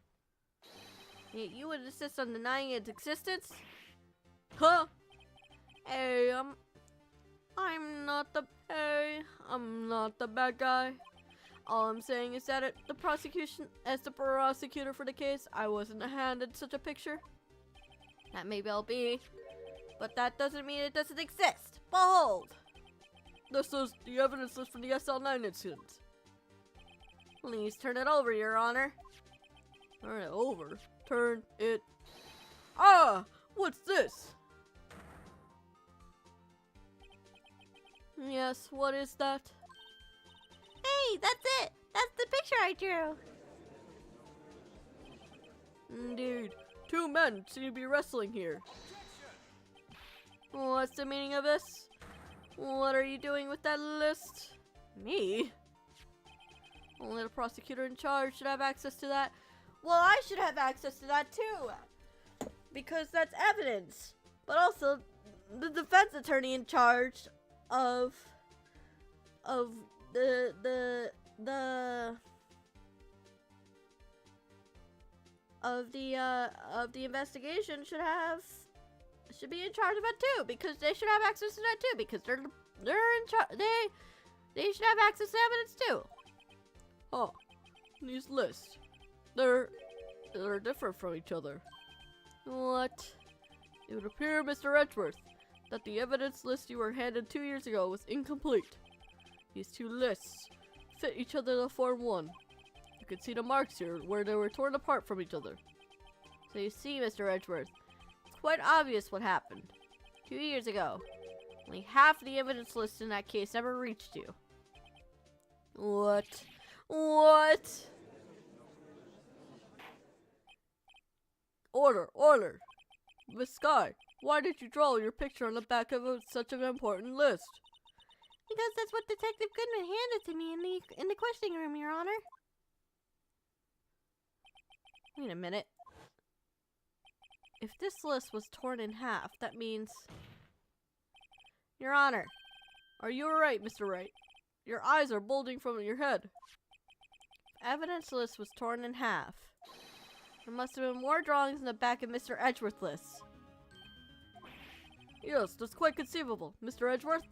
Yet you would insist on denying its existence? Huh? Hey, I'm not the bad guy. All I'm saying is that as the prosecutor for the case, I wasn't handed such a picture. That maybe I'll be, but that doesn't mean it doesn't exist. Behold! This is the evidence list from the SL9 incident. Please turn it over, Your Honor. Turn it over? Turn it... Ah! What's this? Yes, what is that? Hey, that's it! That's the picture I drew! Indeed. Two men seem to be wrestling here. What's the meaning of this? What are you doing with that list? Me? Only the prosecutor in charge should have access to that. Well, I should have access to that too. Because that's evidence. But also, the defense attorney in charge of the of the investigation should be in charge of it too, because they should have access to that too, because they're in charge. They should have access to evidence too. Oh, these lists, they're different from each other. What? It would appear, Mr. Edgeworth, that the evidence list you were handed 2 years ago was incomplete. These two lists fit each other to form one. You can see the marks here where they were torn apart from each other. So you see, Mr. Edgeworth, it's quite obvious what happened. 2 years ago, only half the evidence list in that case ever reached you. What? What? Order! Miss Sky, why did you draw your picture on the back of such an important list? Because that's what Detective Goodman handed to me in the questioning room, Your Honor. Wait a minute. If this list was torn in half, that means... Your Honor. Are you alright, Mr. Wright? Your eyes are bulging from your head. Evidence list was torn in half. There must have been more drawings in the back of Mr. Edgeworth's list. Yes, that's quite conceivable, Mr. Edgeworth.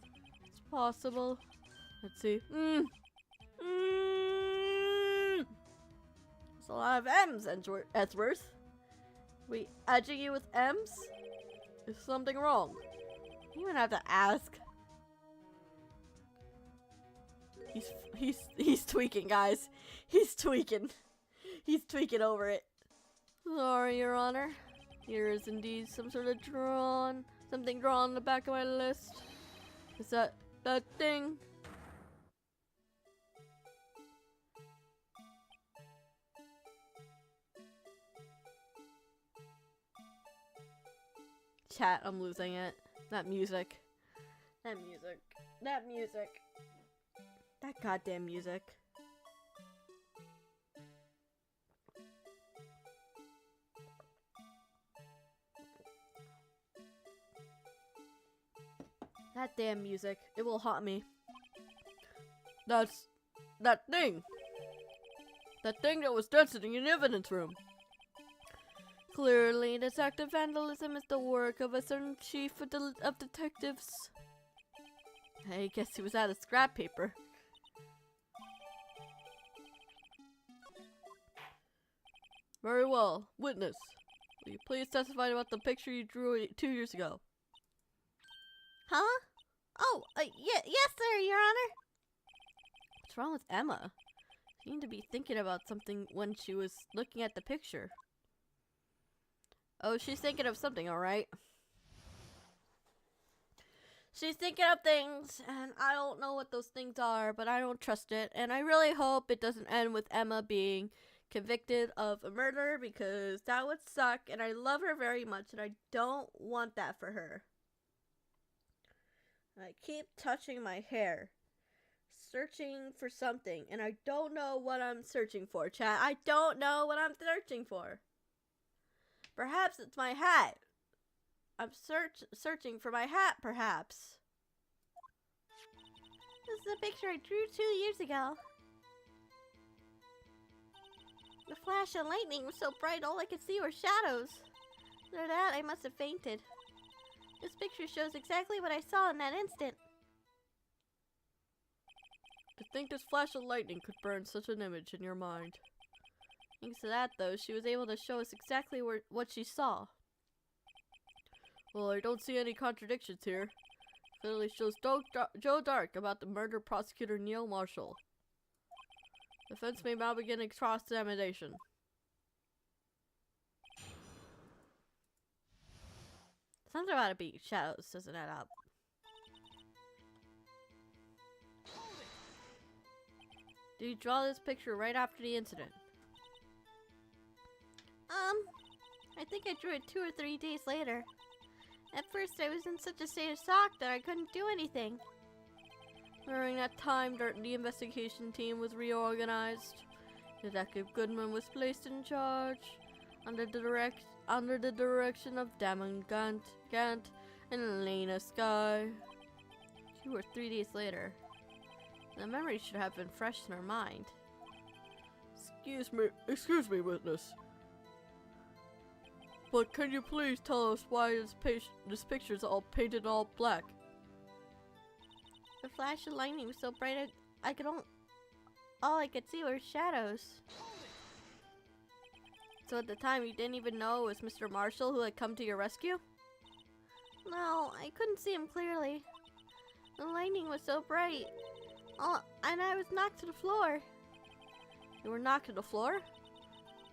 It's possible. Let's see. There's a lot of M's, Edgeworth. We edging you with M's? Is something wrong? You don't have to ask. He's tweaking, guys. He's tweaking. He's tweaking over it. Sorry, Your Honor. Here is indeed something drawn on the back of my list. Is that thing? Chat, I'm losing it. That music. That goddamn music. That damn music. It will haunt me. That's that thing. That thing that was dancing in the evidence room. Clearly, this act of vandalism is the work of a certain chief of detectives. I guess he was out of scrap paper. Very well. Witness, will you please testify about the picture you drew 2 years ago? Huh? Oh, yes, sir, Your Honor. What's wrong with Emma? She seemed to be thinking about something when she was looking at the picture. Oh, she's thinking of something, alright. She's thinking of things, and I don't know what those things are, but I don't trust it. And I really hope it doesn't end with Emma being convicted of a murder, because that would suck, and I love her very much, and I don't want that for her. I keep touching my hair, searching for something, and I don't know what I'm searching for, chat. I don't know what I'm searching for. Perhaps it's my hat. I'm searching for my hat, perhaps. This is a picture I drew 2 years ago. The flash of lightning was so bright, all I could see were shadows. After that, I must have fainted. This picture shows exactly what I saw in that instant. To think this flash of lightning could burn such an image in your mind. Thanks to that, though, she was able to show us exactly what she saw. Well, I don't see any contradictions here. Clearly shows Joe Dark about the murder prosecutor Neil Marshall. Defense may now begin a cross-examination. Something about it being shadows doesn't add up. Did you draw this picture right after the incident? I think I drew it 2 or 3 days later. At first, I was in such a state of shock that I couldn't do anything. During that time, the investigation team was reorganized. Detective Goodman was placed in charge, under the direction of Damon Gant and Elena Sky. 2 or 3 days later. The memory should have been fresh in her mind. Excuse me, witness. But can you please tell us why this picture's all painted all black? The flash of lightning was so bright I could all I could see were shadows. So at the time you didn't even know it was Mr. Marshall who had come to your rescue? No, I couldn't see him clearly. The lightning was so bright. And I was knocked to the floor. You were knocked to the floor?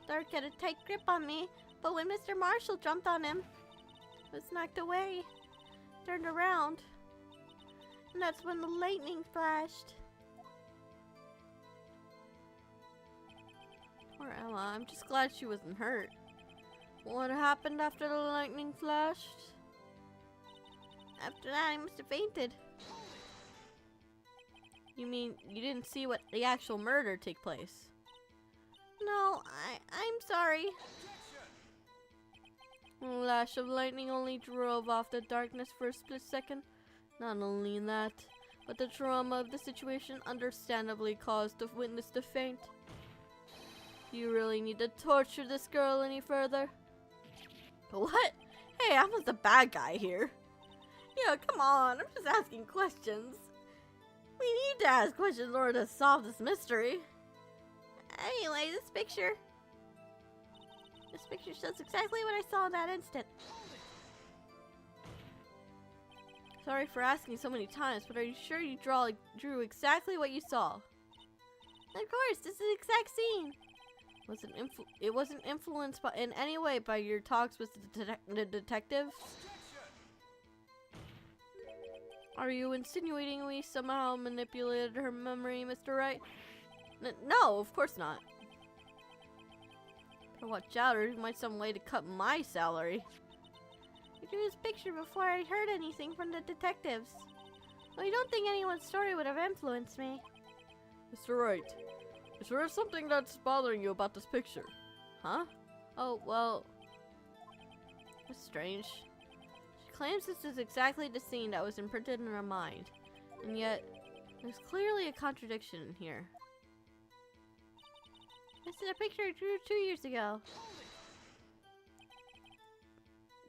Dark had a tight grip on me, but when Mr. Marshall jumped on him, I was knocked away. Turned around. And that's when the lightning flashed. Poor Emma, I'm just glad she wasn't hurt. What happened after the lightning flashed? After that, I must have fainted. You mean you didn't see what the actual murder take place? No, I'm sorry. A lash of lightning only drove off the darkness for a split second. Not only that, but the trauma of the situation understandably caused the witness to faint. Do you really need to torture this girl any further? What? Hey, I'm not the bad guy here. Yeah, come on, I'm just asking questions. We need to ask questions in order to solve this mystery. Anyway, this picture shows exactly what I saw in that instant. Sorry for asking so many times, but are you sure you drew exactly what you saw? Of course, this is the exact scene. It wasn't influenced in any way by your talks with the detective? Are you insinuating we somehow manipulated her memory, Mr. Wright? No, of course not. Better watch out, or you might some way to cut my salary. I drew this picture before I heard anything from the detectives. Well, I don't think anyone's story would have influenced me. Mr. Wright, is there something that's bothering you about this picture? Huh? Oh, well... That's strange. She claims this is exactly the scene that was imprinted in her mind. And yet, there's clearly a contradiction in here. This is a picture I drew 2 years ago.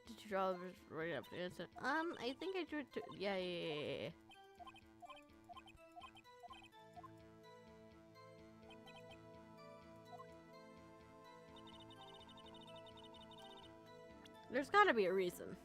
Did you draw it right after the incident? I think I drew it yeah. There's gotta be a reason.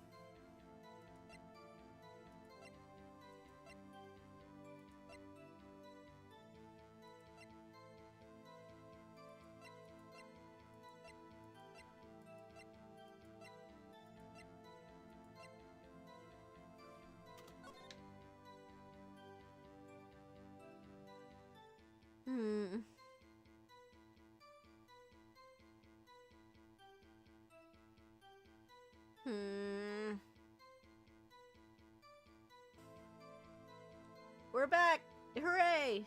We're back! Hooray!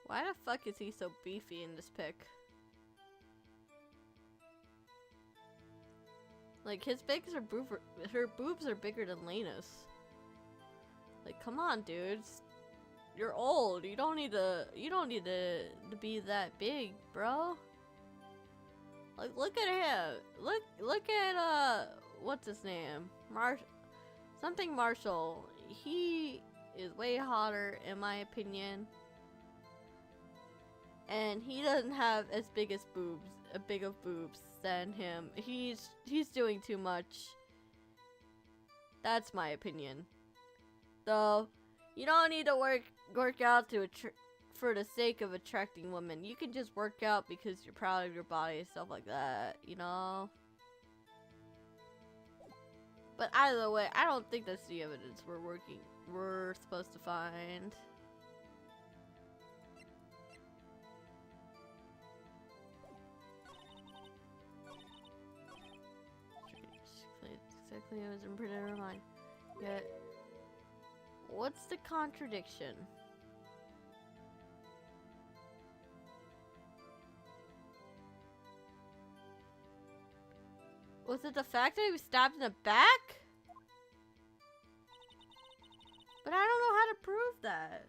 Why the fuck is he so beefy in this pic? Like, his bigs are her boobs are bigger than Lena's. Like, come on, dudes. You're old. You don't need to be that big, bro. Like, look at him. Look at what's his name? Marshall. He is way hotter in my opinion. And he doesn't have as big of boobs than him. He's doing too much. That's my opinion. Though, you don't need to work out for the sake of attracting women. You can just work out because you're proud of your body and stuff like that, you know? But either way, I don't think that's the evidence we're supposed to find. Exactly as imprinted in her mind. Yet, what's the contradiction? Was it the fact that he was stabbed in the back? But I don't know how to prove that.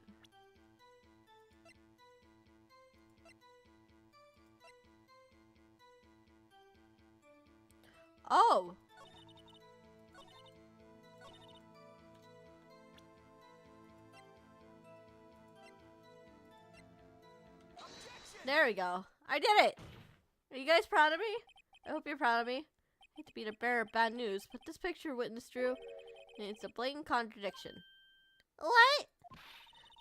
Oh. There we go. I did it. Are you guys proud of me? I hope you're proud of me. I hate to be the bearer of bad news, but this picture witnessed Drew, and it's a blatant contradiction. What?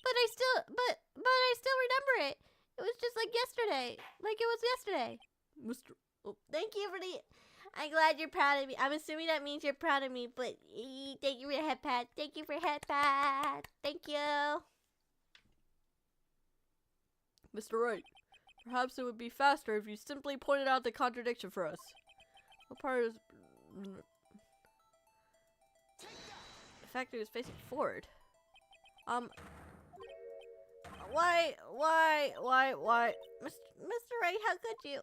But I still remember it. It was just like yesterday. Like it was yesterday. Mr. Oh, thank you for the... I'm glad you're proud of me. I'm assuming that means you're proud of me, but thank you for the head pat. Thank you for the head pat. Thank you. Mr. Wright, perhaps it would be faster if you simply pointed out the contradiction for us. What part is... The fact that he was facing forward. Why? Mr. Wright, how could you?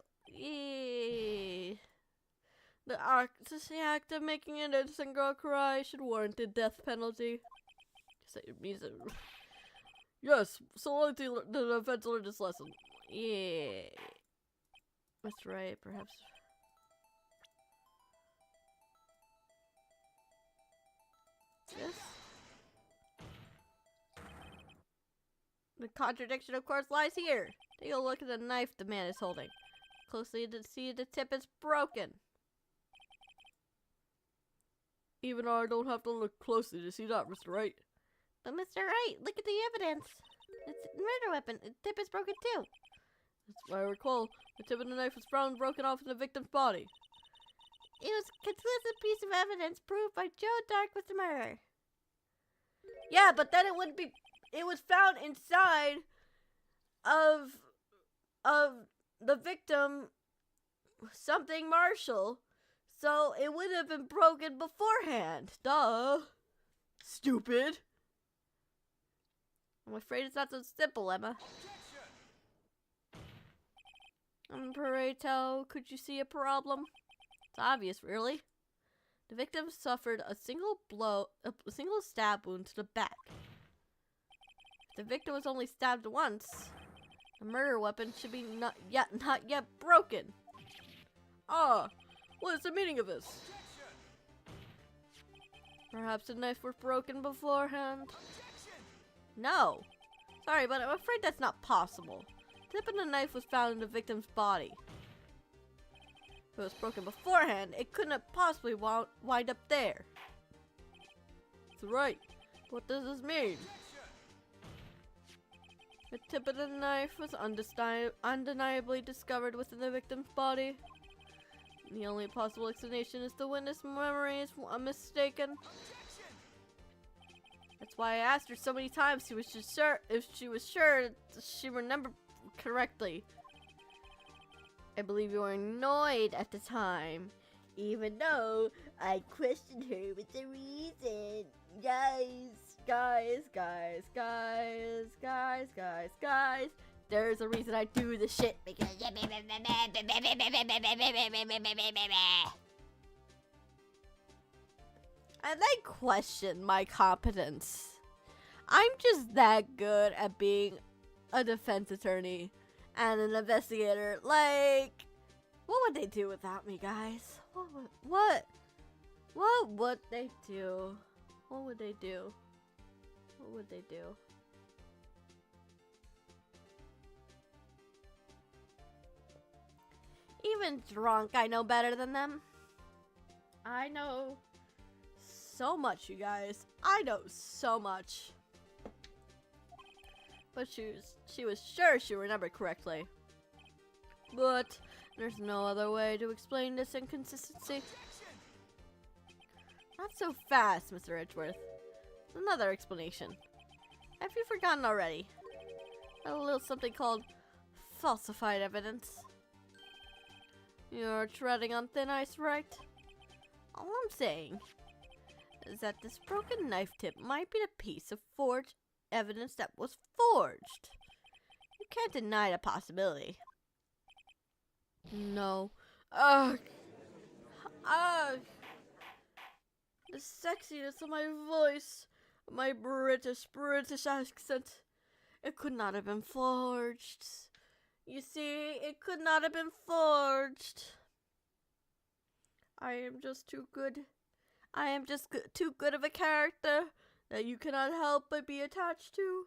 The act of making an innocent girl cry should warrant the death penalty. Yes, so long as the offense learned its lesson. Yeah. Mr. Wright, perhaps. Yes? The contradiction, of course, lies here. Take a look at the knife the man is holding. Closely to see the tip is broken. Even I don't have to look closely to see that, Mr. Wright. But Mr. Wright, look at the evidence. It's a murder weapon. The tip is broken too. That's what I recall. The tip of the knife was found broken off in the victim's body. It was a conclusive piece of evidence proved by Joe Dark was the murderer. Yeah, but then it would be... It was found inside of the victim, something Marshall, so it would have been broken beforehand. Duh. Stupid. I'm afraid it's not so simple, Emma. Pray tell, could you see a problem? It's obvious, really. The victim suffered a single stab wound to the back. If the victim was only stabbed once, the murder weapon should be not yet broken. Ah, what is the meaning of this? Perhaps the knife was broken beforehand? No. Sorry, but I'm afraid that's not possible. The tip of the knife was found in the victim's body. If it was broken beforehand, it couldn't have possibly wind up there. That's right. What does this mean? The tip of the knife was undeniably discovered within the victim's body. The only possible explanation is the witness' memory is mistaken. That's why I asked her so many times if she was sure that she remembered correctly. I believe you were annoyed at the time, even though I questioned her with the reason. Guys, there's a reason I do this shit because and they question my competence. I'm just that good at being a defense attorney and an investigator. Like, what would they do without me, guys? What would they do? What would they do? What would they do? Even drunk, I know better than them. I know so much, you guys. I know so much. But she was sure she remembered correctly. But there's no other way to explain this inconsistency. Not so fast, Mr. Edgeworth. Another explanation. Have you forgotten already? A little something called falsified evidence. You're treading on thin ice, right? All I'm saying is that this broken knife tip might be the piece of forged evidence that was forged. You can't deny the possibility. No. Ah, the sexiness of my voice, my British accent. It could not have been forged. You see, it could not have been forged. I am just too good. I am just too good of a character that you cannot help but be attached to.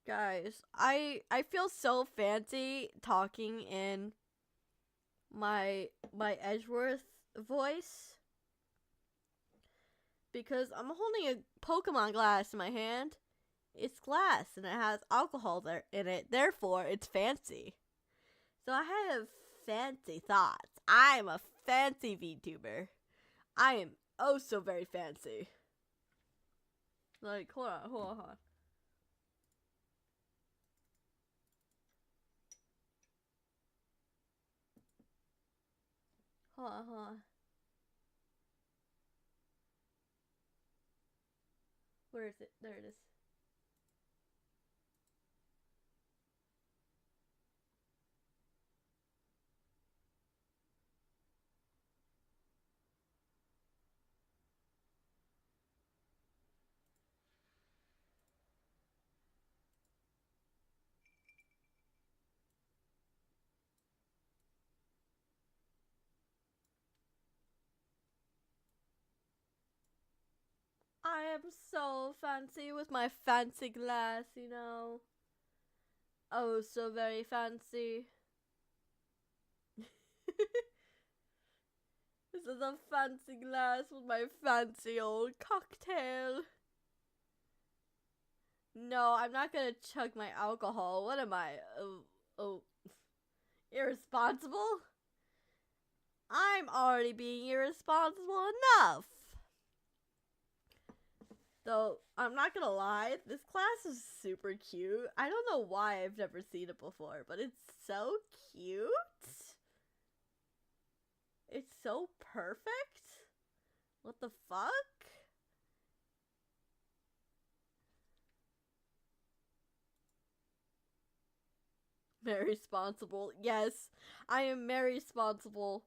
Guys, I feel so fancy talking in my Edgeworth voice because I'm holding a Pokemon glass in my hand. It's glass and it has alcohol there in it, therefore it's fancy. So I have fancy thoughts. I'm a fancy VTuber. I am oh so very fancy. Like, hold on. Hold on. Where is it? There it is. I am so fancy with my fancy glass, you know. Oh, so very fancy. This is a fancy glass with my fancy old cocktail. No, I'm not gonna chug my alcohol. What am I? Oh, irresponsible? I'm already being irresponsible enough. Though, I'm not gonna lie, this class is super cute. I don't know why I've never seen it before, but it's so cute. It's so perfect. What the fuck? Very responsible. Yes, I am very responsible.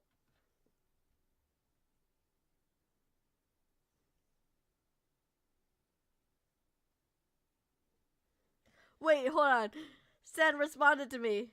Wait, hold on. Sen responded to me.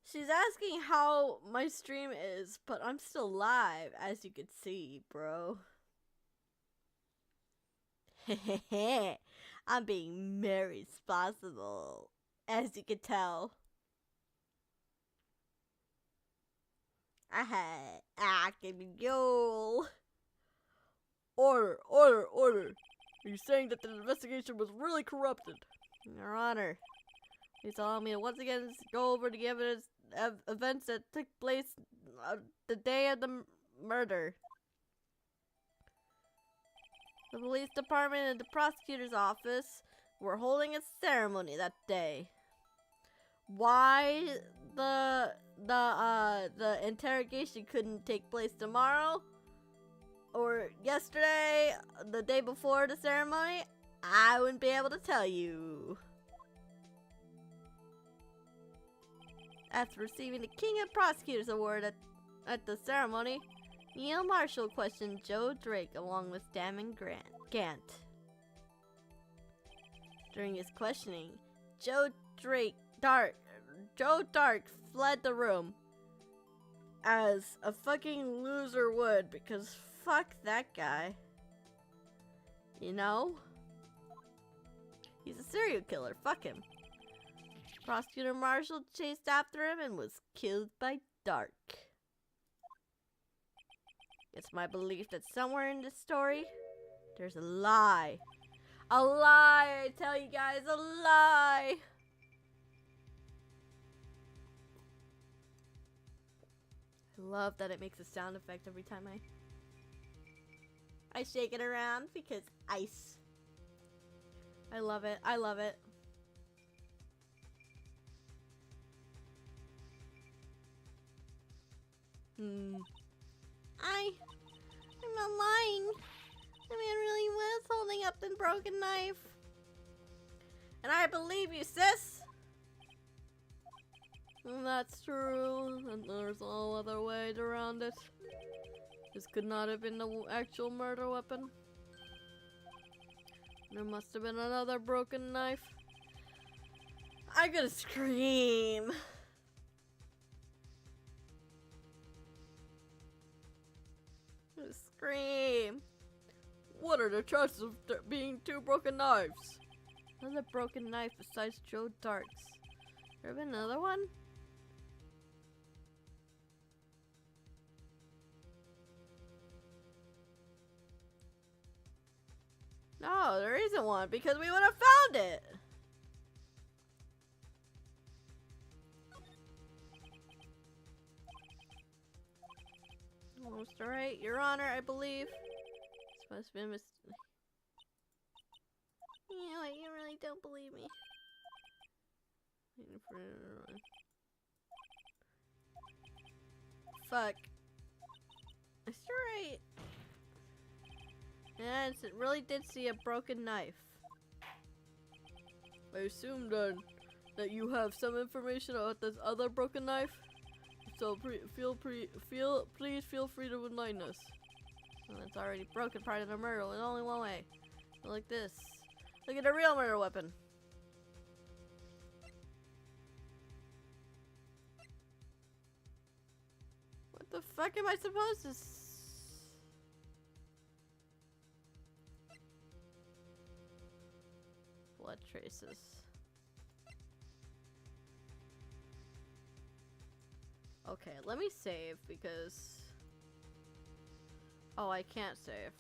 She's asking how my stream is, but I'm still live, as you can see, bro. I'm being very responsible, as you can tell. Give me yo. Order. Are you saying that the investigation was really corrupted? Your Honor, please allow me to once again go over the evidence of events that took place the day of the murder. The police department and the prosecutor's office were holding a ceremony that day. Why the interrogation couldn't take place tomorrow or yesterday, the day before the ceremony, I wouldn't be able to tell you. After receiving the King of Prosecutors Award at the ceremony, Neil Marshall questioned Joe Drake along with Damon Gant. During his questioning, Joe Dark fled the room, as a fucking loser would, because fuck that guy. You know? He's a serial killer. Fuck him. Prosecutor Marshall chased after him and was killed by Dark. It's my belief that somewhere in this story, there's a lie. A lie! I tell you guys, a lie! I love that it makes a sound effect every time I shake it around because ice. I love it. I love it. I'm not lying. The man really was holding up the broken knife. And I believe you, sis. That's true. And there's no other way around it. This could not have been the actual murder weapon. There must have been another broken knife. I'm gonna scream. I'm gonna scream. What are the chances of there being two broken knives? Another broken knife besides Joe Dark's. There been another one? No, there isn't one because we would have found it. Almost alright, Your Honor, I believe. This must have been a mistake. You know what, you really don't believe me. Fuck. It's right. Yes, it really did see a broken knife. I assume then that you have some information about this other broken knife. So please feel free to enlighten us. Well, it's already broken part of the murder. There's only one way. Like this. Look at the real murder weapon. What the fuck am I supposed to blood traces. Okay, let me save because... Oh, I can't save.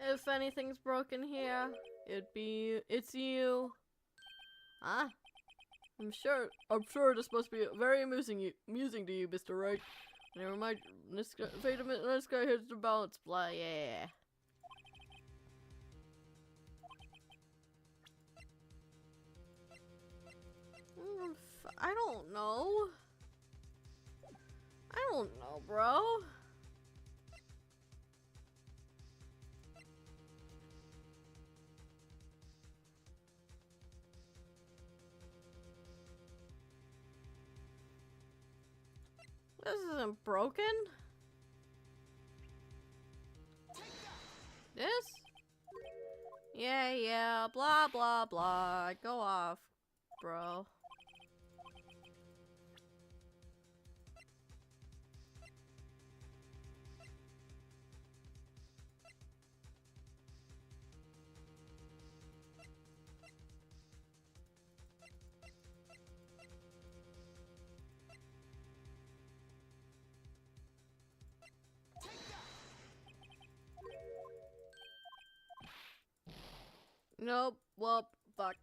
If anything's broken here, it's you. Huh? I'm sure this must be very amusing to you, Mr. Wright. Never mind, this guy, wait a minute, this guy hits the balance. Blah, yeah. I don't know. I don't know, bro. This isn't broken. This? Yeah, blah, blah, blah. Go off, bro. Nope. Well, fuck.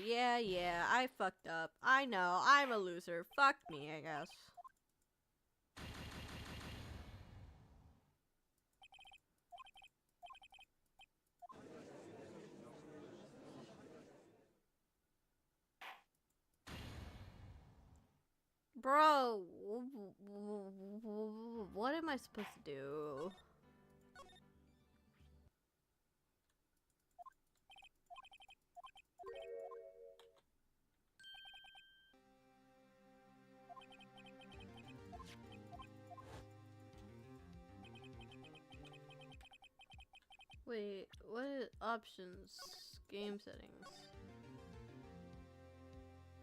Yeah. I fucked up. I know. I'm a loser. Fuck me, I guess. Bro, what am I supposed to do? Wait, what options? Game settings.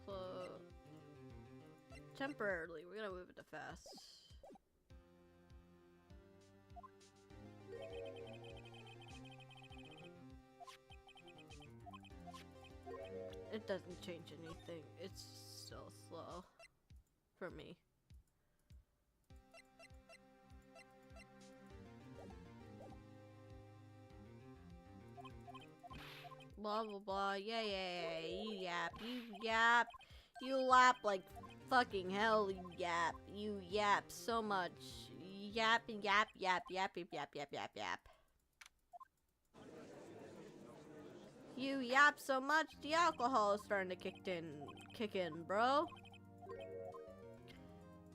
So temporarily, we're gonna move it to fast. It doesn't change anything. It's still slow for me. Blah blah blah. Yeah, you yap. You lap like fucking hell. You yap so much. Yap and yap. You yap so much, the alcohol is starting to kick in, bro.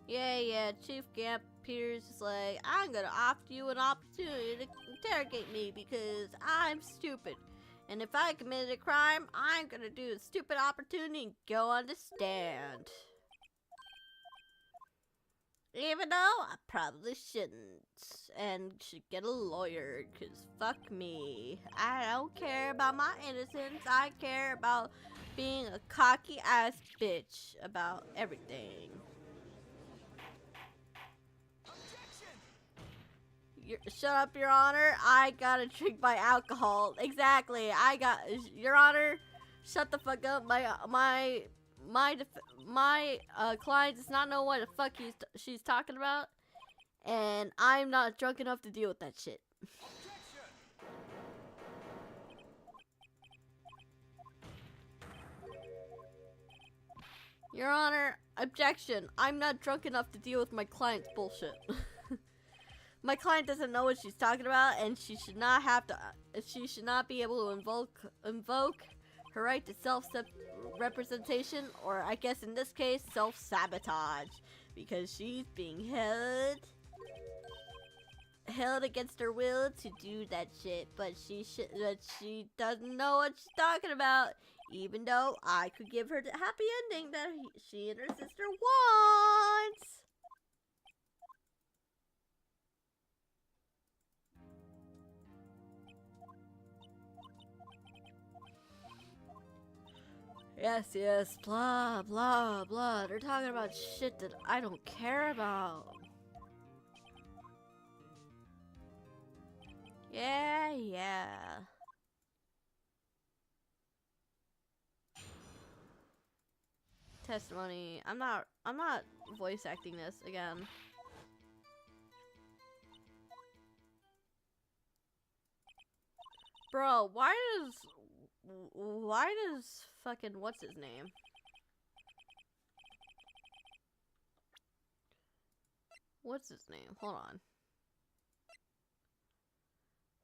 Yeah, Chief Gamp Peters is like, I'm gonna offer you an opportunity to interrogate me because I'm stupid. And if I committed a crime, I'm gonna do a stupid opportunity and go on the stand. Even though I probably shouldn't. And should get a lawyer, cause fuck me. I don't care about my innocence. I care about being a cocky ass bitch about everything. Shut up, Your Honor. I gotta drink my alcohol. Exactly. Your Honor, shut the fuck up. My client does not know what the fuck she's talking about, and I'm not drunk enough to deal with that shit. Your Honor, objection. I'm not drunk enough to deal with my client's bullshit. My client doesn't know what she's talking about, and she should not have to. She should not be able to invoke her right to self-representation, or I guess in this case, self-sabotage, because she's being held against her will to do that shit. But she doesn't know what she's talking about, even though I could give her the happy ending that she and her sister wants. Yes, blah, blah, blah. They're talking about shit that I don't care about. Yeah. Testimony. I'm not voice acting this again. Bro, why does fucking what's his name? What's his name? Hold on.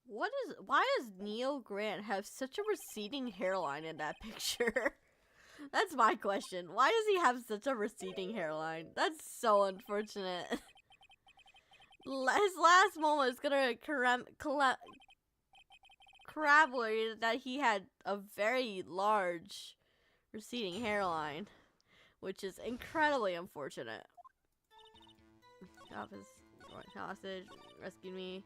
Why does Neil Grant have such a receding hairline in that picture? That's my question. Why does he have such a receding hairline? That's so unfortunate. His last moment is gonna corroborate that he had a very large receding hairline, which is incredibly unfortunate. Office hostage, rescue me.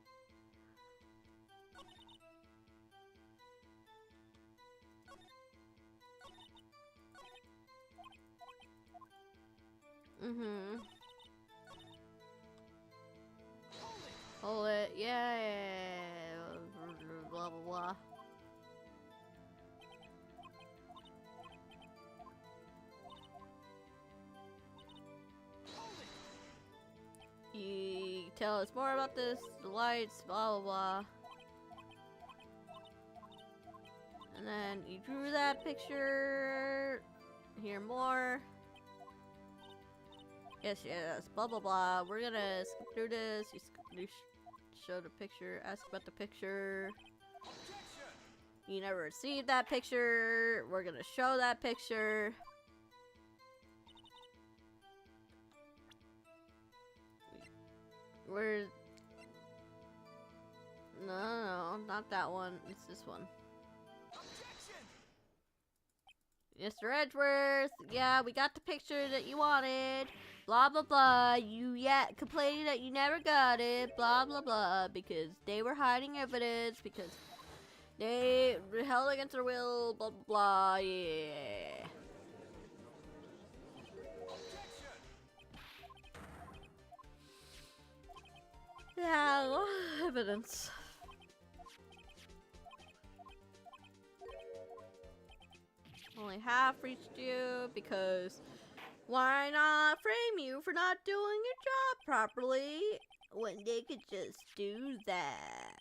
Hold it, yeah. Blah blah blah. You tell us more about this, the lights, blah blah blah. And then you drew that picture. Hear more. Yes, blah blah blah. We're gonna skip through this. You show the picture, ask about the picture. You never received that picture. We're gonna show that picture. No, not that one. It's this one. Mr. Edgeworth, yeah, we got the picture that you wanted. Blah, blah, blah. You complaining that you never got it. Blah, blah, blah. Because they were hiding evidence. Because they were held against their will. Blah, blah, blah. Yeah. Yeah, a lot of evidence. Only half reached you because why not frame you for not doing your job properly when they could just do that?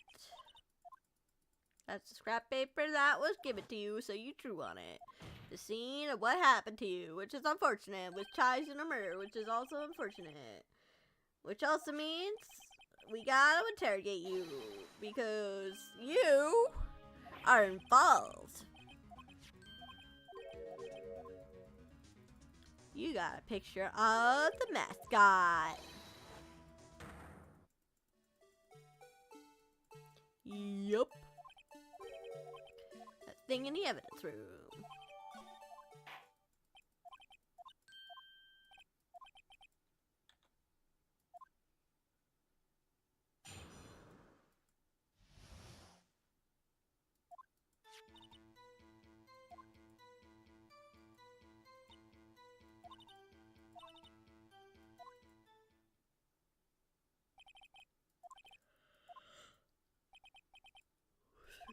That's the scrap paper that was given to you, so you drew on it. The scene of what happened to you, which is unfortunate, which ties in a murder, which is also unfortunate. Which also means we gotta interrogate you because you are involved. You got a picture of the mascot. Yup. That thing in the evidence room.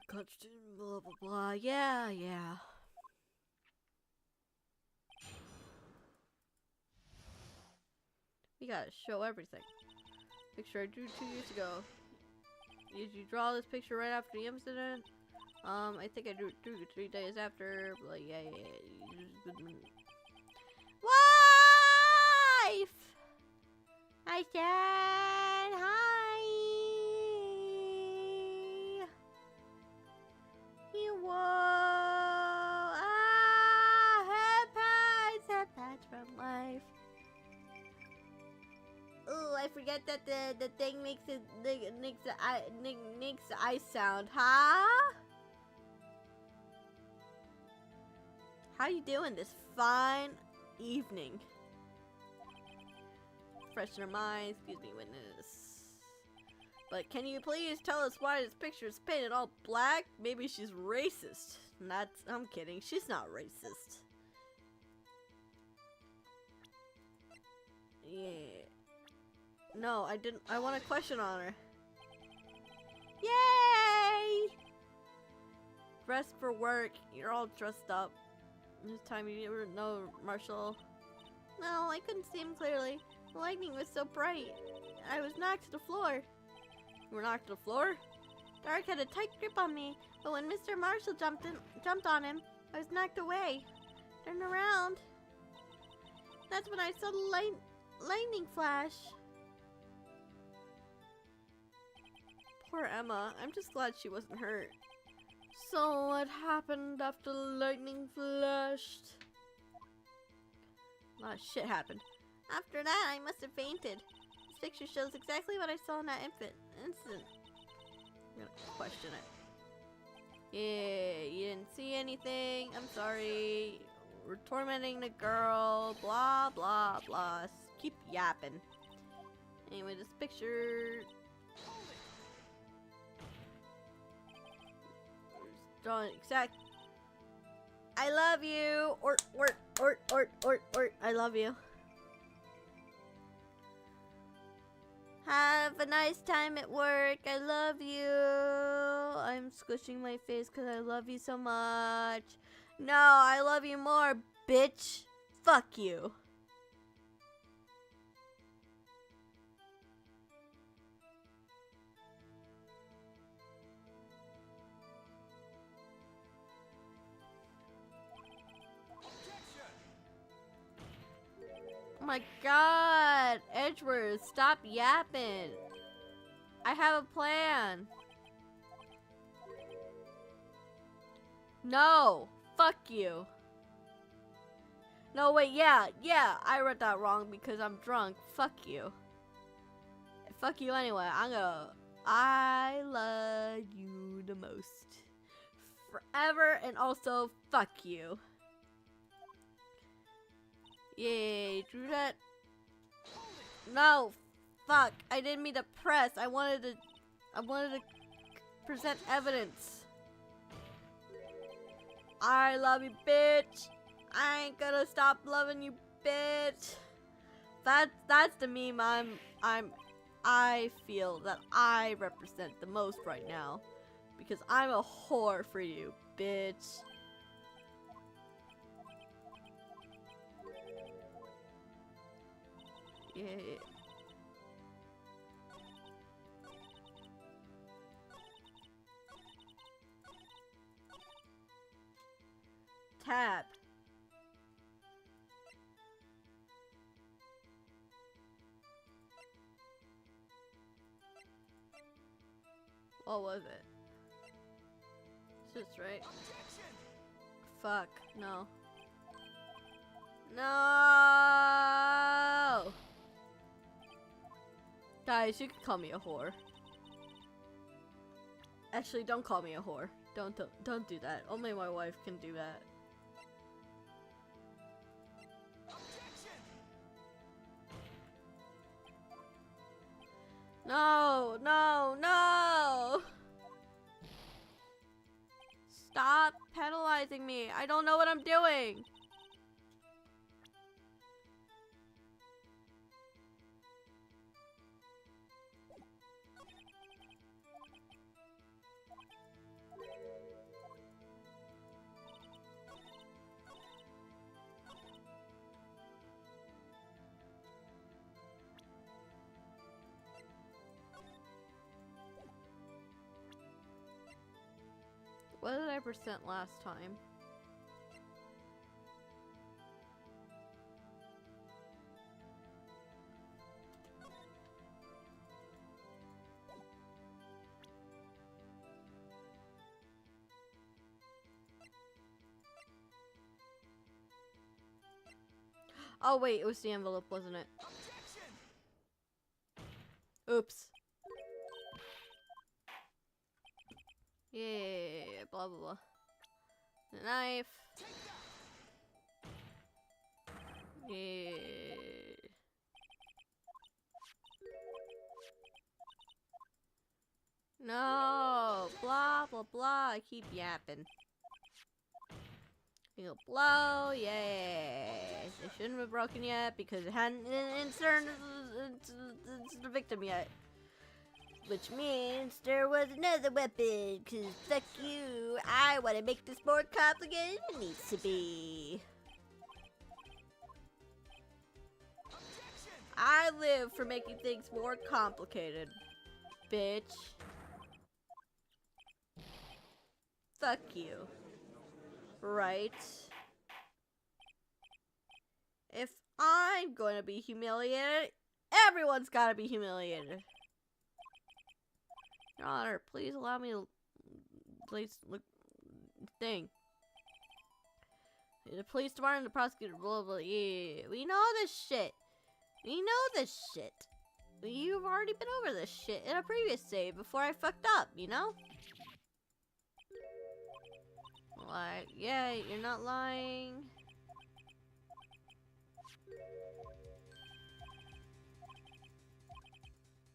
Constant, blah blah blah. Yeah. We gotta show everything. Picture I drew 2 years ago. Did you draw this picture right after the incident? I think I drew it 3 days after. But yeah. Wife! I said hi. You were head patch from life. Oh, I forget that the thing makes the ice sound, huh? How you doing this fine evening? Fresh in her mind, excuse me, witness. But can you please tell us why this picture is painted all black? Maybe she's racist. I'm kidding. She's not racist. Yeah. No, I didn't. I want a question on her. Yay! Dressed for work. You're all dressed up. This time you didn't know, Marshall. No, I couldn't see him clearly. The lightning was so bright. I was knocked to the floor. You were knocked to the floor? Dark had a tight grip on me, but when Mr. Marshall jumped on him, I was knocked away. Turned around. That's when I saw the lightning flash. Poor Emma. I'm just glad she wasn't hurt. So what happened after the lightning flashed? A lot of shit happened. After that, I must have fainted. This picture shows exactly what I saw in that incident. I'm gonna question it. Yeah, you didn't see anything. I'm sorry. We're tormenting the girl. Blah, blah, blah. Keep yapping. Anyway, this picture... drawing exact... I love you! Or, I love you. Have a nice time at work. I love you. I'm squishing my face because I love you so much. No, I love you more, bitch. Fuck you. Oh my god, Edgeworth, stop yapping. I have a plan. No, fuck you. No, wait, yeah, I read that wrong because I'm drunk. Fuck you. Fuck you anyway. I love you the most. Forever, and also, fuck you. Yay, drew that No. Fuck. I didn't mean to press. I wanted to present evidence. I love you, bitch. I ain't gonna stop loving you, bitch. That's the meme I feel that I represent the most right now. Because I'm a whore for you, bitch. Yeah. Tab. What was it? It's just right. Fuck, no. No! Guys, you can call me a whore. Actually, don't call me a whore. Don't do that. Only my wife can do that. No, no, no! Stop penalizing me. I don't know what I'm doing. What did I percent last time? Oh wait, it was the envelope, wasn't it? Oops. Yeah, blah blah blah. The knife. Yeah. No, blah blah blah. I keep yapping. You go blow, yeah. It shouldn't have broken yet because it hadn't inserted the victim yet. Which means there was another weapon, cause fuck you, I wanna make this more complicated than it needs to be. I live for making things more complicated, bitch. Fuck you. Right? If I'm going to be humiliated, everyone's gotta be humiliated. Your Honor, please allow me to please look thing. The police department, the prosecutor, blah blah. Yeah, we know this shit. We know this shit. You've already been over this shit in a previous save before I fucked up, you know? Like, yeah, you're not lying.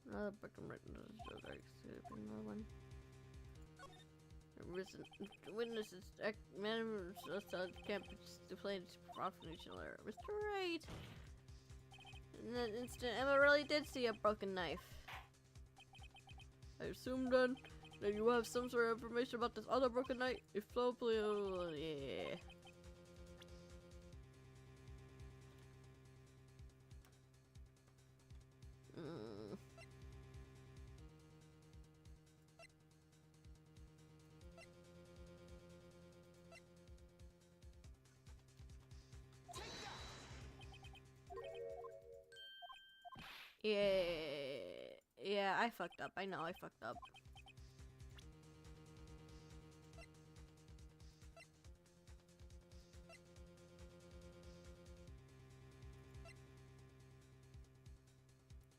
Another book I'm written. Another one. Witnesses, men can't play prosecution error. Mr. Wright. In that instant, Emma really did see a broken knife. I assume then that you have some sort of information about this other broken knife. If so, please, yeah. Yeah, I fucked up. I know I fucked up.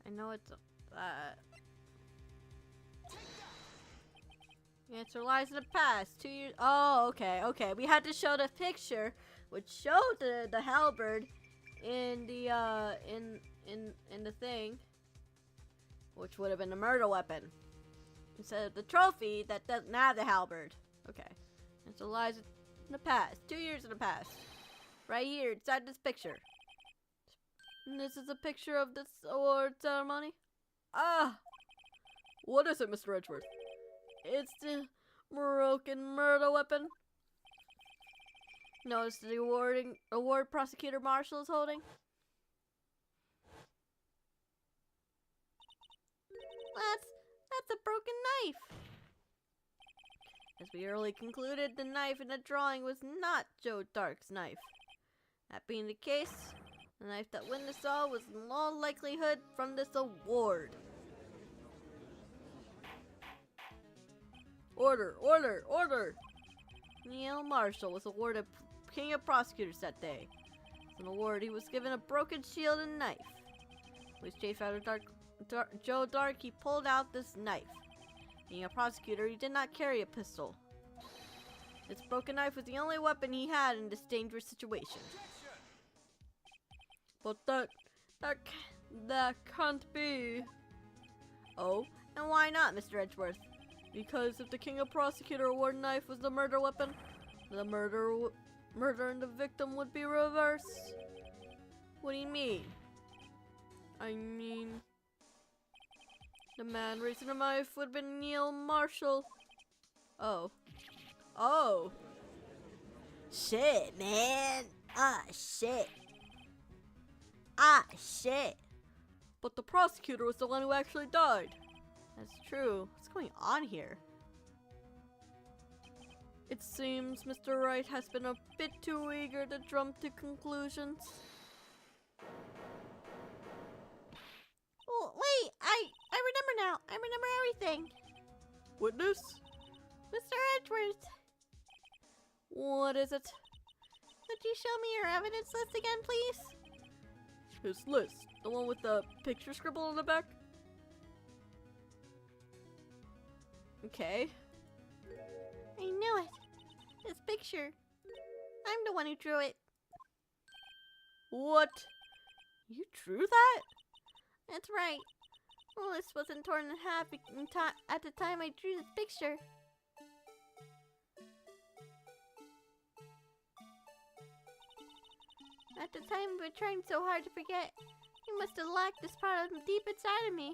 I know it's that. The answer lies in the past. 2 years. Oh, okay, okay. We had to show the picture, which showed the halberd in the in the thing, which would have been a murder weapon, instead of the trophy that doesn't have the halberd. Okay, and so lies in the past, 2 years in the past, right here inside this picture. And this is a picture of this award ceremony. Ah, what is it, Mr. Edgeworth? It's the broken murder weapon. Notice the award prosecutor marshal is holding. That's a broken knife. As we early concluded, the knife in the drawing was not Joe Dark's knife. That being the case, the knife that witness saw was in all likelihood from this award. Order, order, order! Neil Marshall was awarded King of Prosecutors that day. As an award, he was given a broken shield and knife. Police Chief Joe Dark, he pulled out this knife. Being a prosecutor, he did not carry a pistol. This broken knife was the only weapon he had in this dangerous situation. But that can't be. Oh, and why not, Mr. Edgeworth? Because if the King of Prosecutor award knife was the murder weapon, the murder and the victim would be reversed. What do you mean? I mean, the man raising the knife would have been Neil Marshall. Oh. Oh. Shit, man. Ah, shit. Ah, shit. But the prosecutor was the one who actually died. That's true. What's going on here? It seems Mr. Wright has been a bit too eager to jump to conclusions. Oh, wait, I remember now. I remember everything. Witness? Mr. Edgeworth, What is it? could you show me your evidence list again, please? His list. The one with the picture scribbled on the back? Okay. I knew it. This picture. I'm the one who drew it. What? You drew that? That's right. The list wasn't torn in half at the time I drew this picture. At the time we were trying so hard to forget, you must have locked this part of deep inside of me.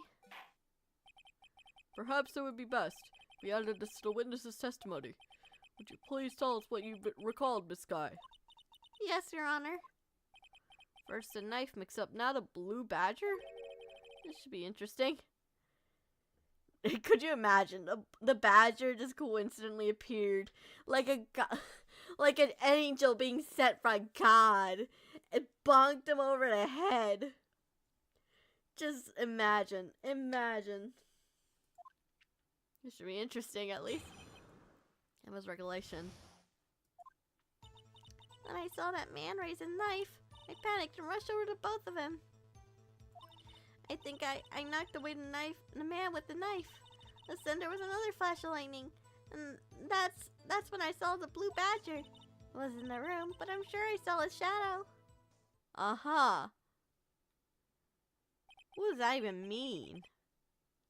Perhaps it would be best if we added this to the witness's testimony. Would you please tell us what you recalled, Miss Guy? Yes, Your Honor. First the knife mix-up, now the blue badger? This should be interesting. Could you imagine? The badger just coincidentally appeared like like an angel being sent by God and bonked him over the head. Just imagine. Imagine. This should be interesting, at least. That was recollection. When I saw that man raise a knife, I panicked and rushed over to both of them. I think I knocked away the man with the knife. Then there was another flash of lightning, and that's when I saw the blue badger. It was in the room, but I'm sure I saw his shadow. Uh-huh. What does that even mean?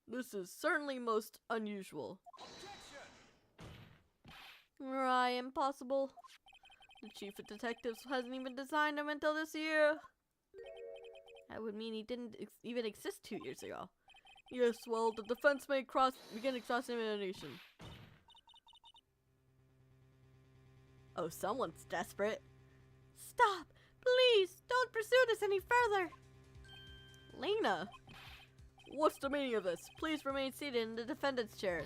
This is certainly most unusual. Right, impossible. The chief of detectives hasn't even designed him until this year. That would mean he didn't even exist 2 years ago. Yes, well, the defense may begin cross-examination. Oh, someone's desperate. Stop! Please, don't pursue this any further! Lena! What's the meaning of this? Please remain seated in the defendant's chair.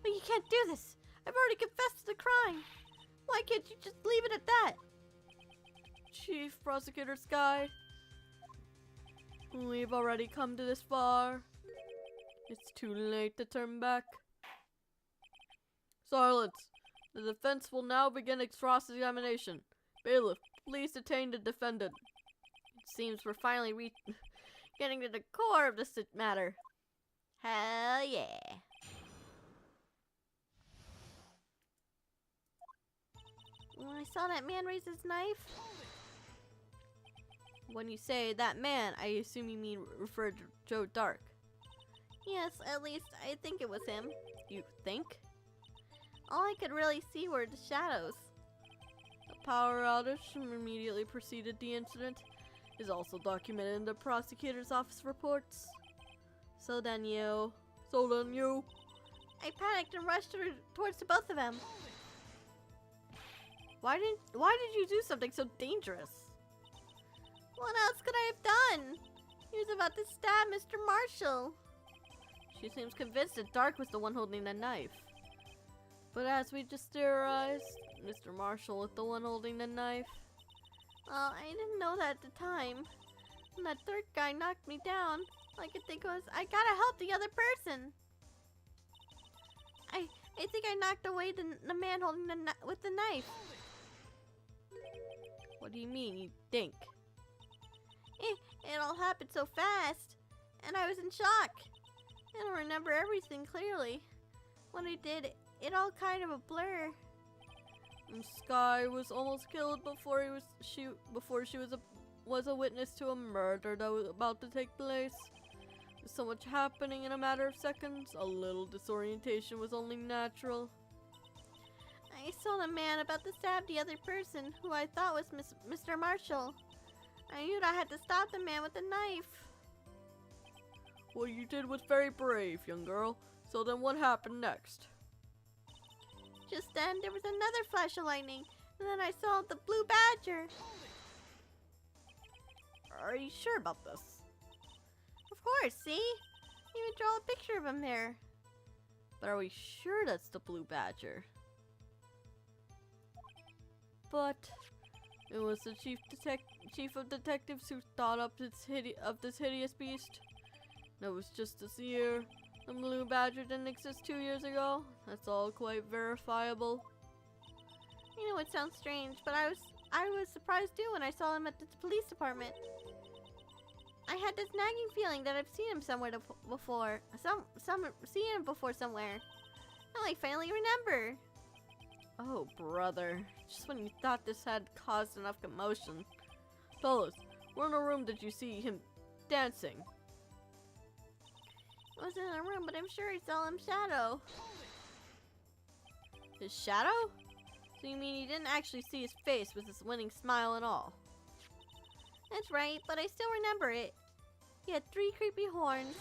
But you can't do this! I've already confessed to the crime! Why can't you just leave it at that? Chief Prosecutor Sky, we've already come to this far. It's too late to turn back. Silence! The defense will now begin its cross-examination. Bailiff, please detain the defendant. It seems we're finally getting to the core of this matter. Hell yeah. When I saw that man raise his knife, When you say that man, I assume you mean refer to Joe Dark. Yes, at least I think it was him. You think? All I could really see were the shadows. A power outage immediately preceded the incident is also documented in the prosecutor's office reports. So then you... I panicked and rushed towards the both of them. Why did you do something so dangerous? What else could I have done? He was about to stab Mr. Marshall. She seems convinced that Dark was the one holding the knife. But as we just theorized, Mr. Marshall was the one holding the knife. Well, I didn't know that at the time. When that third guy knocked me down, all I could think was, I gotta help the other person. I think I knocked away the man holding with the knife. What do you mean, you think? It all happened so fast, and I was in shock. I don't remember everything clearly. When I did, it all kind of a blur. And Sky was almost killed before she was a witness to a murder that was about to take place. With so much happening in a matter of seconds, a little disorientation was only natural. I saw the man about to stab the other person, who I thought was Mr. Marshall. I knew I had to stop the man with the knife. What you did was very brave, young girl. So then what happened next? Just then, there was another flash of lightning, and then I saw the blue badger. Are you sure about this? Of course, see? Even draw a picture of him there. But are we sure that's the blue badger? But it was the chief of detectives who thought up this hideous beast. That was just this year. The blue badger didn't exist 2 years ago. That's all quite verifiable. You know, it sounds strange, but I was surprised too when I saw him at the police department. I had this nagging feeling that I've seen him somewhere before. Seen him before somewhere. Now I finally remember. Oh, brother. Just when you thought this had caused enough commotion. Fellas, where in the room did you see him dancing? I wasn't in a room, but I'm sure I saw him shadow. His shadow? So you mean you didn't actually see his face with his winning smile and all? That's right, but I still remember it. He had 3 creepy horns.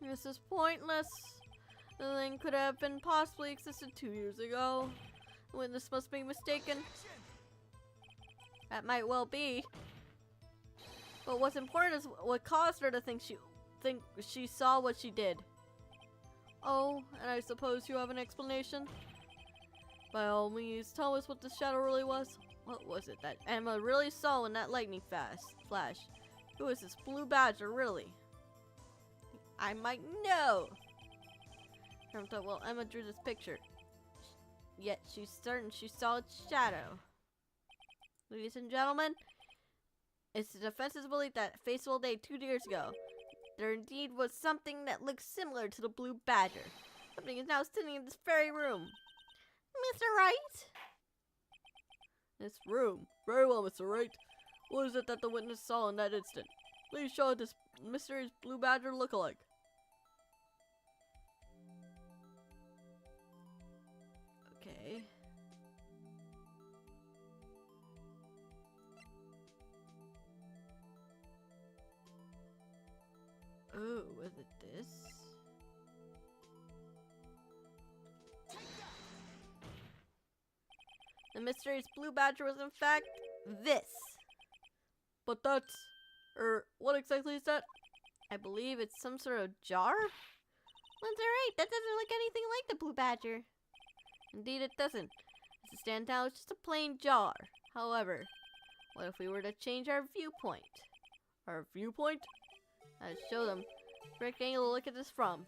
This is pointless. The thing could have been possibly existed 2 years ago. The witness must be mistaken. That might well be. But what's important is what caused her to think she saw what she did. Oh, and I suppose you have an explanation? By all means, tell us what the shadow really was. What was it that Emma really saw in that lightning flash? Who is this blue badger, really? I might know. Well, Emma drew this picture. Yet she's certain she saw its shadow. Ladies and gentlemen, it's the defense's belief that fateful day 2 years ago, there indeed was something that looked similar to the blue badger. Something is now sitting in this very room. Mr. Wright? This room? Very well, Mr. Wright. What is it that the witness saw in that instant? Please show this mysterious blue badger look-alike. Okay. Oh, was it this? The mysterious blue badger was in fact this. But that's... what exactly is that? I believe it's some sort of jar? That's alright, that doesn't look anything like the blue badger. Indeed it doesn't. As it stands now, it's just a plain jar. However, what if we were to change our viewpoint? Our viewpoint? I'll show them the correct angle to look at this from.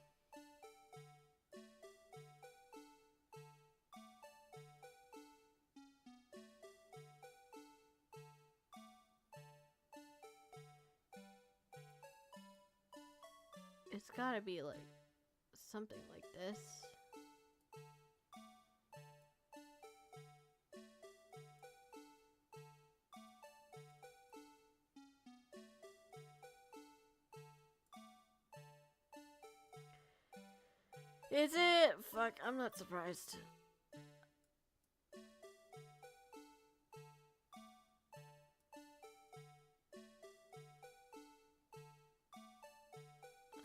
It's gotta be like something like this. Is it? Fuck, I'm not surprised.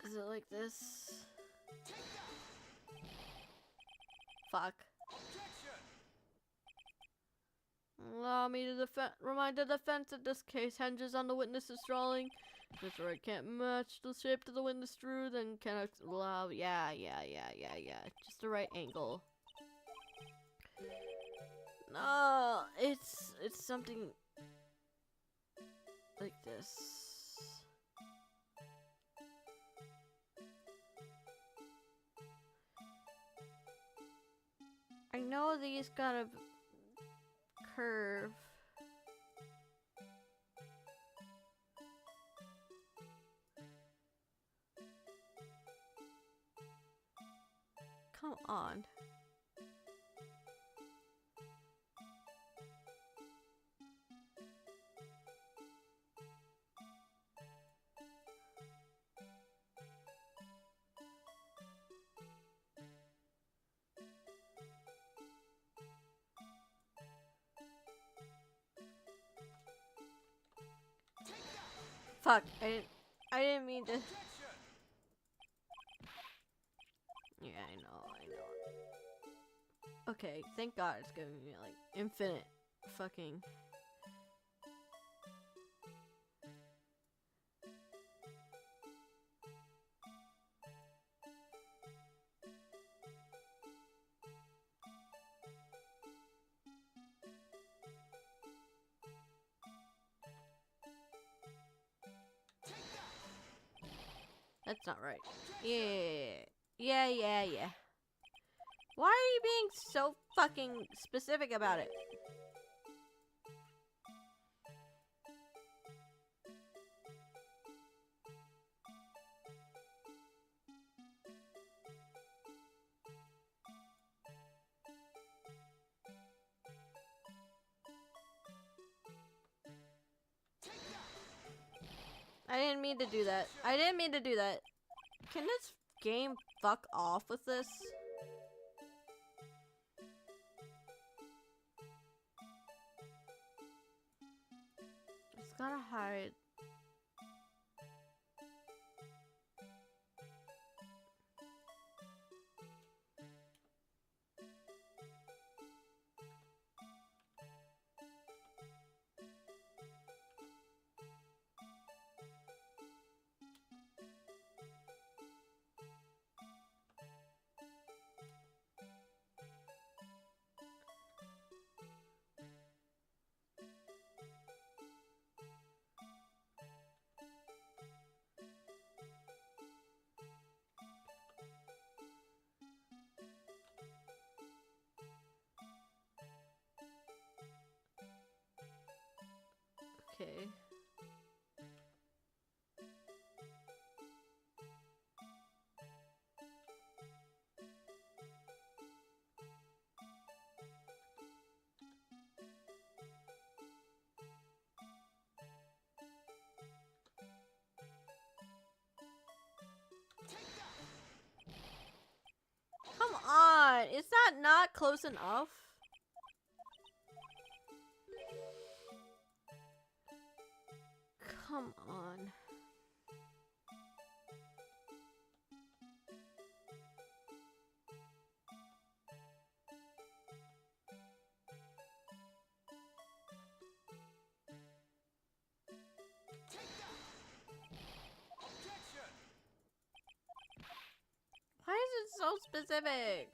Is it like this? Fuck. Objection! Allow me to remind the defense that this case hinges on the witness's drawing. If Wright can't match the shape to the witness drew, then cannot allow. Yeah. Just the right angle. No, it's something like this. I know these gotta curve. Come on. Fuck, I didn't mean to. Yeah, I know. Okay, thank God it's giving me like infinite fucking. That's not right. Yeah. Why are you being so fucking specific about it? I didn't mean to do that. Can this game fuck off with this? It's gotta hide. Okay. Come on, is that not close enough? Come on. Objection! Why is it so specific?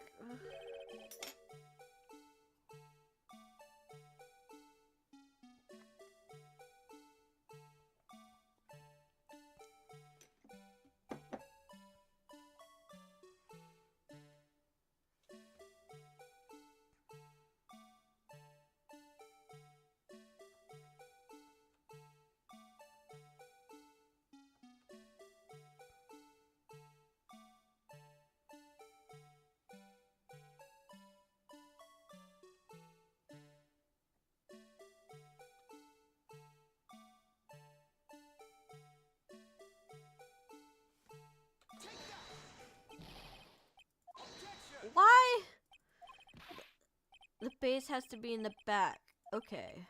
base has to be in the back. Okay.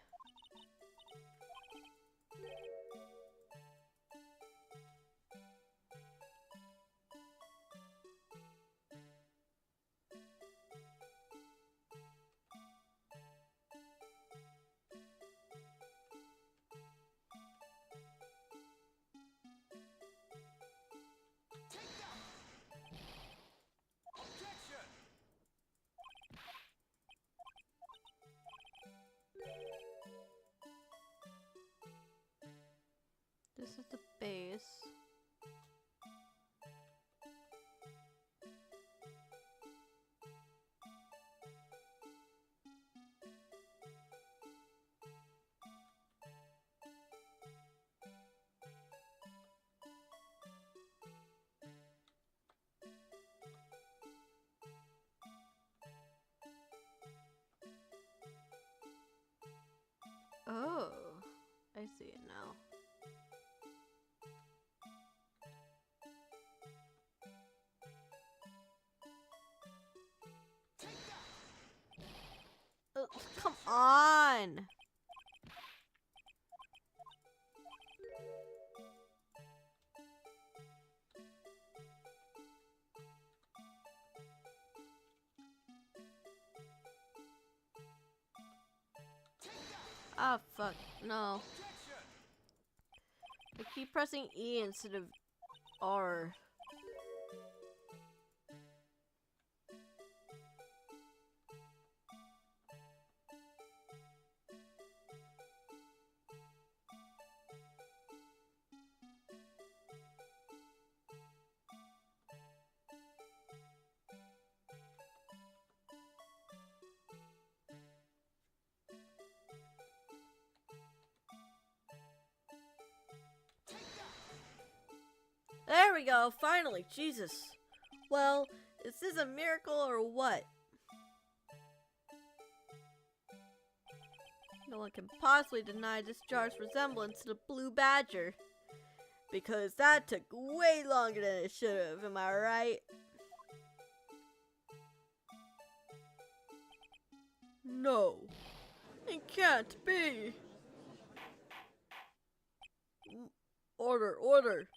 Objection! This is the base. Oh, I see it now. Come on! Ah, fuck. No. Objection! I keep pressing E instead of R. There we go, finally, Jesus. Well, is this a miracle or what? No one can possibly deny this jar's resemblance to the blue badger. Because that took way longer than it should have, am I right? No, it can't be. Order, order.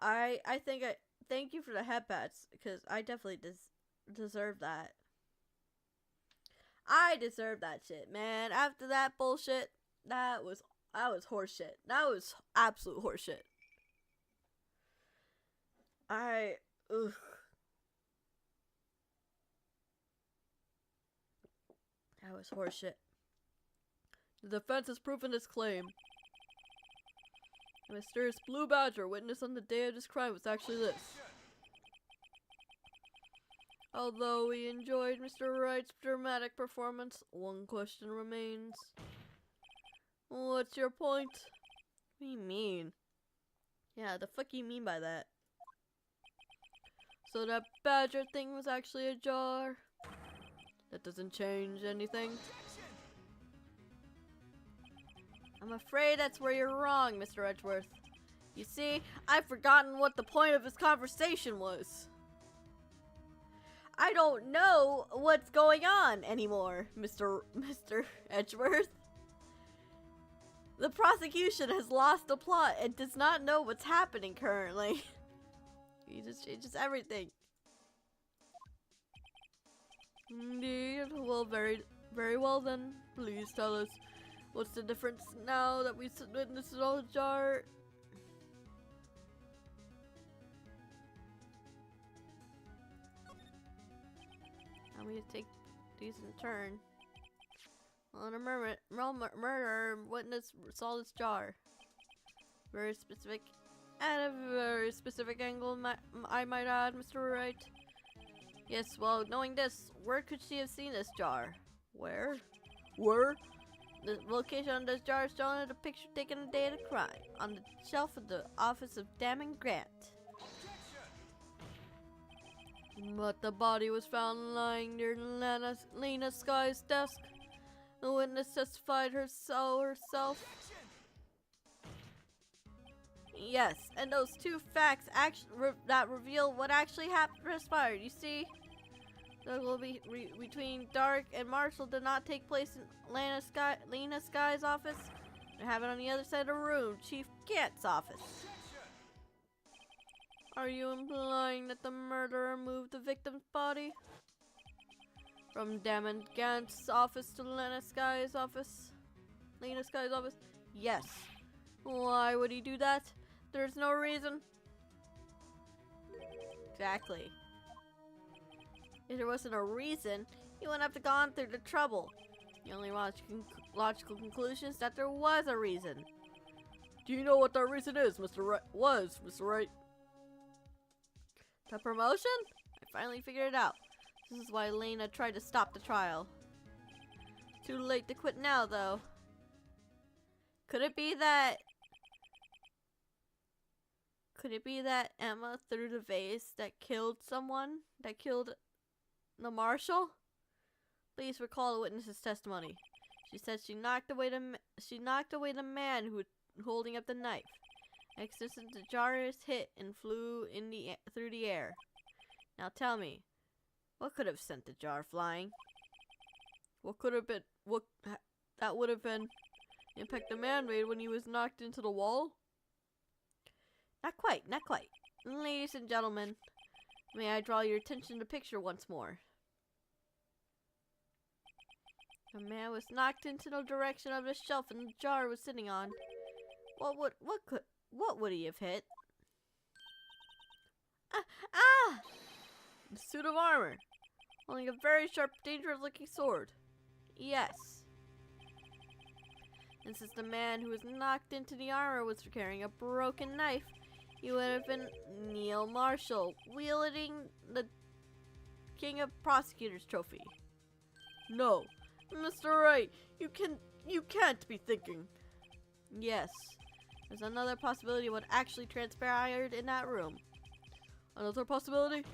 I think thank you for the headpats because I definitely deserve that. I deserve that shit, man. After that bullshit, that was horseshit. That was absolute horseshit. Ugh. That was horseshit. The defense has proven its claim. The mysterious blue badger witnessed on the day of this crime was actually this. Although we enjoyed Mr. Wright's dramatic performance, one question remains. What's your point? What do you mean? Yeah, the fuck you mean by that? So that badger thing was actually a jar? That doesn't change anything. I'm afraid that's where you're wrong, Mr. Edgeworth. You see, I've forgotten what the point of this conversation was. I don't know what's going on anymore, Mr. Edgeworth. The prosecution has lost the plot and does not know what's happening currently. He just changes everything. Indeed. Well, very well then. Please tell us. What's the difference now that we witnessed it all jar? I'm gonna take these in turn. On a murder, witness saw this jar. Very specific, and a very specific angle, I might add, Mr. Wright. Yes, well, knowing this, where could she have seen this jar? Where? Where? The location on this jar is shown in a picture taken the day of the crime, on the shelf of the office of Dam and Grant. But the body was found lying near Lena Sky's desk. The witness testified herself. Yes, and those two facts that reveal what actually transpired, you see? that will be between Dark and Marshall did not take place in Lena Sky's office. They have it on the other side of the room, Chief Gant's office. Are you implying that the murderer moved the victim's body from Damon Gant's office to Lena Sky's office? Lena Sky's office? Yes. Why would he do that? There's no reason. Exactly. If there wasn't a reason, he wouldn't have gone through the trouble. The only logical conclusion is that there was a reason. Do you know what that reason is, Mr. Wright? The promotion? I finally figured it out. This is why Lena tried to stop the trial. Too late to quit now, though. Could it be that Emma threw the vase that killed someone? That killed the marshal? Please recall the witness's testimony. She said she knocked away the man who was holding up the knife. Accidentally, the jar hit and flew through the air. Now tell me, what could have sent the jar flying? That would have been the impact the man made when he was knocked into the wall? Not quite. Ladies and gentlemen, may I draw your attention to the picture once more? The man was knocked into the direction of the shelf and the jar was sitting on. What would he have hit? The suit of armor, holding a very sharp, dangerous-looking sword. Yes. And since the man who was knocked into the armor was carrying a broken knife, he would have been Neil Marshall, wielding the King of Prosecutors trophy. No, Mr. Wright, you can't be thinking. Yes, there's another possibility of what actually transpired in that room. Another possibility?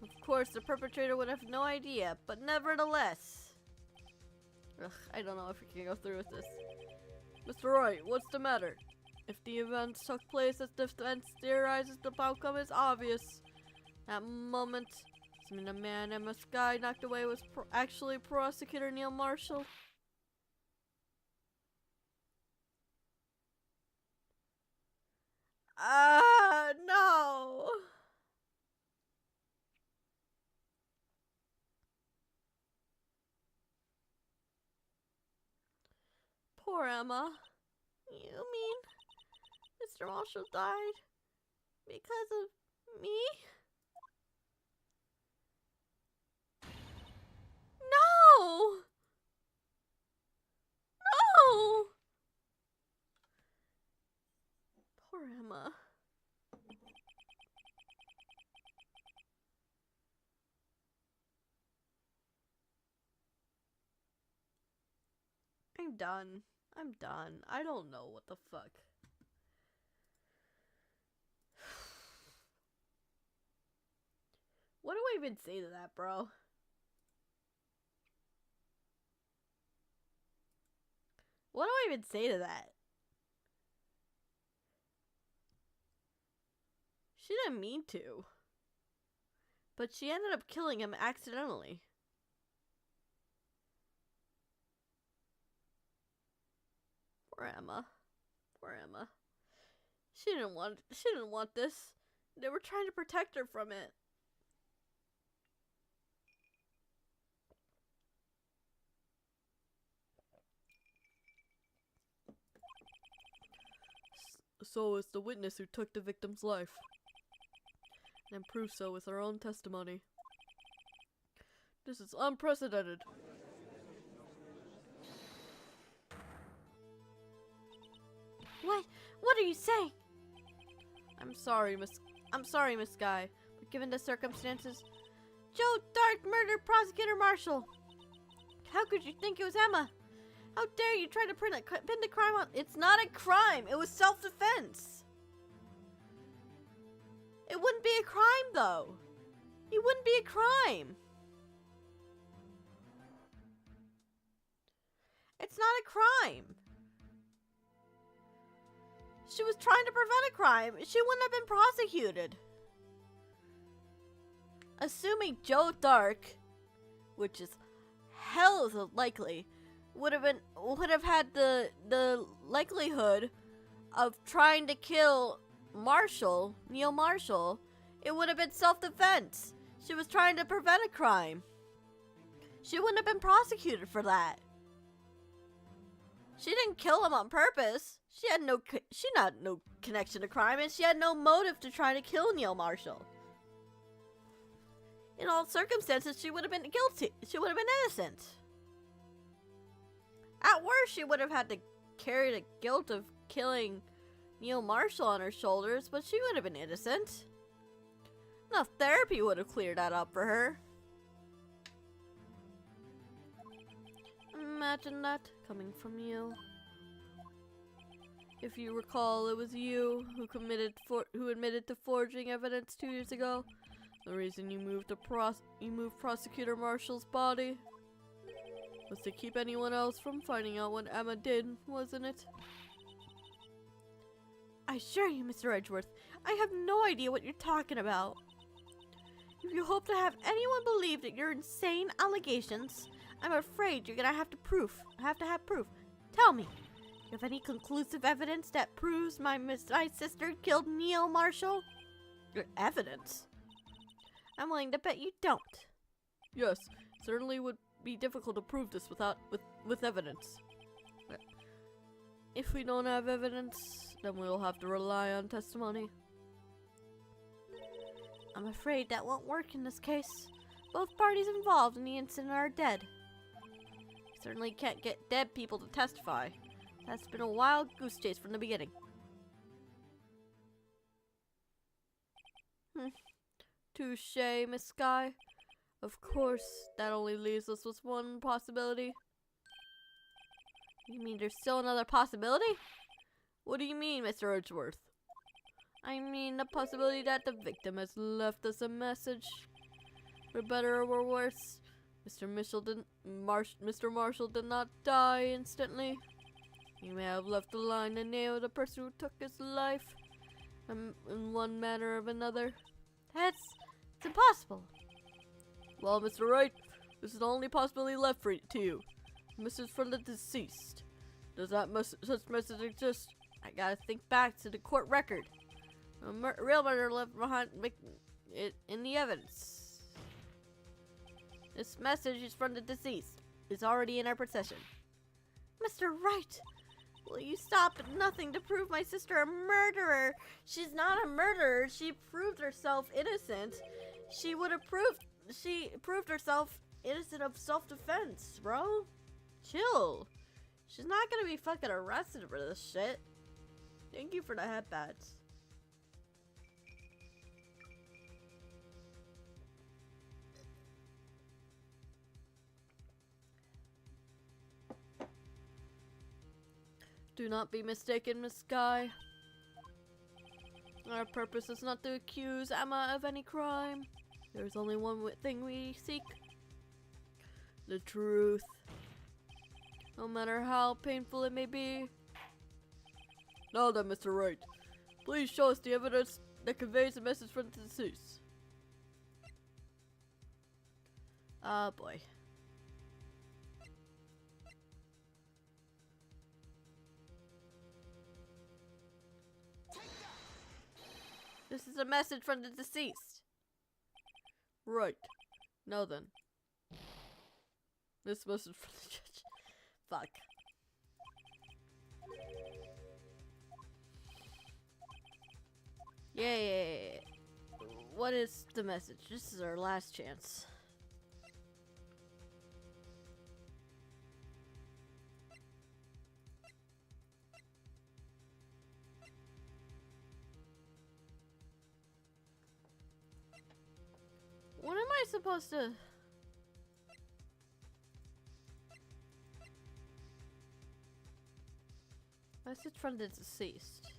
Of course, the perpetrator would have no idea, but nevertheless. Ugh, I don't know if we can go through with this. Mr. Wright, what's the matter? If the events took place as defense theorizes, the outcome is obvious. That moment, the man Emma Sky knocked away was actually Prosecutor Neil Marshall. No! Poor Emma. You mean Mr. Marshall died because of me? No! No! Poor Emma. I'm done. I don't know what the fuck. What do I even say to that, bro? What do I even say to that? She didn't mean to. But she ended up killing him accidentally. Poor Emma. Poor Emma. She didn't want this. They were trying to protect her from it. So is the witness who took the victim's life, and proved so with her own testimony. This is unprecedented. What are you saying? I'm sorry, Miss Guy, but given the circumstances, Joe Dark murdered Prosecutor Marshall. How could you think it was Emma? How dare you try to pin the crime on— It's not a crime! It was self-defense! It wouldn't be a crime, though! It wouldn't be a crime! It's not a crime! She was trying to prevent a crime! She wouldn't have been prosecuted! assuming Joe Dark, which is hell likely, would have had the likelihood of trying to kill Neil Marshall, it would have been self-defense. She was trying to prevent a crime. She wouldn't have been prosecuted for that. She didn't kill him on purpose. She had no connection to crime, and she had no motive to try to kill Neil Marshall. In all circumstances, she would have been guilty. She would have been innocent. At worst, she would have had to carry the guilt of killing Neil Marshall on her shoulders, but she would have been innocent. Enough therapy would have cleared that up for her. Imagine that coming from you. If you recall, it was you who admitted to forging evidence 2 years ago. The reason you moved Prosecutor Marshall's body was to keep anyone else from finding out what Emma did, wasn't it? I assure you, Mr. Edgeworth, I have no idea what you're talking about. If you hope to have anyone believe that your insane allegations, I'm afraid you're gonna have to have proof. Tell me, you have any conclusive evidence that proves my sister killed Neil Marshall? Your evidence? I'm willing to bet you don't. Yes, certainly would be difficult to prove this with evidence. If we don't have evidence, then we'll have to rely on testimony. I'm afraid that won't work in this case. Both parties involved in the incident are dead. Certainly can't get dead people to testify. That's been a wild goose chase from the beginning. Touché, Miss Sky. Of course, that only leaves us with one possibility. You mean there's still another possibility? What do you mean, Mr. Edgeworth? I mean the possibility that the victim has left us a message. For better or worse, Mr. Marshall did not die instantly. He may have left a line to nail the person who took his life in one manner or another. It's impossible. Well, Mr. Wright, this is the only possibility left to you. Message from the deceased. Does that such message exist? I gotta think back to the court record. A real murder left behind it in the evidence. This message is from the deceased. It's already in our possession. Mr. Wright, will you stop at nothing to prove my sister a murderer? She's not a murderer. She proved herself innocent. She proved herself innocent of self-defense, bro. Chill. She's not gonna be fucking arrested for this shit. Thank you for the headbats. Do not be mistaken, Miss Sky. Our purpose is not to accuse Emma of any crime. There's only one thing we seek. The truth. No matter how painful it may be. Now then, Mr. Wright, please show us the evidence that conveys the message from the deceased. Oh boy. This is a message from the deceased. Right. Now then. This message from the judge. Fuck. Yeah. What is the message? This is our last chance. What am I supposed to... Message from the deceased.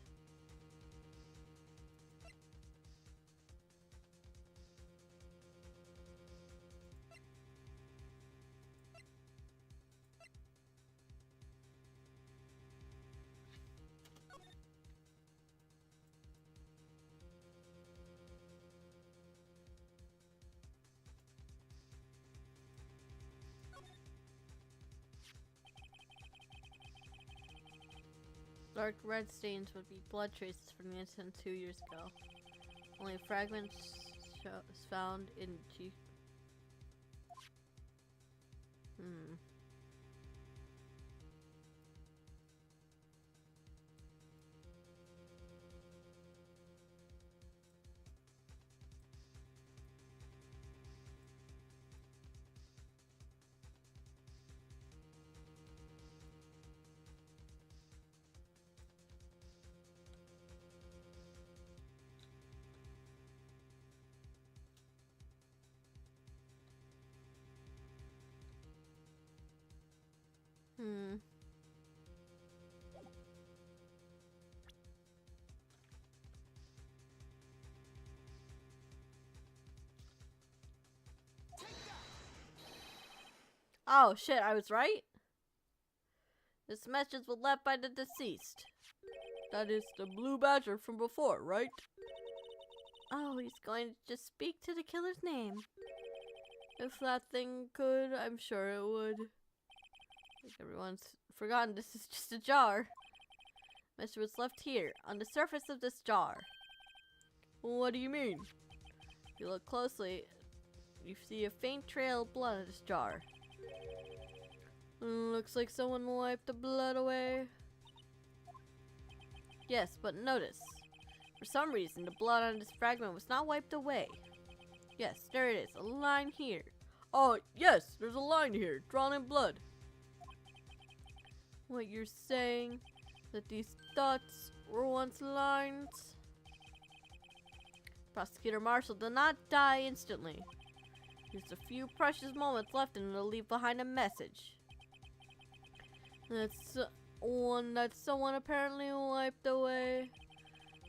dark red stains would be blood traces from the incident 2 years ago. Only fragments found in G. Oh shit, I was right? This message was left by the deceased. That is the blue badger from before, right? Oh, he's going to just speak to the killer's name. If that thing could, I'm sure it would. Like everyone's forgotten, this is just a jar. Message was left here, on the surface of this jar. What do you mean? If you look closely, you see a faint trail of blood in this jar. Looks like someone wiped the blood away. Yes, but notice. For some reason, the blood on this fragment was not wiped away. Yes, there it is. A line here. Oh, yes, there's a line here, drawn in blood. What you're saying? That these dots were once lines? Prosecutor Marshall did not die instantly. There's a few precious moments left and it'll leave behind a message. That's one that someone apparently wiped away.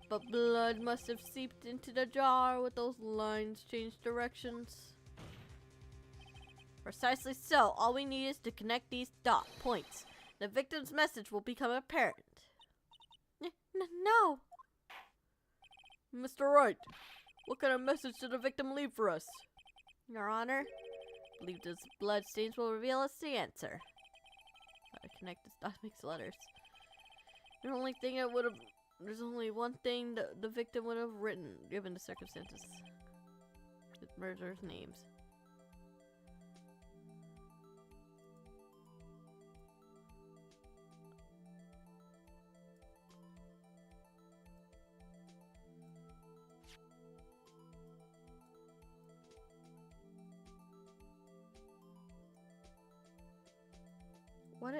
But blood must have seeped into the jar with those lines changed directions. Precisely so. All we need is to connect these dot points. The victim's message will become apparent. No! Mr. Wright, what kind of message did the victim leave for us? Your Honor, I believe those blood stains will reveal us the answer. Gotta connect this dot mix letters. The only thing it would have... There's only one thing the victim would have written, given the circumstances. The murderer's names. What?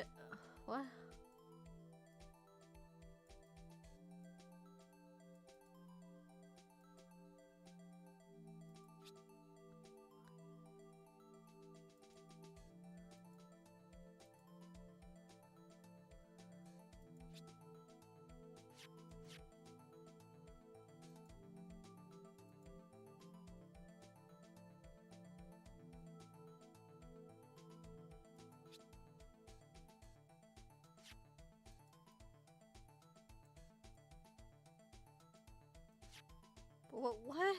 What?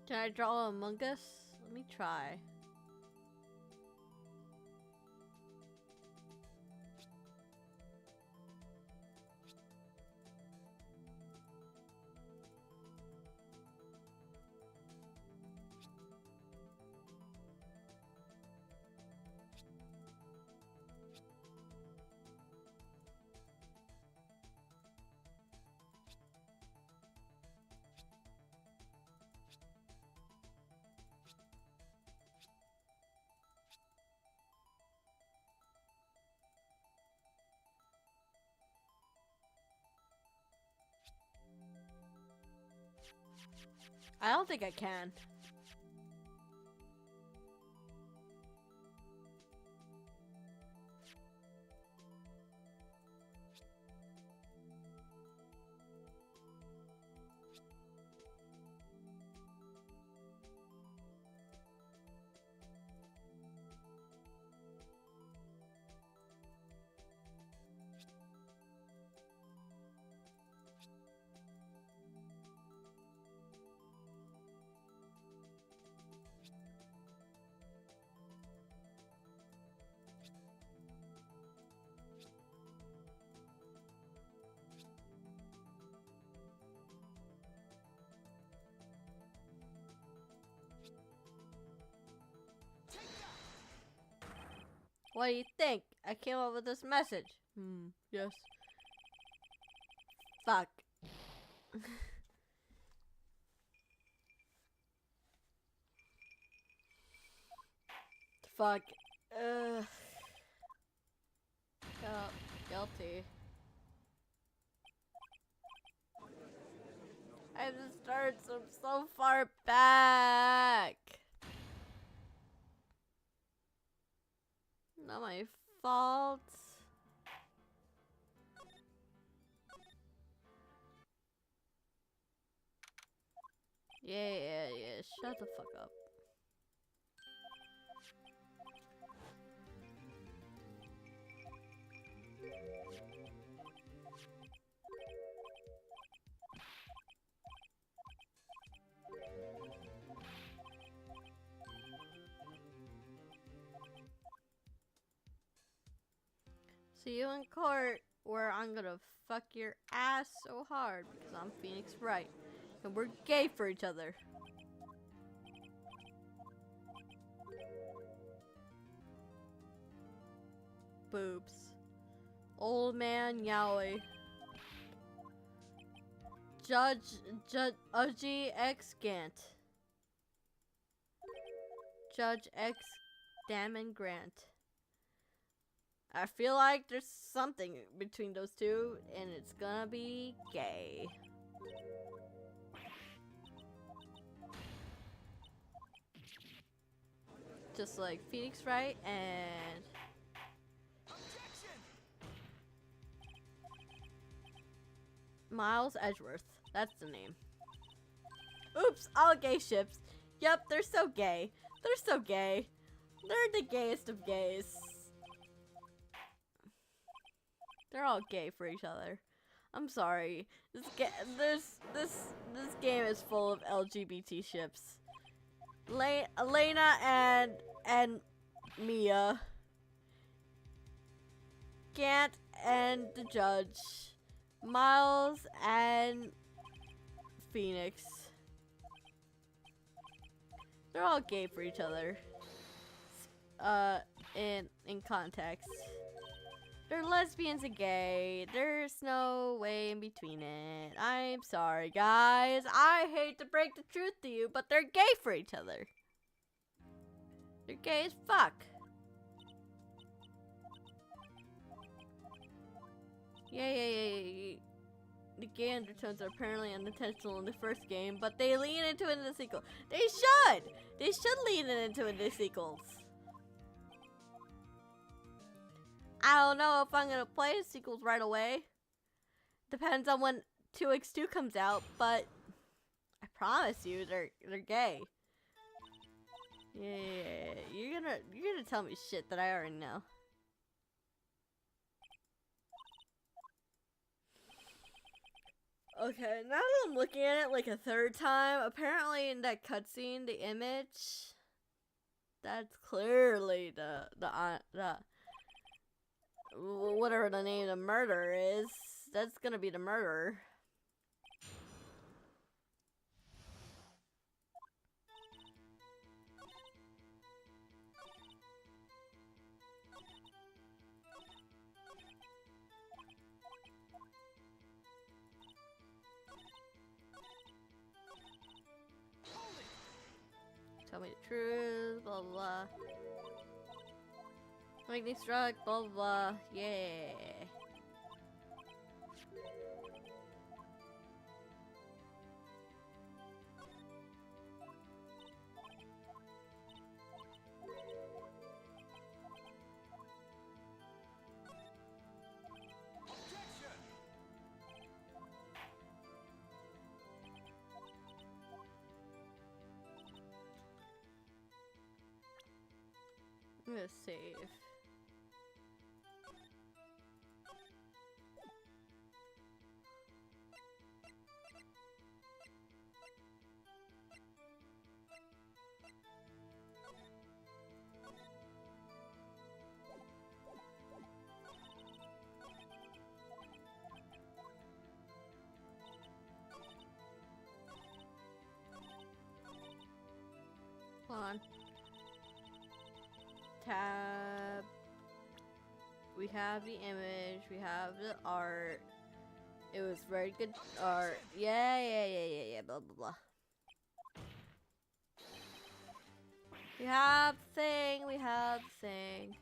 Can I draw Among Us? Let me try. I don't think I can. What do you think? I came up with this message. Yes. Fuck. Fuck. Ugh. Oh, guilty. I have to start so far back. Not my fault. Yeah. Shut the fuck up. See you in court, where I'm gonna fuck your ass so hard because I'm Phoenix Wright, and we're gay for each other. Boobs. Old man Yowie. Judge X Gant. Judge X Damon Grant. I feel like there's something between those two, and it's gonna be gay. Just like Phoenix Wright and Objection! Miles Edgeworth. That's the name. Oops, all gay ships. Yep, they're so gay. They're so gay. They're the gayest of gays. They're all gay for each other. I'm sorry. This game is full of LGBT ships. Elena and Mia. Gant and the judge. Miles and Phoenix. They're all gay for each other. In context. They're lesbians and gay. There's no way in between it. I'm sorry, guys. I hate to break the truth to you, but they're gay for each other. They're gay as fuck. Yeah. The gay undertones are apparently unintentional in the first game, but they lean into it in the sequel. They should! They should lean into it in the sequels. I don't know if I'm gonna play the sequels right away. Depends on when 2x2 comes out, but I promise you they're gay. Yeah, you're gonna tell me shit that I already know. Okay, now that I'm looking at it like a third time, apparently in that cutscene, the image, that's clearly the whatever the name of the murderer is, that's gonna be the murderer. Tell me the truth, blah blah blah. Lightning struck, blah blah blah. Yeah. Objection! I'm gonna save. Hold on. Tab. we have the image, we have the art. It was very good art. Yeah, blah, blah, blah. We have the thing, we have the thing.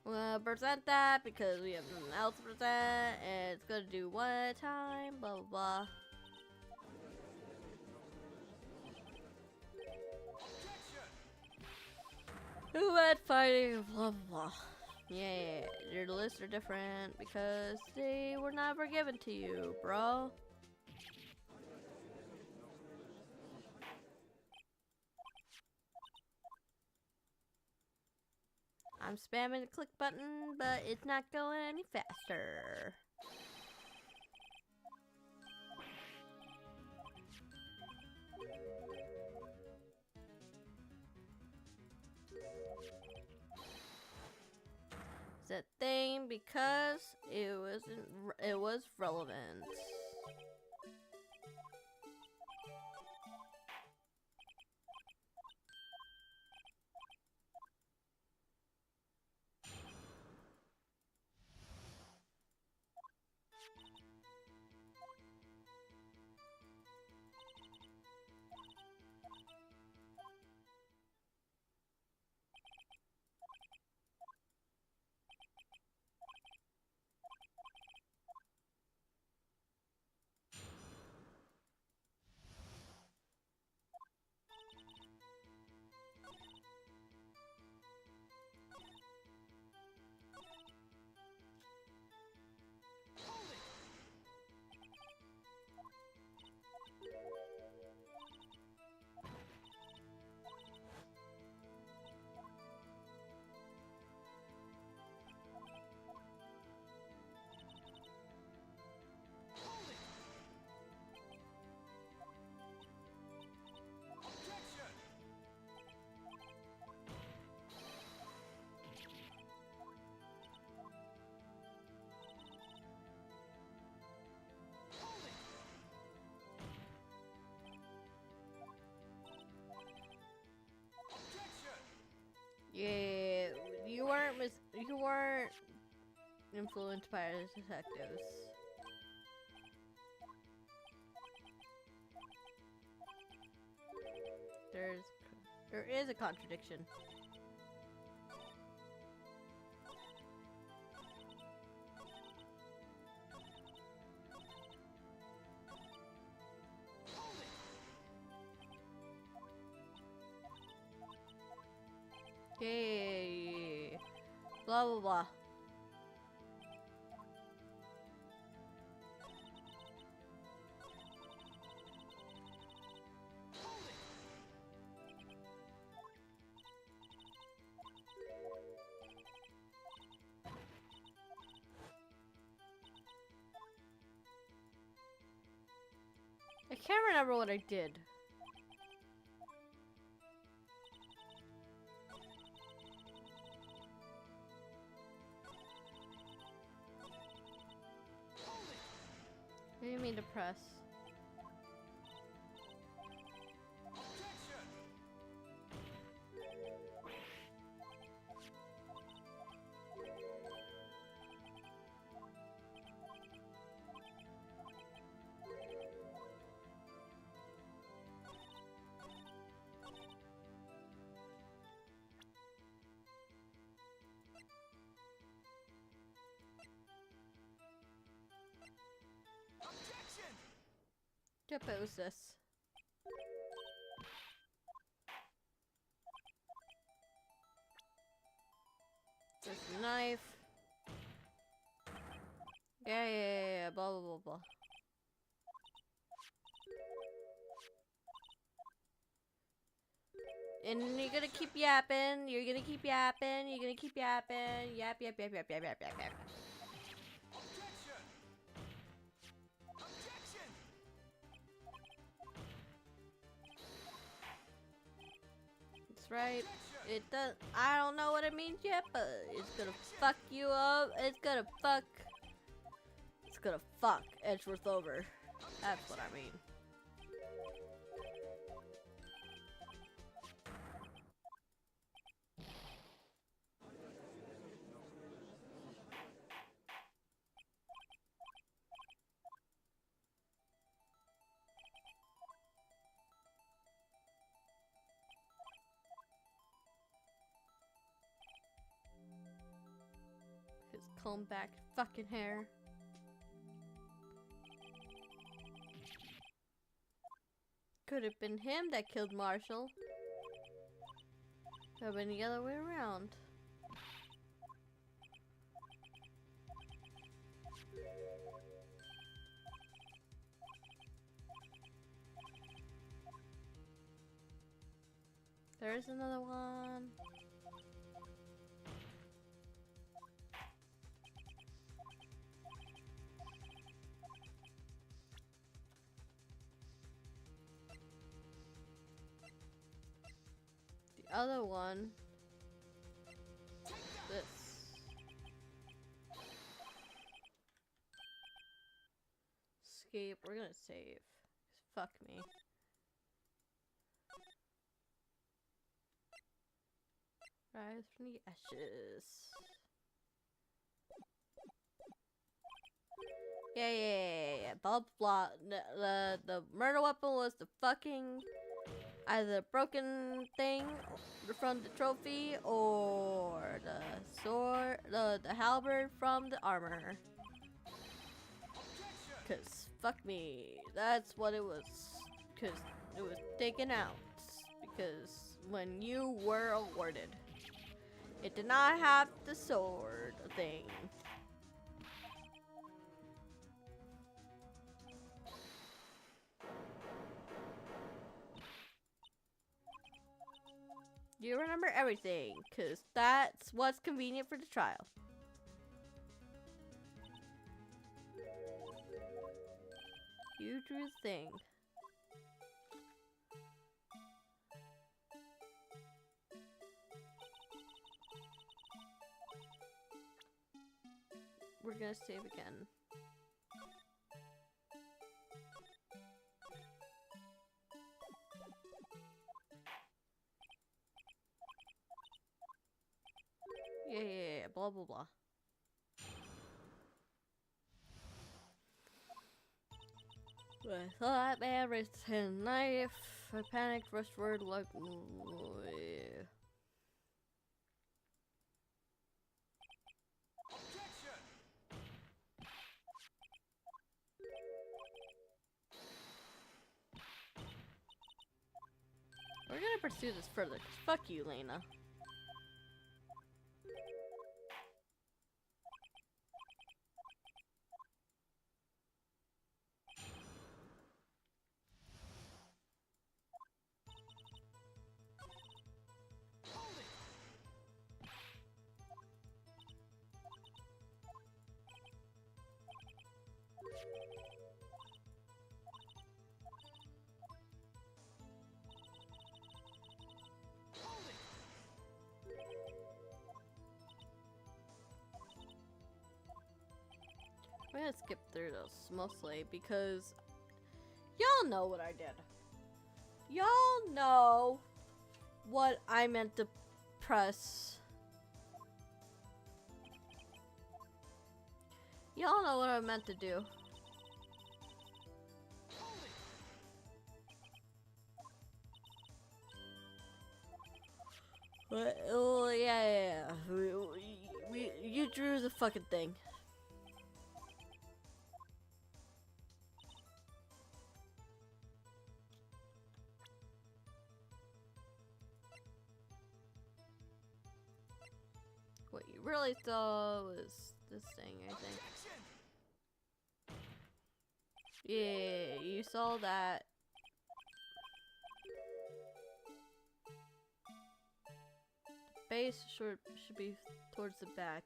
We're gonna present that because we have nothing else to present, and it's gonna do one at a time, blah, blah, blah. Who had fighting, blah, blah, blah. Yeah, your lists are different because they were never given to you, bro. I'm spamming the click button, but it's not going any faster. It's a thing because it was relevant. Yeah, you weren't influenced by the detectives. There is a contradiction. Okay. Blah blah blah. I can't remember what I did. What do you mean to press? Yep, it was this. This knife. Yeah, blah blah blah blah. And you're gonna keep yapping, you're gonna keep yapping, you're gonna keep yapping, yap. That's right. It does. I don't know what it means yet, but it's gonna fuck you up. It's gonna fuck Edgeworth over. That's what I mean. comb back fucking hair. Could have been him that killed Marshall. Could have been the other way around. There's another one. The other one. This. Escape. We're gonna save. Fuck me. Rise from the ashes. Yeah. Blah blah. The murder weapon was the fucking either the broken thing from the trophy or the sword, the halberd from the armor. Cause fuck me, that's what it was. Cause it was taken out. Because when you were awarded, it did not have the sword thing. You remember everything, cause that's what's convenient for the trial. You drew the thing. We're gonna save again. Yeah, blah blah blah. I thought man raised his knife. I panicked, rushed word like Objection! we're gonna pursue this further. 'Cause fuck you, Lena. Hold it! Hold it! We're gonna skip through those mostly because y'all know what I did. Y'all know what I meant to press. Y'all know what I meant to do. Hold it! But, oh, yeah. You drew the fucking thing. What you really saw was this thing, I think. Objection! Yeah, you saw that. The base should be towards the back.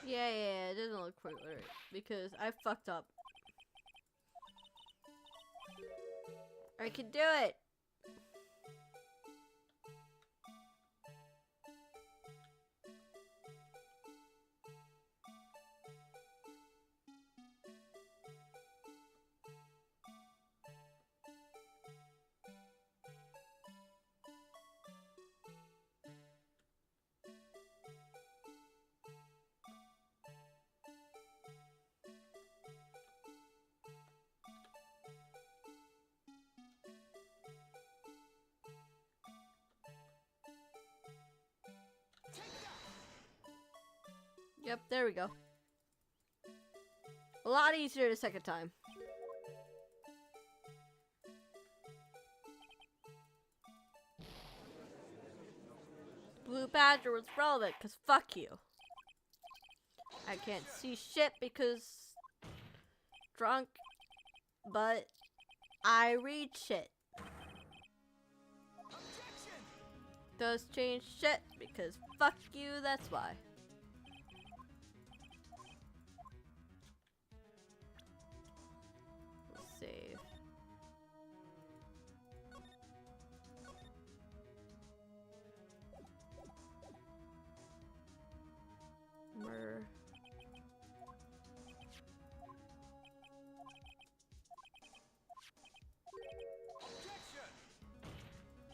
Yeah, it doesn't look quite right because I fucked up. I can do it. Yep, there we go. A lot easier the second time. Blue Badger was relevant, because fuck you. I can't see shit because drunk, but I read shit. Does change shit because fuck you, that's why. Let's save.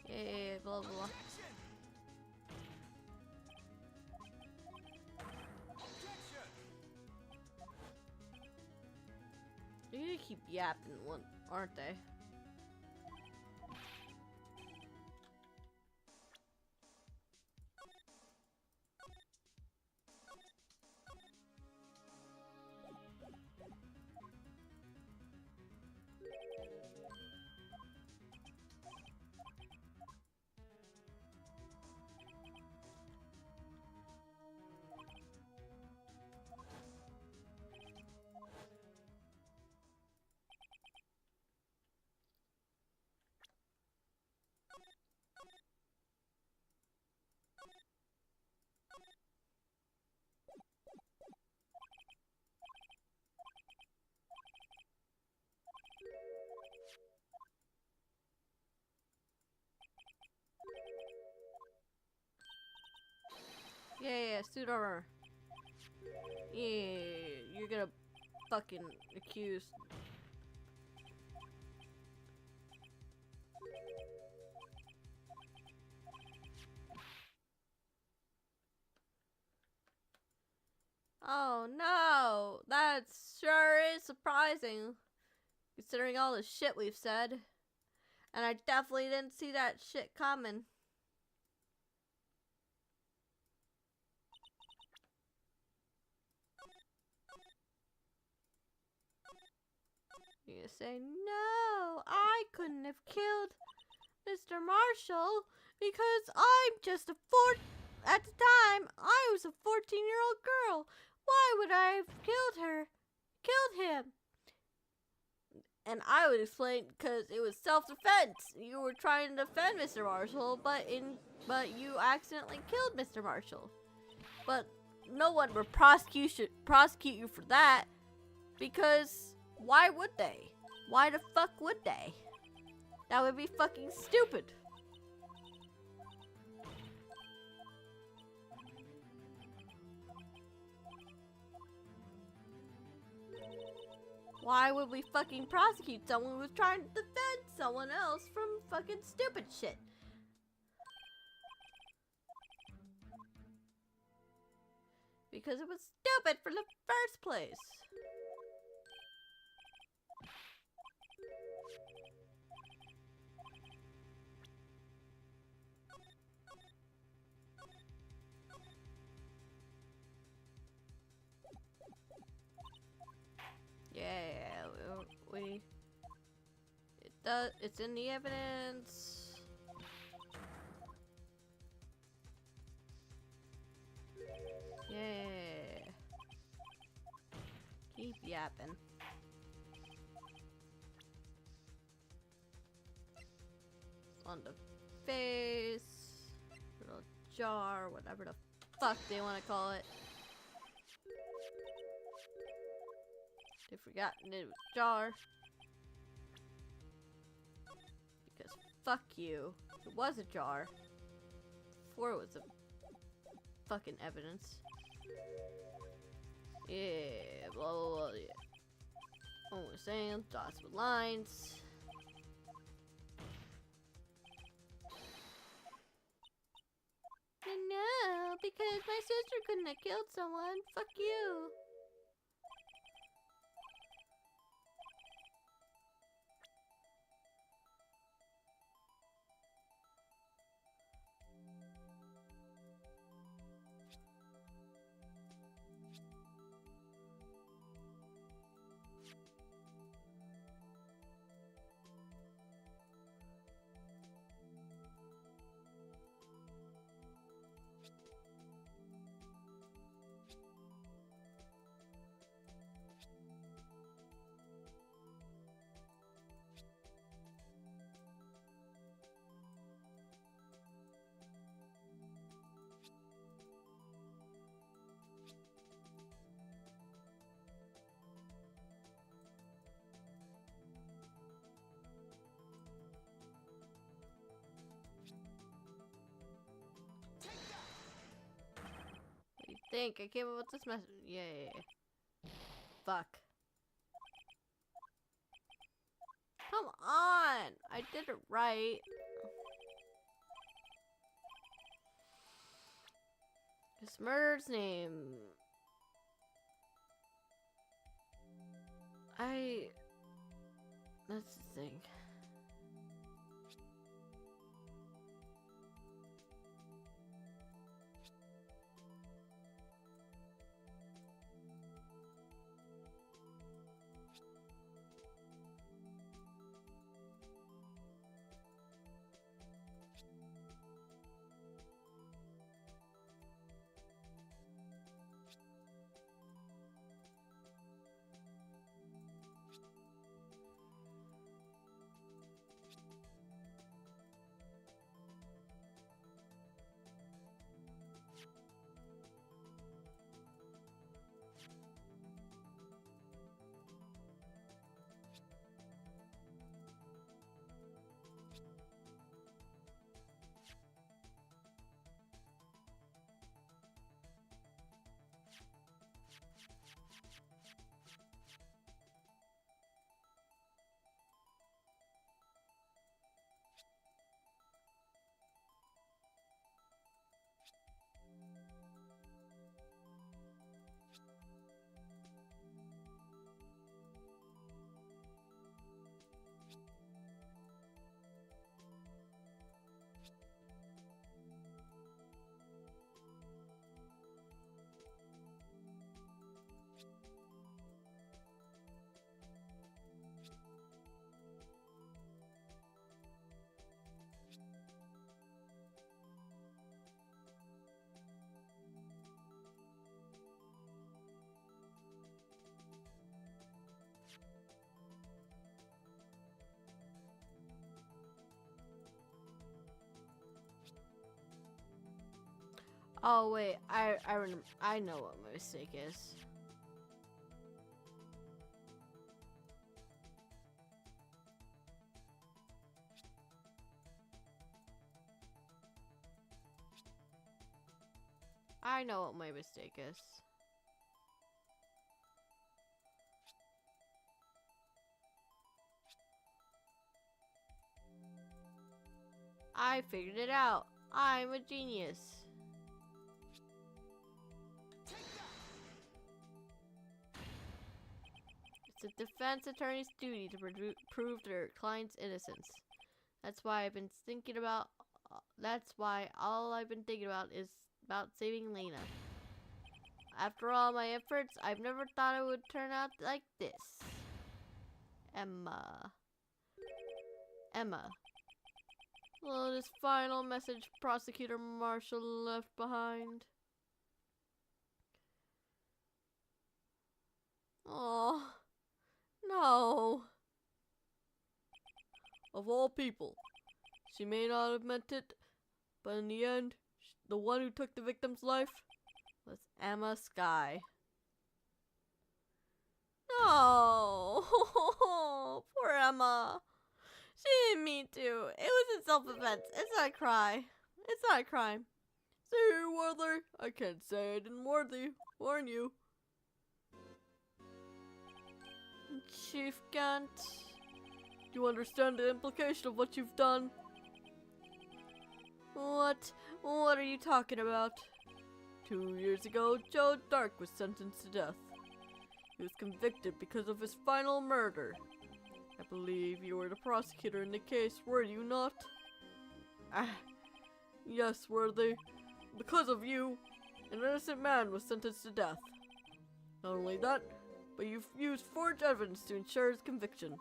Yeah, blah blah blah. They're gonna keep yapping, aren't they? Yeah, suit armor. Yeah, you're gonna fucking accuse. Oh no, that sure is surprising, considering all the shit we've said. And I definitely didn't see that shit coming. You're gonna say, no, I couldn't have killed Mr. Marshall because I'm just at the time, I was a 14-year-old girl. Why would I have killed him? And I would explain, because it was self-defense. You were trying to defend Mr. Marshall, but you accidentally killed Mr. Marshall. But no one would prosecute you for that, because why would they? Why the fuck would they? That would be fucking stupid. Why would we fucking prosecute someone who was trying to defend someone else from fucking stupid shit? Because it was stupid from the first place. Yeah, it's in the evidence. Yeah. Keep yapping. On the face, little jar, whatever the fuck they want to call it. They've forgotten it was a jar. Because fuck you. It was a jar. Before it was a fucking evidence. Yeah, blah blah blah, yeah. Only sand, dots with lines. No, because my sister couldn't have killed someone. Fuck you. What do you think? I came up with this message. Yeah. Fuck. Come on! I did it right. This murder's name. That's the thing. Oh wait, I remember. I know what my mistake is. I know what my mistake is. I figured it out. I'm a genius. It's a defense attorney's duty to prove their client's innocence. That's why I've been thinking about. That's why all I've been thinking about is about saving Lena. After all my efforts, I've never thought it would turn out like this. Emma. Oh, this final message Prosecutor Marshall left behind. Oh, no. Of all people, she may not have meant it, but in the end, the one who took the victim's life was Emma Skye. Oh, poor Emma. She didn't mean to. It was in self-defense. It's not a crime. It's not a crime. See, Werther, I can't say I didn't warn you. Chief Gant. Do you understand the implication of what you've done? What are you talking about? 2 years ago, Joe Dark was sentenced to death. He was convicted because of his final murder. I believe you were the prosecutor in the case, were you not? Yes, Worthy. Because of you, an innocent man was sentenced to death. Not only that, but you've used forged evidence to ensure his conviction.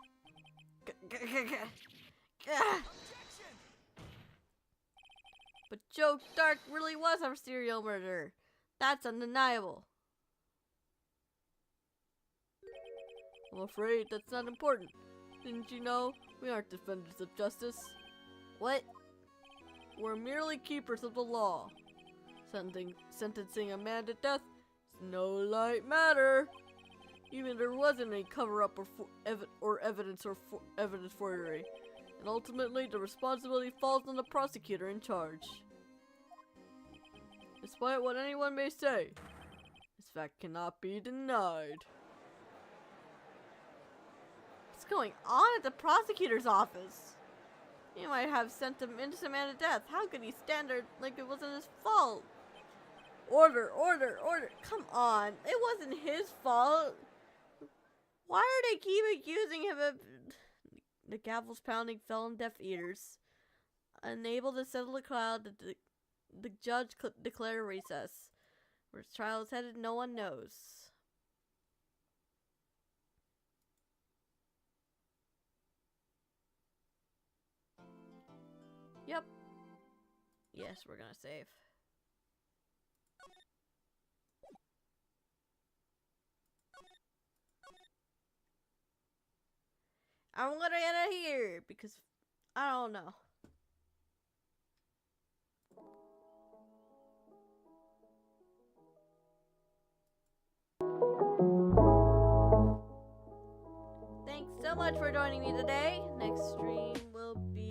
But Joe Dark really was a serial murderer. That's undeniable. I'm afraid that's not important. Didn't you know we aren't defenders of justice? What? We're merely keepers of the law. Sentencing a man to death is no light matter. Even if there wasn't any cover-up or evidence forgery. And ultimately, the responsibility falls on the prosecutor in charge. Despite what anyone may say, this fact cannot be denied. What's going on at the prosecutor's office? He might have sent an innocent man to death. How could he stand there like it wasn't his fault? Order, order, order. Come on. It wasn't his fault. Why are they keep accusing him of... The gavel's pounding fell on deaf ears. Unable to settle the cloud, the judge declared recess. Where his trial is headed, no one knows. Yep. Yes, we're gonna save. I'm gonna get out of here because I don't know. Thanks so much for joining me today. Next stream will be,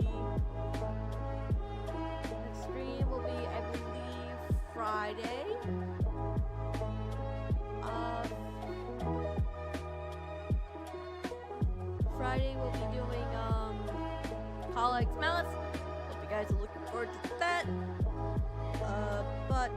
I believe, Friday. Friday we'll be doing Call X Malice. Hope you guys are looking forward to that. But